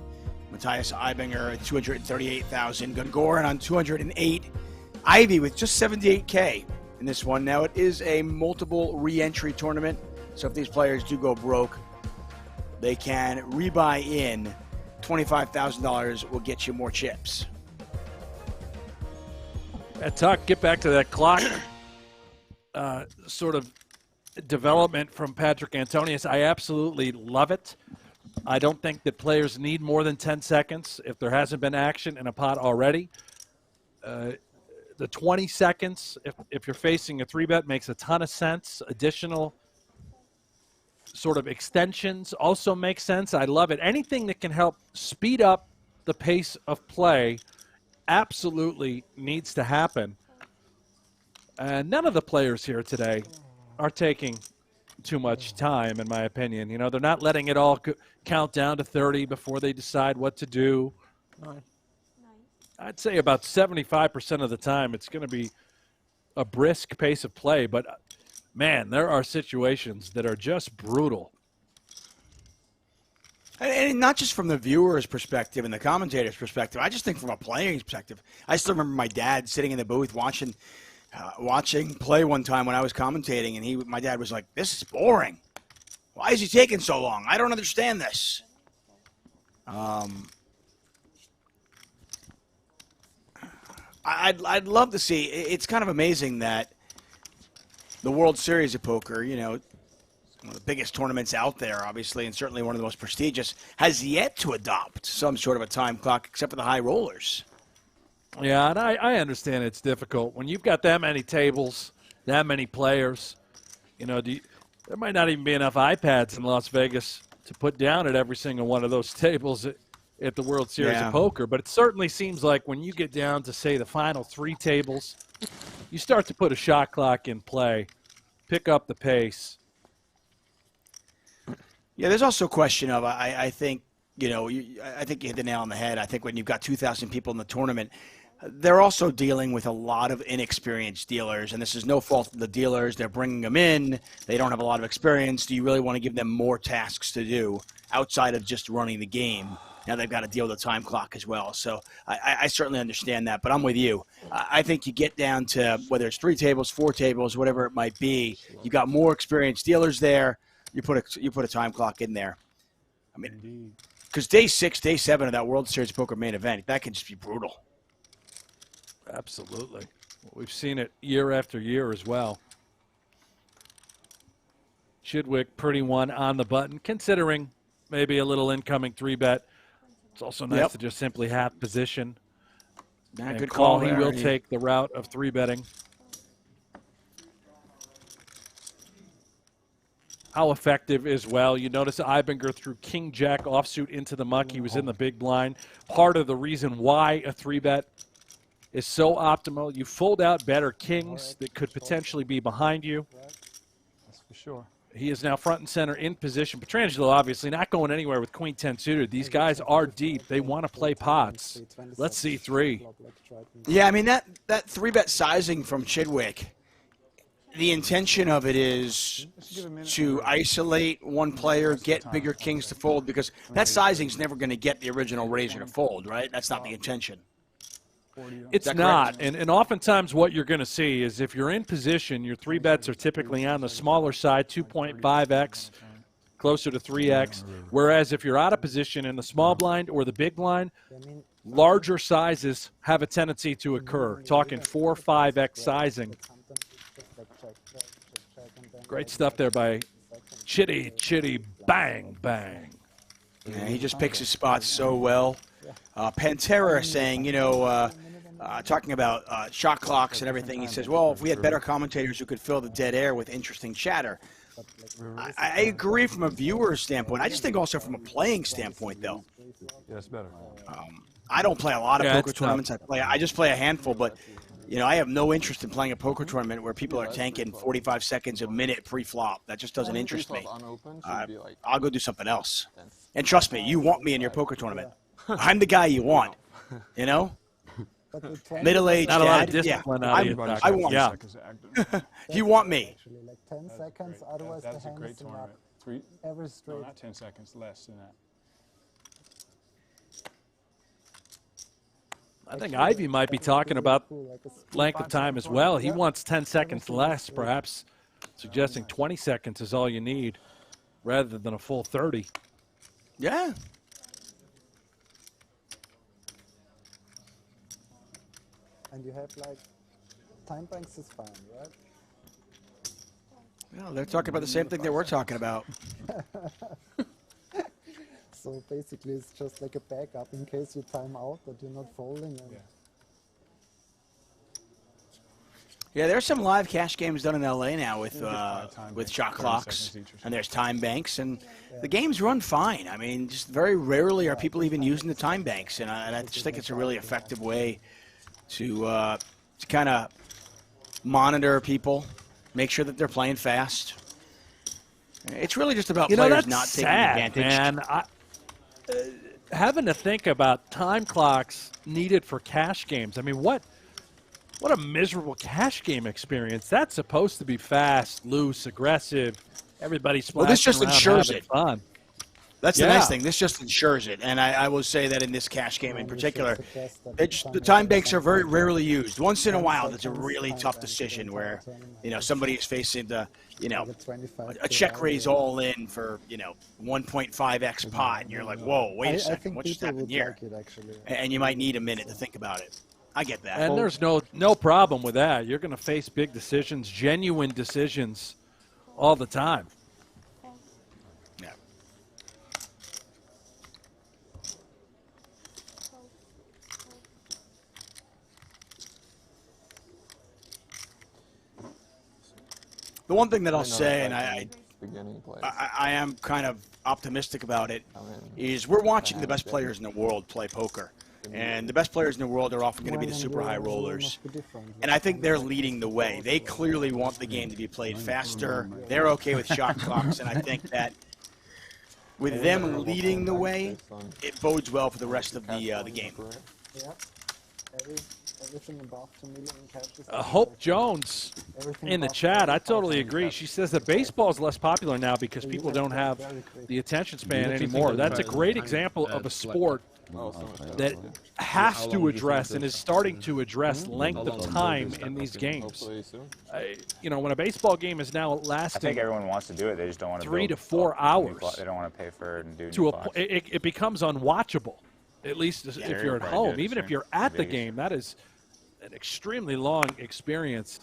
Matthias Eibinger at 238,000. Gungoran on 208. Ivey with just 78K in this one. Now it is a multiple re-entry tournament, so if these players do go broke, they can rebuy in. $25,000 will get you more chips. Tuck, get back to that clock sort of development from Patrick Antonius. I absolutely love it. I don't think that players need more than 10 seconds if there hasn't been action in a pot already. The 20 seconds, if you're facing a 3-bet, makes a ton of sense. Additional sort of extensions also make sense. I love it. Anything that can help speed up the pace of play absolutely needs to happen. And none of the players here today are taking too much time, in my opinion. You know, they're not letting it all count down to 30 before they decide what to do. I'd say about 75% of the time it's going to be a brisk pace of play, but man, there are situations that are just brutal. And not just from the viewer's perspective and the commentator's perspective. I just think from a player's perspective. I still remember my dad sitting in the booth watching play one time when I was commentating, and my dad was like, "This is boring. Why is he taking so long? I don't understand this." I'd love to see. It's kind of amazing that the World Series of Poker, you know, one of the biggest tournaments out there, obviously, and certainly one of the most prestigious, has yet to adopt some sort of a time clock, except for the high rollers. Yeah, and I understand it's difficult. When you've got that many tables, that many players, you know, there might not even be enough iPads in Las Vegas to put down at every single one of those tables at the World Series of Poker. But it certainly seems like when you get down to, say, the final 3 tables, you start to put a shot clock in play, pick up the pace. Yeah, there's also a question of, I think, you know, I think you hit the nail on the head. I think when you've got 2,000 people in the tournament, they're also dealing with a lot of inexperienced dealers, and this is no fault of the dealers. They're bringing them in. They don't have a lot of experience. Do you really want to give them more tasks to do outside of just running the game? Now they've got to deal with the time clock as well. So I certainly understand that, but I'm with you. I think you get down to whether it's 3 tables, 4 tables, whatever it might be, you got more experienced dealers there. You put a time clock in there. I mean, because day 6, day 7 of that World Series of Poker main event, that can just be brutal. Absolutely. We've seen it year after year as well. Chidwick, pretty one on the button, considering maybe a little incoming 3-bet. It's also nice to just simply have position. And good call. He will take the route of 3-betting. How effective as well. You notice Eibinger threw King-Jack offsuit into the muck. He was in the big blind. Part of the reason why a 3-bet is so optimal. You fold out better kings that could potentially be behind you. That's for sure. He is now front and center in position. Petrangelo obviously not going anywhere with Queen 10 suited. These guys are deep. They want to play pots. Let's see 3. Yeah, I mean, that 3-bet sizing from Chidwick, the intention of it is to isolate one player, get bigger kings to fold, because that sizing's never going to get the original raiser to fold, right? That's not the intention. It's not, and oftentimes what you're going to see is if you're in position, your 3-bets are typically on the smaller side, 2.5x, closer to 3x, whereas if you're out of position in the small blind or the big blind, larger sizes have a tendency to occur, talking 4 or 5x sizing. Great stuff there by Chitty, bang, bang. Yeah, he just picks his spots so well. Pantera saying, you know, talking about shot clocks and everything, he says, well, if we had better commentators who could fill the dead air with interesting chatter. I agree from a viewer's standpoint. I just think also from a playing standpoint, though. Yeah, it's better. I don't play a lot of poker tournaments. I just play a handful, but you know, I have no interest in playing a poker tournament where people are tanking 45 seconds a minute pre-flop. That just doesn't interest me. I'll go do something else. And trust me, you want me in your poker tournament. I'm the guy you want. You know, middle-aged Not a lot of dad. discipline Yeah, out of you, I want. Yeah. You want me. Actually, like 10 seconds, otherwise That's the a hand great is not tournament. Three? every straight. No, not 10 seconds, less than that. I think Ivey might be talking about length of time as well. He wants 10 seconds less, perhaps suggesting 20 seconds is all you need rather than a full 30. Yeah. And you have like time banks is fine, right? Well, they're talking about the same thing that we're talking about. So basically, it's just like a backup in case you time out that you're not folding. And Yeah, there's some live cash games done in LA now with shot clocks, and there's time banks, and the games run fine. I mean, just very rarely are people even using the time banks, and I just think it's a really effective way to kind of monitor people, make sure that they're playing fast. It's really just about players that's not taking sad, advantage. man. Having to think about time clocks needed for cash games. I mean, what a miserable cash game experience. That's supposed to be fast, loose, aggressive. Everybody's Well, this just around, ensures having it. fun. That's the nice thing. This just ensures it. And I will say that in this cash game in particular, the time banks are very rarely used. Once in a while, there's a really tough decision where, you know, somebody is facing the, you know, a check raise all in for, you know, 1.5x pot. And you're like, whoa, wait a second. What just happened here? And you might need a minute to think about it. I get that. And there's no problem with that. You're going to face big decisions, genuine decisions all the time. Yeah. The one thing that I'll say, and I am kind of optimistic about it, is we're watching the best players in the world play poker. And the best players in the world are often going to be the super high rollers. And I think they're leading the way. They clearly want the game to be played faster. They're okay with shot clocks. And I think that with them leading the way, it bodes well for the rest of the game. yeah, everything above 2 million in cash is Hope Jones in the chat, I totally agree. She says that baseball is less popular now because people don't have the attention span anymore. That's a great example of a sport that has to address and is starting to address length of time in these games. You know, when a baseball game is now lasting, I think everyone wants to do it. They just don't want to 3 to 4 hours. They don't want to pay for it and do To it becomes unwatchable. At least if you're at home. good, Even if you're at the game, that is an extremely long experience.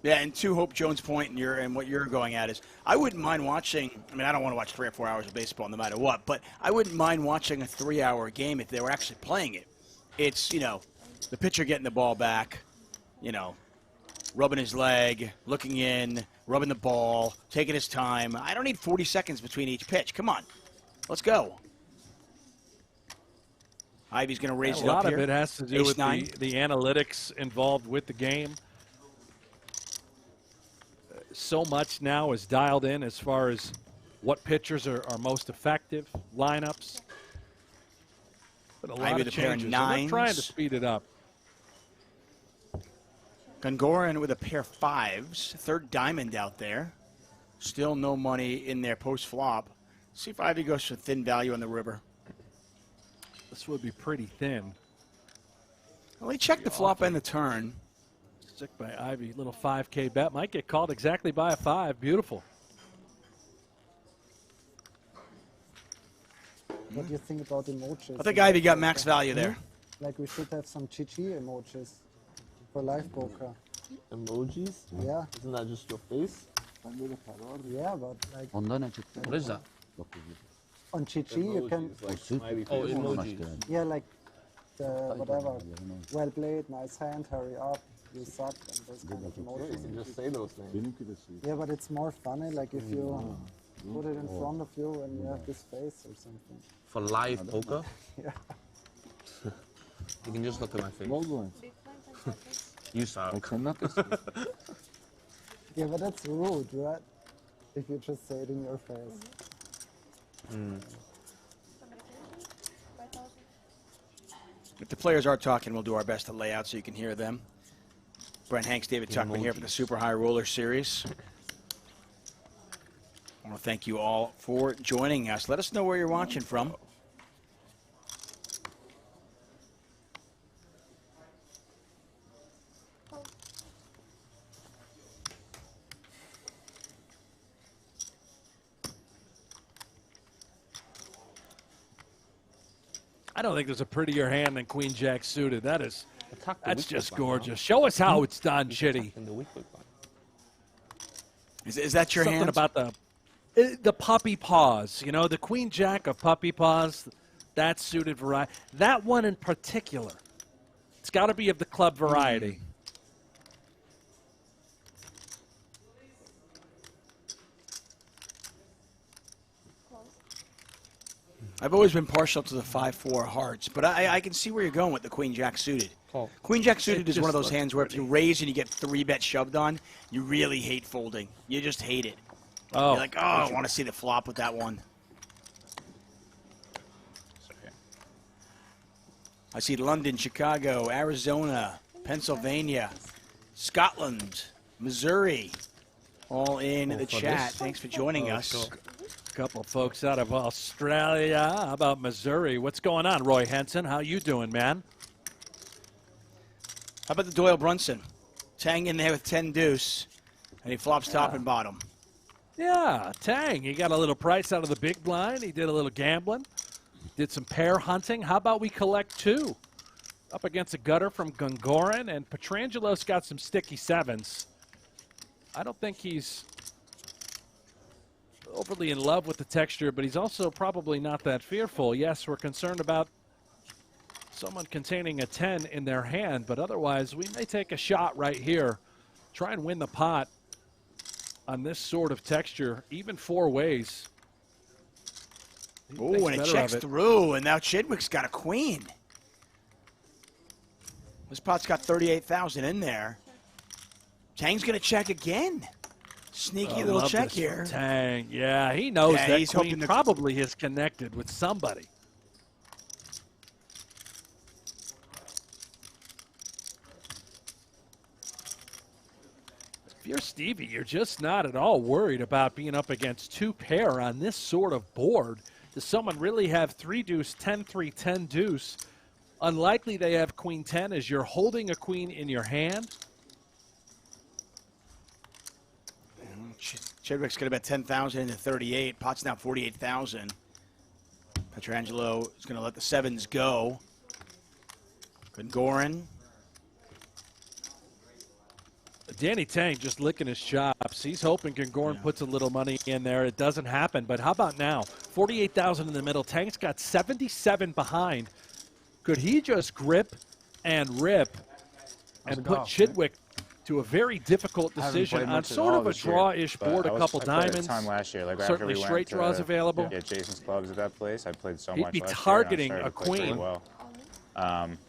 Yeah, and to Hope Jones' point, and what you're going at is, I wouldn't mind watching. I mean, I don't want to watch 3 or 4 hours of baseball no matter what, but I wouldn't mind watching a 3-hour game if they were actually playing it. It's, you know, the pitcher getting the ball back, you know, rubbing his leg, looking in, rubbing the ball, taking his time. I don't need 40 seconds between each pitch. Come on, let's go. Ivey's going to raise it up A lot here. of it has to do with the analytics involved with the game. So much now is dialed in as far as what pitchers are most effective, lineups. But a lot Ivey of with a pair of changes. nines. They're trying to speed it up. Gungoran with a pair of 5s. Third diamond out there. Still no money in there post-flop. See if Ivey goes for thin value on the river. This would be pretty thin. Well, he checked the flop and the turn. Stick by Ivey. Little 5K bet. Might get called exactly by a 5. Beautiful. What do you think about emojis? I think Ivey got max value there. Like we should have some GG emojis for live poker. Emojis? Yeah. Isn't that just your face? Yeah, but like. What is that? On GG, you can. Yeah, like the whatever. Well played, nice hand, hurry up, you suck, and those kind of emojis. Just say those things. Yeah, but it's more funny, like if you put it in front of you and you have this face or something. For live poker? Yeah. You can just look at my face. You suck. Yeah, but that's rude, right? If you just say it in your face. If the players are talking, we'll do our best to lay out so you can hear them. Brent Hanks, David Tuckman here for the Super High Roller Series. I want to thank you all for joining us. Let us know where you're watching from. I don't think there's a prettier hand than Queen Jack suited. That's just gorgeous. Show us how it's done, Chitty. Is that your Something hand? about the puppy paws. You know, the Queen Jack of puppy paws, that suited variety. That one in particular, it's got to be of the club variety. I've always been partial to the 5-4 hearts, but I can see where you're going with the Queen Jack suited. Queen Jack suited is one of those hands where if you raise and you get 3-bet shoved on, you really hate folding. You just hate it. Oh. You're like, oh, I want to see the flop with that one. I see London, Chicago, Arizona, Pennsylvania, Scotland, Missouri, all in the chat. Thanks for joining us. A couple of folks out of Australia. How about Missouri? What's going on, Roy Henson? How you doing, man? How about the Doyle Brunson? Tang in there with 10 deuce, and he flops top and bottom. Yeah, Tang. He got a little price out of the big blind. He did a little gambling. Did some pair hunting. How about we collect 2? Up against a gutter from Gungoran, and Petrangelo's got some sticky 7s. I don't think he's overly in love with the texture, but he's also probably not that fearful. Yes, we're concerned about someone containing a 10 in their hand, but otherwise we may take a shot right here. Try and win the pot on this sort of texture, even 4 ways. Oh, and it checks through, and now Chidwick's got a queen. This pot's got 38,000 in there. Tang's going to check again. Sneaky little check here. Tang, yeah, he knows that he's queen hoping to probably is connected with somebody. If you're Stevie, you're just not at all worried about being up against 2 pair on this sort of board. Does someone really have 3 deuce, 10-3, 10 deuce? Unlikely they have queen 10 as you're holding a queen in your hand. Chidwick's going to bet 10,000 into 38. Pot's now 48,000. Petrangelo is going to let the 7s go. Gungoran. Danny Tang just licking his chops. He's hoping Gungoran puts a little money in there. It doesn't happen, but how about now? 48,000 in the middle. Tang's got 77 behind. Could he just grip and rip and put Chidwick to a very difficult decision on sort of a draw-ish board, a couple diamonds? Time last year, like certainly straight draws available. Yeah, Jason's clubs at that place. I played so He'd much. be last targeting year, and I a started to play pretty queen. Well.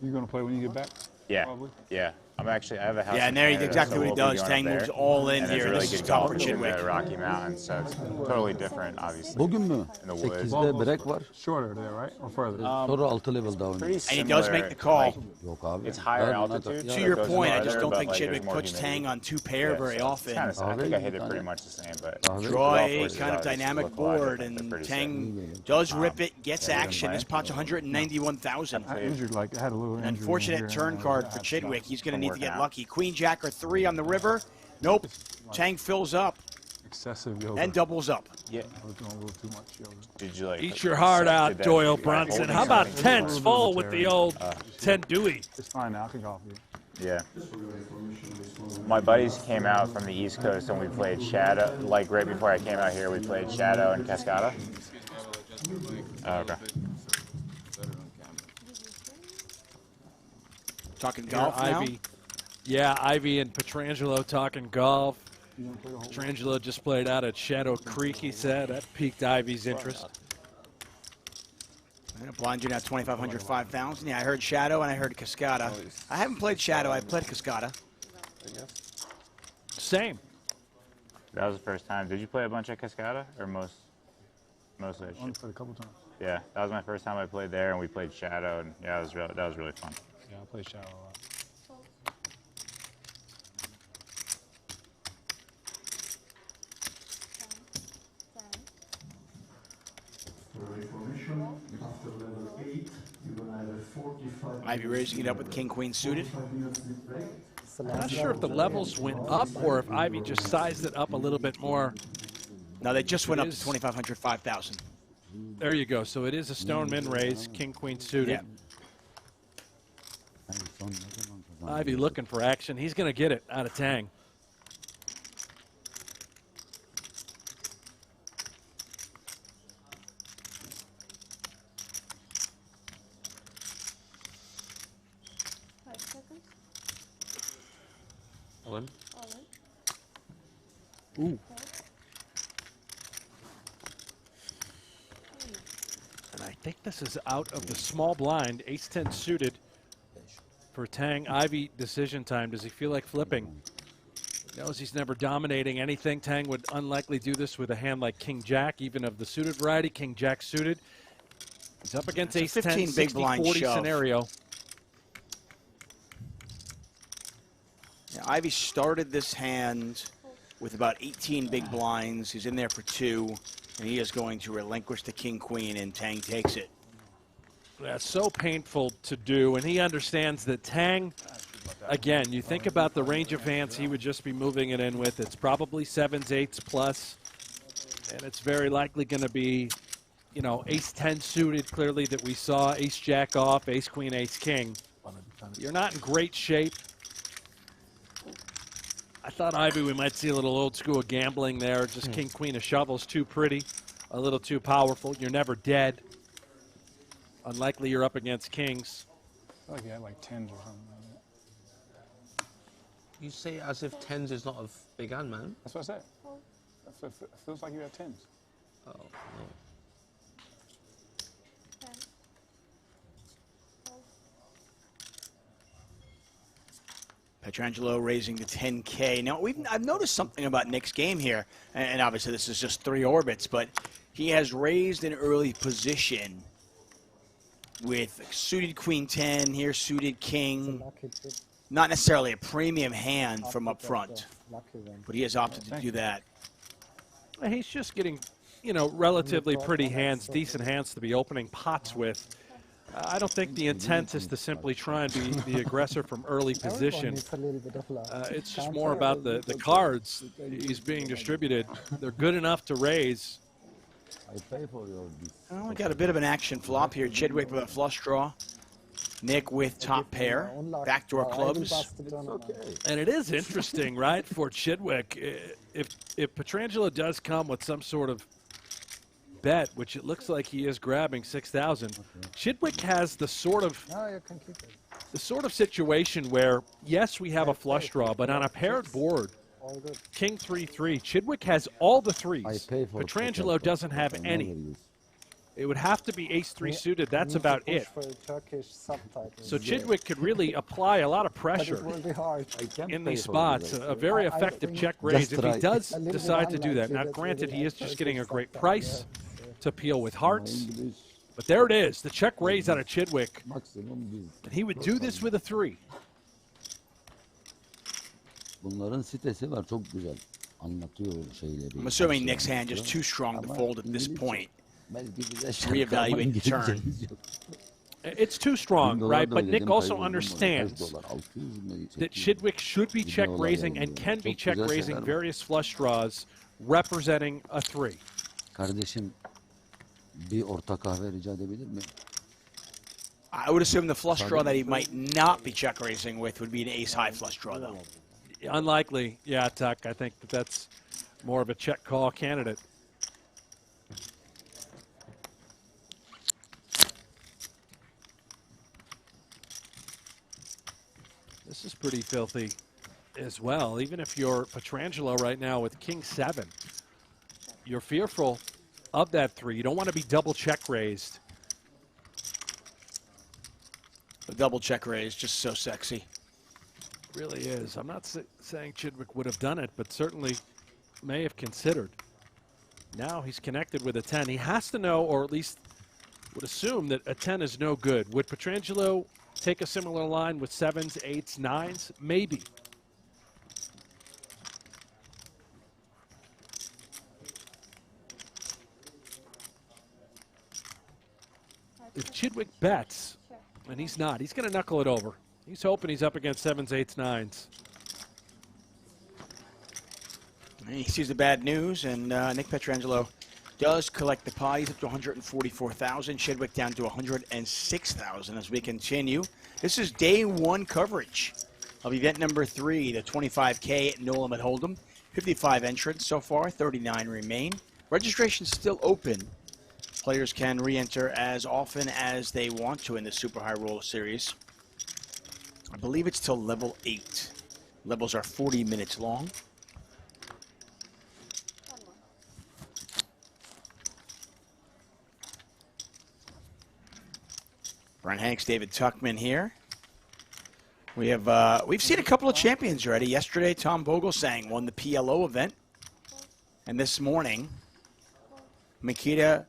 You're going to play when you get back? Yeah. Probably? Yeah. I have a house. Yeah, and there in Canada, exactly so what he we'll be does. going Tang up moves there. all in And here. there's really This is good tough golf for in the Chidwick. Rocky Mountains, so it's totally different, obviously. Bugün mü? In the woods. 8'de break var. Shorter there, right? Or further? Sonra 6 level down. Pretty And he similar, does make the call. Yok abi. It's higher Ben- altitude. To so your it goes point, I farther, just don't but, think like, there's Chidwick more puts humidity. Tang on 2 pair very often. I think I hit it pretty much the same, but Draw a courses kind of obviously dynamic look a lot board, different. They're and pretty Tang sick. does rip it, gets yeah, action. This pot's 191,000. I injured, like, I had a little injury. Unfortunate turn card for Chidwick. He's going to need to get lucky. Queen Jack or 3 on the river. Nope. Tang fills up Excessive yoga. and doubles up. Yeah. I was doing a little too much yoga. Did you like Eat your heart out, did that- Doyle yeah, Brunson. holding How about something 10s for- full with the old 10 Dewey? It's fine now. I can go off you. Yeah. My buddies came out from the East Coast and we played Shadow. Like right before I came out here, we played Shadow and Cascada. Oh, okay. Talking golf now? Ivey. Yeah, Ivey and Petrangelo talking golf. Petrangelo just played out at Shadow Creek, he said. That piqued Ivey's interest. I'm going to blind you now 2,500, 5,000. Yeah, I heard Shadow and I heard Cascada. I haven't played Shadow. I've played Cascada. Same. That was the first time. Did you play a bunch of Cascada or mostly? Only played a couple times. Yeah, that was my first time I played there, and we played Shadow, and yeah, that was really fun. Yeah, I played Shadow a lot. Ivey raising it up with King Queen suited. I'm not sure if the levels went up or if Ivey just sized it up a little bit more. No, they just went up to 2,500, 5,000. There you go. So it is a stone min raise, King Queen suited. Yeah. Ivey looking for action. He's going to get it out of Tang. Ooh. And I think this is out of the small blind. Ace-10 suited for Tang. Ivey decision time. Does he feel like flipping? Knows he's never dominating anything. Tang would unlikely do this with a hand like King-Jack, even of the suited variety. King-Jack suited. He's up against Ace-10, 60-40 scenario. Yeah, Ivey started this hand with about 18 big blinds. He's in there for 2, and he is going to relinquish the King-Queen, and Tang takes it. That's so painful to do, and he understands that Tang, again, you think about the range of hands he would just be moving it in with. It's probably 7s, 8s plus, and it's very likely going to be, you know, Ace-10 suited, clearly, that we saw, Ace-Jack off, Ace-Queen, Ace-King. You're not in great shape. I thought, Ivey, we might see a little old-school gambling there. Just King-Queen of shovel's too pretty, a little too powerful. You're never dead. Unlikely you're up against kings. I feel like he had like 10s or something like that. You say it as if 10s is not a big hand, man. That's what I said. It feels like you had 10s. Oh, no. Petrangelo raising to 10K. Now, I've noticed something about Nick's game here, and obviously this is just 3 orbits, but he has raised an early position with suited Queen 10, here suited King. Not necessarily a premium hand from up front, but he has opted to do that. He's just getting, you know, relatively pretty hands, decent hands to be opening pots with. I don't think the intent is to simply try and be the aggressor from early position. It's just more about the cards he's being distributed. They're good enough to raise. Well, we got a bit of an action flop here. Chidwick with a flush draw. Nick with top pair. Backdoor clubs. And it is interesting, right, for Chidwick. If Petrangelo does come with some sort of bet, which it looks like he is grabbing 6,000, Chidwick has the sort of situation where, yes, we have a flush draw, but on a paired board, King 3-3, Chidwick has all the 3s. Petrangelo doesn't have any. It would have to be Ace-3 suited. That's about it. So Chidwick could really apply a lot of pressure in these spots. A very effective check raise if he does decide to do that. Now, granted, he is just getting a great price to peel with hearts. But there it is, the check raise out of Chidwick. And he would do this with a 3. Bunların sitesi var, çok güzel anlatıyor şeyleri. I'm assuming Nick's hand is too strong to fold at this point. Reevaluate the turn. It's too strong, right? But Nick also understands that Chidwick should be check raising and can be check raising various flush draws representing a 3. Kardeşim, bir orta kahve rica edebilir mi? I would assume the flush draw that he might not be check raising with would be an ace-high flush draw, though. Unlikely. Yeah, Tuck. I think that's more of a check call candidate. This is pretty filthy as well. Even if you're Petrangelo right now with king 7, you're fearful of that 3. You don't want to be double check raised. The double check raise, just so sexy. Really is. I'm not saying Chidwick would have done it, but certainly may have considered. Now he's connected with a 10. He has to know, or at least would assume, that a 10 is no good. Would Petrangelo take a similar line with 7s, 8s, 9s? Maybe. If Chidwick bets, and he's not, he's going to knuckle it over. He's hoping he's up against 7s, 8s, 9s. He sees the bad news, and Nick Petrangelo does collect the pot. He's up to 144,000. Chidwick down to 106,000 as we continue. This is day 1 coverage of event number 3, the 25K at No Limit Hold'em. 55 entrants so far, 39 remain. Registration still open. Players can re-enter as often as they want to in the Super High Roller Series. I believe it's till level 8. Levels are 40 minutes long. Brian Hanks, David Tuckman here. We have we've seen a couple of champions already. Yesterday, Tom Vogelsang won the PLO event, and this morning, Mikita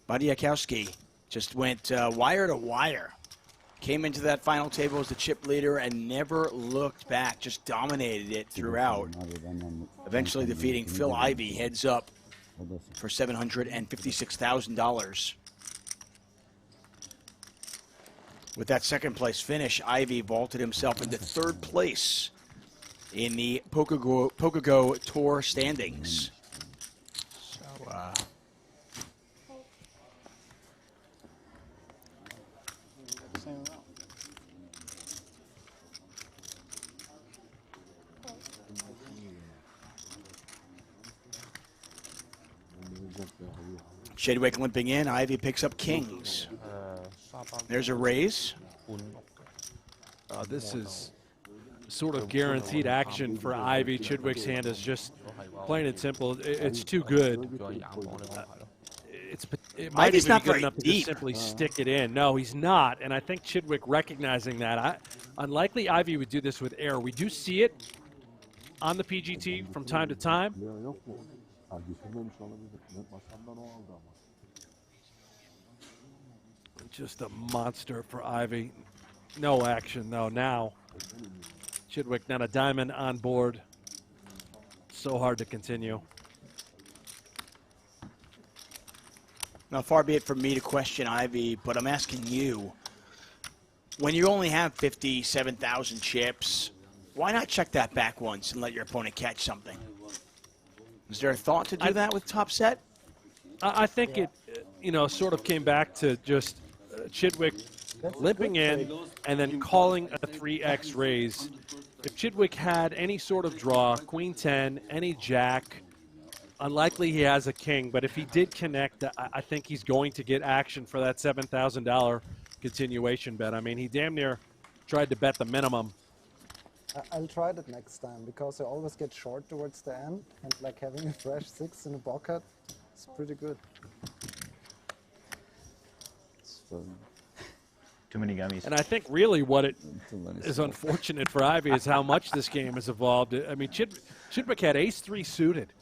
Badziakouski just went wire to wire. Came into that final table as the chip leader and never looked back. Just dominated it throughout. Eventually defeating Phil Ivey, heads up for $756,000. With that second place finish, Ivey vaulted himself into 3rd place in the PokerGO Tour standings. So, Chidwick limping in. Ivey picks up kings. There's a raise. This is sort of guaranteed action for Ivey. Chidwick's hand is just plain and simple. It's too good. It might even be good enough to just simply stick it in. No, he's not, and I think Chidwick recognizing that. Unlikely Ivey would do this with air. We do see it on the PGT from time to time. Just a monster for Ivey. No action, though. Now, Chidwick, not a diamond on board. So hard to continue. Now, far be it from me to question Ivey, but I'm asking you, when you only have 57,000 chips, why not check that back once and let your opponent catch something? Is there a thought to do that with top set? I think it, sort of came back to just Chidwick limping in and then calling a 3x raise. If Chidwick had any sort of draw, queen 10, any jack, unlikely he has a king, but if he did connect, I think he's going to get action for that $7,000 continuation bet. I mean, he damn near tried to bet the minimum. I'll try that next time, because I always get short towards the end, and like having a fresh 6 in a pocket is pretty good. Too many gummies. And I think really what it is unfortunate for Ivey is how much this game has evolved. I mean, Chidwick had ace-3 suited,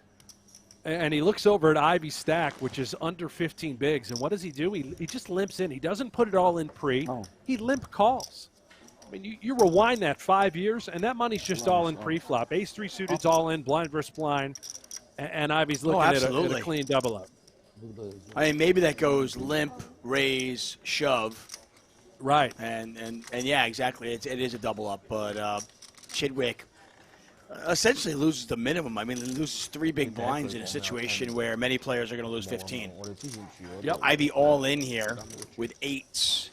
and he looks over at Ivey's stack, which is under 15 bigs, and what does he do? He just limps in. He doesn't put it all in pre. He limp calls. I mean, you rewind that 5 years, and that money's just all in pre-flop. Ace-3 suited's all in, blind versus blind, and Ivey's looking at a clean double-up. I mean, maybe that goes limp, raise, shove. Right. And yeah, exactly. It is a double-up, but Chidwick essentially loses the minimum. I mean, he loses 3 big blinds in a situation where many players are going to lose 15. Yep. Ivey all in here with 8s.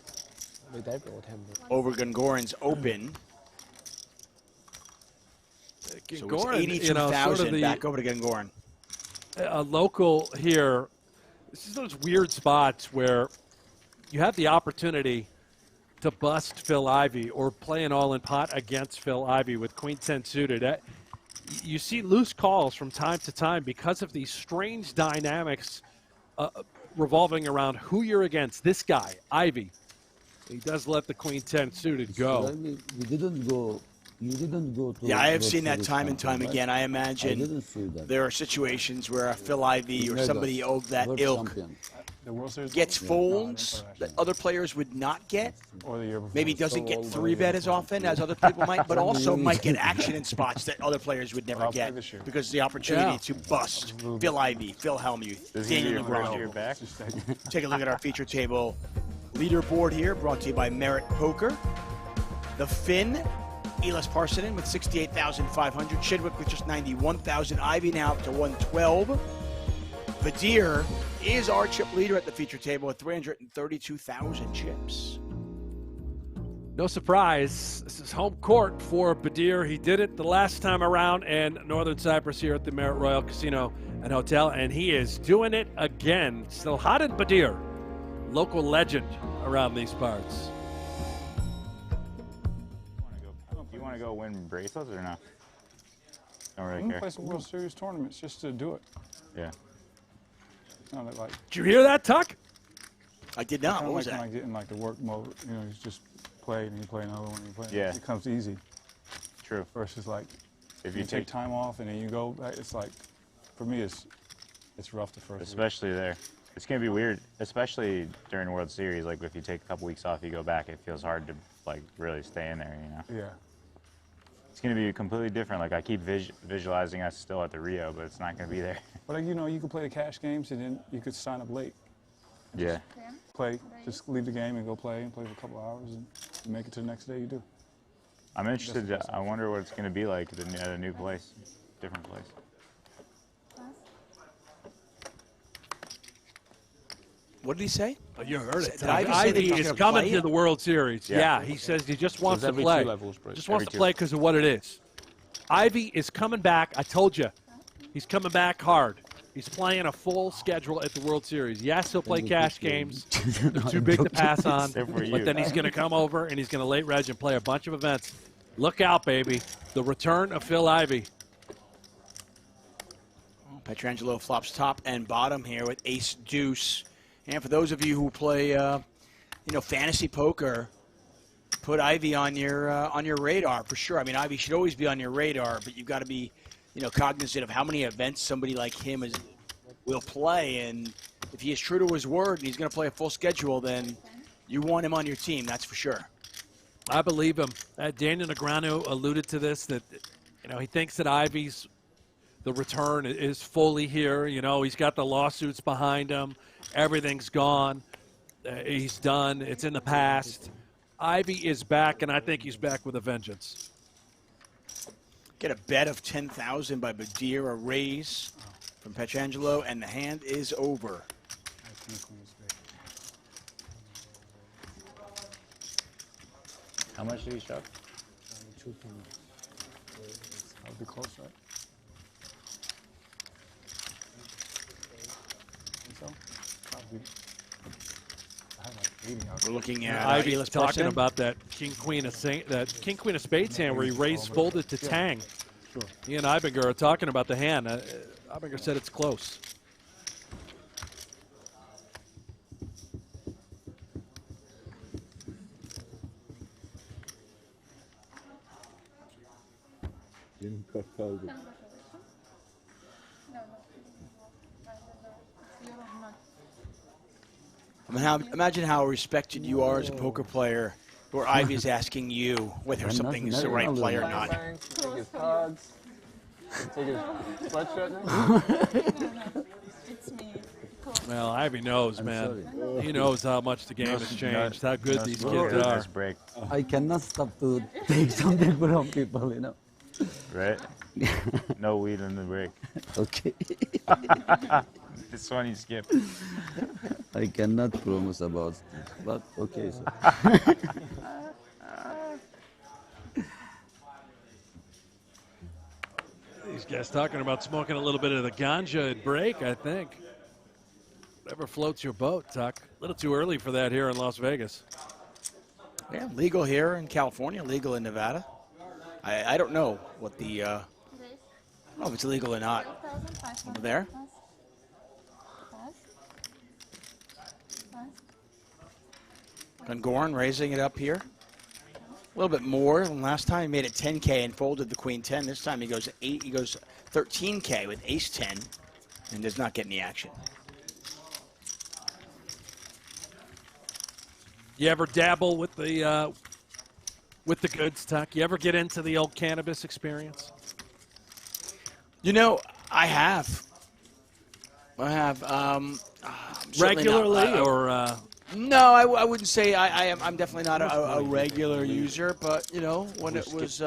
over Gungoran's Open. So it's Gungoran, 82,000 back over to Gungoran. A local here. This is those weird spots where you have the opportunity to bust Phil Ivey or play an all-in pot against Phil Ivey with Queen 10 suited. You see loose calls from time to time because of these strange dynamics revolving around who you're against. This guy, Ivey, he does let the Queen 10 suited go. We didn't go. You didn't go to. Yeah, I have seen that time and time again. I imagine there are situations where Phil Ivey or somebody of that ilk gets folds that other players would not get. Maybe doesn't get 3-bet as often as other people might, but also might get action in spots that other players would never get because of the opportunity to bust Phil Ivey, Phil Hellmuth, Daniel Negreanu. Take a look at our feature table leaderboard here, brought to you by Merit Poker. The Finn, Eelis Parsinnen with 68,500, Chidwick with just 91,000, Ivey now up to 112. Bedir is our chip leader at the feature table with 332,000 chips. No surprise, this is home court for Bedir. He did it the last time around in Northern Cyprus here at the Marriott Royal Casino and Hotel, and he is doing it again. Selahaddin Bedir, local legend around these parts. Do you want to go win bracelets or no? Don't I'm really gonna care. play some World Series tournaments just to do it. Yeah. Not like. Did you hear that, Tuck? I did not. What was When that? I get in like the work mode, you know, you just play and you play another one and you play. Yeah. It becomes easy. True. Versus like, if you you take time off and then you go, it's like, for me, it's rough the first. Especially there. It's going to be weird, especially during World Series. Like, if you take a couple weeks off, you go back, it feels hard to, like, really stay in there, you know? Yeah. It's going to be completely different. Like, I keep visualizing us still at the Rio, but it's not going to be there. But like, you know, you can play the cash games and then you could sign up late. Yeah. Play, just leave the game and go play and play for a couple hours and make it to the next day you do. I'm interested. I wonder what it's going to be like at a new place, different place. What did he say? Oh, you heard it. Did Ivey say that Ivey he's is gonna coming play to it? the World Series. Yeah, he says he just wants to every play. 2 levels, bro. Just wants Every to 2. play because of what it is. Ivey is coming back. I told you. He's coming back hard. He's playing a full schedule at the World Series. Yes, he'll play cash games. They're too big to pass on. But then he's going to come over and he's going to late reg and play a bunch of events. Look out, baby. The return of Phil Ivey. Petrangelo flops top and bottom here with ace deuce. And for those of you who play, fantasy poker, put Ivey on your radar for sure. I mean, Ivey should always be on your radar, but you've got to be, cognizant of how many events somebody like him will play. And if he is true to his word and he's going to play a full schedule, then you want him on your team. That's for sure. I believe him. Daniel Negreanu alluded to this, that he thinks that Ivey's the return is fully here. He's got the lawsuits behind him. Everything's gone. He's done. It's in the past. Ivey is back, and I think he's back with a vengeance. Get a bet of 10,000 by Bedir, a raise from Petrangelo, and the hand is over. How much did he shove? 2 That would be close, right? Think so? Probably. I have like 80 out. We're looking at Ivey's talking Parsinnen. about that King Queen of Spades hand where he raised folded to Tang. Sure. He and Eibinger are talking about the hand. Eibinger said it's close. Imagine how respected you are as a poker player, where Ivey's asking you whether something is the right play or not. Take his cards. Take his sweatshirt now. It's me. Well, Ivey knows, man. He knows how much the game has changed, how good these kids are. Break. I cannot stop to take something from people, Right? No weed in the break. Okay. This one you skip. I cannot promise about this, but okay. So. These guys talking about smoking a little bit of the ganja at break, I think. Whatever floats your boat, Tuck. A little too early for that here in Las Vegas. Yeah, legal here in California, legal in Nevada. I don't know what the, I don't know if it's legal or not over there. Gungorn raising it up here. A little bit more than last time. He made it 10K and folded the queen 10. This time he goes 13K with ace 10 and does not get any action. You ever dabble with the goods, Tuck? You ever get into the old cannabis experience? You know, I have. Regularly, or? No, I wouldn't say I'm definitely not a regular user, but you know, when it was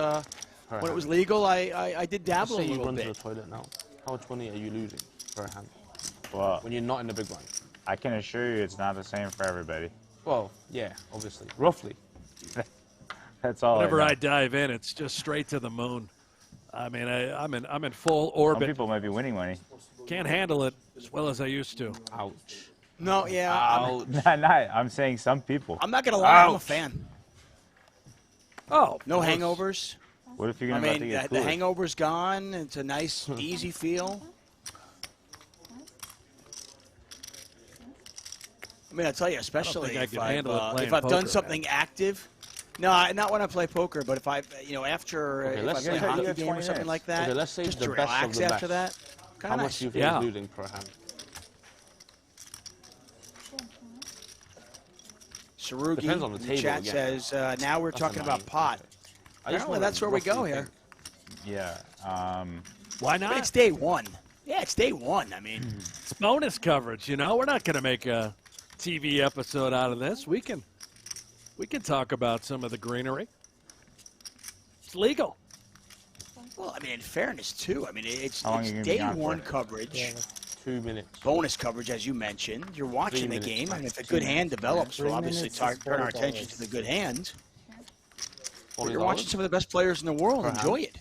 legal, I did dabble a little bit. Say you run to the toilet now. How much money are you losing per hand? Well, when you're not in the big blind. I can assure you, it's not the same for everybody. Well, yeah, obviously, roughly. That's all. Whenever I dive in, it's just straight to the moon. I mean, I'm in full orbit. Some people might be winning money. Can't handle it as well as I used to. Ouch. No, yeah. I'm saying some people. I'm not gonna lie, I'm a fan. Oh, no hangovers. What if you're gonna about to get the hangover's gone. It's a nice, easy feel. I mean, I'll tell you, especially if I've done something active. No, not when I play poker, but if I've, after if I play a hockey game or something like that, okay, let's say just the to best relax of the after best. that. How much do you think you're losing per hand? Sarugi Depends on the table chat again. says, now we're talking about pot. Apparently that's where we go here. Yeah. Why not? But it's day one. Yeah, it's day one. I mean, it's bonus coverage. You know, we're not going to make a TV episode out of this. We can talk about some of the greenery. It's legal. Well, I mean, in fairness too. I mean, it's day one coverage. Yeah, 2 minutes. Bonus coverage, as you mentioned. You're watching the game. I mean, if a good hand develops, we'll obviously turn our attention to the good hand. But you're watching some of the best players in the world. Enjoy it.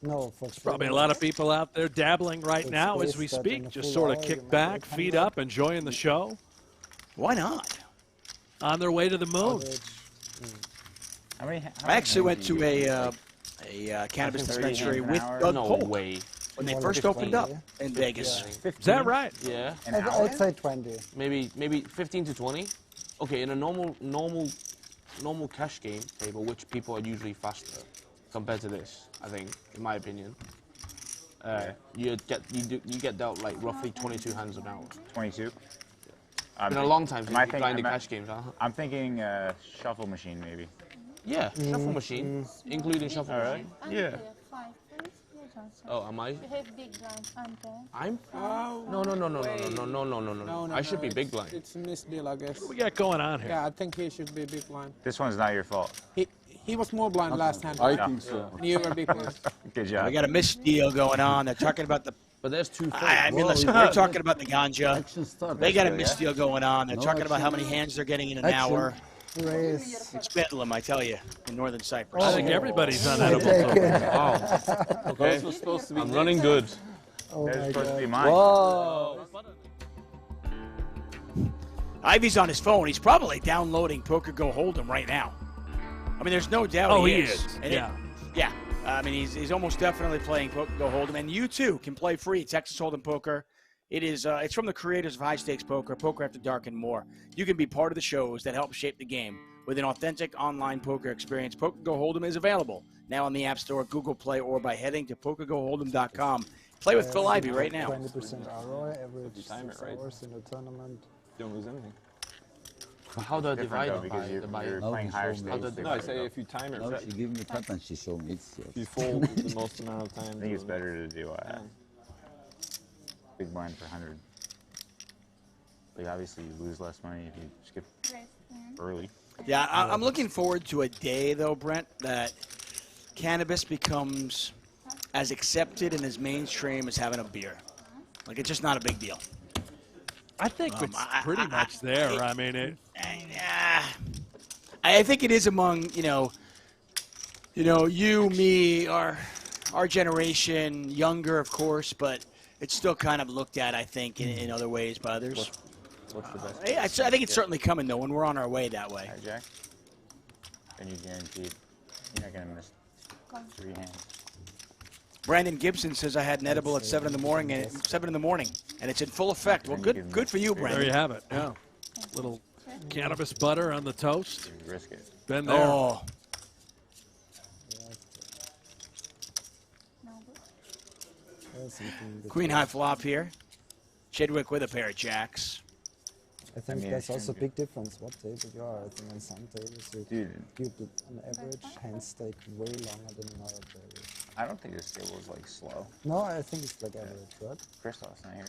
No, There's probably a lot of people out there dabbling right now as we speak, just sort of kick back, feet up, enjoying the show. Why not? On their way to the moon. I actually went to a cannabis dispensary with Doug Polk when they first opened up in Vegas. Is that right? Yeah. I'd say 20. Maybe 15 to 20. Okay, in a normal cash game table, which people are usually faster compared to this, I think, in my opinion. You get dealt like roughly 22 hands an hour. 22. It's been a long time since you've played cash games, huh? I'm thinking shuffle machine maybe. Yeah, shuffle machine, including shuffle machine. Yeah. Oh, am I? You have big blind, I'm? No. I should be big blind. It's a misdeal, I guess. What we got going on here? Yeah, I think he should be big blind. This one's not your fault. He was more blind last hand. I think so. And you were big blind. Good job. We got a misdeal going on. They're talking about the. But there's two. I mean, listen, we're talking about the ganja. They got a misdeal going on. They're talking about how many hands they're getting in an hour. It's bedlam, I tell you, in northern Cyprus. I think everybody's on edible. Oh, okay. Those were supposed to be I'm running good. They're supposed to be mine. Whoa. Ivy's on his phone. He's probably downloading PokerGO Hold'em right now. I mean, there's no doubt he is. And yeah. I mean, he's almost definitely playing PokerGO Hold'em. And you, too, can play free Texas Hold'em Poker. It is, it's from the creators of High Stakes Poker, Poker After Dark, and more. You can be part of the shows that help shape the game with an authentic online poker experience. PokerGO Hold'em is available now on the App Store, Google Play, or by heading to PokerGoHold'em.com. Play with Phil Ivey right now. 20% ROI, average 6 hours in the tournament. You don't lose anything. But how do I divide it because by you're playing higher stakes. No, I say if you time it No, right. she gave me the cut and she showed me it's. If you fold the most amount of time. I think it's better to do big blind for 100. Like obviously you lose less money if you skip early. Yeah, I'm looking forward to a day, though, Brent, that cannabis becomes as accepted and as mainstream as having a beer. Like, it's just not a big deal. I think it's pretty much there. I mean, it. I think it is among you, me, our generation, younger, of course, but it's still kind of looked at, I think, in other ways by others. What's the best? I think it's certainly coming though, when we're on our way that way. Hijack. And you guaranteed you're not gonna miss 3 hands. Brandon Gibson says I had an edible at 7 in the morning, and it's in full effect. Well, good for you, Brandon. There you have it. Yeah, little cannabis butter on the toast. Risk it. Been there. Oh. Queen high flop here. Chidwick with a pair of jacks. I think there's also a big difference what table you are. I think on some tables you keep an average hand stake way longer than another table. I don't think this table is like slow. No, I think it's like average, right? Christoph's not here.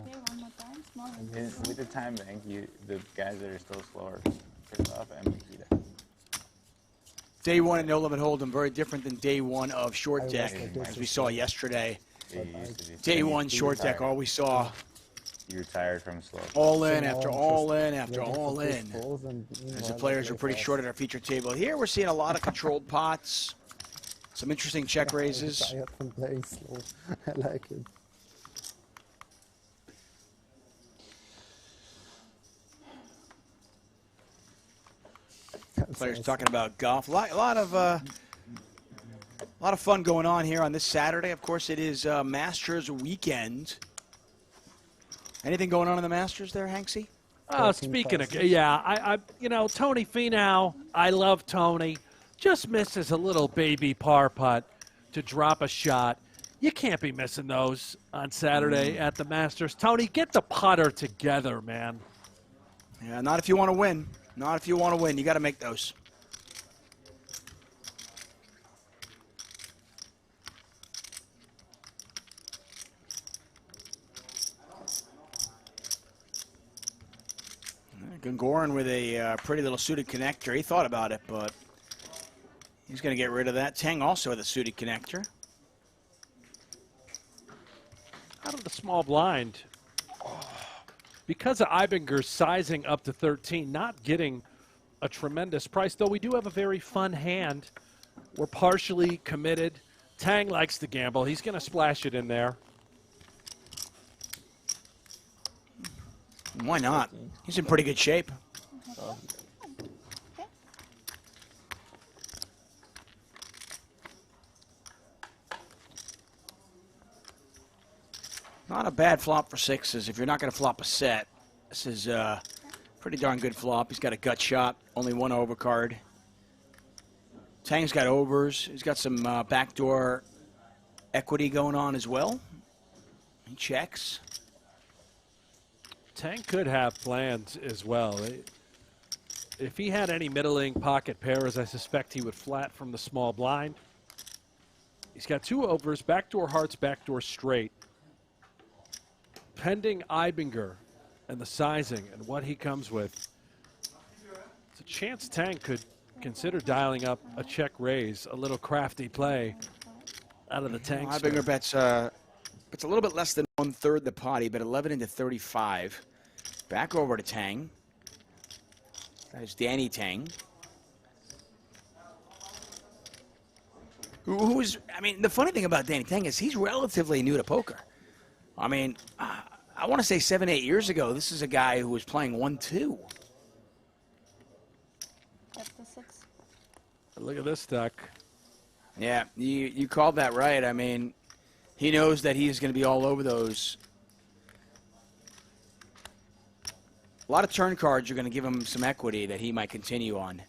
Okay, one more time. Small one. With the time bank, the guys that are still slower, Christoph and Mikita. Day one in No Limit Hold'em, very different than day one of short deck, as we saw yesterday. Day one short deck, all we saw. You're tired from slow. All in after all in after all in. As the players were pretty short at our feature table. Here we're seeing a lot of controlled pots. Some interesting check raises. Tired from playing slow. I like it. Players talking about golf. A lot of fun going on here on this Saturday. Of course, it is Masters weekend. Anything going on in the Masters there, Hanksy? Speaking of, I Tony Finau, I love Tony. Just misses a little baby par putt to drop a shot. You can't be missing those on Saturday at the Masters. Tony, get the putter together, man. Yeah, not if you want to win. Not if you want to win. You got to make those. Gungoran with a pretty little suited connector. He thought about it, but he's going to get rid of that. Tang also with a suited connector. Out of the small blind. Because of Eibinger's sizing up to 13, not getting a tremendous price, though we do have a very fun hand. We're partially committed. Tang likes to gamble. He's going to splash it in there. Why not? He's in pretty good shape. Not a bad flop for sixes if you're not going to flop a set. This is a pretty darn good flop. He's got a gut shot, only one overcard. Tang's got overs. He's got some backdoor equity going on as well. He checks. Tang could have plans as well. If he had any middling pocket pairs, I suspect he would flat from the small blind. He's got two overs, backdoor hearts, backdoor straight. Pending Eibinger and the sizing and what he comes with, it's a chance Tang could consider dialing up a check raise, a little crafty play out of the Tang. Eibinger bets it's a little bit less than 1/3 the pot. He bet 11 into 35. Back over to Tang. That's Danny Tang. I mean, the funny thing about Danny Tang is he's relatively new to poker. I mean, I want to say 7, 8 years ago, this is a guy who was playing 1-2. That's the 6. Look at this deck. Yeah, you called that right. I mean, he knows that he's going to be all over those. A lot of turn cards are going to give him some equity that he might continue on.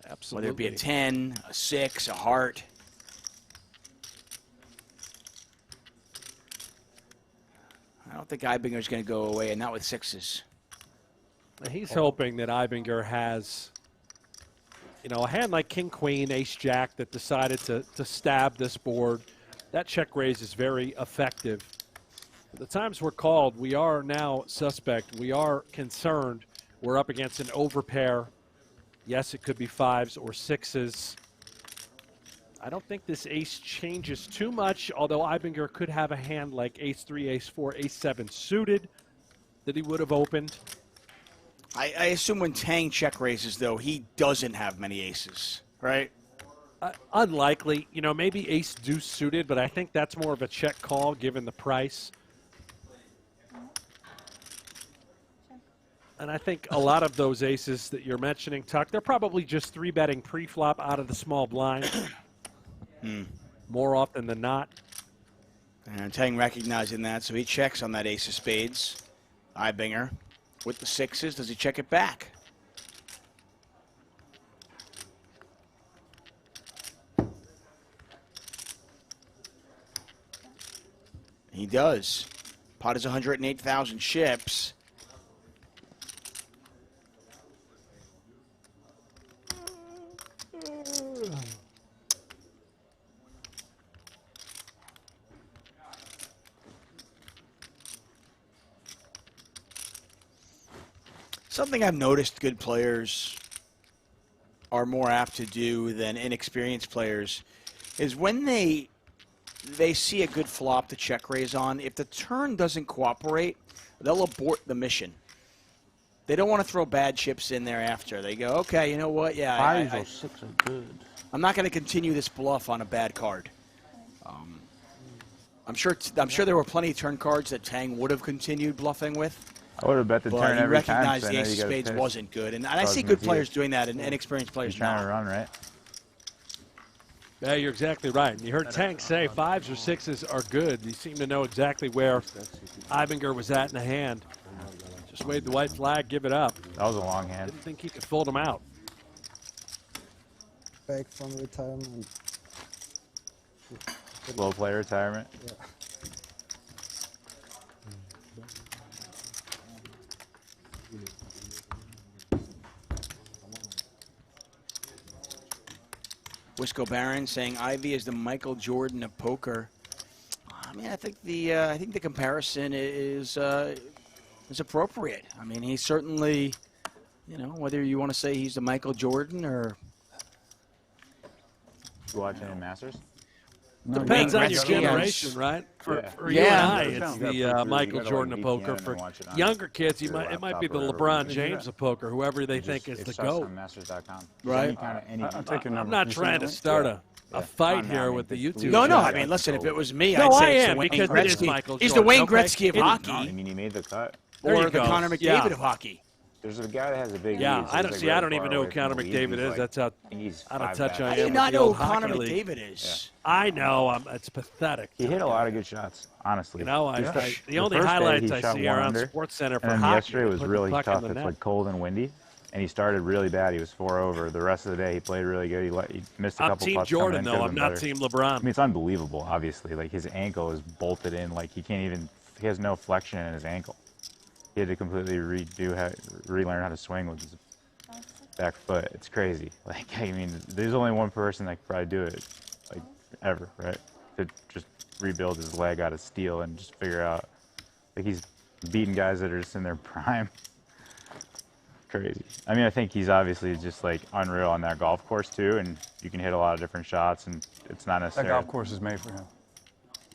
Absolutely. Whether it be a 10, a 6, a heart. I don't think Eibinger's going to go away, and not with sixes. He's hoping that Eibinger has, a hand like King Queen, Ace Jack that decided to stab this board. That check raise is very effective. The times we're called, we are now suspect. We are concerned. We're up against an overpair. Yes, it could be 5s or 6s. I don't think this ace changes too much, although Eibinger could have a hand like ace-3, ace-4, ace-7 suited that he would have opened. I assume when Tang check raises, though, he doesn't have many aces, right? Unlikely. You know, maybe ace-deuce suited, but I think that's more of a check call given the price. And I think a lot of those aces that you're mentioning, Tuck, they're probably just 3-betting pre-flop out of the small blind. More often than not. And Tang recognizing that, so he checks on that ace of spades. Eibinger with the sixes. Does he check it back? He does. Pot is 108,000 chips. Something I've noticed good players are more apt to do than inexperienced players is when they see a good flop to check raise on, if the turn doesn't cooperate, they'll abort the mission. They don't want to throw bad chips in there after. They go, okay, you know what? Yeah, Fives or six are good. I'm not going to continue this bluff on a bad card. I'm sure there were plenty of turn cards that Tang would have continued bluffing with. I would have bet the turn every time. Recognized the ace of spades wasn't good, and I see good players doing that, and inexperienced players trying to run, right? Yeah, you're exactly right. And you heard Tang say fives or sixes are good. You seem to know exactly where Eibinger was at in the hand. Just wave the white flag, give it up. That was a long hand. Didn't think he could fold him out. Back from retirement. Low player retirement. Yeah. Wisco Barron saying Ivey is the Michael Jordan of poker. I mean, I think the comparison is appropriate. I mean, he's certainly, you know, whether you want to say he's the Michael Jordan or. You watching in Masters? Depends on your generation, right? For you and I, it's the Michael Jordan of poker. For younger kids, it might be the LeBron James of poker, whoever they think is the GOAT. Right? I'm not trying to start a fight here with the YouTube. No, I mean, listen, if it was me, no, I'd say I it's am, Wayne because Gretzky. it is Michael Jordan. He's the Wayne okay? Gretzky of hockey. I mean, he made the cut. Or the Connor McDavid of hockey. There's a guy that has a big Yeah, I don't even know who Connor McDavid is. That's how out of touch I am. How do you not know who Connor League. McDavid is? Yeah. I know. It's pathetic. He hit a lot of good shots, honestly. You know, the only highlights I see are on SportsCenter for and hockey. Yesterday was really tough. It's like cold and windy, and he started really bad. He was 4 over. The rest of the day, he played really good. He missed a couple putts. I'm Team Jordan, though. I'm not Team LeBron. I mean, it's unbelievable, obviously. Like, his ankle is bolted in. Like, he has no flexion in his ankle. He had to completely relearn how to swing with his back foot. It's crazy. Like, I mean, there's only one person that could probably do it, like, ever, right? To just rebuild his leg out of steel and just figure out, like, he's beating guys that are just in their prime. Crazy. I mean, I think he's obviously just, like, unreal on that golf course, too, and you can hit a lot of different shots, and it's not necessarily... That golf course is made for him.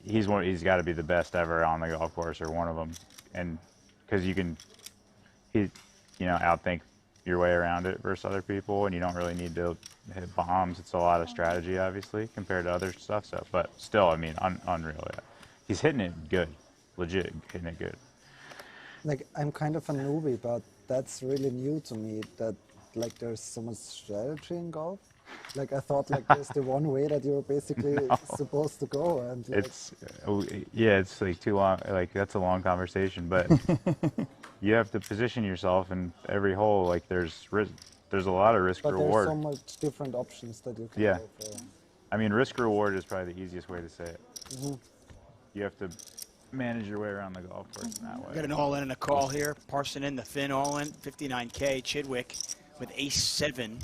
He's got to be the best ever on the golf course, or one of them, and... because you can, outthink your way around it versus other people, and you don't really need to hit bombs. It's a lot of strategy, obviously, compared to other stuff. So, but still, I mean, unreal. Yeah. He's hitting it good, legit hitting it good. Like, I'm kind of a newbie, but that's really new to me. That like there's so much strategy in golf. Like, I thought like there's the one way that you're basically supposed to go, and like, it's like too long. Like, that's a long conversation, but you have to position yourself in every hole. Like, there's a lot of risk reward. There's so much different options that you can go for. I mean, risk reward is probably the easiest way to say it. Mm-hmm. You have to manage your way around the golf course in that way. Got an all-in and a call here. Parsinnen, the thin all-in, 59K. Chidwick with ace-7.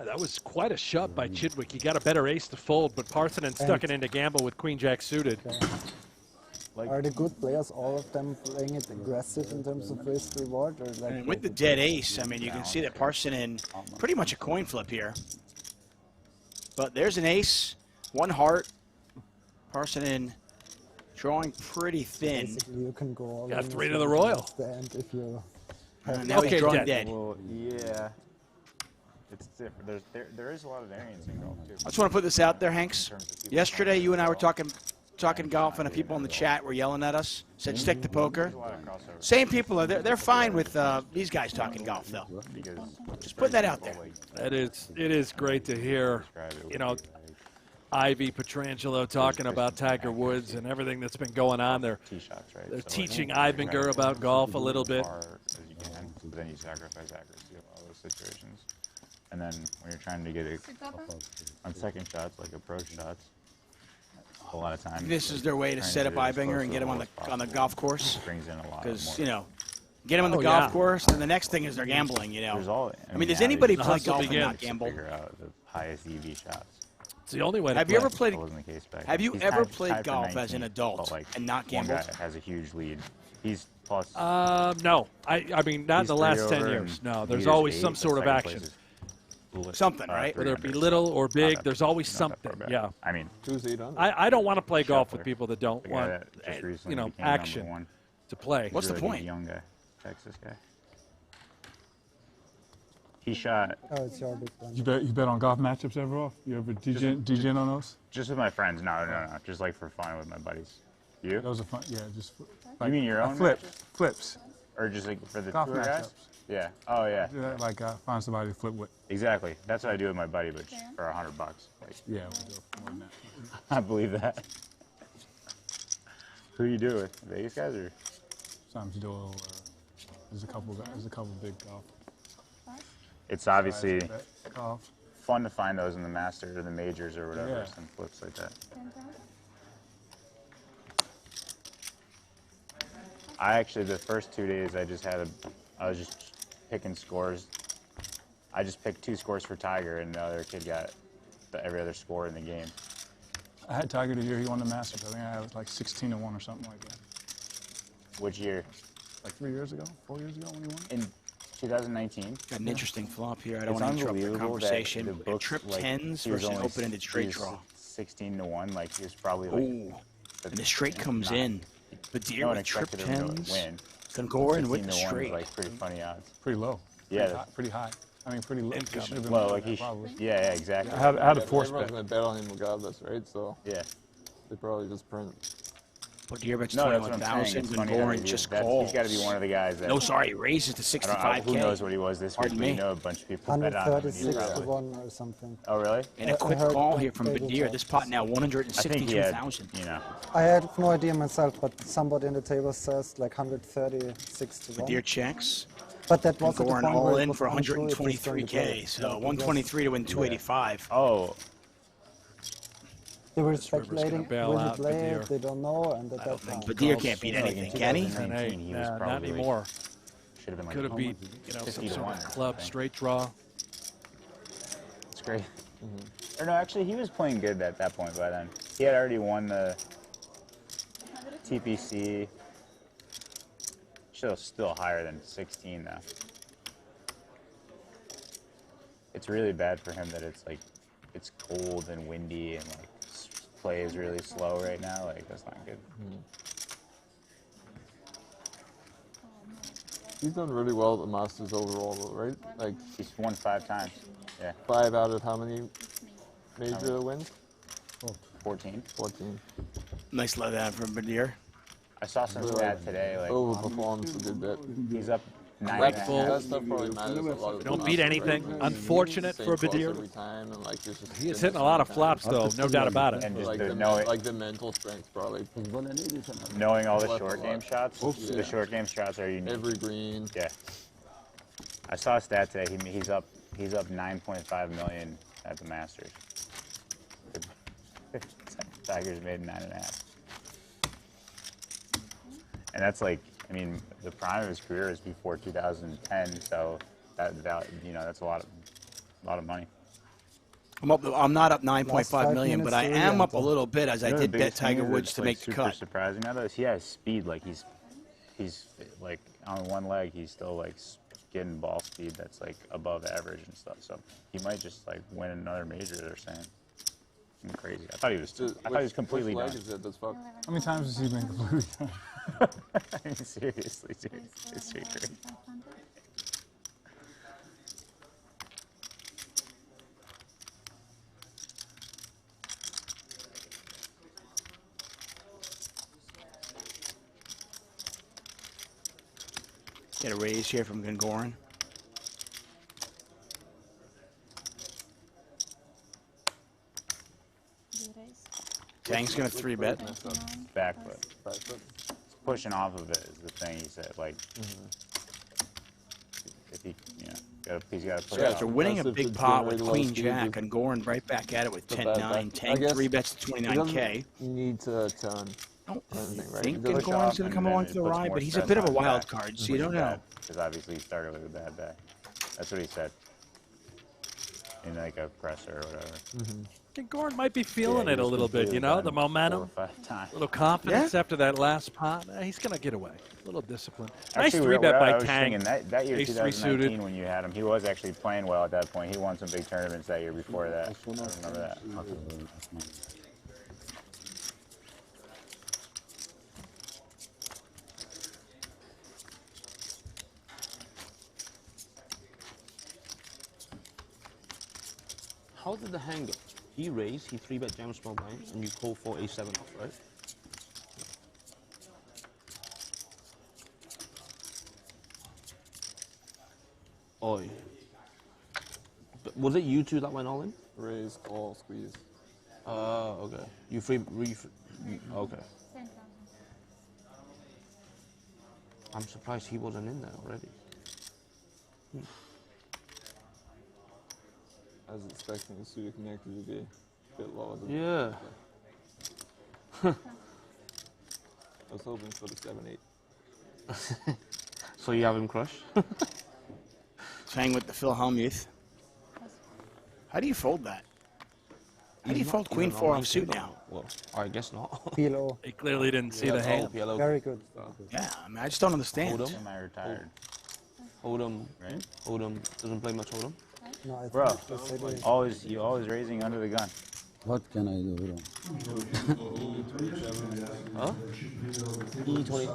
That was quite a shot by Chidwick. He got a better ace to fold, but Parsinnen stuck it into gamble with queen-jack suited. Okay. Are the good players, all of them, playing it aggressive in terms of risk reward? Or like, and with the dead ace, I mean, you can see that Parsinnen pretty much a coin flip here. But there's an ace, 1 heart. Parsinnen drawing pretty thin. Basically, you can go all Got in 3 as to the long as royal. it's the end if you. Now he's drawing dead. Well, yeah. It's different. There is a lot of variance in golf too. I just want to put this out there, Hanks. Yesterday, you and I were talking golf, and the people in the chat were yelling at us. Said stick to poker. Same people are they're fine with these guys talking golf though. Just put that out there. It is great to hear, you know, Ivey Petrangelo talking about Tiger Woods and everything that's been going on there. They're teaching Eibinger about golf a little bit. But then you sacrifice accuracy of all those situations. And then when you're trying to get it on second shots, like approach shots, a lot of times. This is their way to set up Eibinger and get him on the golf course. Brings in a lot. Because you know, get him on the golf course, and the next thing is they're gambling. You know, I mean, does anybody play golf and not gamble? Figure out the highest EV shots. It's the only way to Have play. you ever played? That wasn't the case back Have then. you He's ever tied played for golf as 19, an adult but, like, and not one gambled? guy has a huge lead. He's plus. No, I mean not in the last 10 years. No, there's always some sort of action. Something, right? Whether it be little or big, there's always something. Yeah. I mean, I don't want to play golf with people that don't the guy want, that just recently you know, became number action one. to play. What's the Really good point? Young guy, Texas guy. He shot. Oh, it's your big one. You bet on golf matchups ever off? You ever DJ on those? Just with my friends. No. Just like for fun with my buddies. You? Those are fun. Yeah, just. You mean your own flips? Or just like for the Golf tour guys? matchups. Yeah. Oh yeah. Like find somebody to flip with. Exactly. That's what I do with my buddy, but just for $100. Like, yeah, we do more than that. I believe that. Who you do with? Vegas guys or? Sometimes you do. There's a couple big golf. It's obviously golf. fun to find those in the Masters or the majors or whatever, Yeah. some flips like that. I actually, the first 2 days, I was just picking scores. I just picked 2 scores for Tiger, and the other kid got every other score in the game. I had Tiger the year he won the Masters. I think I had like 16-1 or something like that. Which year? Like 3 years ago, 4 years ago when he won. In 2019. Got an interesting flop here. I don't It's want to interrupt the unbelievable that conversation. the book, Trip like, tens he was versus only- open-ended straight he was draw. 16-1, like he was probably like. Ooh, and the straight comes in. Bedir No one with trip expected him to tens. win. Congorin with the 16-1 is, straight. like pretty funny odds. Pretty low. Yeah. Pretty high. I mean, pretty low. He should have been Low, lower like than he. that, probably. Yeah, exactly. I had a force Everyone's bet. going to bet on him regardless, right? So yeah, they probably just print. Bedir bets No, that's what I'm 21,000. saying. It's funny how Congorin he- just that's- calls. He's got to be one of the guys that. No, sorry, he raises to I don't know 65K. who knows what he was this week, Pardon but you me. know a bunch of people bet on him. and he's 136 to probably- 1 or something. Oh, really? And a quick heard call on here from table Bedir. talk. This pot now I think he had, 162,000. you know. I had no idea myself, but somebody in the table says like 136 to 1. Bedir checks. But that was at the Congorin point all where it in was for unsure if he's going to 123K. go. So Like, it was- 123 to win 285. Oh, They were This river's gonna speculating, bail will he out play Bedir. it? They don't know, and at that time. Bedir can't beat like in anything, can he? 2019, he was Not probably like- anymore. should have been like. Could have beat, you know, some 50 to sort 1 of or club something. straight draw. It's great. Or no, actually, he was playing good at that point by then. He had already won the TPC. Still higher than 16 though. It's really bad for him that it's like, it's cold and windy and like play is really slow right now. Like that's not good. He's done really well at the Masters overall, though, right? Like He's won 5 times. Yeah. 5 out of how many major wins? 14. 14. Nice letdown from Bedir. I saw some stat today. Like Overperforms a good bit. he's up 9.5. That stuff probably matters a lot. at the Don't beat Masters, anything. right? Unfortunate Same for course Bedir. every time, and like it's just He is hitting a lot of flops, though, no doubt about it. And just like the the, knowing, like the mental strength, probably. knowing all the Left short a game lot. shots. Yeah. The short game shots are unique. Every green. Yeah. I saw a stat today. He's up 9.5 million at the Masters. Tiger's made 9.5. And that's like, I mean, the prime of his career is before 2010, so that you know, that's a lot of money. I'm not up Last 9.5 5 million, but minutes I to am the up a end. little bit as I You know, did the bet biggest thing Tiger is Woods that's, to like, make the super cut. surprising now though is he has speed. Like he's like on one leg, he's still like getting ball speed that's like above average and stuff. So he might just like win another major. They're saying. Something crazy. I thought he was. I thought he was completely which done. leg is it? That's fucked. How many times has he been completely done? I mean, seriously, dude. It's straight crazy. Get a raise here from Gongoran. Tang's gonna 3-bet. Back foot. Pushing off of it is the thing he said. Like, if he, he's got to push. So winning a big pot with Queen Jack and Goran right back at it with 10-9. Tang 3-bets to 29K. Need to turn. I think Goran's gonna come along for the ride, but he's a bit of a wild card, so you don't know. Because obviously he started with a bad day. That's what he said. In like a presser or whatever. I think Goran might be feeling it a little bit, you know, the momentum, a little confidence after that last pot. He's going to get away. A little discipline. Nice Actually, 3-bet by I was Tang. thinking that year, Ace 2019, when you had him, he was actually playing well at that point. He won some big tournaments that year before that. I remember that. How did the hand go? He raised, he 3-bet jam small blind, and you call for A7 off, right? Oi. But was it you two that went all in? Raise, call, squeeze. Okay. Okay. I'm surprised he wasn't in there already. I was expecting the suited connector to be a bit lower than Yeah. I was hoping for the 7-8. So you have him crush? Tang with the Philhelmuth. How do you fold that? How do you fold Queen 4 offsuit now? Well, I guess not. PLO. He clearly didn't see the hand. Very good. Yeah, I mean, I just don't understand. Hold him. Semi-retired. Hold him. Right? Hold him. Doesn't play much hold him. No, I Bro, think you always raising under the gun. What can I do? Huh?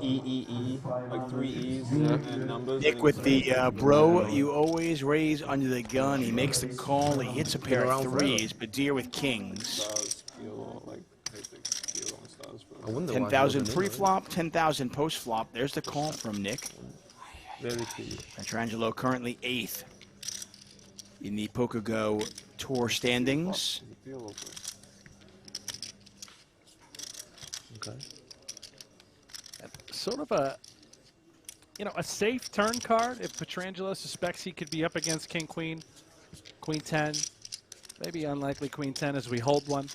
E, like 3 E's and numbers. Nick with the bro, you always raise under the gun. He makes the call. He hits a pair of threes. Bedir with kings. 10,000 pre-flop, 10,000 post-flop. There's the call from Nick. Very clear. Petrangelo currently 8th in the PokerGO Tour standings. Okay. Sort of a, a safe turn card if Petrangelo suspects he could be up against King Queen, Queen 10, maybe unlikely Queen 10 as we hold one.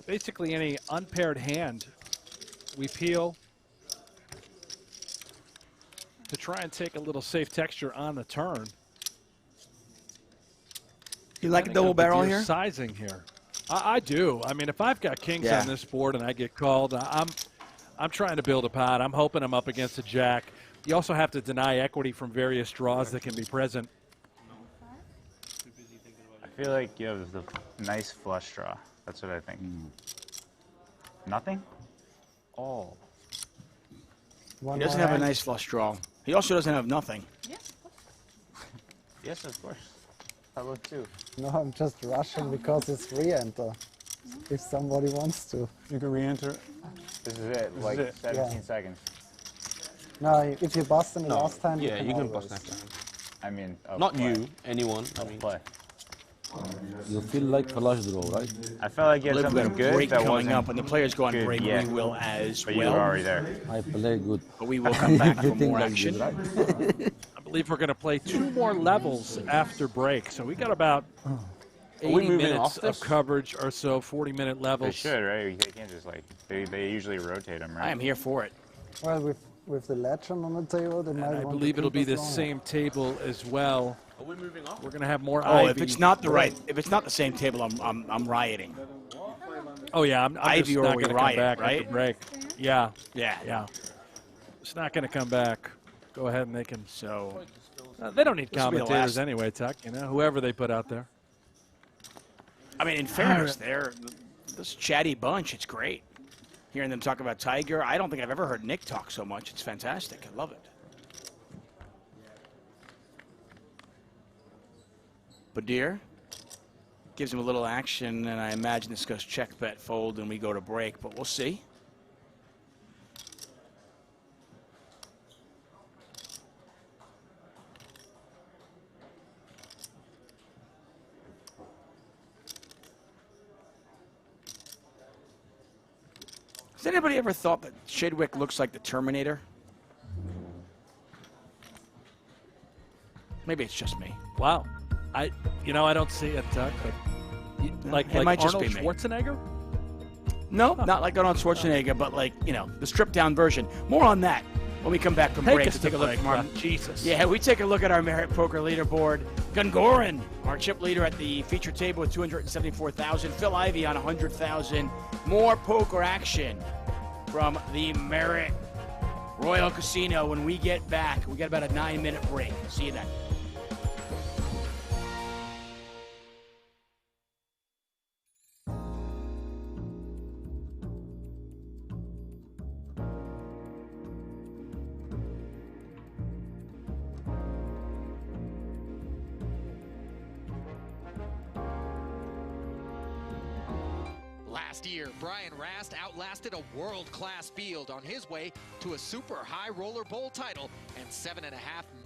Basically any unpaired hand we peel to try and take a little safe texture on the turn. You like a double barrel here? Sizing here. I do. I mean, if I've got kings on this board and I get called, I'm trying to build a pot. I'm hoping I'm up against a jack. You also have to deny equity from various draws that can be present. I feel like you have the nice flush draw. That's what I think. Nothing? Oh. He doesn't have a nice flush draw. He also doesn't have nothing. Yes, of course. I would too. No, I'm just rushing because it's re-enter. If somebody wants to. You can re-enter. This is it, like 17 seconds. No, if you bust in the last time, Yeah, you can always. bust next time. I mean, Not you, anyone. I mean, play. You feel like flush draw, right? I felt like you had We've got a something good break that coming wasn't up. When the players go on good break, yet. we will as But well. you were already there. I play good. But we will come back for You think more like action. this, right? I believe we're going to play 2 more levels after break. So we got about 80 minutes of coverage or so, 40-minute levels. They should, right? They can't just like, they usually rotate them, right? I am here for it. Well, with the legend on the table, they might And I want believe to it'll keep be us the longer. same table as well. Are we moving on? We're going to have more Oh, Ivey. if it's not the same table, I'm rioting. Oh yeah, I'm Ivey just or not we going to come riot, back right? after break. Yeah. Yeah. It's not going to come back. Go ahead and they can. So They don't need This will be the commentators last- anyway, Tuck. Whoever they put out there. I mean, in fairness, they're this chatty bunch. It's great hearing them talk about Tiger. I don't think I've ever heard Nick talk so much. It's fantastic. I love it. Bedir gives him a little action, and I imagine this goes check, bet, fold, and we go to break, but we'll see. Has anybody ever thought that Chidwick looks like the Terminator? Maybe it's just me. Wow. I don't see it, but like might just Arnold be me. Schwarzenegger? No, not like Arnold Schwarzenegger, but like, the stripped-down version. More on that when we come back from Take break. us To take to a look break, from our, Jesus. Yeah, we take a look at our Merit Poker leaderboard. Gungoran, our chip leader at the feature table with 274,000. Phil Ivey on 100,000. More poker action from the Merit Royal Casino when we get back. We got about a 9-minute break. See you then. Last year, Brian Rast outlasted a world-class field on his way to a super high roller bowl title and $7.5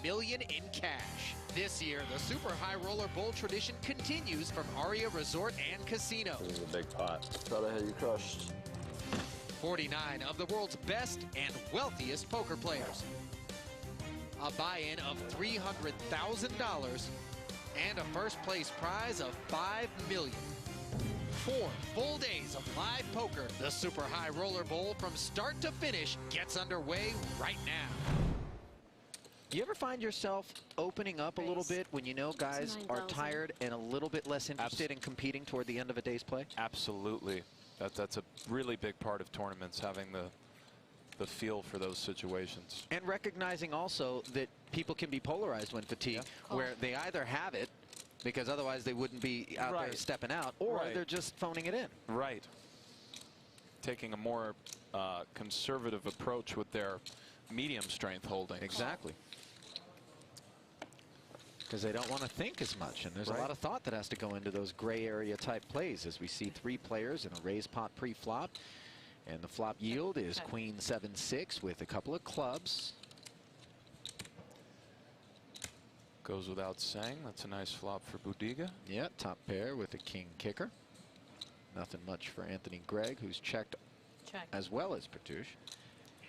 million in cash. This year, the super high roller bowl tradition continues from Aria Resort and Casino. This is a big pot. Thought I had you crushed. 49 of the world's best and wealthiest poker players. A buy-in of $300,000 and a first place prize of $5 million. 4 full days of live poker. The Super High Roller Bowl from start to finish gets underway right now. You ever find yourself opening up a little bit when you know guys are tired and a little bit less interested in competing toward the end of a day's play? Absolutely. That's a really big part of tournaments, having the feel for those situations. And recognizing also that people can be polarized when fatigued, where they either have it, because otherwise they wouldn't be out there stepping out, or they're just phoning it in. Right. Taking a more conservative approach with their medium strength holdings. Exactly. Because they don't want to think as much, and there's a lot of thought that has to go into those gray area type plays, as we see 3 players in a raise pot pre-flop, and the flop yield is Queen 7-6 with a couple of clubs. Goes without saying, that's a nice flop for Budiga. Yeah, top pair with a king kicker. Nothing much for Anthony Gregg, who's checked as well as Petouche.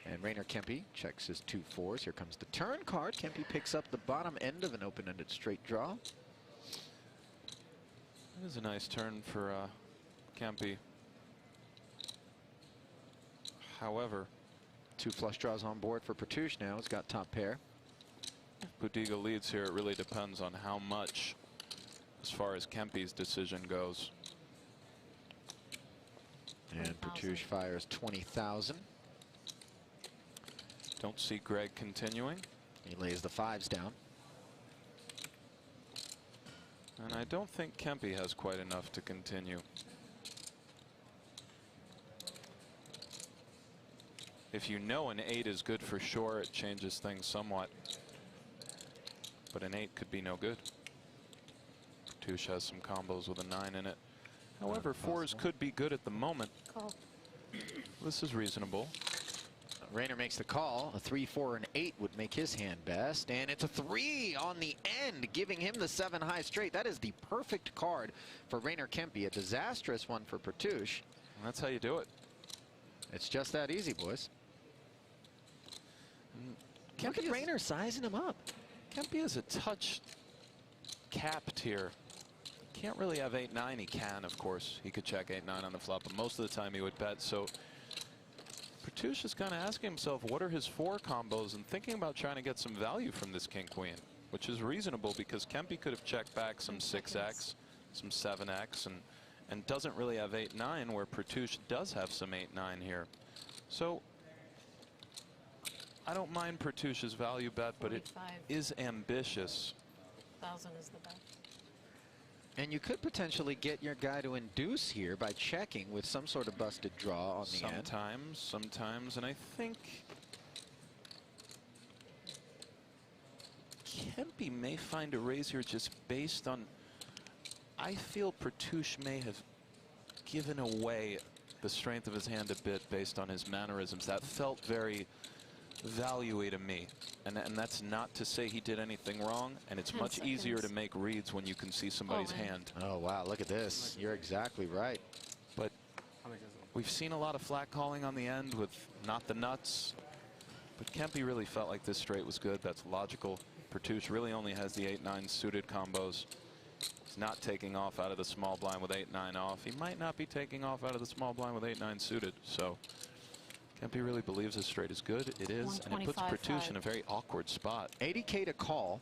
And Rainer Kempe checks his 2 4s. Here comes the turn card. Kempe picks up the bottom end of an open-ended straight draw. That is a nice turn for Kempe. However, 2 flush draws on board for Petouche now. He's got top pair. Budiga leads here. It really depends on how much as far as Kempe's decision goes. And Petouche fires 20,000. Don't see Gregg continuing. He lays the 5s down. And I don't think Kempe has quite enough to continue. If you know an 8 is good for sure, it changes things somewhat. But an 8 could be no good. Petouche has some combos with a 9 in it. However, 4s could be good at the moment. This is reasonable. Rainer makes the call. A 3, 4, and 8 would make his hand best. And it's a 3 on the end, giving him the 7 high straight. That is the perfect card for Rainer Kempe. A disastrous one for Petouche. That's how you do it. It's just that easy, boys. Look at Rainer sizing him up. Kempe is a touch capped here. Can't really have 8-9. He can, of course. He could check 8-9 on the flop, but most of the time he would bet. So Petouche is kind of asking himself, what are his 4 combos, and thinking about trying to get some value from this king-queen, which is reasonable because Kempe could have checked back some 6x, some 7x, and doesn't really have 8-9, where Petouche does have some 8-9 here. So I don't mind Petouche's value bet, but it is ambitious. 1,000 is the bet. And you could potentially get your guy to induce here by checking with some sort of busted draw on the end. Sometimes, and I think Kempe may find a raise here just based on, I feel Pertouche may have given away the strength of his hand a bit based on his mannerisms. That felt very value-y to me. And that's not to say he did anything wrong, and it's 10 much easier to seconds. make reads when you can see somebody's man. hand. Oh, wow, look at this. You're exactly right. But we've seen a lot of flat calling on the end with not the nuts. But Kempe really felt like this straight was good. That's logical. Pertouche really only has the 8-9 suited combos. He's not taking off out of the small blind with 8-9 off. He might not be taking off out of the small blind with 8-9 suited. So Kempe really believes his straight is good. It is, and it puts Pertouche in a very awkward spot. 80K to call.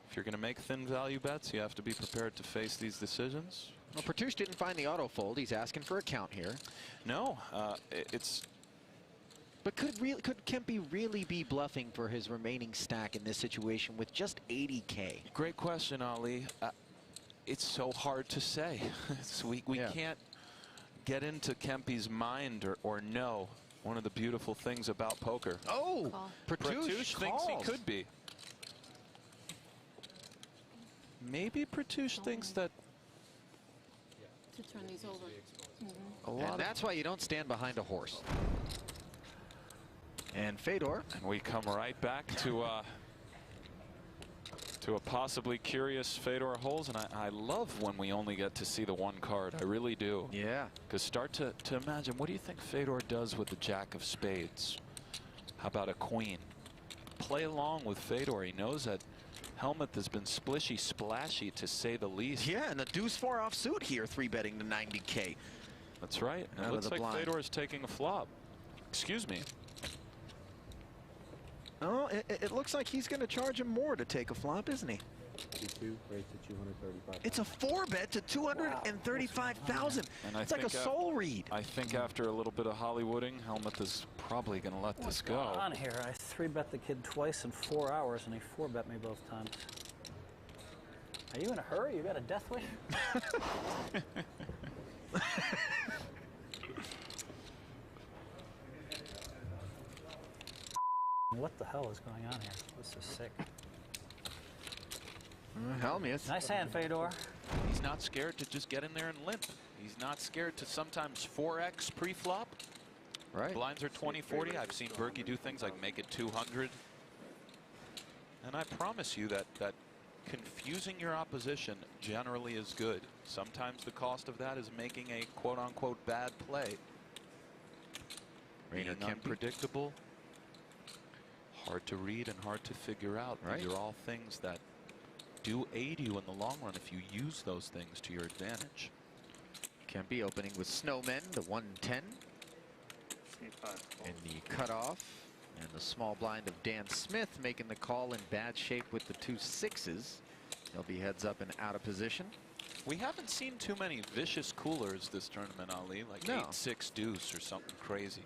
If you're going to make thin value bets, you have to be prepared to face these decisions. Well, Pertouche didn't find the auto fold. He's asking for a count here. No, it's. But could Kempe really be bluffing for his remaining stack in this situation with just 80K? Great question, Ali. It's so hard to say. we can't get into Kempe's mind or know one of the beautiful things about poker. Oh, Pertouche thinks he could be. Maybe Pertouche thinks that. To turn these over. And that's why you don't stand behind a horse. And Fedor. And we come right back to a possibly curious Fedor holes, and I love when we only get to see the one card. I really do. Yeah. Because start to imagine, what do you think Fedor does with the jack of spades? How about a queen? Play along with Fedor. He knows that Helmuth has been splishy splashy, to say the least. Yeah, and the deuce 4 offsuit here, 3-betting to 90K. That's right. And it looks like Fedor is taking a flop. Excuse me. Oh, it looks like he's going to charge him more to take a flop, isn't he? 52 raised to 235. It's a 4-bet to 235,000. And It's like a soul read. I think after a little bit of Hollywooding, Helmuth is probably going to let this go. What's going on here? I 3-bet the kid twice in 4 hours, and he 4-bet me both times. Are you in a hurry? You got a death wish? What the hell is going on here? This is sick. Helmuth. Nice hand, Fedor. He's not scared to just get in there and limp. He's not scared to sometimes 4x pre-flop. Right. Blinds are 20-40. I've seen Berkey do things like make it 200. And I promise you that confusing your opposition generally is good. Sometimes the cost of that is making a quote-unquote bad play. Being unpredictable, hard to read and hard to figure out. Right. These are all things that do aid you in the long run if you use those things to your advantage. Kempe opening with Snowmen, the 110. In the cutoff. And the small blind of Dan Smith making the call in bad shape with the 2 6s. He'll be heads up and out of position. We haven't seen too many vicious coolers this tournament, Ali, like 8-6 deuce or something crazy.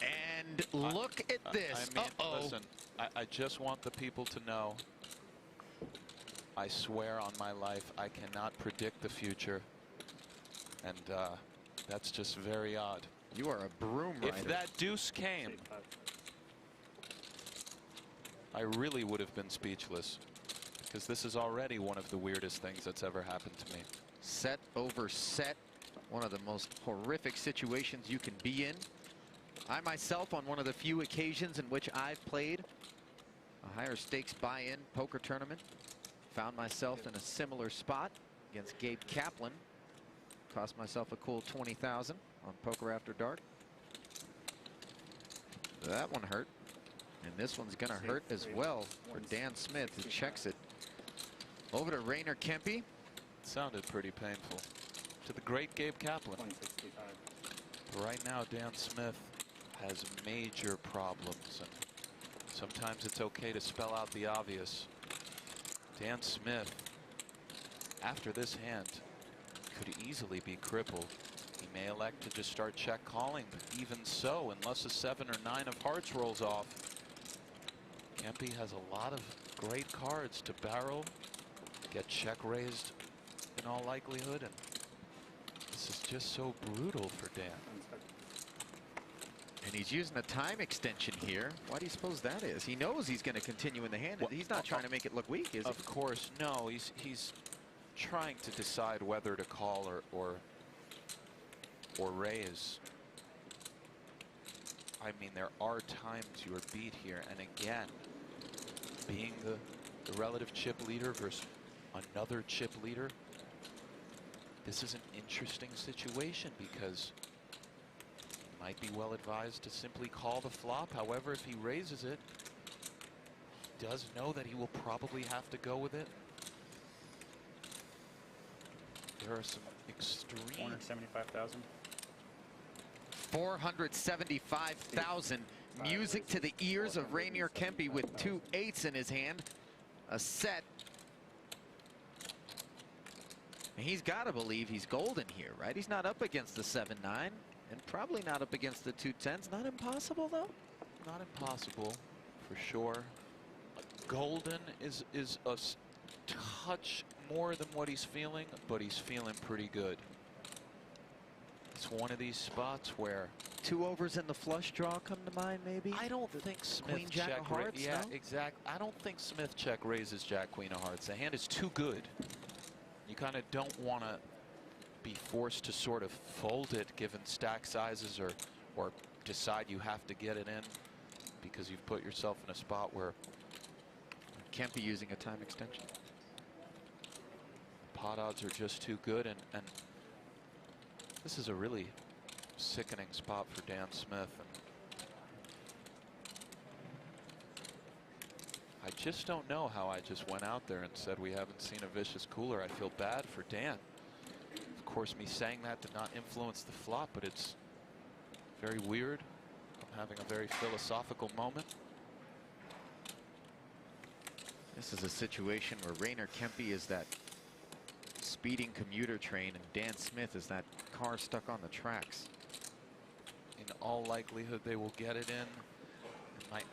And look at this. I mean, listen, I just want the people to know, I swear on my life, I cannot predict the future. And that's just very odd. You are a broom rider. If that deuce came, I really would have been speechless, because this is already one of the weirdest things that's ever happened to me. Set over set. One of the most horrific situations you can be in. I myself, on one of the few occasions in which I've played a higher stakes buy-in poker tournament, found myself in a similar spot against Gabe Kaplan. Cost myself a cool 20,000 on Poker After Dark. That one hurt. And this one's going to hurt as well for Dan Smith, who checks it. Over to Rainer Kempe. Sounded pretty painful. To the great Gabe Kaplan. Right now, Dan Smith has major problems, and sometimes it's okay to spell out the obvious. Dan Smith, after this hand, could easily be crippled. He may elect to just start check calling, but even so, unless a 7 or 9 of hearts rolls off, Kempe has a lot of great cards to barrel, get check raised in all likelihood, and this is just so brutal for Dan. And he's using a time extension here. Why do you suppose that is? He knows he's going to continue in the hand. He's not trying to make it look weak, is he? Of course, no. He's trying to decide whether to call or raise. I mean, there are times you are beat here, and again, being the relative chip leader versus another chip leader, this is an interesting situation because he might be well advised to simply call the flop. However, if he raises it, he does know that he will probably have to go with it. There are some extreme... 475,000. 475,000. Music to the ears of Rainier Kempe with 2 8s in his hand. A set. And he's got to believe he's golden here, right? He's not up against the 7-9 and probably not up against the 2 10s. Not impossible, though. Not impossible, for sure. Golden is a touch more than what he's feeling, but he's feeling pretty good. It's one of these spots where 2 overs in the flush draw come to mind, maybe. I don't think Smith Queen Jack of Hearts. Yeah, no? exactly. I don't think Smith check raises Jack Queen of Hearts. The hand is too good. You kind of don't want to be forced to sort of fold it given stack sizes or decide you have to get it in because you've put yourself in a spot where Kempe using a time extension. Pot odds are just too good, and this is a really sickening spot for Dan Smith. And I just don't know how I just went out there and said we haven't seen a vicious cooler. I feel bad for Dan. Of course, me saying that did not influence the flop, but it's very weird. I'm having a very philosophical moment. This is a situation where Rainier Kempe is that speeding commuter train and Dan Smith is that car stuck on the tracks. In all likelihood, they will get it in.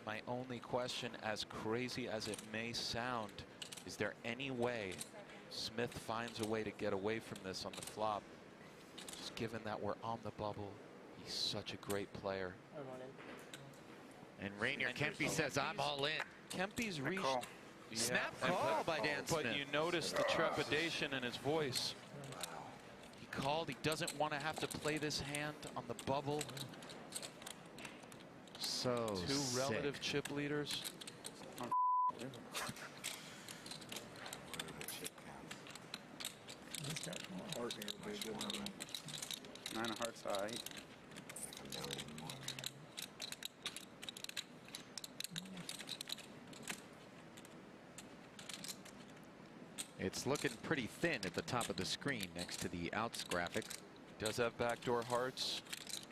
My only question, as crazy as it may sound, is there any way Smith finds a way to get away from this on the flop? Just given that we're on the bubble, he's such a great player. And Rainier Kempe says, I'm all in. Kempe's reached. Snap call by Dan Smith. But you notice the trepidation in his voice. He called. He doesn't want to have to play this hand on the bubble. So Two relative chip leaders. Nine of hearts, all right. It's looking pretty thin at the top of the screen next to the outs graphic. Does have backdoor hearts.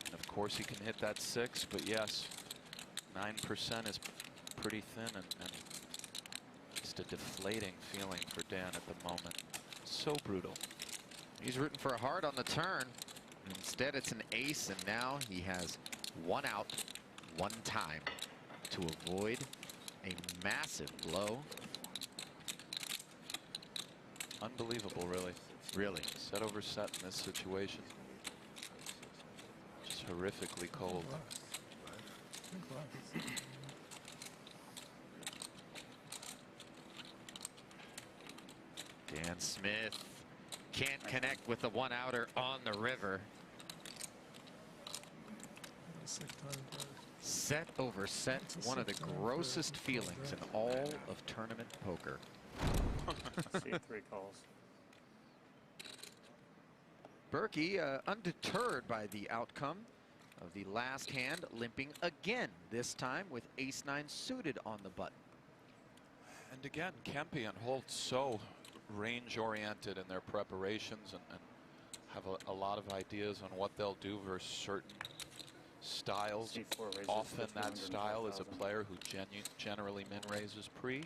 And of course he can hit that 6, but yes, 9% is pretty thin and just a deflating feeling for Dan at the moment. So brutal. He's rooting for a heart on the turn. Instead it's an ace, and now he has 1 out, 1 time to avoid a massive blow. Unbelievable, really. Really. Set over set in this situation. Just horrifically cold. Dan Smith can't connect with the 1-outer on the river. Set over set, one of the grossest feelings in all of tournament poker. See 3 calls. Berkey, undeterred by the outcome of the last hand, limping again, this time with ace-9 suited on the button. And again, Kempe and Holt so range-oriented in their preparations and have a lot of ideas on what they'll do versus certain styles. Often that style is a player who generally min-raises pre.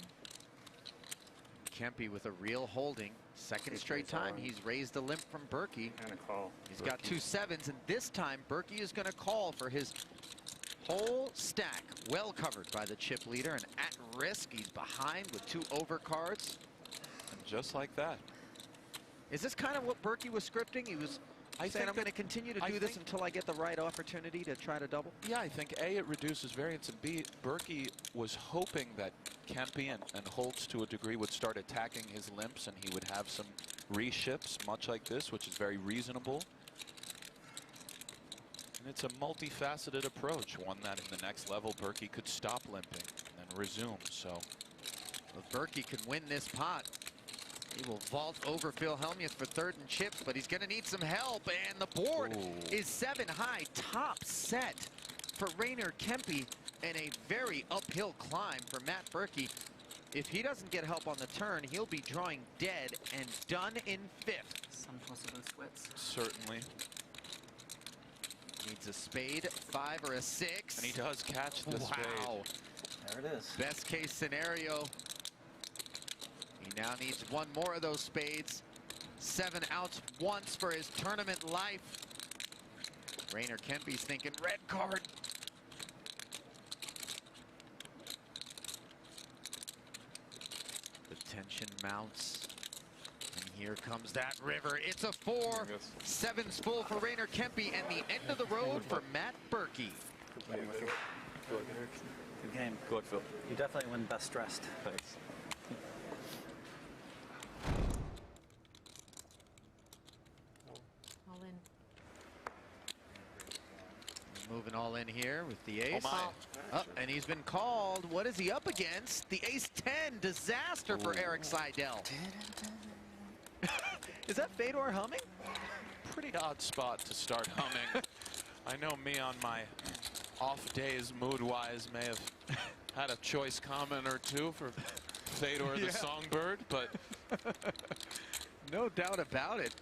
Kempe with a real holding. Second straight time he's raised a limp from Berkey. And a call. He's got 2 7s, and this time Berkey is going to call for his Whole stack well covered by the chip leader, and at risk. He's behind with 2 overcards. And just like that. Is this kind of what Berkey was scripting? He was saying, I'm going to continue to do this until I get the right opportunity to try to double? Yeah, I think A, it reduces variance, and B, Berkey was hoping that Kempe and Holtz to a degree would start attacking his limps, and he would have some reships, much like this, which is very reasonable. And it's a multifaceted approach, one that in the next level Berkey could stop limping and resume. So if Berkey can win this pot, he will vault over Phil Hellmuth for 3rd and chips, but he's going to need some help. And the board is 7 high, top set for Rainer Kempe, and a very uphill climb for Matt Berkey. If he doesn't get help on the turn, he'll be drawing dead and done in 5th. Some possible sweats. certainly. Needs a spade, 5 or a 6. And he does catch the spade. Wow. There it is. Best case scenario. He now needs 1 more of those spades. 7 outs once for his tournament life. Rainer Kempe's thinking red card. The tension mounts. And here comes that river. It's a 4. 7's full for Rainer Kempe, and the end of the road for Matt Berkey. Good game. Good, Phil. You definitely win best dressed. Thanks. All in. Moving all in here with the ace. Oh my. And he's been called. What is he up against? The ace-10. Disaster for Eric Seidel. Is that Fedor humming? Pretty odd spot to start humming. I know me on my off days, mood-wise, may have had a choice comment or two for Fedor the Songbird, but no doubt about it.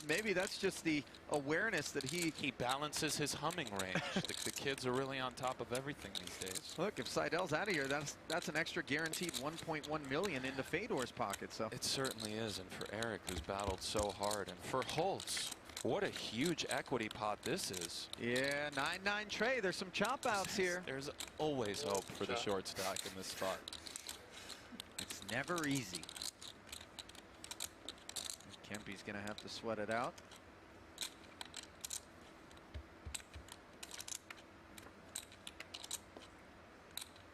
Maybe that's just the awareness that he balances his humming range. The kids are really on top of everything these days. Look, if Seidel's out of here, that's an extra guaranteed 1.1 million into Fedor's pocket. So it certainly is, and for Eric, who's battled so hard, and for Holtz, what a huge equity pot this is. Yeah, 9-9 Trey. There's some chop outs here. There's always hope for the short stack in this spot. It's never easy. Kempe's gonna have to sweat it out.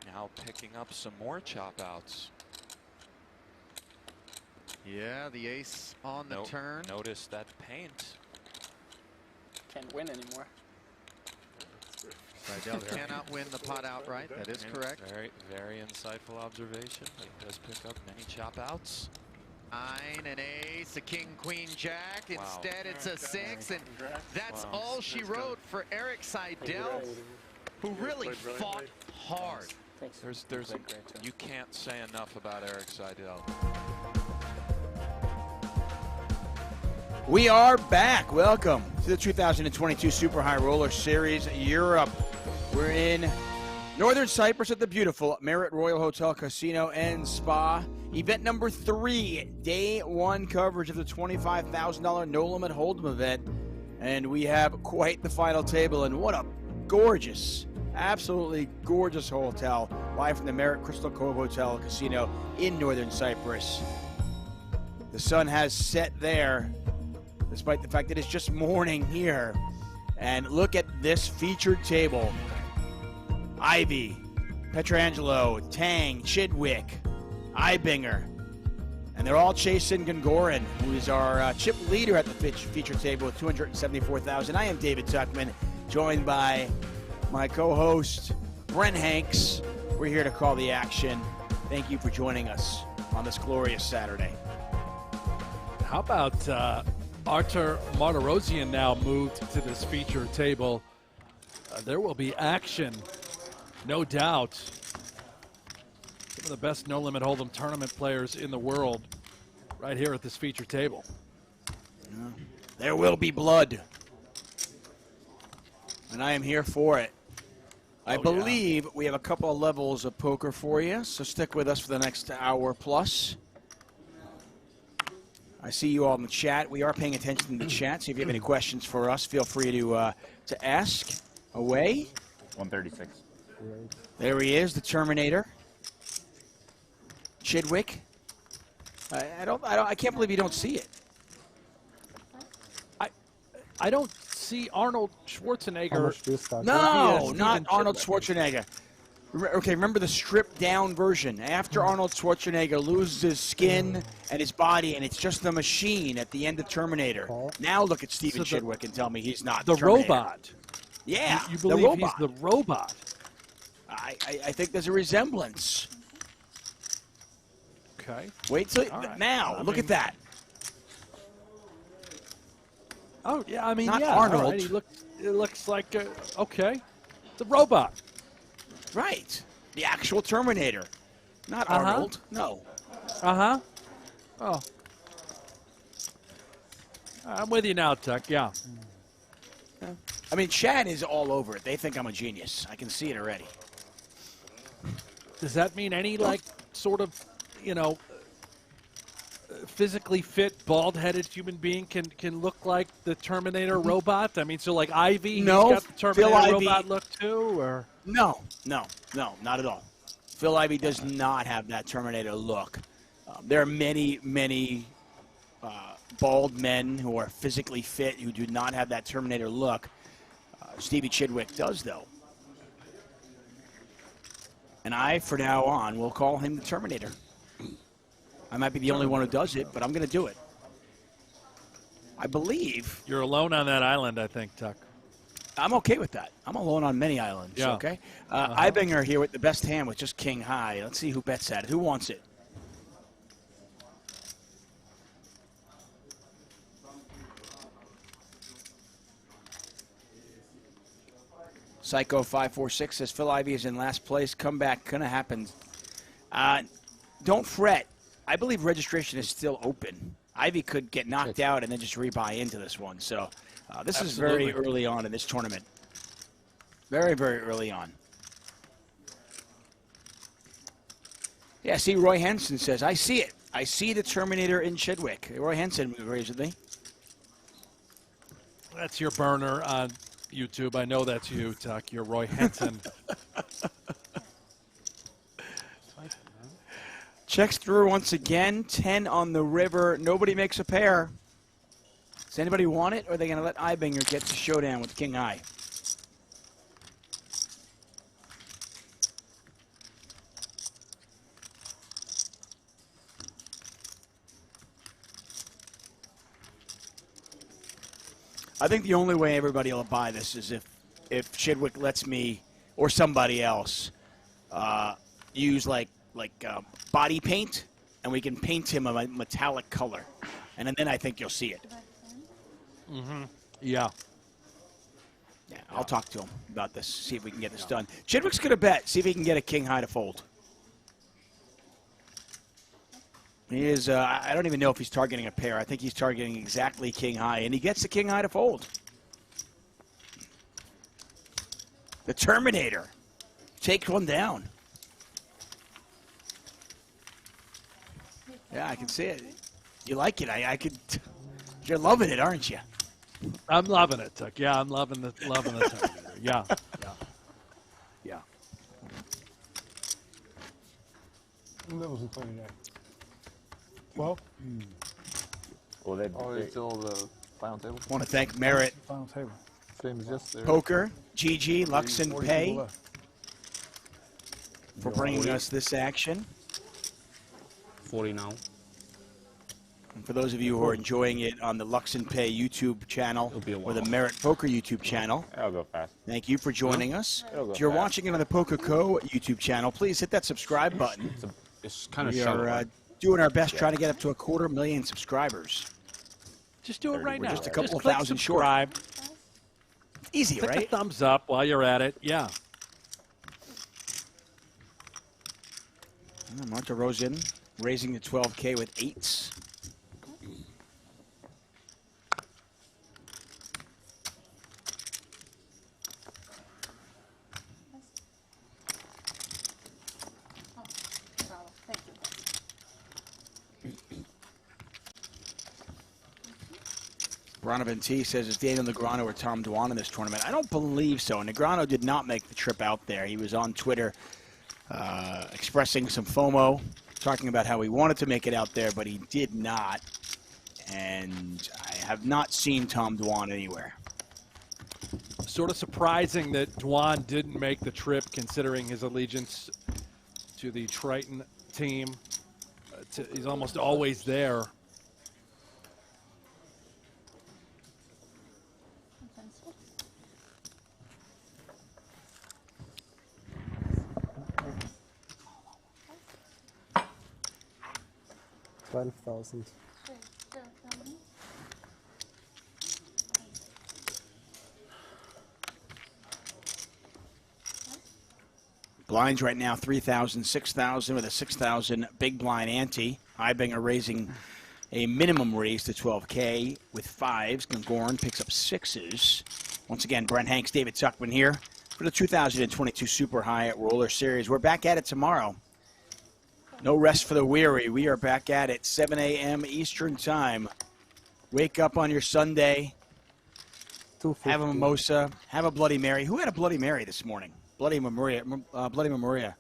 Now picking up some more chop outs. Yeah, the ace on the turn. Notice that paint. Can't win anymore. Seidel cannot win the pot outright. That is correct. Very, very insightful observation. He does pick up many chop outs. 9, an ace, a king, queen, jack. Instead, it's a 6, and that's all she wrote for Eric Seidel, who really fought hard. You can't say enough about Eric Seidel. We are back. Welcome to the 2022 Super High Roller Series Europe. We're in Northern Cyprus at the beautiful Marriott Royal Hotel Casino and Spa. Event number 3, day 1 coverage of the $25,000 No Limit Hold'em event. And we have quite the final table, and what a gorgeous, absolutely gorgeous hotel, live from the Marriott Crystal Cove Hotel Casino in Northern Cyprus. The sun has set there, despite the fact that it's just morning here. And look at this featured table. Ivey, Petrangelo, Tang, Chidwick, Eibinger, and they're all chasing Gongoran, who is our chip leader at the feature table with $274,000. I am David Tuckman, joined by my co-host, Brent Hanks. We're here to call the action. Thank you for joining us on this glorious Saturday. How about Artur Martirosyan now moved to this feature table? There will be action, no doubt. Some of the best No Limit Hold'em tournament players in the world right here at this feature table. There will be blood, and I am here for it. I believe we have a couple of levels of poker for you, so stick with us for the next hour plus. I see you all in the chat. We are paying attention to the chat, so if you have any questions for us, feel free to ask away. 136. There he is, the Terminator. Chidwick. I can't believe you don't see it. I don't see Arnold Schwarzenegger. No, not Arnold Schwarzenegger. Remember the stripped down version. After Arnold Schwarzenegger loses his skin and his body, and it's just the machine at the end of Terminator. Now look at Steven Chidwick and tell me he's not the Terminator. robot. Yeah, you the believe robot. he's the robot. I think there's a resemblance. Okay. Wait till right. now. Look at that. Oh yeah, I mean Not yeah. Arnold. All right. It looks like okay, the robot. Right. The actual Terminator. Not Arnold. No. Oh. I'm with you now, Tuck. Yeah. I mean, Chad is all over it. They think I'm a genius. I can see it already. Does that mean any sort of, physically fit, bald-headed human being can look like the Terminator robot? I mean, so like Ivey, No, he's got the Terminator Phil Ivey- robot look too, or No, not at all. Phil Ivey does not have that Terminator look. There are many bald men who are physically fit who do not have that Terminator look. Stevie Chidwick does, though. And I, for now on, will call him the Terminator. I might be the only one who does it, but I'm going to do it. I believe. You're alone on that island, I think, Tuck. I'm okay with that. I'm alone on many islands, Yeah. okay? Eibinger here with the best hand with just king high. Let's see who bets at it. Who wants it? Psycho546 says Phil Ivey is in last place. Comeback gonna happen. Don't fret. I believe registration is still open. Ivey could get knocked out and then just rebuy into this one. So this is very early on in this tournament. Very, very early on. Yeah, see, Roy Henson says, I see it. I see the Terminator in Chidwick. Roy Henson agrees with me. That's your burner on YouTube. I know that's you, Tuck. You're Roy Henson. Checks through once again. 10 on the river. Nobody makes a pair. Does anybody want it, or are they going to let Eibinger get the showdown with King High? I think the only way everybody will buy this is if Chidwick lets me or somebody else use like body paint, and we can paint him a metallic color, and then I think you'll see it. Mm-hmm. Yeah. Yeah, I'll talk to him about this. See if we can get this done. Chidwick's gonna bet. See if he can get a king high to fold. He is, I don't even know if he's targeting a pair. I think he's targeting exactly king high, and he gets the king high to fold. The Terminator takes one down. Yeah, I can see it. You like it. I could. You're loving it, aren't you? I'm loving it, Tuck. Yeah, I'm loving the Terminator. Yeah. What levels we playing at? 12? Well, it's still the final table. Want to thank Merritt. Final table. Same as yesterday. Poker, GG, Lux and 40 Pay people left. for bringing us this action. 40 now. And for those of you who are enjoying it on the Lux and Pay YouTube channel or the Merritt Poker YouTube channel, I'll go fast. thank you for joining us. It'll go If you're fast. watching it on the PokerGO YouTube channel, please hit that subscribe button. It's kind of We shallow. are doing our best trying to get up to 250,000 subscribers. Just do it right We're now. just a couple click thousand short. subscribe. Easy, Click right? the thumbs up while you're at it. Yeah. Marta Rosen raising the 12K with eights. T says, is Daniel Negreanu or Tom Dwan in this tournament? I don't believe so. Negreanu did not make the trip out there. He was on Twitter expressing some FOMO, talking about how he wanted to make it out there, but he did not. And I have not seen Tom Dwan anywhere. Sort of surprising that Dwan didn't make the trip, considering his allegiance to the Triton team. He's almost always there. $12,000. Blinds right now 3,000, 6,000 with a 6,000 big blind ante. Eibinger raising a minimum raise to 12K with fives. Gangorn picks up sixes. Once again, Brent Hanks, David Tuckman here for the 2022 Super High Roller Series. We're back at it tomorrow. No rest for the weary. We are back at it 7 a.m. Eastern Time. Wake up on your Sunday. Have a mimosa. Have a Bloody Mary. Who had a Bloody Mary this morning? Bloody Memoria. Bloody Memoria.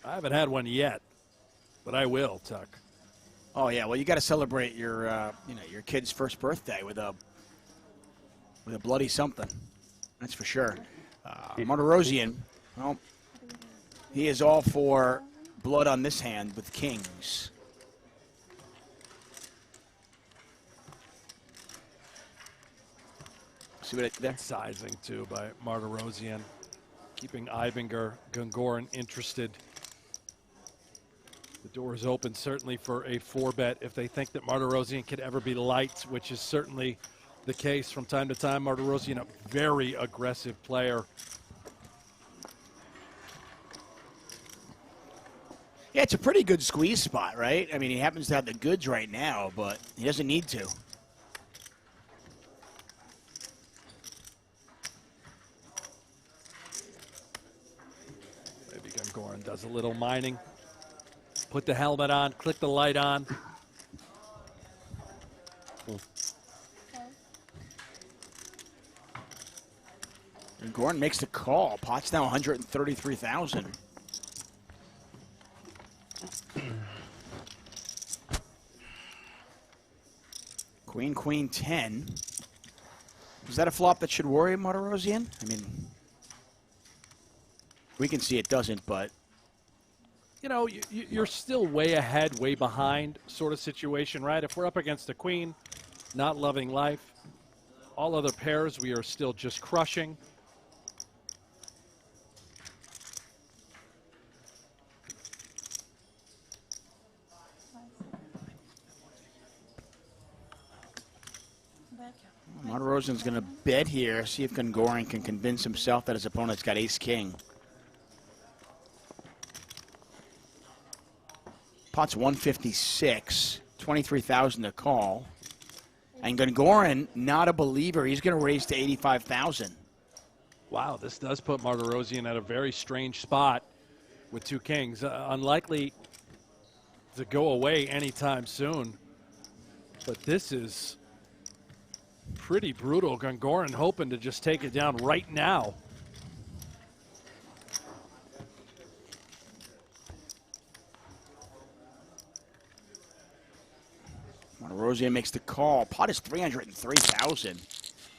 I haven't had one yet, but I will, Tuck. Oh yeah, well you got to celebrate your your kid's first birthday with a bloody something. That's for sure. Martirosian, well, he is all for blood on this hand with kings. See what there? Sizing too by Martirosian, keeping Eibinger, Gangorn interested. The door is open certainly for a 4-bet if they think that Martirosian could ever be light, which is certainly the case from time to time. Martirosian, a very aggressive player. Yeah, it's a pretty good squeeze spot, right? I mean, he happens to have the goods right now, but he doesn't need to. Gangorn does a little mining. Put the helmet on, click the light on. And Gordon makes the call. Pot's now 133,000. Queen, Queen 10. Is that a flop that should worry Martirosian? I mean, we can see it doesn't, but you know, you're still way ahead, way behind sort of situation, right? If we're up against a queen, not loving life, all other pairs we are still just crushing. Martirosian's going to bet here, see if Gangorn can convince himself that his opponent's got ace-king. Pot's 156, 23,000 to call. And Gangorn, not a believer. He's going to raise to 85,000. Wow, this does put Martirosian at a very strange spot with two kings. Unlikely to go away anytime soon. But this is pretty brutal. Gangorn hoping to just take it down right now. Martirosian makes the call. Pot is 303,000.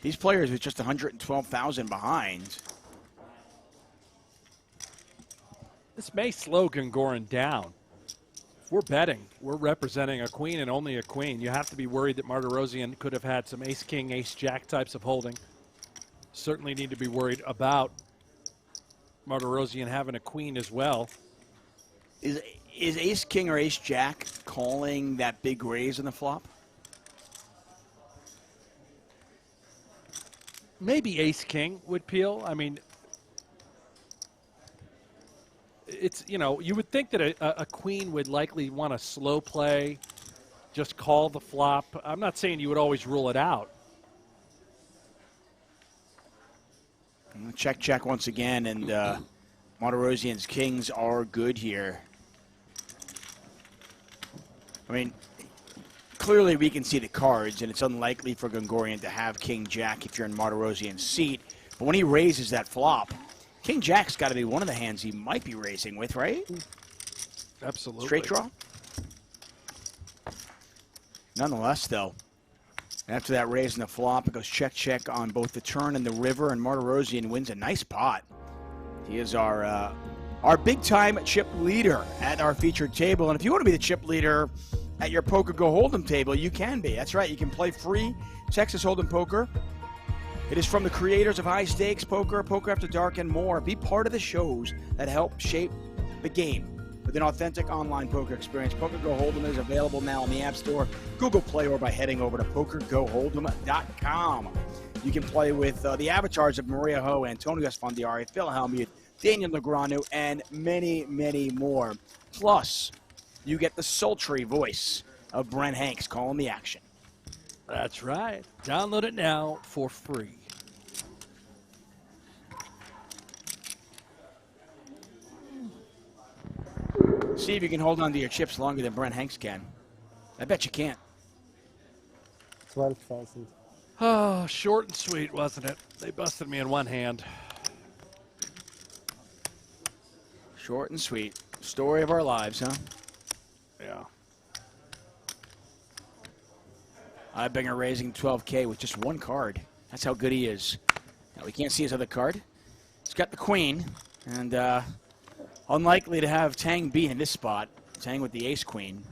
These players are just 112,000 behind. This may slow Gangorn down. If we're betting, we're representing a queen and only a queen. You have to be worried that Martirosian could have had some ace-king, ace-jack types of holding. Certainly need to be worried about Martirosian having a queen as well. Is ace-king or ace-jack calling that big raise in the flop? Maybe ace-king would peel. I mean, it's, you know, you would think that a queen would likely want to slow play, just call the flop. I'm not saying you would always rule it out. Check, check once again, and Martirosian's kings are good here. I mean, clearly we can see the cards, and it's unlikely for Gongorian to have King-Jack if you're in Martirosian's seat. But when he raises that flop, King-Jack's got to be one of the hands he might be raising with, right? Absolutely. Straight draw? Nonetheless, though, after that raise in the flop, it goes check-check on both the turn and the river, and Martirosian wins a nice pot. He is our big-time chip leader at our featured table. And if you want to be the chip leader at your PokerGO Hold'em table, you can be. That's right. You can play free Texas Hold'em poker. It is from the creators of High Stakes Poker, Poker After Dark, and more. Be part of the shows that help shape the game with an authentic online poker experience. PokerGO Hold'em is available now on the App Store, Google Play, or by heading over to PokerGoHold'em.com. You can play with the avatars of Maria Ho, Antonio Esfandiari, Phil Hellmuth, Daniel Negreanu, and many, many more. Plus, you get the sultry voice of Brent Hanks calling the action. That's right. Download it now for free. See if you can hold on to your chips longer than Brent Hanks can. I bet you can't. 12,000. Oh, short and sweet, wasn't it? They busted me in one hand. Short and sweet. Story of our lives, huh? Yeah. Eibinger raising 12K with just one card. That's how good he is. Now, we can't see his other card. He's got the queen, and unlikely to have Tang beat in this spot. Tang with the ace-queen.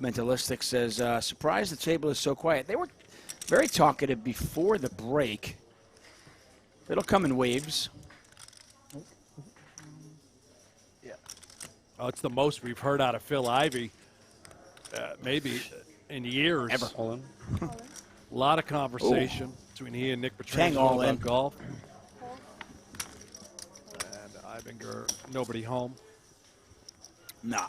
Mentalistic says, surprised the table is so quiet. They were very talkative before the break. It'll come in waves. Yeah. Oh, it's the most we've heard out of Phil Ivey, maybe in years. Ever. All in. A lot of conversation between he and Nick Tang all Petrangelo about in. golf. And Eibinger, nobody home. Nah.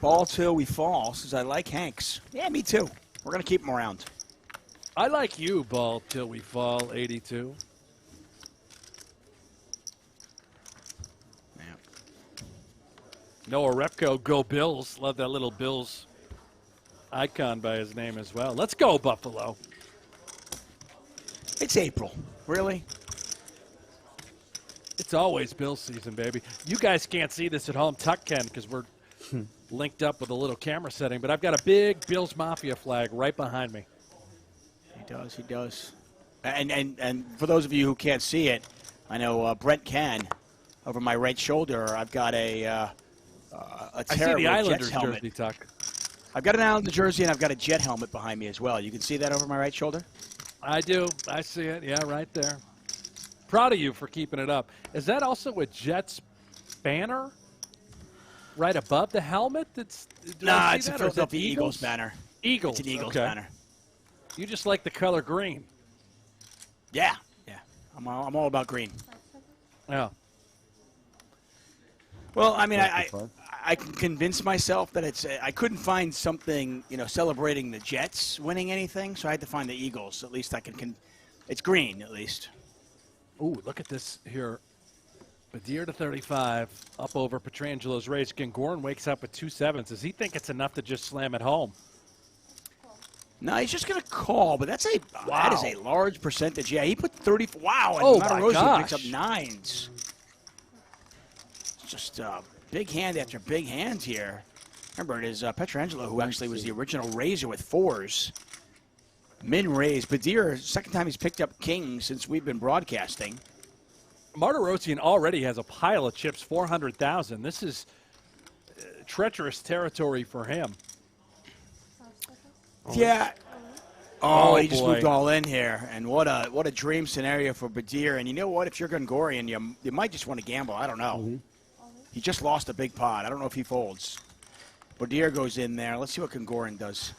Ball till we fall, says I like Hanks. Yeah, me too. We're going to keep him around. I like you, ball till we fall, 82. Yeah. Noah Repko, go Bills. Love that little Bills icon by his name as well. Let's go, Buffalo. It's April. Really? It's always Bills season, baby. You guys can't see this at home, Tuck can, because we're linked up with a little camera setting, but I've got a big Bills Mafia flag right behind me. He does, he does. And for those of you who can't see it, I know Brent can. Over my right shoulder, I've got a I see terrible the Islanders Jets helmet. jersey, Tuck. I've got an Islander jersey, and I've got a Jet helmet behind me as well. You can see that over my right shoulder? I do. I see it. Yeah, right there. Proud of you for keeping it up. Is that also a Jets banner right above the helmet? Nah, it's a Philadelphia Eagles banner. Eagles. It's an Eagles okay. banner. You just like the color green. Yeah, yeah. I'm all about green. Yeah. Well, I mean, I can convince myself that it's. I couldn't find something, celebrating the Jets winning anything, so I had to find the Eagles. At least I can. It's green, at least. Ooh, look at this here. Bedir to 35, up over Petrangelo's race. Gongorian wakes up with 2 sevens. Does he think it's enough to just slam it home? No, he's just going to call, but that is a large percentage. Yeah, he put 30. Wow, and Oh, my Matthias picks up gosh. 9s. It's just big hand after big hand here. Remember, it is Petrangelo who actually was the original raiser with 4s. Min raise. Bedir, second time he's picked up kings since we've been broadcasting. Martirosian already has a pile of chips, 400,000. This is treacherous territory for him. Yeah. Oh, he just boy. moved all in here, and what a dream scenario for Bedir. And you know what? If you're Gongorian, you might just want to gamble. I don't know. He just lost a big pot. I don't know if he folds. Bedir goes in there. Let's see what Gongorian does.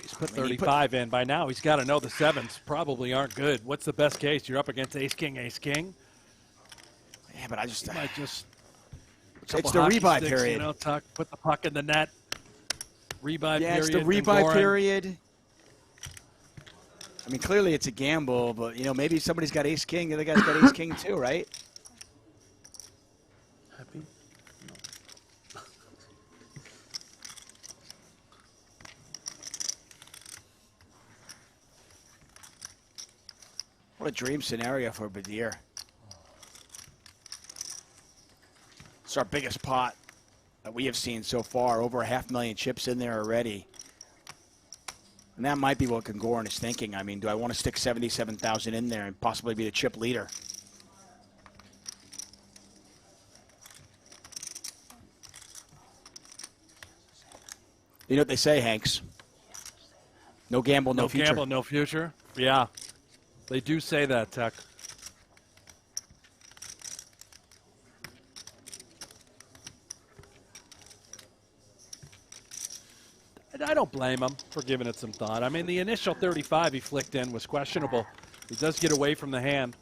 He's put 35 in. By now, he's got to know the sevens probably aren't good. What's the best case? You're up against ace-king, ace-king. Yeah, but I just... might just... It's the rebuy period. Tuck, put the puck in the net. Rebuy Yeah, period. it's the rebuy Goran. period. I mean, clearly it's a gamble, but, you know, maybe somebody's got ace-king. The other guy's got ace-king too, right? Happy? What a dream scenario for Bedir. It's our biggest pot that we have seen so far. Over 500,000 chips in there already. And that might be what Goran is thinking. I mean, do I want to stick 77,000 in there and possibly be the chip leader? You know what they say, Hanks? No gamble, no future. No gamble, no future. Yeah, they do say that, Tech. I don't blame him for giving it some thought. I mean, the initial 35 he flicked in was questionable. He does get away from the hand.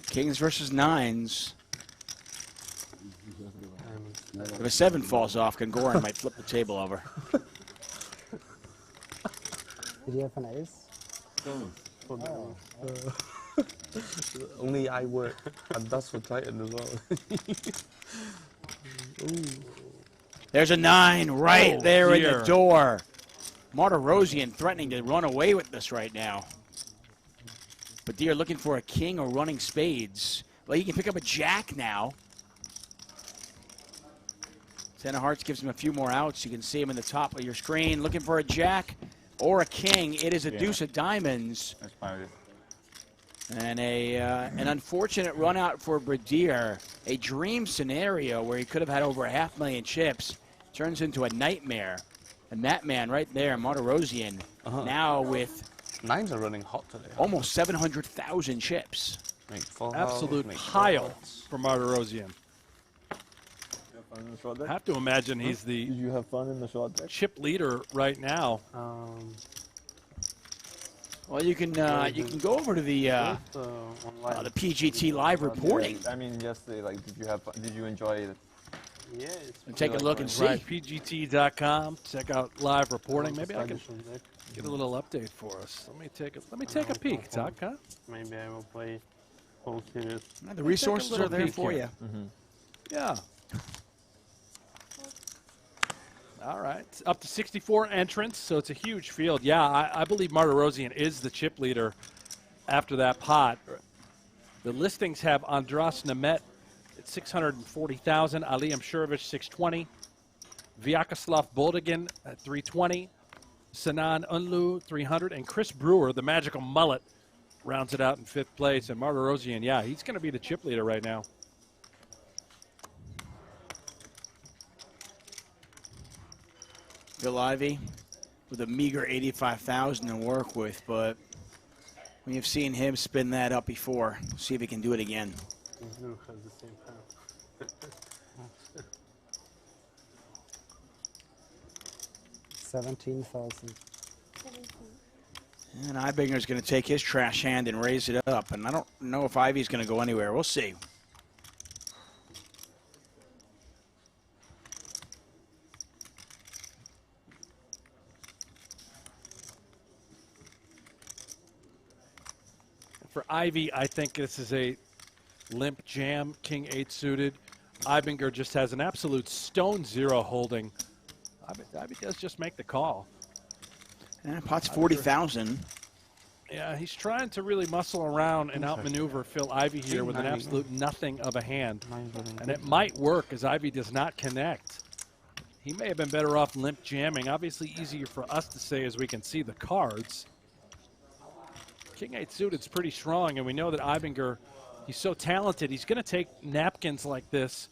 Kings versus nines. If a 7 falls off, Goran might flip the table over. Did you have an ace? Oh. Only I work, and that's for Titan as well. Ooh. There's a 9 right there in dear. the door. Martirosian threatening to run away with this right now. Bedir looking for a king or running spades. Well, he can pick up a jack now. 10 of hearts gives him a few more outs. You can see him in the top of your screen. Looking for a jack or a king. It is a deuce of diamonds. That's fine. And an unfortunate run out for Bedir. A dream scenario where he could have had over 500,000 chips. Turns into a nightmare. And that man right there, Martirosian, now with Nines are running hot today. almost 700,000 chips. Absolute pile for Martirosian. I have to imagine he's the Did you have fun in the short deck? chip leader right now. Well, you can go over to the PGT live reporting. I mean, yesterday, like, did you enjoy it? Yeah. And take a look and see. Right, PGT.com. Check out live reporting. Maybe I can get a little update for us. Let me take a peek, Tuck, huh? Maybe I will play whole series. The resources are there for you. Yeah. All right. Up to 64 entrants, so it's a huge field. Yeah, I believe Martirosian is the chip leader after that pot. The listings have Andras Nemet at 640,000, Ali Amshurovich 620, Vyacheslav Boldigan at 320, Sinan Unlu 300, and Chris Brewer, the magical mullet, rounds it out in 5th place. And Martirosian, yeah, he's going to be the chip leader right now. Bill Ivey with a meager 85,000 to work with, but we have seen him spin that up before. See if he can do it again. Blue has the same hand. 17,000. And Eibinger's going to take his trash hand and raise it up, and I don't know if Ivey's going to go anywhere. We'll see. For Ivey, I think this is a limp jam, King 8 suited. Eibinger just has an absolute stone zero holding. Ivey does just make the call. Yeah, pot's 40,000. Yeah, he's trying to really muscle around and outmaneuver Phil Ivey here with an absolute nothing of a hand. And it might work as Ivey does not connect. He may have been better off limp jamming. Obviously easier for us to say as we can see the cards. King 8 suited is pretty strong, and we know that Eibinger, he's so talented. He's going to take napkins like this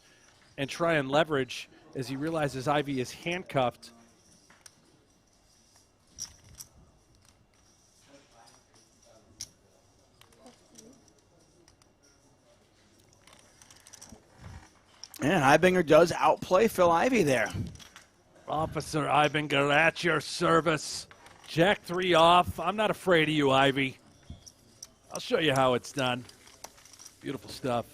and try and leverage as he realizes Ivey is handcuffed. And Eibinger does outplay Phil Ivey there. Officer Eibinger at your service. Jack 3 off. I'm not afraid of you, Ivey. I'll show you how it's done. Beautiful stuff.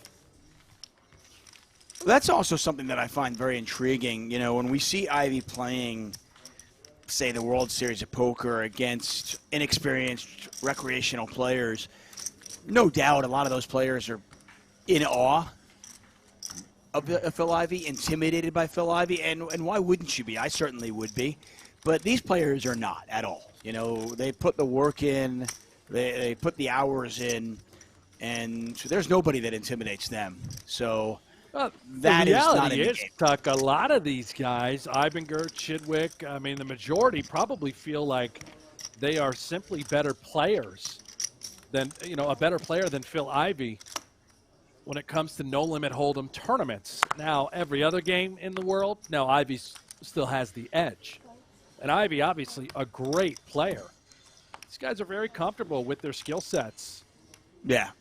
That's also something that I find very intriguing. You know, when we see Ivey playing, say, the World Series of Poker against inexperienced recreational players, no doubt a lot of those players are in awe of Phil Ivey, intimidated by Phil Ivey, and why wouldn't you be? I certainly would be. But these players are not at all. You know, they put the work in, they put the hours in, and there's nobody that intimidates them. So that is not in the game. Tuck, a lot of these guys, Eibinger, Chidwick, I mean, the majority probably feel like they are simply better players than, you know, a better player than Phil Ivey when it comes to no-limit hold'em tournaments. Now, every other game in the world, now Ivey still has the edge. And Ivey, obviously, a great player. These guys are very comfortable with their skill sets. Yeah.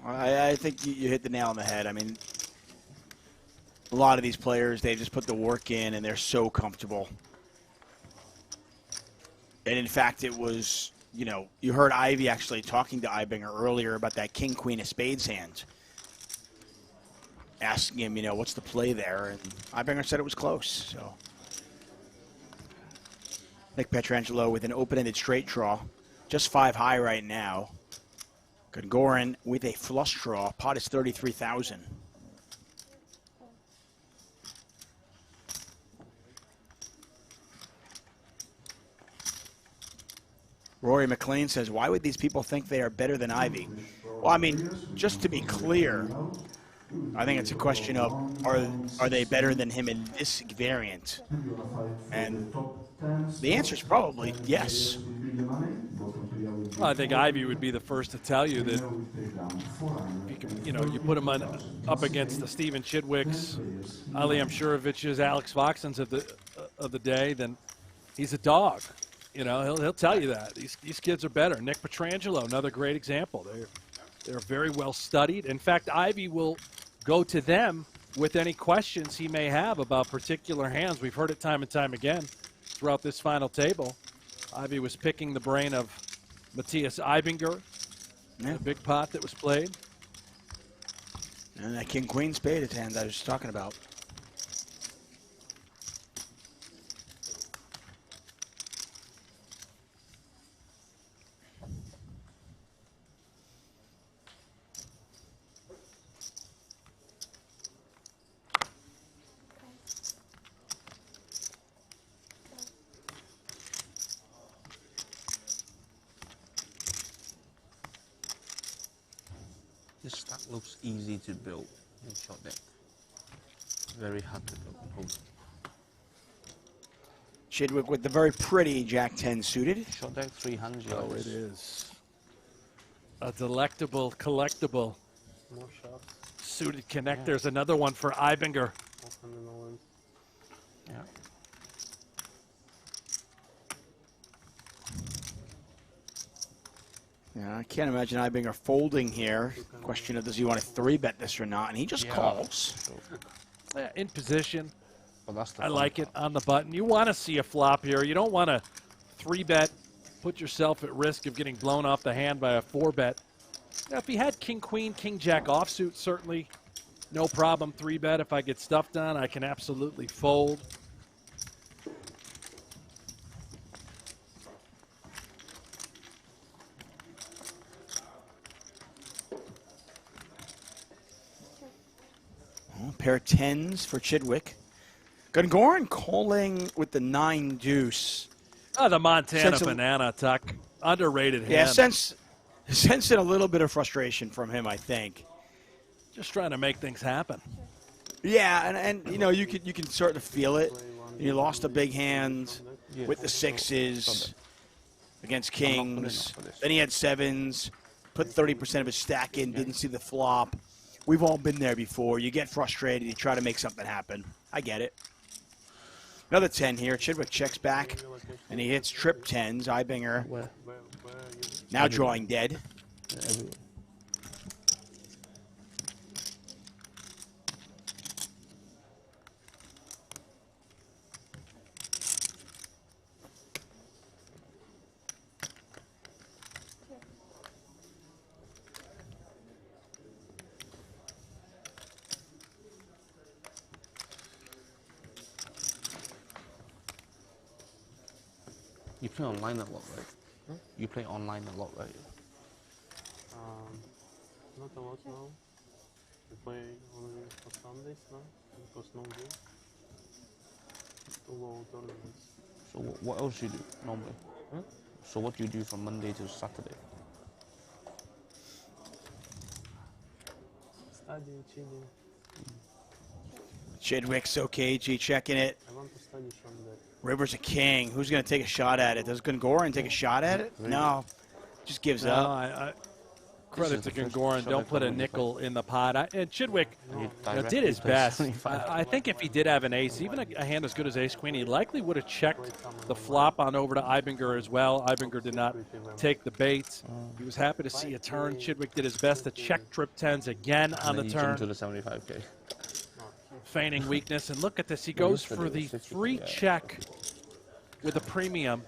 I think you hit the nail on the head. I mean, a lot of these players, they just put the work in, and they're so comfortable. And, in fact, it was, you know, you heard Ivey actually talking to Eibinger earlier about that king-queen of spades hand, asking him, you know, what's the play there? And Eibinger said it was close. So Nick Petrangelo with an open-ended straight draw, just 5 high right now. Goran with a flush draw. Pot is 33,000. Rory McLean says, why would these people think they are better than Ivey? Well, I mean, just to be clear, I think it's a question of are they better than him in this variant? And the answer is probably yes. Well, I think Ivey would be the first to tell you that you put him up against the Stephen Chidwicks, Ali Amshurovich's, Alex Voxens of the day, then he's a dog. You know, he'll tell you that. These kids are better. Nick Petrangelo, another great example. They're very well studied. In fact, Ivey will go to them with any questions he may have about particular hands. We've heard it time and time again throughout this final table. Ivey was picking the brain of Matthias Eibinger, the big pot that was played. And that king-queen spade hand I was talking about. This stack looks easy to build in short deck. Very hard to build. Hold. Chidwick with the very pretty Jack-10 suited. Short deck, 3 hands. Oh, it is. A delectable, collectible. More shots. Suited connectors. Yeah. Another one for Eibinger. Yeah. Yeah, I can't imagine Eibinger folding here. Question of does he want to 3-bet this or not, and he just calls. Yeah, in position. Well, that's the I like it on the button. You want to see a flop here. You don't want to 3-bet, put yourself at risk of getting blown off the hand by a 4-bet. Now, if he had king-queen, king-jack offsuit, certainly no problem 3-bet. If I get stuffed on, I can absolutely fold. Pair of 10s for Chidwick. Goran calling with the 9-deuce. Oh, the Montana banana, Tuck. Underrated hand. Yeah, sensing a little bit of frustration from him, I think. Just trying to make things happen. Yeah, and you know, you can sort of feel it. You lost a big hand with the 6s against kings. Then he had 7s, put 30% of his stack in, didn't see the flop. We've all been there before. You get frustrated. You try to make something happen. I get it. Another 10 here. Chidwick checks back, and he hits trip 10s. Eibinger now drawing dead. You play online a lot, right? You play online a lot, right? Not a lot now. We play only for Sundays now because no game. To go tournaments. So what else you do normally? So what do you do from Monday to Saturday? Studying, chilling. Chidwick, so cagey, checking it. I want to study from that. River's a king. Who's going to take a shot at it? Does Gungoran take a shot at it? No. Just gives No, up. Credit to Gungoran. Don't put a nickel in the pot. And Chidwick did his plays best. 25. I think if he did have an ace, even a hand as good as ace-queen, he likely would have checked the flop on over to Eibinger as well. Eibinger did not take the bait. He was happy to see a turn. Chidwick did his best to check trip tens again on the turn. To the 75K. Feigning weakness. And look at this. He goes for the free check with a premium.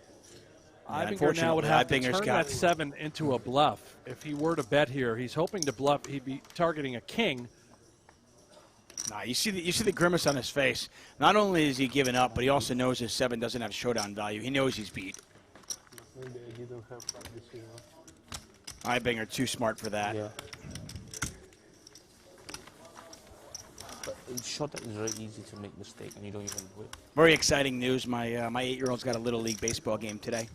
Eibinger now would have to turn that 7 into a bluff. If he were to bet here, he's hoping to bluff. He'd be targeting a king. Nah, you see the grimace on his face. Not only is he giving up, but he also knows his 7 doesn't have showdown value. He knows he's beat. Maybe I didn't have practice, you know. Eibinger too smart for that. Yeah. But shot that is very easy to make mistake, and you don't even do it. Very exciting news. My my 8-year-old's got a little league baseball game today.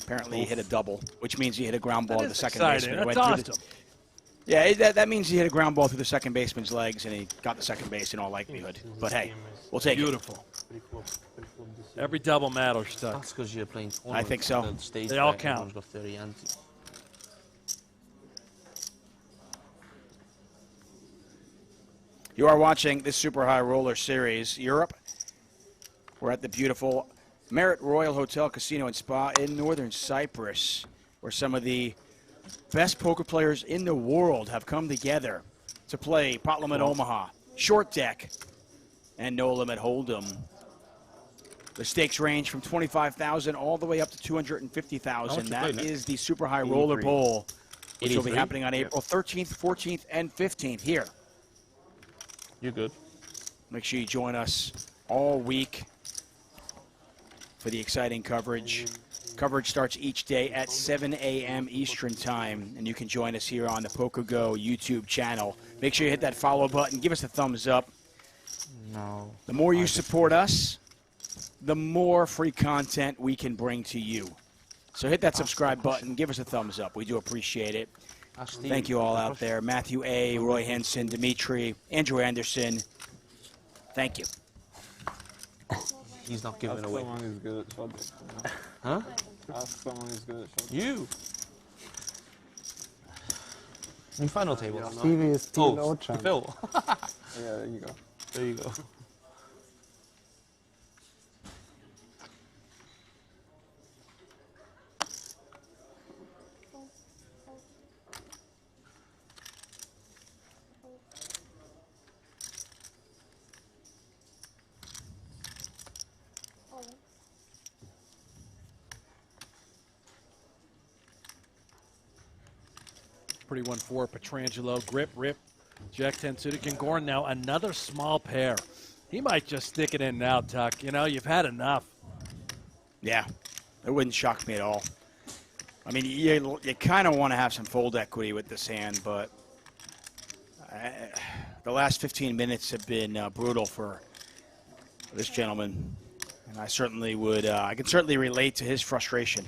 Apparently he hit a double, which means he hit a ground ball to the second baseman. That's awesome. Yeah, that means he hit a ground ball through the second baseman's legs, and he got the second base in all likelihood. But hey, we'll take it. Beautiful. Every double matters, Stuck. That's because you're playing I think so. They all count. Got 30 anti. You are watching the Super High Roller Series Europe. We're at the beautiful Marriott Royal Hotel, Casino, and Spa in Northern Cyprus, where some of the best poker players in the world have come together to play Pot Limit Omaha, Short Deck, and No Limit Hold'em. The stakes range from $25,000 all the way up to $250,000. That is the Super High Roller Bowl, which will be happening on April 13th, 14th, and 15th here. You're good. Make sure you join us all week for the exciting coverage. Coverage starts each day at 7 a.m. Eastern Time, and you can join us here on the PokerGO YouTube channel. Make sure you hit that follow button. Give us a thumbs up. No. The more you support us, the more free content we can bring to you. So hit that subscribe button. Give us a thumbs up. We do appreciate it. Thank you all out there. Matthew A., Roy Henson, Dimitri, Andrew Anderson. Thank you. He's not giving away. Ask someone who's good at shot. Huh? Ask someone who's good at shot. You. New final table. Stevie is still low chance. Phil. Yeah, there you go. There you go. Pretty 1-4. Petrangelo, grip, rip. Jack 10 suited. Gungoran now another small pair. He might just stick it in now, Tuck. You know, you've had enough. Yeah, it wouldn't shock me at all. I mean, you kind of want to have some fold equity with this hand, but the last 15 minutes have been brutal for this gentleman. And I certainly would, I can certainly relate to his frustration.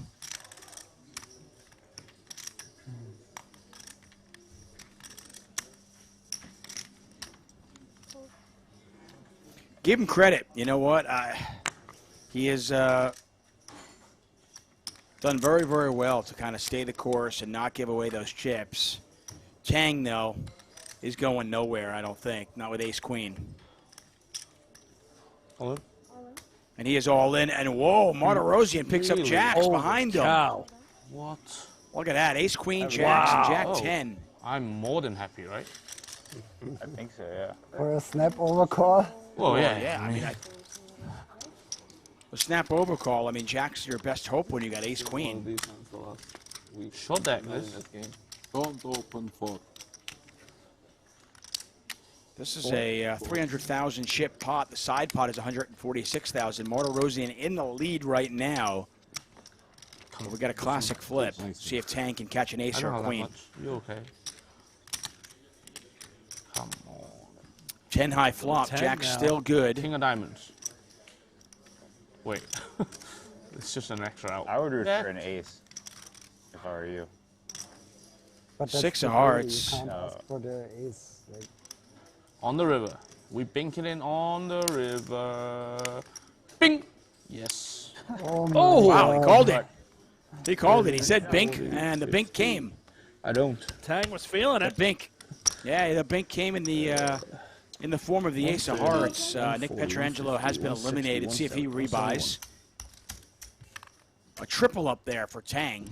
Give him credit. You know what? He has done very, very well to kind of stay the course and not give away those chips. Tang, though, is going nowhere, I don't think. Not with ace-queen. All in? And he is all in. And, whoa, Martirosian picks up jacks behind him. Cow. What? Look at that. Ace-queen, jacks, and jack 10. I'm more than happy, right? I think so, yeah. For a snap overcall? Well, yeah. Yeah, I mean, the snap overcall, I mean, jack's your best hope when you got ace-queen. Short deck, Don't open for. This is a 300,000 chip pot. The side pot is 146,000. Martirosian in the lead right now. Well, we got a classic flip. See if Tang can catch an ace or a queen. You okay? Come on. 10 high flop. 10 Jack's now. still good. King of diamonds. Wait. It's just an extra out. I would root for an ace if I were you. But that's 6 the of rule, hearts. You can't ask for the ace. Like, On the river. We bink it in on the river. Bing! Yes. oh, my Oh, wow, he God. called it. He called it. He said bink, and the bink came. I don't. Tang was feeling The it. bink. Yeah, the bink came in the form of the ace of hearts. Nick Petrangelo has been eliminated. See if he rebuys. A triple up there for Tang,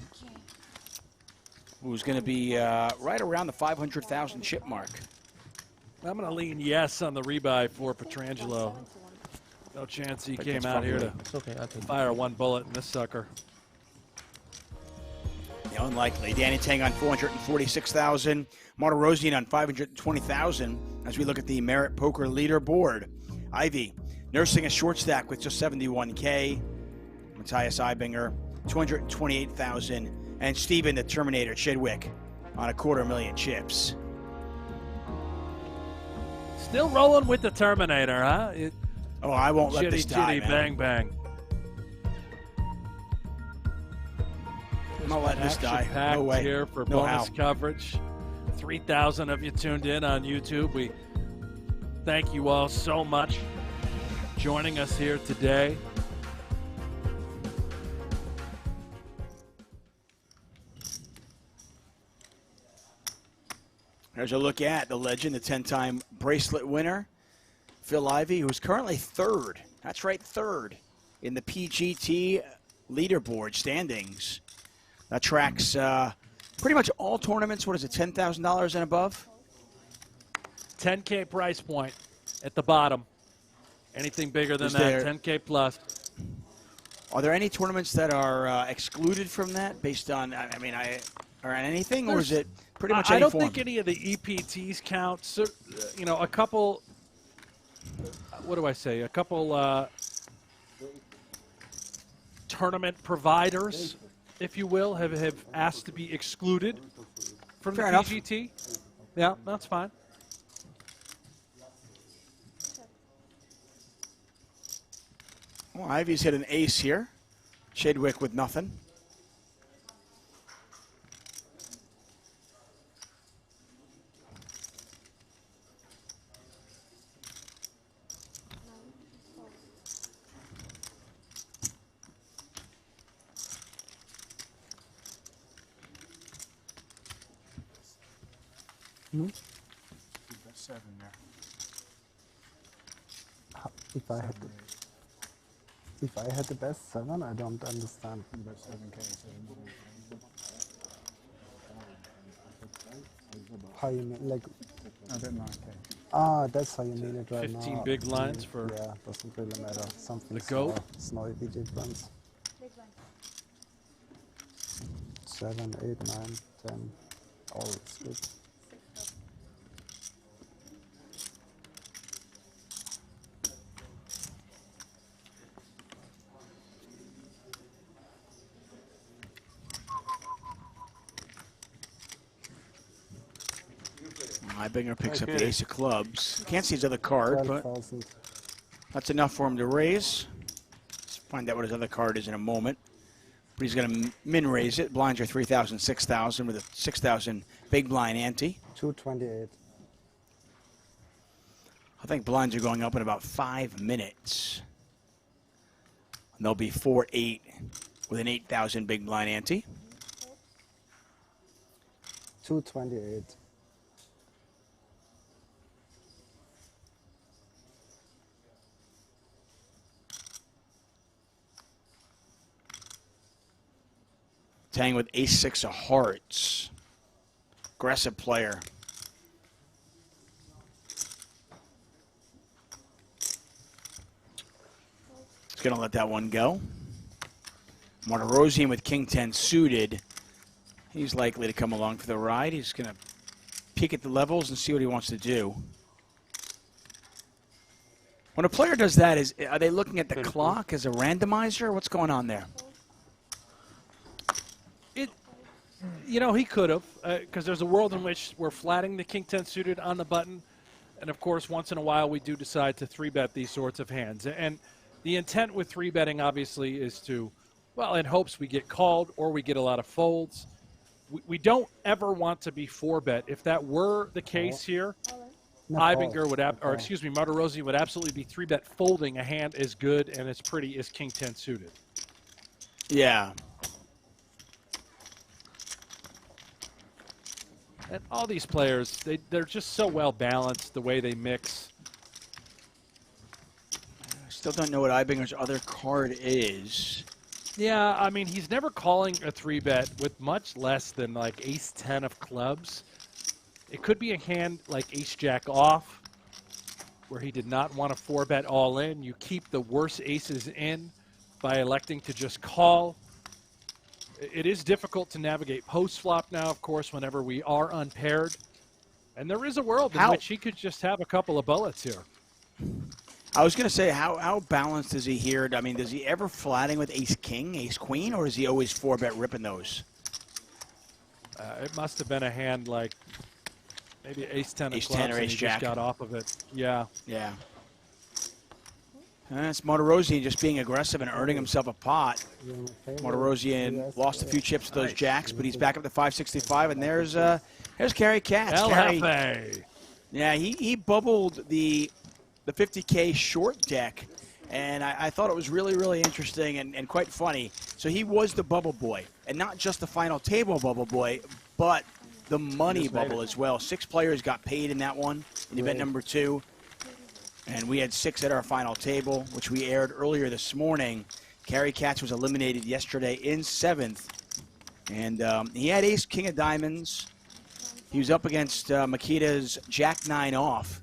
who's going to be right around the 500,000 chip mark. I'm going to lean yes on the rebuy for Petrangelo. No chance he came out here to fire one bullet in this sucker. Yeah, unlikely. Danny Tang on 446,000. Martirosian on 520,000. As we look at the Merit Poker leaderboard, Ivey nursing a short stack with just 71K. Matthias Eibinger, 228,000, and Steven the Terminator Chidwick on 250,000 chips. Still rolling with the Terminator, huh? Oh, I won't let this die, chitty, man. bang, bang. I'm not letting this die. Packed No way. here for No bonus how. coverage. 3,000 of you tuned in on YouTube. We thank you all so much for joining us here today. There's a look at the legend, the 10-time bracelet winner, Phil Ivey, who's currently third. That's right, third in the PGT leaderboard standings. That tracks pretty much all tournaments. What is it, $10,000 and above? 10K price point at the bottom. Anything bigger than Is that, there- 10K plus. Are there any tournaments that are excluded from that based on, or on anything, or is it pretty much I any don't form? think any of the EPTs count. So, a couple, what do I say? A couple tournament providers, if you will, have asked to be excluded from Fair the enough. PGT. Yeah, that's fine. Well, Ivey's hit an ace here. Chidwick with nothing. That's 7 there. If I had the best 7, I don't understand. Best 7K. How you mean, like? I bet 9K. Ah, that's how you mean it right now. 15 big lines for yeah, doesn't really matter. Something the goat. small difference. 7, 8, 9, 10. All is good. Eibinger picks up the ace of clubs. Can't see his other card, but 12,000. that's enough for him to raise. Let's find out what his other card is in a moment. But he's going to min raise it. Blinds are 3,000, 6,000 with a 6,000 big blind ante. 228. I think blinds are going up in about 5 minutes. And they'll be 4-8 with an 8,000 big blind ante. 228. Tang with ace-6 of hearts. Aggressive player. He's going to let that one go. Martirosian with king-10 suited. He's likely to come along for the ride. He's going to peek at the levels and see what he wants to do. When a player does that, are they looking at the clock as a randomizer? What's going on there? You know, he could have, because there's a world in which we're flatting the king 10 suited on the button. And, of course, once in a while we do decide to 3-bet these sorts of hands. And the intent with 3-betting, obviously, is to, well, in hopes we get called or we get a lot of folds. We don't ever want to be 4-bet. If that were the case here, Eibinger would, Martirosyan would absolutely be 3-bet folding a hand as good and as pretty as king 10 suited. Yeah. And all these players, they're just so well balanced the way they mix. Still don't know what Eibinger's other card is. Yeah, I mean, he's never calling a 3-bet with much less than like ace-10 of clubs. It could be a hand like ace-jack off, where he did not want to 4-bet all in. You keep the worst aces in by electing to just call. It is difficult to navigate post-flop now, of course, whenever we are unpaired. And there is a world in which he could just have a couple of bullets here. I was going to say, how balanced is he here? I mean, does he ever flatting with ace-king, ace-queen, or is he always 4-bet ripping those? It must have been a hand like maybe ace-10 of clubs, or and he ace-jack. just got off of it. Yeah. Yeah. That's Martirosyan just being aggressive and earning himself a pot. Martirosyan lost a few chips to those jacks, but he's back up to 565, and there's Gary Katz. Gary, yeah, he bubbled the 50K short deck, and I thought it was really, really interesting and quite funny. So he was the bubble boy, and not just the final table bubble boy, but the money bubble as well. 6 players got paid in that one, in event number 2. And we had 6 at our final table, which we aired earlier this morning. Gary Katz was eliminated yesterday in 7th. And he had ace-king of diamonds. He was up against Mikita's jack-9 off.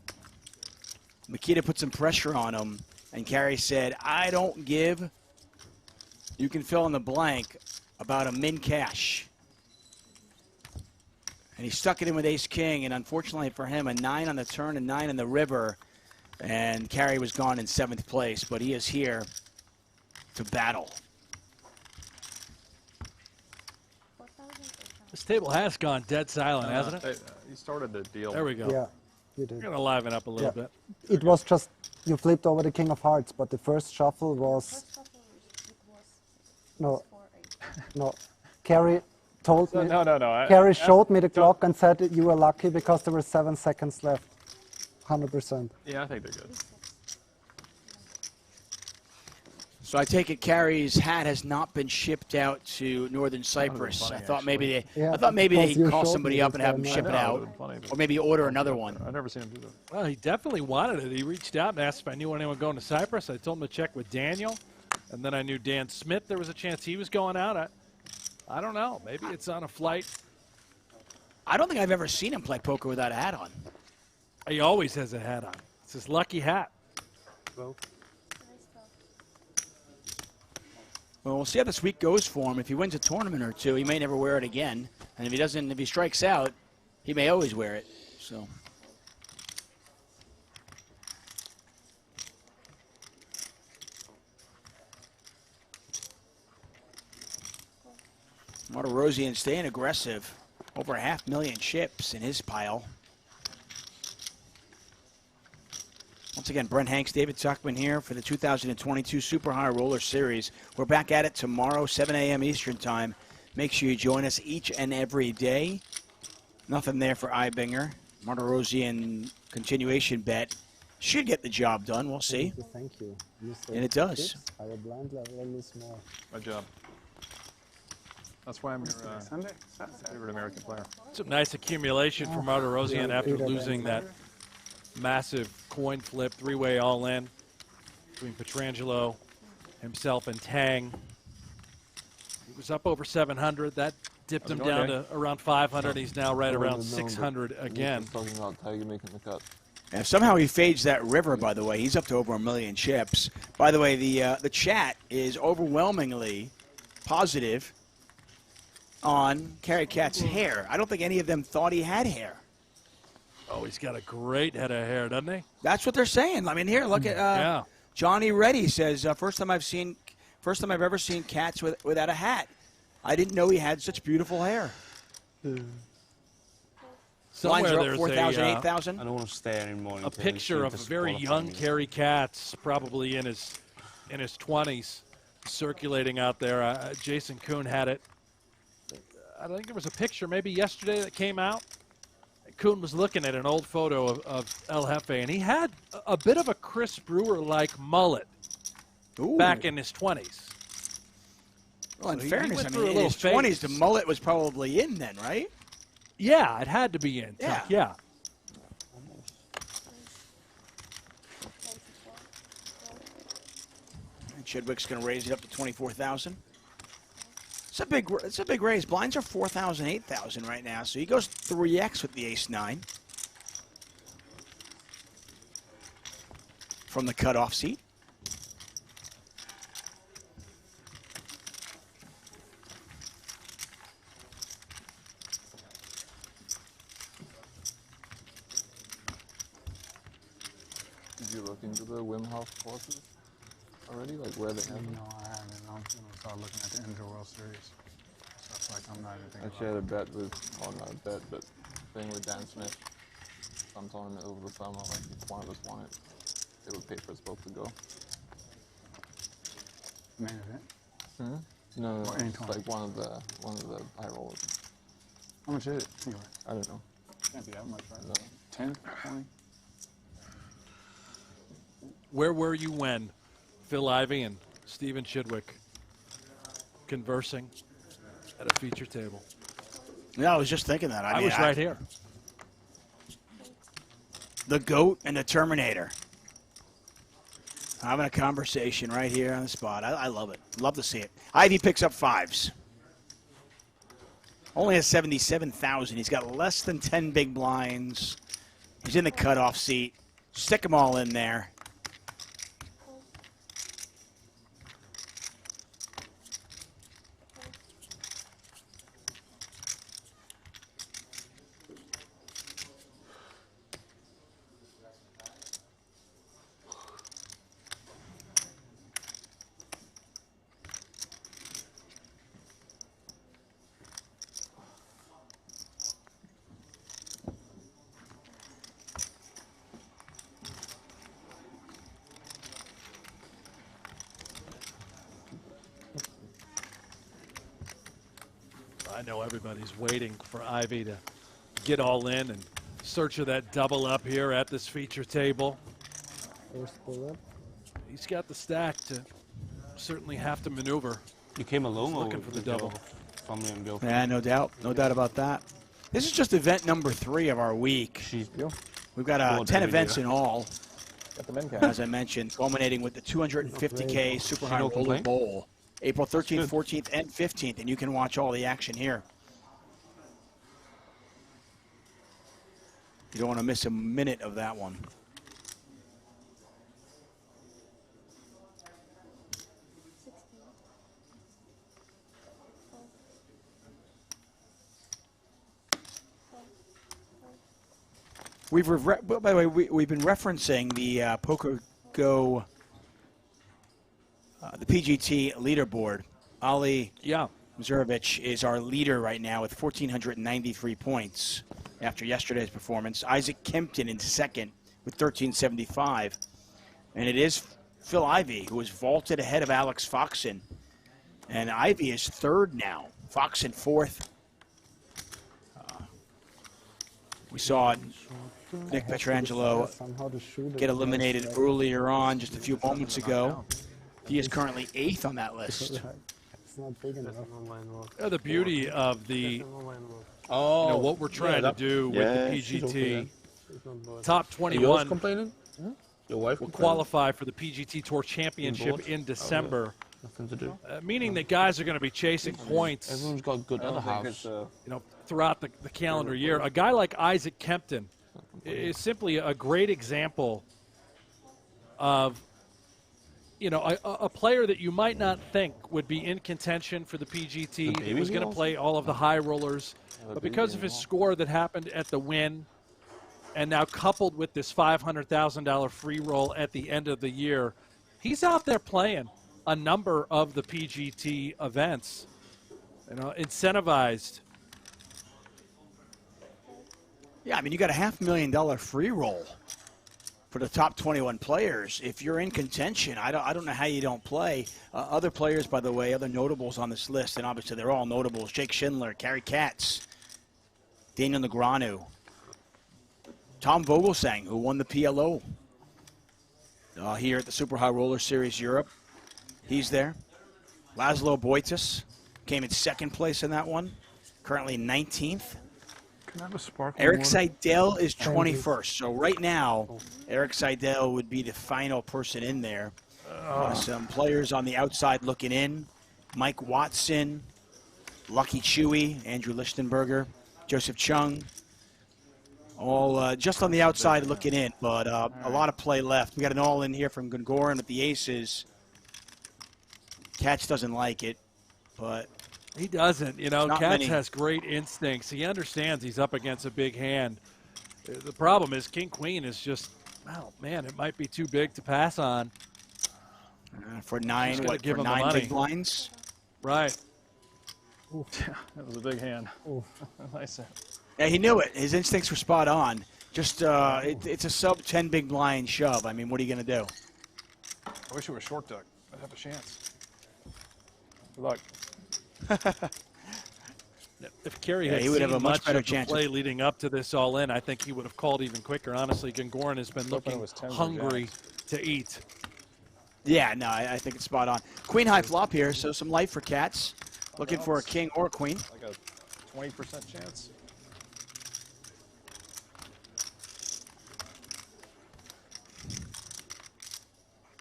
Mikita put some pressure on him, and Gary said, I don't give, you can fill in the blank, about a min cash. And he stuck it in with ace-king, and unfortunately for him, a 9 on the turn and 9 on the river. And Carey was gone in 7th place, but he is here to battle. This table has gone dead silent, hasn't it? He started the deal. There we go. Yeah, you did. We're going to liven up a little bit. It was just, you flipped over the king of hearts, but the first shuffle was... No. Carey told me... No. Carey showed me the clock and said you were lucky because there were 7 seconds left. 100%. Yeah, I think they're good. So I take it Carey's hat has not been shipped out to Northern Cyprus. Funny, I thought maybe because they'd you call showed somebody me up this and have them time, ship it yeah. out, or maybe order another one. I've never seen him do that. Well, he definitely wanted it. He reached out and asked if I knew anyone going to Cyprus. I told him to check with Daniel, and then I knew Dan Smith. There was a chance he was going out. I don't know. Maybe it's on a flight. I don't think I've ever seen him play poker without a hat on. He always has a hat on. It's his lucky hat. Well, we'll see how this week goes for him. If he wins a tournament or two, he may never wear it again. And if he doesn't, if he strikes out, he may always wear it. So. Martirosyan staying aggressive. Over 500,000 chips in his pile. Once again, Brent Hanks, David Tuckman here for the 2022 Super High Roller Series. We're back at it tomorrow, 7 a.m. Eastern Time. Make sure you join us each and every day. Nothing there for Eibinger. Martirosyan continuation bet should get the job done. We'll see. Thank you. And it does. Higher blind level, lose more. My job. That's why I'm your favorite American player. Some nice accumulation for Martirosyan after losing that massive coin flip, 3-way all-in between Petrangelo, himself, and Tang. He was up over 700. That dipped him down to around 500. He's now right around 600 again. Talking about Tiger making the cut. And somehow he fades that river, by the way. He's up to over 1 million chips. By the way, the chat is overwhelmingly positive on Gary Katz's hair. I don't think any of them thought he had hair. Oh, he's got a great head of hair, doesn't he? That's what they're saying. I mean, here, look at Johnny Reddy says, first time I've ever seen Katz without a hat. I didn't know he had such beautiful hair. Somewhere Blinds are up there's 4,000, a, 8,000. I don't want to stay anymore. a picture of a very young Kerry Katz, probably in his 20s, circulating out there. Jason Koon had it. I think there was a picture maybe yesterday that came out. Koon was looking at an old photo of El Jefe, and he had a bit of a Chris Brewer-like mullet back in his 20s. Well, in So he fairness, went I through mean, a in little his 20s, phase. the mullet was probably in then, right? Yeah, it had to be in. Yeah. Yeah. And Chidwick's going to raise it up to 24,000. It's a big raise. Blinds are 4,000, 8,000 right now, so he goes 3x with the ace-9 from the cutoff seat. Did you look into the Wim Hof courses already? Like where they have them? No, I haven't. I'm going to start looking at the Inter World Series. Stuff like I'm not even thinking Actually, I had a bet with, well, not a bet, but thing with Dan Smith. Some tournament over the summer, like if one of us won it, they would pay for us both to go. main event. Hmm? No, Or no, any it's like one of the high rollers. How much is it? Anyway. I don't know. Can't be that much, right? No. 10, 20? Where were you when Phil Ivey and Stephen Chidwick conversing at a feature table? Yeah, I was just thinking that. I was right here. The GOAT and the Terminator. Having a conversation right here on the spot. I love it. Love to see it. Ivey picks up 5s. Only has 77,000. He's got less than 10 big blinds. He's in the cutoff seat. Stick them all in there. I know everybody's waiting for Ivey to get all in and search of that double up here at this feature table. First pull up. He's got the stack to certainly have to maneuver. You came alone looking for the double. Family and Bill. Yeah, no doubt. No doubt about that. This is just event number 3 of our week. We've got 10 events in all. As I mentioned, culminating with the 250K Super High Roller Bowl. April 13th, 14th, and 15th, and you can watch all the action here. You don't want to miss a minute of that one. By the way, we've been referencing the PokerGo, the PGT leaderboard. Ali Mazurovic is our leader right now with 1,493 points after yesterday's performance. Isaac Kempton in second with 1,375. And it is Phil Ivey who is vaulted ahead of Alex Foxen. And Ivey is third now. Foxen fourth. We saw Nick Petrangelo get eliminated earlier on, just a few moments ago. He is currently 8th on that list. It's not big enough. The beauty of the, what we're trying to do with the PGT, top 21 complaining? Your wife will qualify for the PGT Tour Championship in December. Nothing to do. Meaning that guys are going to be chasing points. Everyone's got good other house. Throughout the calendar year. A guy like Isaac Kempton is simply a great example of, a player that you might not think would be in contention for the PGT. He was going to play all of the high rollers, but because of his score that happened at the Win, and now coupled with this $500,000 free roll at the end of the year, he's out there playing a number of the PGT events, incentivized Yeah, I mean, you got a $500,000 free roll for the top 21 players. If you're in contention, I don't know how you don't play. Other players, by the way, other notables on this list, and obviously they're all notables. Jake Schindler, Carrie Katz, Daniel Negreanu, Tom Vogelsang, who won the PLO here at the Super High Roller Series Europe. He's there. Laszlo Boitis came in second place in that one, currently 19th. Can I have a sparkling Eric water? Seidel is 21st. So right now, Eric Seidel would be the final person in there. Some players on the outside looking in. Mike Watson, Lucky Chewy, Andrew Lichtenberger, Joseph Chung. All just on the outside looking in, but a lot of play left. We got an all-in here from Gungoran with the aces. Katz doesn't like it, but... He doesn't. You know, Katz many. has great instincts. He understands he's up against a big hand. The problem is King-Queen is just, oh, man, it might be too big to pass on. For nine, Just what, give for him the 9 money. big blinds? Right. That was a big hand. Nice. Yeah, he knew it. His instincts were spot on. Just, it's a sub 10 big blind shove. I mean, what are you going to do? I wish it was short duck. I'd have a chance. Good luck. If Kerry Yeah, had he would have seen a much much better of the chance. play leading up to this all-in, I think he would have called even quicker. Honestly, Gungoran has been Hoping it looking was 10s or hungry to eat. Yeah, no, I think it's spot on. Queen high flop here, so some light for Katz. Looking for a king or a queen. Like a 20% chance.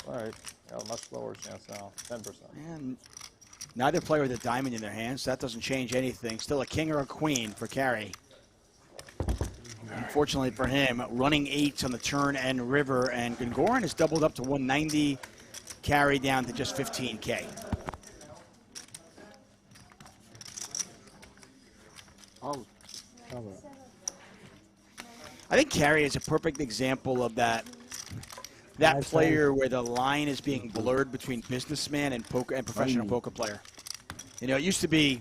All right, got a much lower chance now, 10%. And neither player with a diamond in their hands, so that doesn't change anything. Still a king or a queen for Carey. Unfortunately for him, running eights on the turn and river, and Gungoran has doubled up to 190, Carey down to just 15K. Oh, I think Carey is a perfect example of that player where the line is being blurred between businessman and poker and professional poker player. You know, it used to be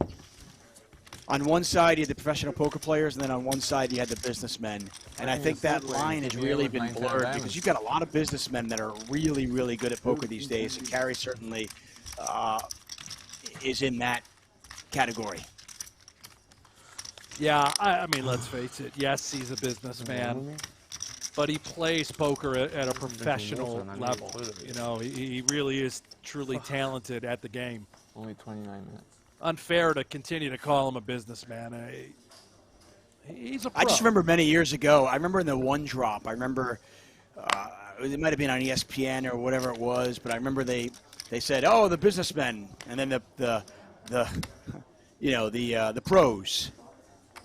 on one side you had the professional poker players, and then on one side you had the businessmen. And I think that line has really been blurred because you've got a lot of businessmen that are really, really good at poker these days, and Carey certainly is in that category. Yeah, I mean, let's face it. Yes, he's a businessman, but he plays poker at a professional level. You know, he really is truly talented at the game. Only 29 minutes. Unfair to continue to call him a businessman. He's a pro. I just remember many years ago, I remember in the one drop, I remember it might have been on ESPN or whatever it was, but I remember they said, oh, the businessmen, and then the pros.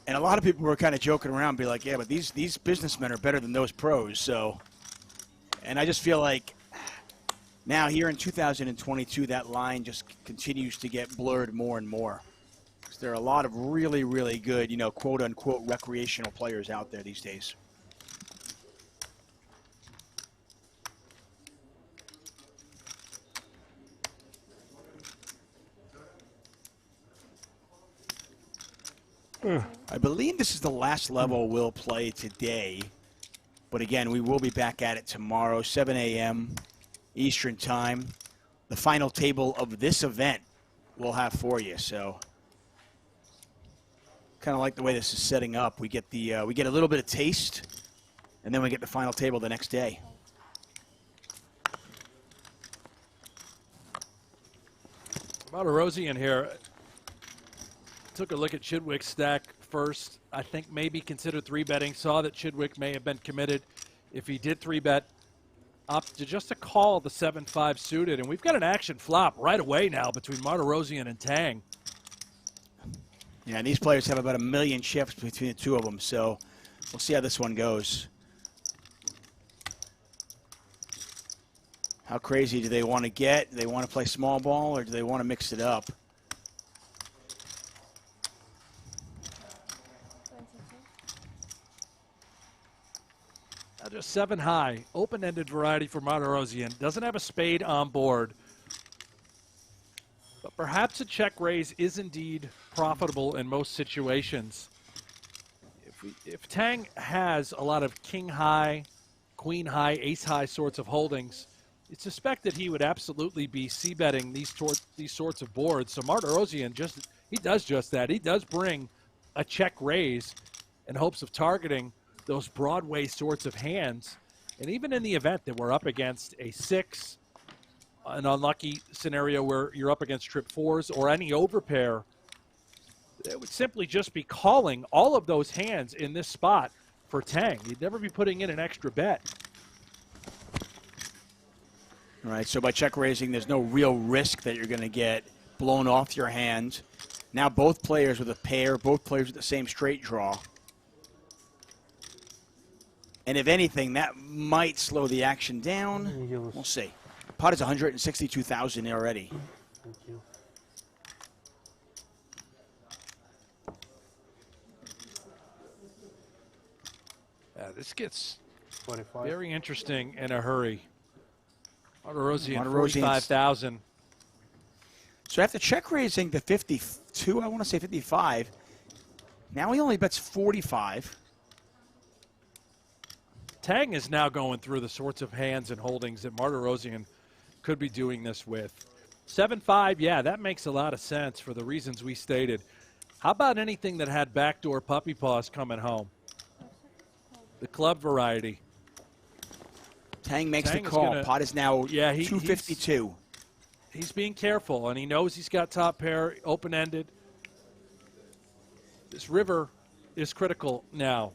And a lot of people were kind of joking around, be like, yeah, but these businessmen are better than those pros. So, and I just feel like now here in 2022, that line just continues to get blurred more and more. Because there are a lot of really, really good, quote unquote recreational players out there these days. I believe this is the last level we'll play today. But again, we will be back at it tomorrow, 7 a.m. Eastern Time. The final table of this event we'll have for you. So kind of like the way this is setting up. We get a little bit of taste, and then we get the final table the next day. About a Rosie in here. Took a look at Chidwick's stack first. I think maybe considered 3-betting. Saw that Chidwick may have been committed. If he did 3-bet, opted just to call the 7-5 suited. And we've got an action flop right away now between Martirosyan and Tang. Yeah, and these players have about 1 million chips between the two of them. So we'll see how this one goes. How crazy do they want to get? Do they want to play small ball, or do they want to mix it up? Just 7 high, open-ended variety for Martirosyan. Doesn't have a spade on board. But perhaps a check raise is indeed profitable in most situations. If if Tang has a lot of king high, queen high, ace high sorts of holdings, it's suspected he would absolutely be c-betting these sorts of boards. So Martirosyan he does just that. He does bring a check raise in hopes of targeting those Broadway sorts of hands. And even in the event that we're up against a 6, an unlucky scenario where you're up against trip 4s or any overpair, it would simply just be calling all of those hands in this spot for Tang. He'd never be putting in an extra bet. All right, so by check raising, there's no real risk that you're going to get blown off your hand. Now both players with a pair, both players with the same straight draw. And if anything, that might slow the action down. We'll see. Pot is 162,000 already. Thank you. This gets 45. very interesting in a hurry. Martirosyan, 45,000. 45,000. So after check raising the 52, I want to say 55, now he only bets 45. Tang is now going through the sorts of hands and holdings that Martirosyan could be doing this with. 7-5, yeah, that makes a lot of sense for the reasons we stated. How about anything that had backdoor puppy paws coming home? The club variety. Tang makes the call. Pot is now 252. He's being careful, and he knows he's got top pair, open-ended. This river is critical now.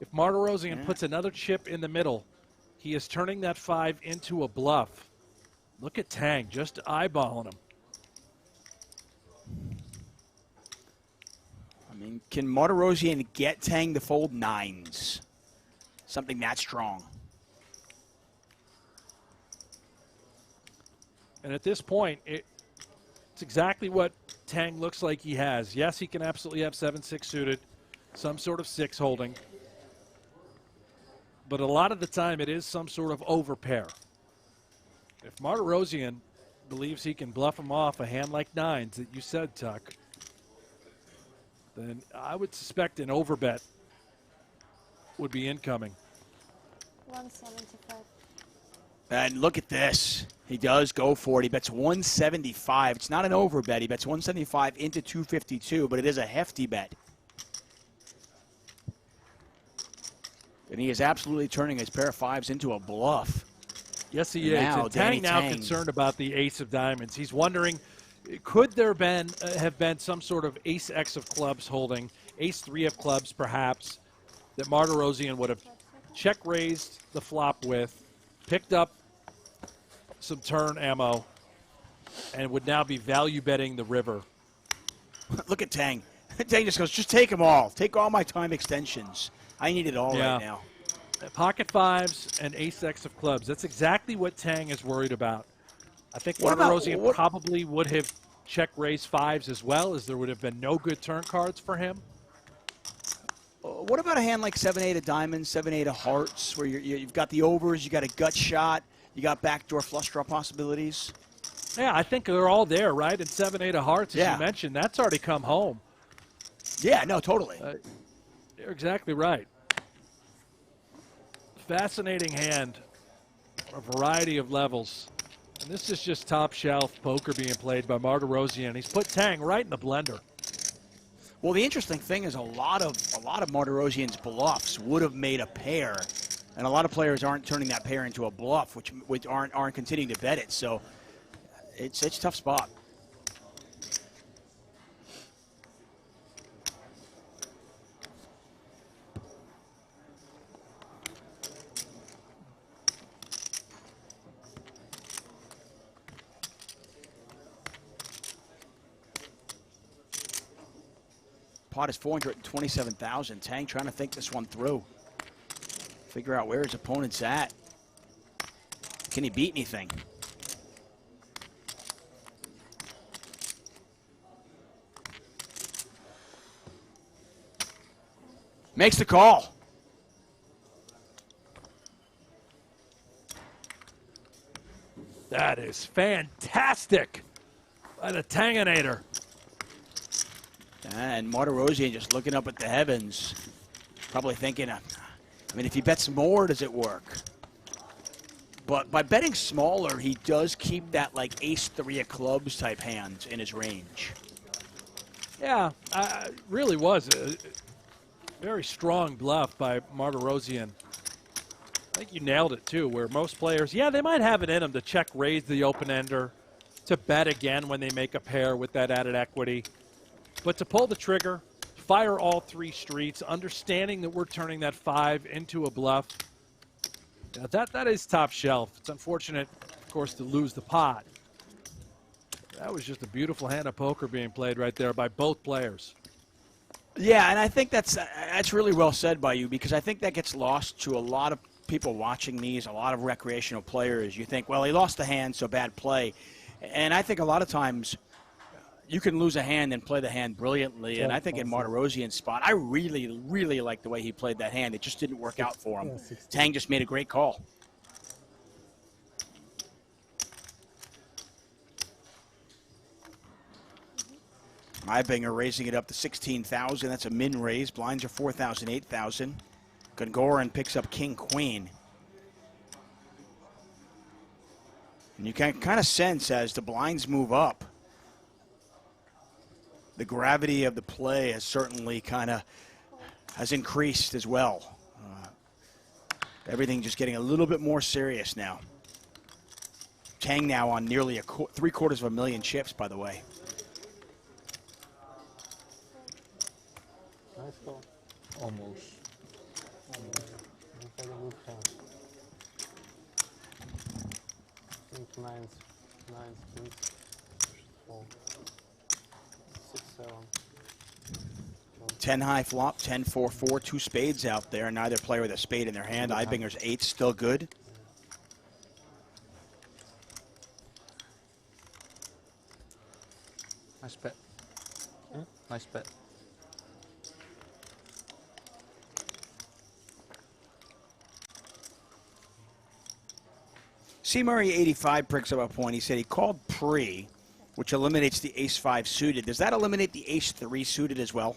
If Martirosyan puts another chip in the middle, he is turning that 5 into a bluff. Look at Tang, just eyeballing him. I mean, can Martirosyan get Tang to fold 9s? Something that strong. And at this point, it's exactly what Tang looks like he has. Yes, he can absolutely have 7-6 suited, some sort of 6 holding. But a lot of the time, it is some sort of overpair. If Martirosyan believes he can bluff him off a hand like 9s that you said, Tuck, then I would suspect an overbet would be incoming. 175. And look at this. He does go for it. He bets 175. It's not an overbet. He bets 175 into 252, but it is a hefty bet. And he is absolutely turning his pair of 5s into a bluff. Yes, he is. And Tang now concerned about the ace of diamonds. He's wondering, could there have been some sort of ace X of clubs holding, ace 3 of clubs perhaps, that Martirosyan would have check raised the flop with, picked up some turn ammo, and would now be value betting the river. Look at Tang. Tang just goes, just take them all. Take all my time extensions. I need it all right now. Pocket 5s and ace X of clubs. That's exactly what Tang is worried about. I think Martirosyan probably would have check raised 5s as well, as there would have been no good turn cards for him. What about a hand like 7-8 of diamonds, 7-8 of hearts, where you've got the overs, you got a gut shot, you got backdoor flush draw possibilities? Yeah, I think they're all there, right? And 7-8 of hearts, as you mentioned, that's already come home. Yeah, no, totally. You're exactly right. Fascinating hand, a variety of levels. And this is just top shelf poker being played by Martirosyan. He's put Tang right in the blender. Well, the interesting thing is a lot of Martirosyan's bluffs would have made a pair, and a lot of players aren't turning that pair into a bluff, which aren't continuing to bet it. So it's a tough spot. Pot is 427,000. Tang trying to think this one through. Figure out where his opponent's at. Can he beat anything? Makes the call. That is fantastic by the Tanginator. And Martirosyan just looking up at the heavens. Probably thinking, I mean, if he bets more, does it work? But by betting smaller, he does keep that like ace-3 of clubs type hand in his range. Yeah, really was a very strong bluff by Martirosyan. I think you nailed it too, where most players, yeah, they might have it in them to check raise the open-ender, to bet again when they make a pair with that added equity. But to pull the trigger, fire all 3 streets, understanding that we're turning that 5 into a bluff, that is top shelf. It's unfortunate, of course, to lose the pot. That was just a beautiful hand of poker being played right there by both players. Yeah, and I think that's really well said by you, because I think that gets lost to a lot of people watching these, a lot of recreational players. You think, well, he lost the hand, so bad play. And I think a lot of times you can lose a hand and play the hand brilliantly. And I think in Martirosyan's spot, I really, really like the way he played that hand. It just didn't work out for him. Tang just made a great call. Eibinger raising it up to 16,000. That's a min raise. Blinds are 4,000, 8,000. Gungoran picks up king-queen. And you can kind of sense as the blinds move up, the gravity of the play has certainly has increased as well. Everything just getting a little bit more serious now. Tang now on nearly 750,000 chips, by the way. Nice call. Almost. I think nines, kings. Fold. 6, 7. 10 high flop, 10, 4, 4, 2 spades out there. Neither player with a spade in their hand. Eibinger's 8 still good. Nice bet. Nice bet. C. Murray 85 brings up a point. He said he called pre, which eliminates the ace-5 suited. Does that eliminate the ace-3 suited as well?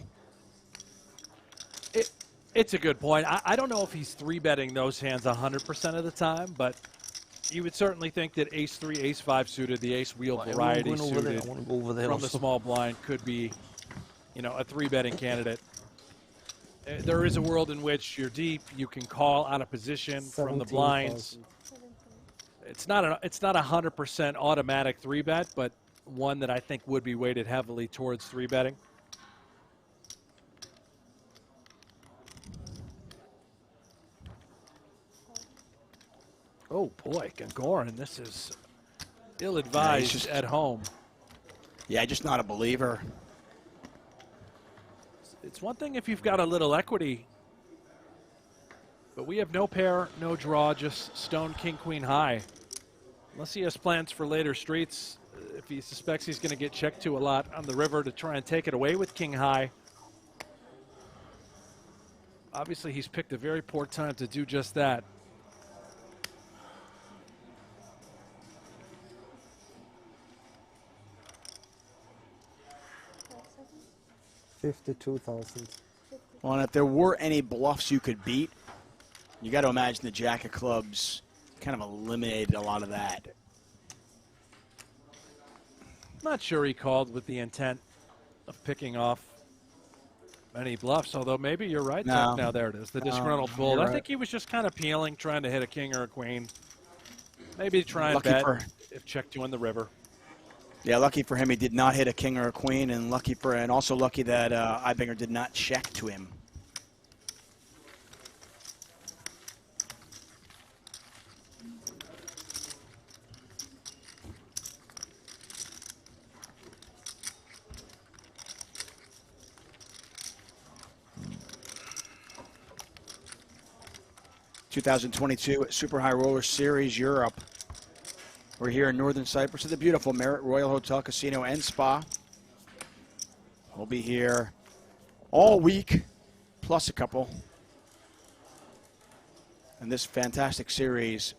It's a good point. I don't know if he's 3-betting those hands 100% of the time, but you would certainly think that ace-3, ace-5 suited, the ace-wheel variety suited from the small blind could be, a 3-betting candidate. There is a world in which you're deep, you can call out of position from the blinds. It's not a 100% automatic 3-bet, but one that I think would be weighted heavily towards 3-betting. Oh boy, Gungoran, this is ill-advised at home. Yeah, just not a believer. It's one thing if you've got a little equity, but we have no pair, no draw, just stone, king, queen high. Unless he has plans for later streets, if he suspects he's going to get checked to a lot on the river to try and take it away with king high. Obviously, he's picked a very poor time to do just that. $52,000. Well, and if there were any bluffs you could beat, you got to imagine the jack of clubs kind of eliminated a lot of that. Not sure he called with the intent of picking off any bluffs, although maybe you're right. No. Now there it is, the disgruntled bull. Right. I think he was just kind of peeling, trying to hit a king or a queen. Maybe try and Lucky bet for- if check to in the river. Yeah, lucky for him he did not hit a king or a queen, and also lucky that Eibinger did not check to him. ...2022 Super High Roller Series Europe. We're here in Northern Cyprus at the beautiful Marriott Royal Hotel, Casino, and Spa. We'll be here all week, plus a couple. And this fantastic series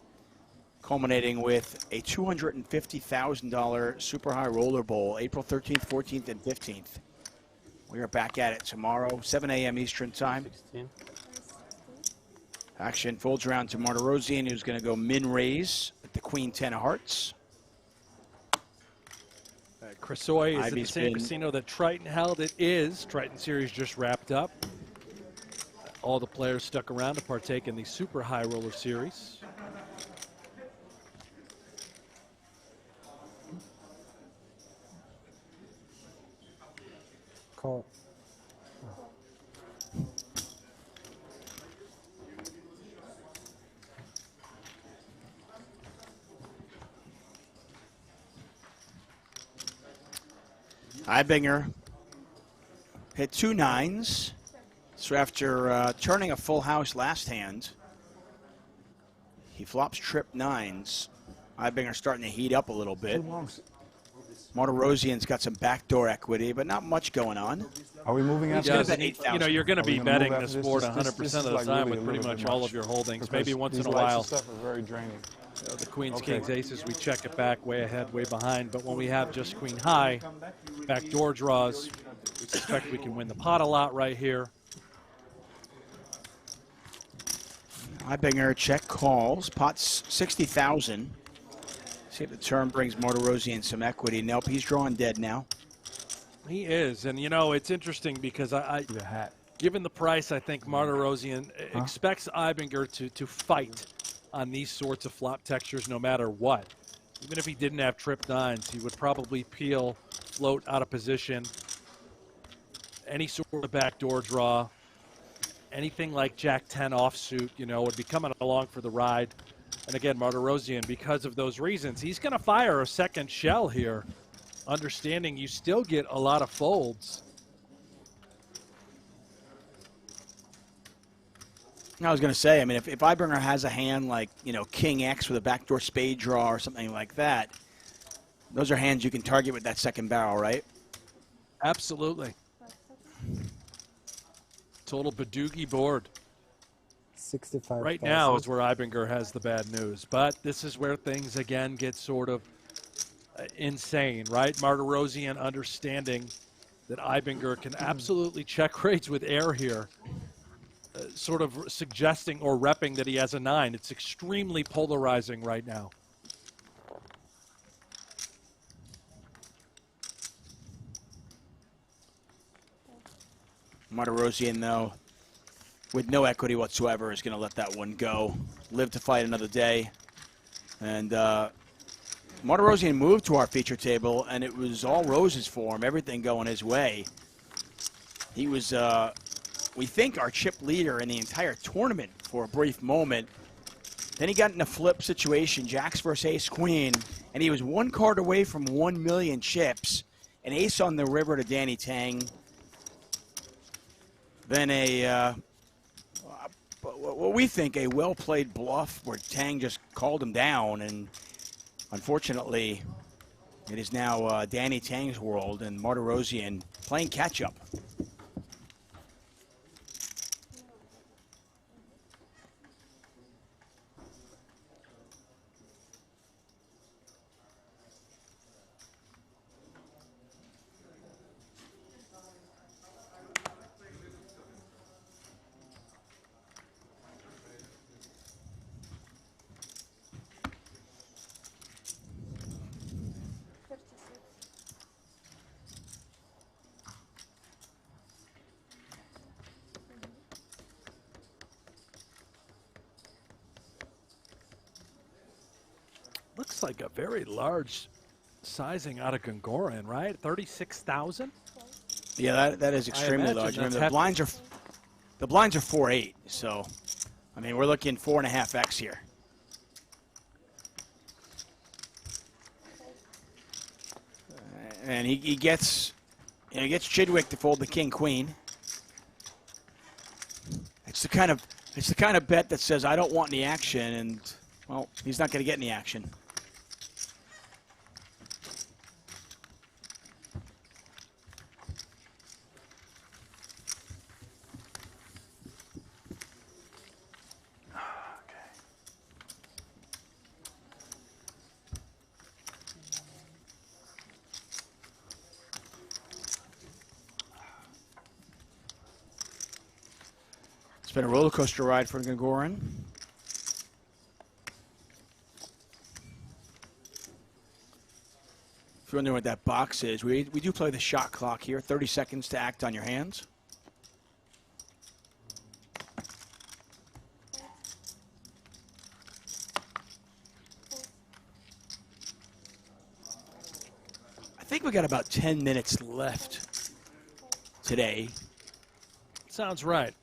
culminating with a $250,000 Super High Roller Bowl, April 13th, 14th, and 15th. We are back at it tomorrow, 7 a.m. Eastern Time. 16. Action folds around to Martirosian, who's going to go min-raise at the Queen 10 of hearts. Chrysoy is at the Ivey's same casino that Triton held. It is. Triton Series just wrapped up. All the players stuck around to partake in the Super High Roller Series. Call. Eibinger hit 2 9s. So after turning a full house last hand, he flops trip 9s. Eibinger starting to heat up a little bit. Martirosian's got some backdoor equity, but not much going on. Are we moving after this? You know, you're going to be betting move this after board this? 100% of the like time really with pretty a little much bit all of your holdings. Because Maybe once in these a lights and while. Stuff are very draining. The Queens, Kings, Aces, we check it back way ahead, way behind. But when we have just Queen High, backdoor draws, we suspect we can win the pot a lot right here. Eibinger check calls. Pot's 60,000. See if the turn brings Martirosian some equity. Nope, he's drawing dead now. He is, and you know, it's interesting because given the price, I think Martirosian expects Eibinger to fight on these sorts of flop textures no matter what. Even if he didn't have trip 9s, he would probably peel, float out of position, any sort of backdoor draw, anything like Jack 10 offsuit, you know, would be coming along for the ride. And again, Martirosian, because of those reasons, he's going to fire a second shell here, understanding you still get a lot of folds. I was going to say, I mean, if Eibinger has a hand like, you know, King X with a backdoor spade draw or something like that, those are hands you can target with that second barrel, right? Absolutely. Total Badoogie board. 65. Right now is where Eibinger has the bad news, but this is where things again get sort of insane, right? Martirosian understanding that Eibinger can absolutely check raise with air here, sort of suggesting or repping that he has a 9. It's extremely polarizing right now. Martirosian, though, with no equity whatsoever, is going to let that one go. Live to fight another day. And Martirosian moved to our feature table, and it was all roses for him, everything going his way. He was, we think, our chip leader in the entire tournament for a brief moment. Then he got in a flip situation, Jacks versus Ace Queen, and he was one card away from 1 million chips. An ace on the river to Danny Tang. Then what we think a well-played bluff where Tang just called him down, and unfortunately it is now Danny Tang's world and Martirosian playing catch-up. Looks like a very large sizing out of Gungoran, right? 36,000? Yeah, that is extremely large. Remember, the blinds are 4-8, so I mean we're looking 4.5x here. And he gets Chidwick to fold the king queen. It's the kind of bet that says I don't want any action, and well, he's not going to get any action. been a roller coaster ride for Gagarin. If you're wondering what that box is, we do play the shot clock here. 30 seconds to act on your hands. I think we got about 10 minutes left today. Sounds right.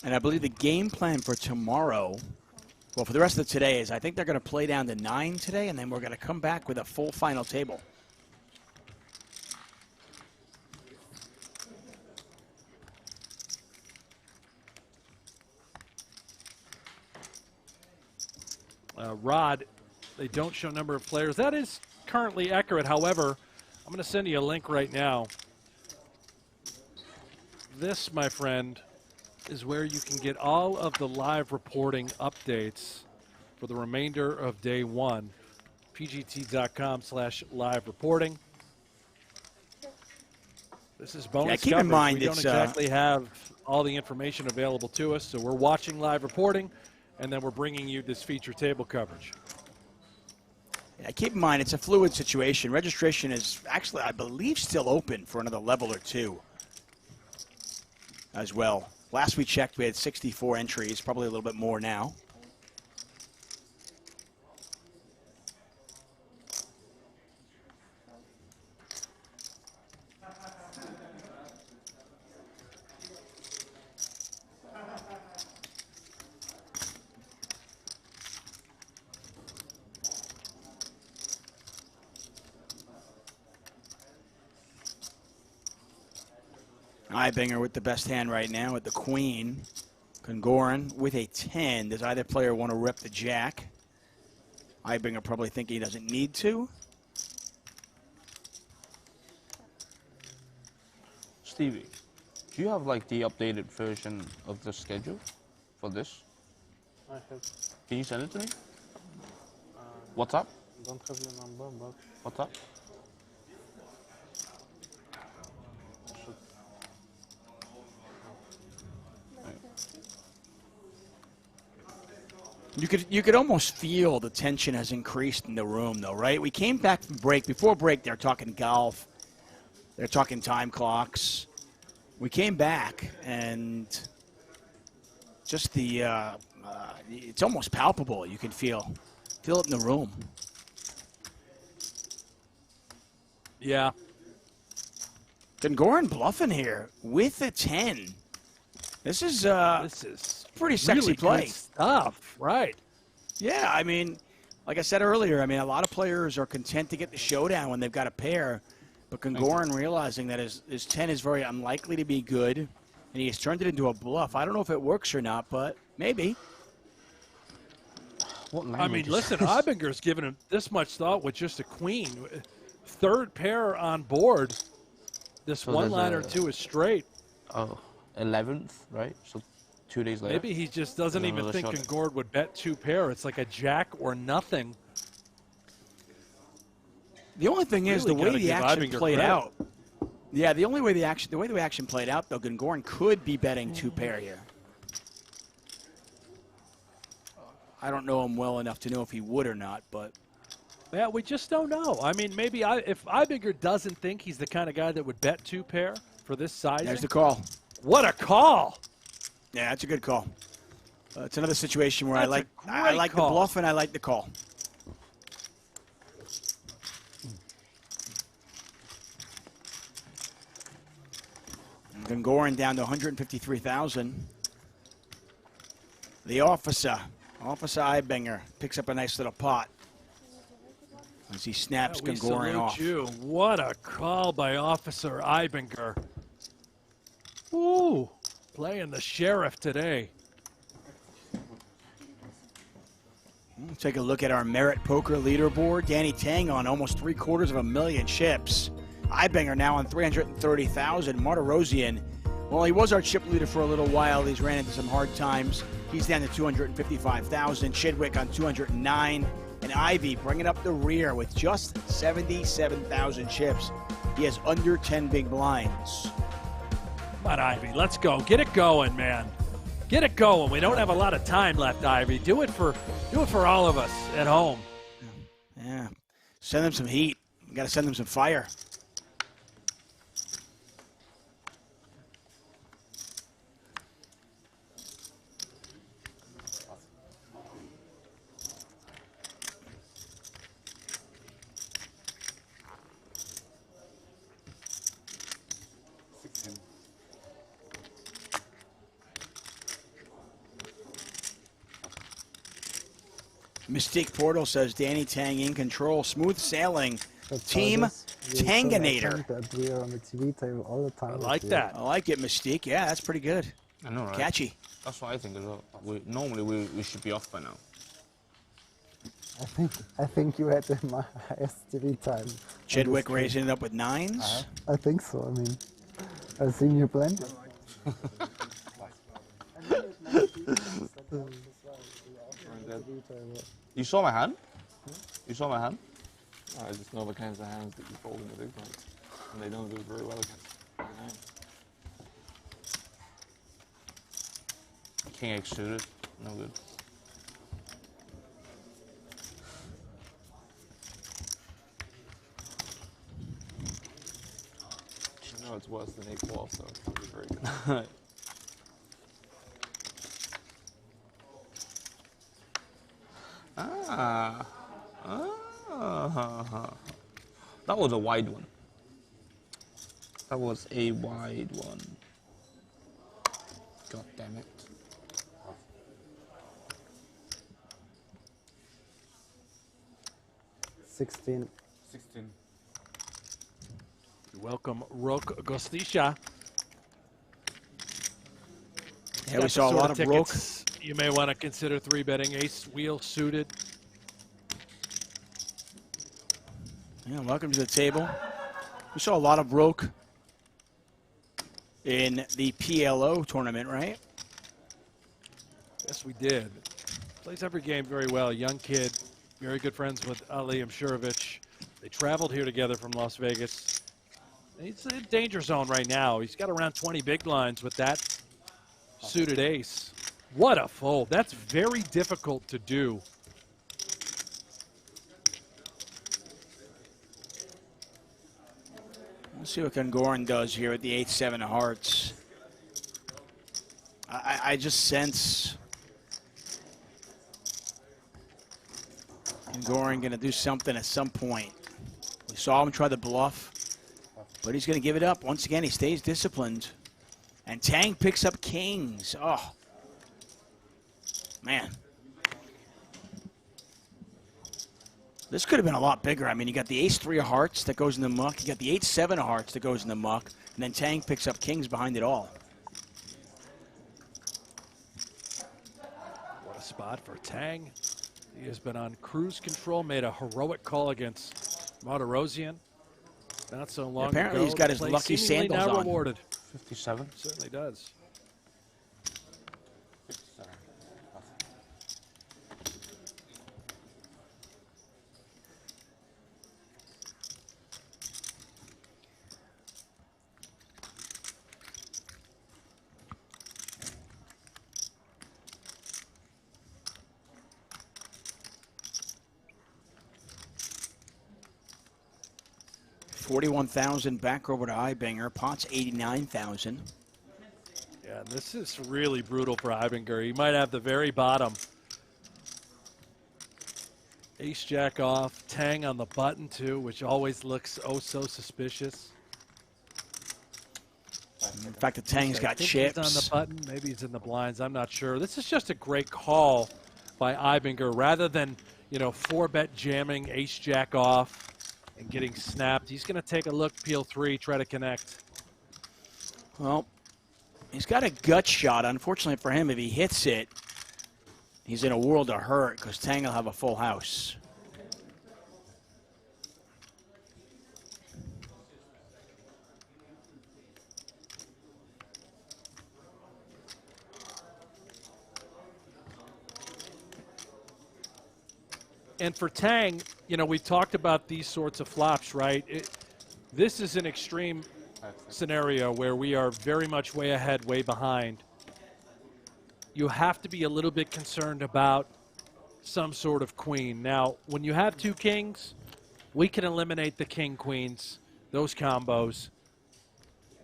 And I believe the game plan for tomorrow, well, for the rest of today, is I think they're going to play down to 9 today, and then we're going to come back with a full final table. Rod, they don't show number of players. That is currently accurate. However, I'm going to send you a link right now. This, my friend, is where you can get all of the live reporting updates for the remainder of day 1. pgt.com/live reporting. This is bonus keep coverage. in mind we don't exactly have all the information available to us, so we're watching live reporting, and then we're bringing you this feature table coverage. Yeah, keep in mind, it's a fluid situation. Registration is actually, I believe, still open for another level or 2 as well. Last we checked, we had 64 entries, probably a little bit more now. Eibinger with the best hand right now with the queen. Gagarin with a 10. Does either player want to rip the jack? Eibinger probably thinking he doesn't need to. Stevie, do you have like the updated version of the schedule for this? I have. Can you send it to me? What's up? Don't have your number, but What's up? You could almost feel the tension has increased in the room, though, right? We came back from break. Before break, they're talking golf. They're talking time clocks. We came back, and just the it's almost palpable. You can feel it in the room. Yeah. Gagarin bluffing here with a 10. This is pretty sexy really play. Good stuff, right? Yeah, I mean, like I said earlier, I mean, a lot of players are content to get the showdown when they've got a pair, but Gagarin realizing that his 10 is very unlikely to be good, and he has turned it into a bluff. I don't know if it works or not, but maybe. I mean, listen, Eibinger's given him this much thought with just a queen. Third pair on board. This So one there's line or a- 2 is straight. Oh, 11th, right? So 2 days later. Maybe he just doesn't There's even another think shot. Gagarin would bet 2 pair. It's like a jack or nothing. The only thing is the Really way gotta the give action Eibinger played credit. out. Yeah, the way the action played out, though, Gagarin could be betting 2 pair here. I don't know him well enough to know if he would or not, but Yeah, we just don't know. I mean, maybe if Eibinger doesn't think he's the kind of guy that would bet 2 pair for this size. there's the call. What a call! Yeah, that's a good call. It's another situation where I That's like a great the call. bluff and I like the call. Gagarin down to 153,000. The Officer Eibinger picks up a nice little pot as he snaps We Gagarin salute off. you. What a call by Officer Eibinger. Ooh, playing the sheriff today. We'll take a look at our Merit Poker leaderboard. Danny Tang on almost 750,000 chips. Eibinger now on 330,000. Martirosian, well, he was our chip leader for a little while. He's ran into some hard times. He's down to 255,000. Chidwick on 209. And Ivey bringing up the rear with just 77,000 chips. He has under 10 big blinds. Come on, Ivey. Let's go. Get it going, man. Get it going. We don't have a lot of time left, Ivey. Do it for all of us at home. Yeah. Send them some heat. We got to send them some fire. Mystique Portal says Danny Tang in control. Smooth sailing. Team Tanganator. That we are on the TV table all the time. I like that. I like it, Mystique. Yeah, that's pretty good. I know, right? Catchy. That's what I think as well. Normally we should be off by now. I think you had the highest TV time. Chidwick raising it up with 9s. I think so. I mean, I've seen you plenty. You saw my hand? You saw my hand? I just know the kinds of hands that you fold in the big ones, and they don't do it very well against big hands. King X suited, no good. You know it's worse than 8-4, so it's probably very good. That was a wide one. That was a wide one. God damn it. $16. Welcome, Rook Gostisha. Yeah, we saw a lot of Rook. You may want to consider 3-betting ace wheel suited. Yeah, welcome to the table. We saw a lot of Rook in the PLO tournament, right? Yes, we did. Plays every game very well. Young kid, very good friends with Ali Imshirovich. They traveled here together from Las Vegas. He's in danger zone right now. He's got around 20 big blinds with that suited ace. What a fold. That's very difficult to do. Let's see what Goran does here at the 8-7 of hearts. I just sense Goran going to do something at some point. We saw him try the bluff, but he's going to give it up. Once again, he stays disciplined. And Tang picks up kings. Oh, man. This could have been a lot bigger. I mean, you got the ace-3 of hearts that goes in the muck. You got the 8-7 of hearts that goes in the muck. And then Tang picks up kings behind it all. What a spot for Tang. He has been on cruise control, made a heroic call against Martirosyan not so long ago. Apparently he's got his lucky sandals now on. Rewarded. 57. Certainly does. $41,000 back over to Eibinger. Pot's $89,000. Yeah, this is really brutal for Eibinger. He might have the very bottom. Ace jack off, Tang on the button too, which always looks oh so suspicious. In fact, the Tang's got chips. He's on the button, maybe he's in the blinds. I'm not sure. This is just a great call by Eibinger rather than 4-bet jamming ace jack off and getting snapped. He's going to take a look, peel 3, try to connect. Well, he's got a gut shot. Unfortunately for him, if he hits it, he's in a world of hurt because Tang will have a full house. And for Tang, you know, we've talked about these sorts of flops, right? This is an extreme scenario where we are very much way ahead, way behind. You have to be a little bit concerned about some sort of queen. Now, when you have two kings, we can eliminate the king-queens, those combos.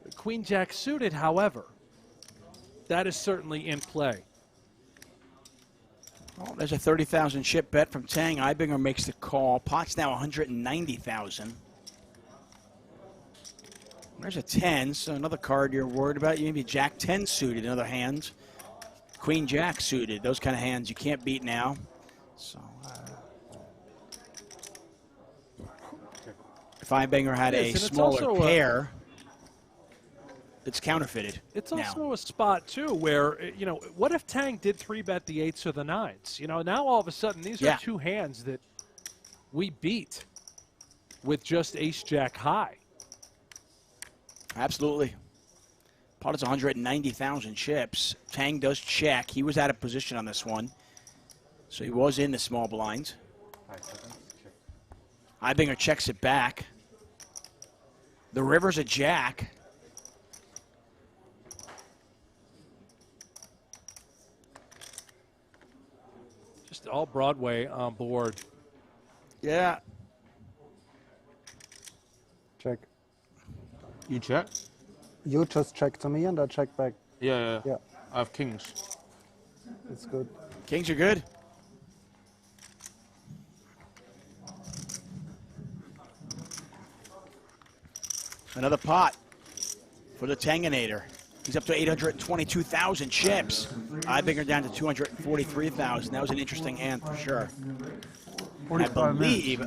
The queen-jack suited, however, that is certainly in play. Well, there's a 30,000 chip bet from Tang. Eibinger makes the call. Pot's now 190,000. There's a 10, so another card you're worried about. Maybe Jack 10 suited in other hands. Queen Jack suited. Those kind of hands you can't beat now. So, if Eibinger had a smaller pair, it's counterfeited. It's also a spot, too, where, you know, what if Tang did 3-bet the 8s or the 9s? You know, now all of a sudden these are two hands that we beat with just ace-jack high. Absolutely. Pot is 190,000 chips. Tang does check. He was out of position on this one, so he was in the small blind. Eibinger checks it back. The river's a jack. Just all Broadway on board. Yeah. Check. You check? You just check to me and I check back. Yeah. Yeah. I have kings. It's good. Kings are good. Another pot for the Tanginator. He's up to 822,000 chips. Eibinger down to 243,000. That was an interesting hand for sure. I believe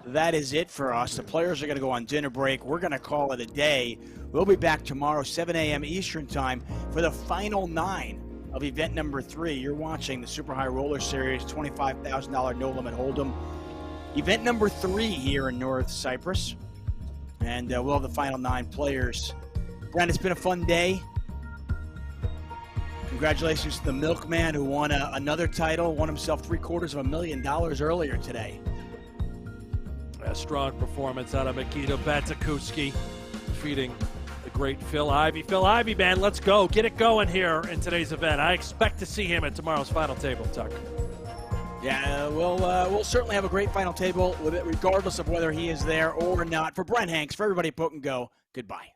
that is it for us. The players are going to go on dinner break. We're going to call it a day. We'll be back tomorrow, 7 a.m. Eastern time, for the final 9 of event number 3. You're watching the Super High Roller Series, $25,000 No Limit Hold'em. Event number 3 here in North Cyprus. And we'll have the final 9 players. Brent, it's been a fun day. Congratulations to the Milkman who won another title, won himself $750,000 earlier today. A strong performance out of Mikita Badziakouski, defeating the great Phil Ivey. Phil Ivey, man, let's go. Get it going here in today's event. I expect to see him at tomorrow's final table, Tuck. Yeah, we'll certainly have a great final table with it, regardless of whether he is there or not. For Brent Hanks, for everybody at PokerGO, goodbye.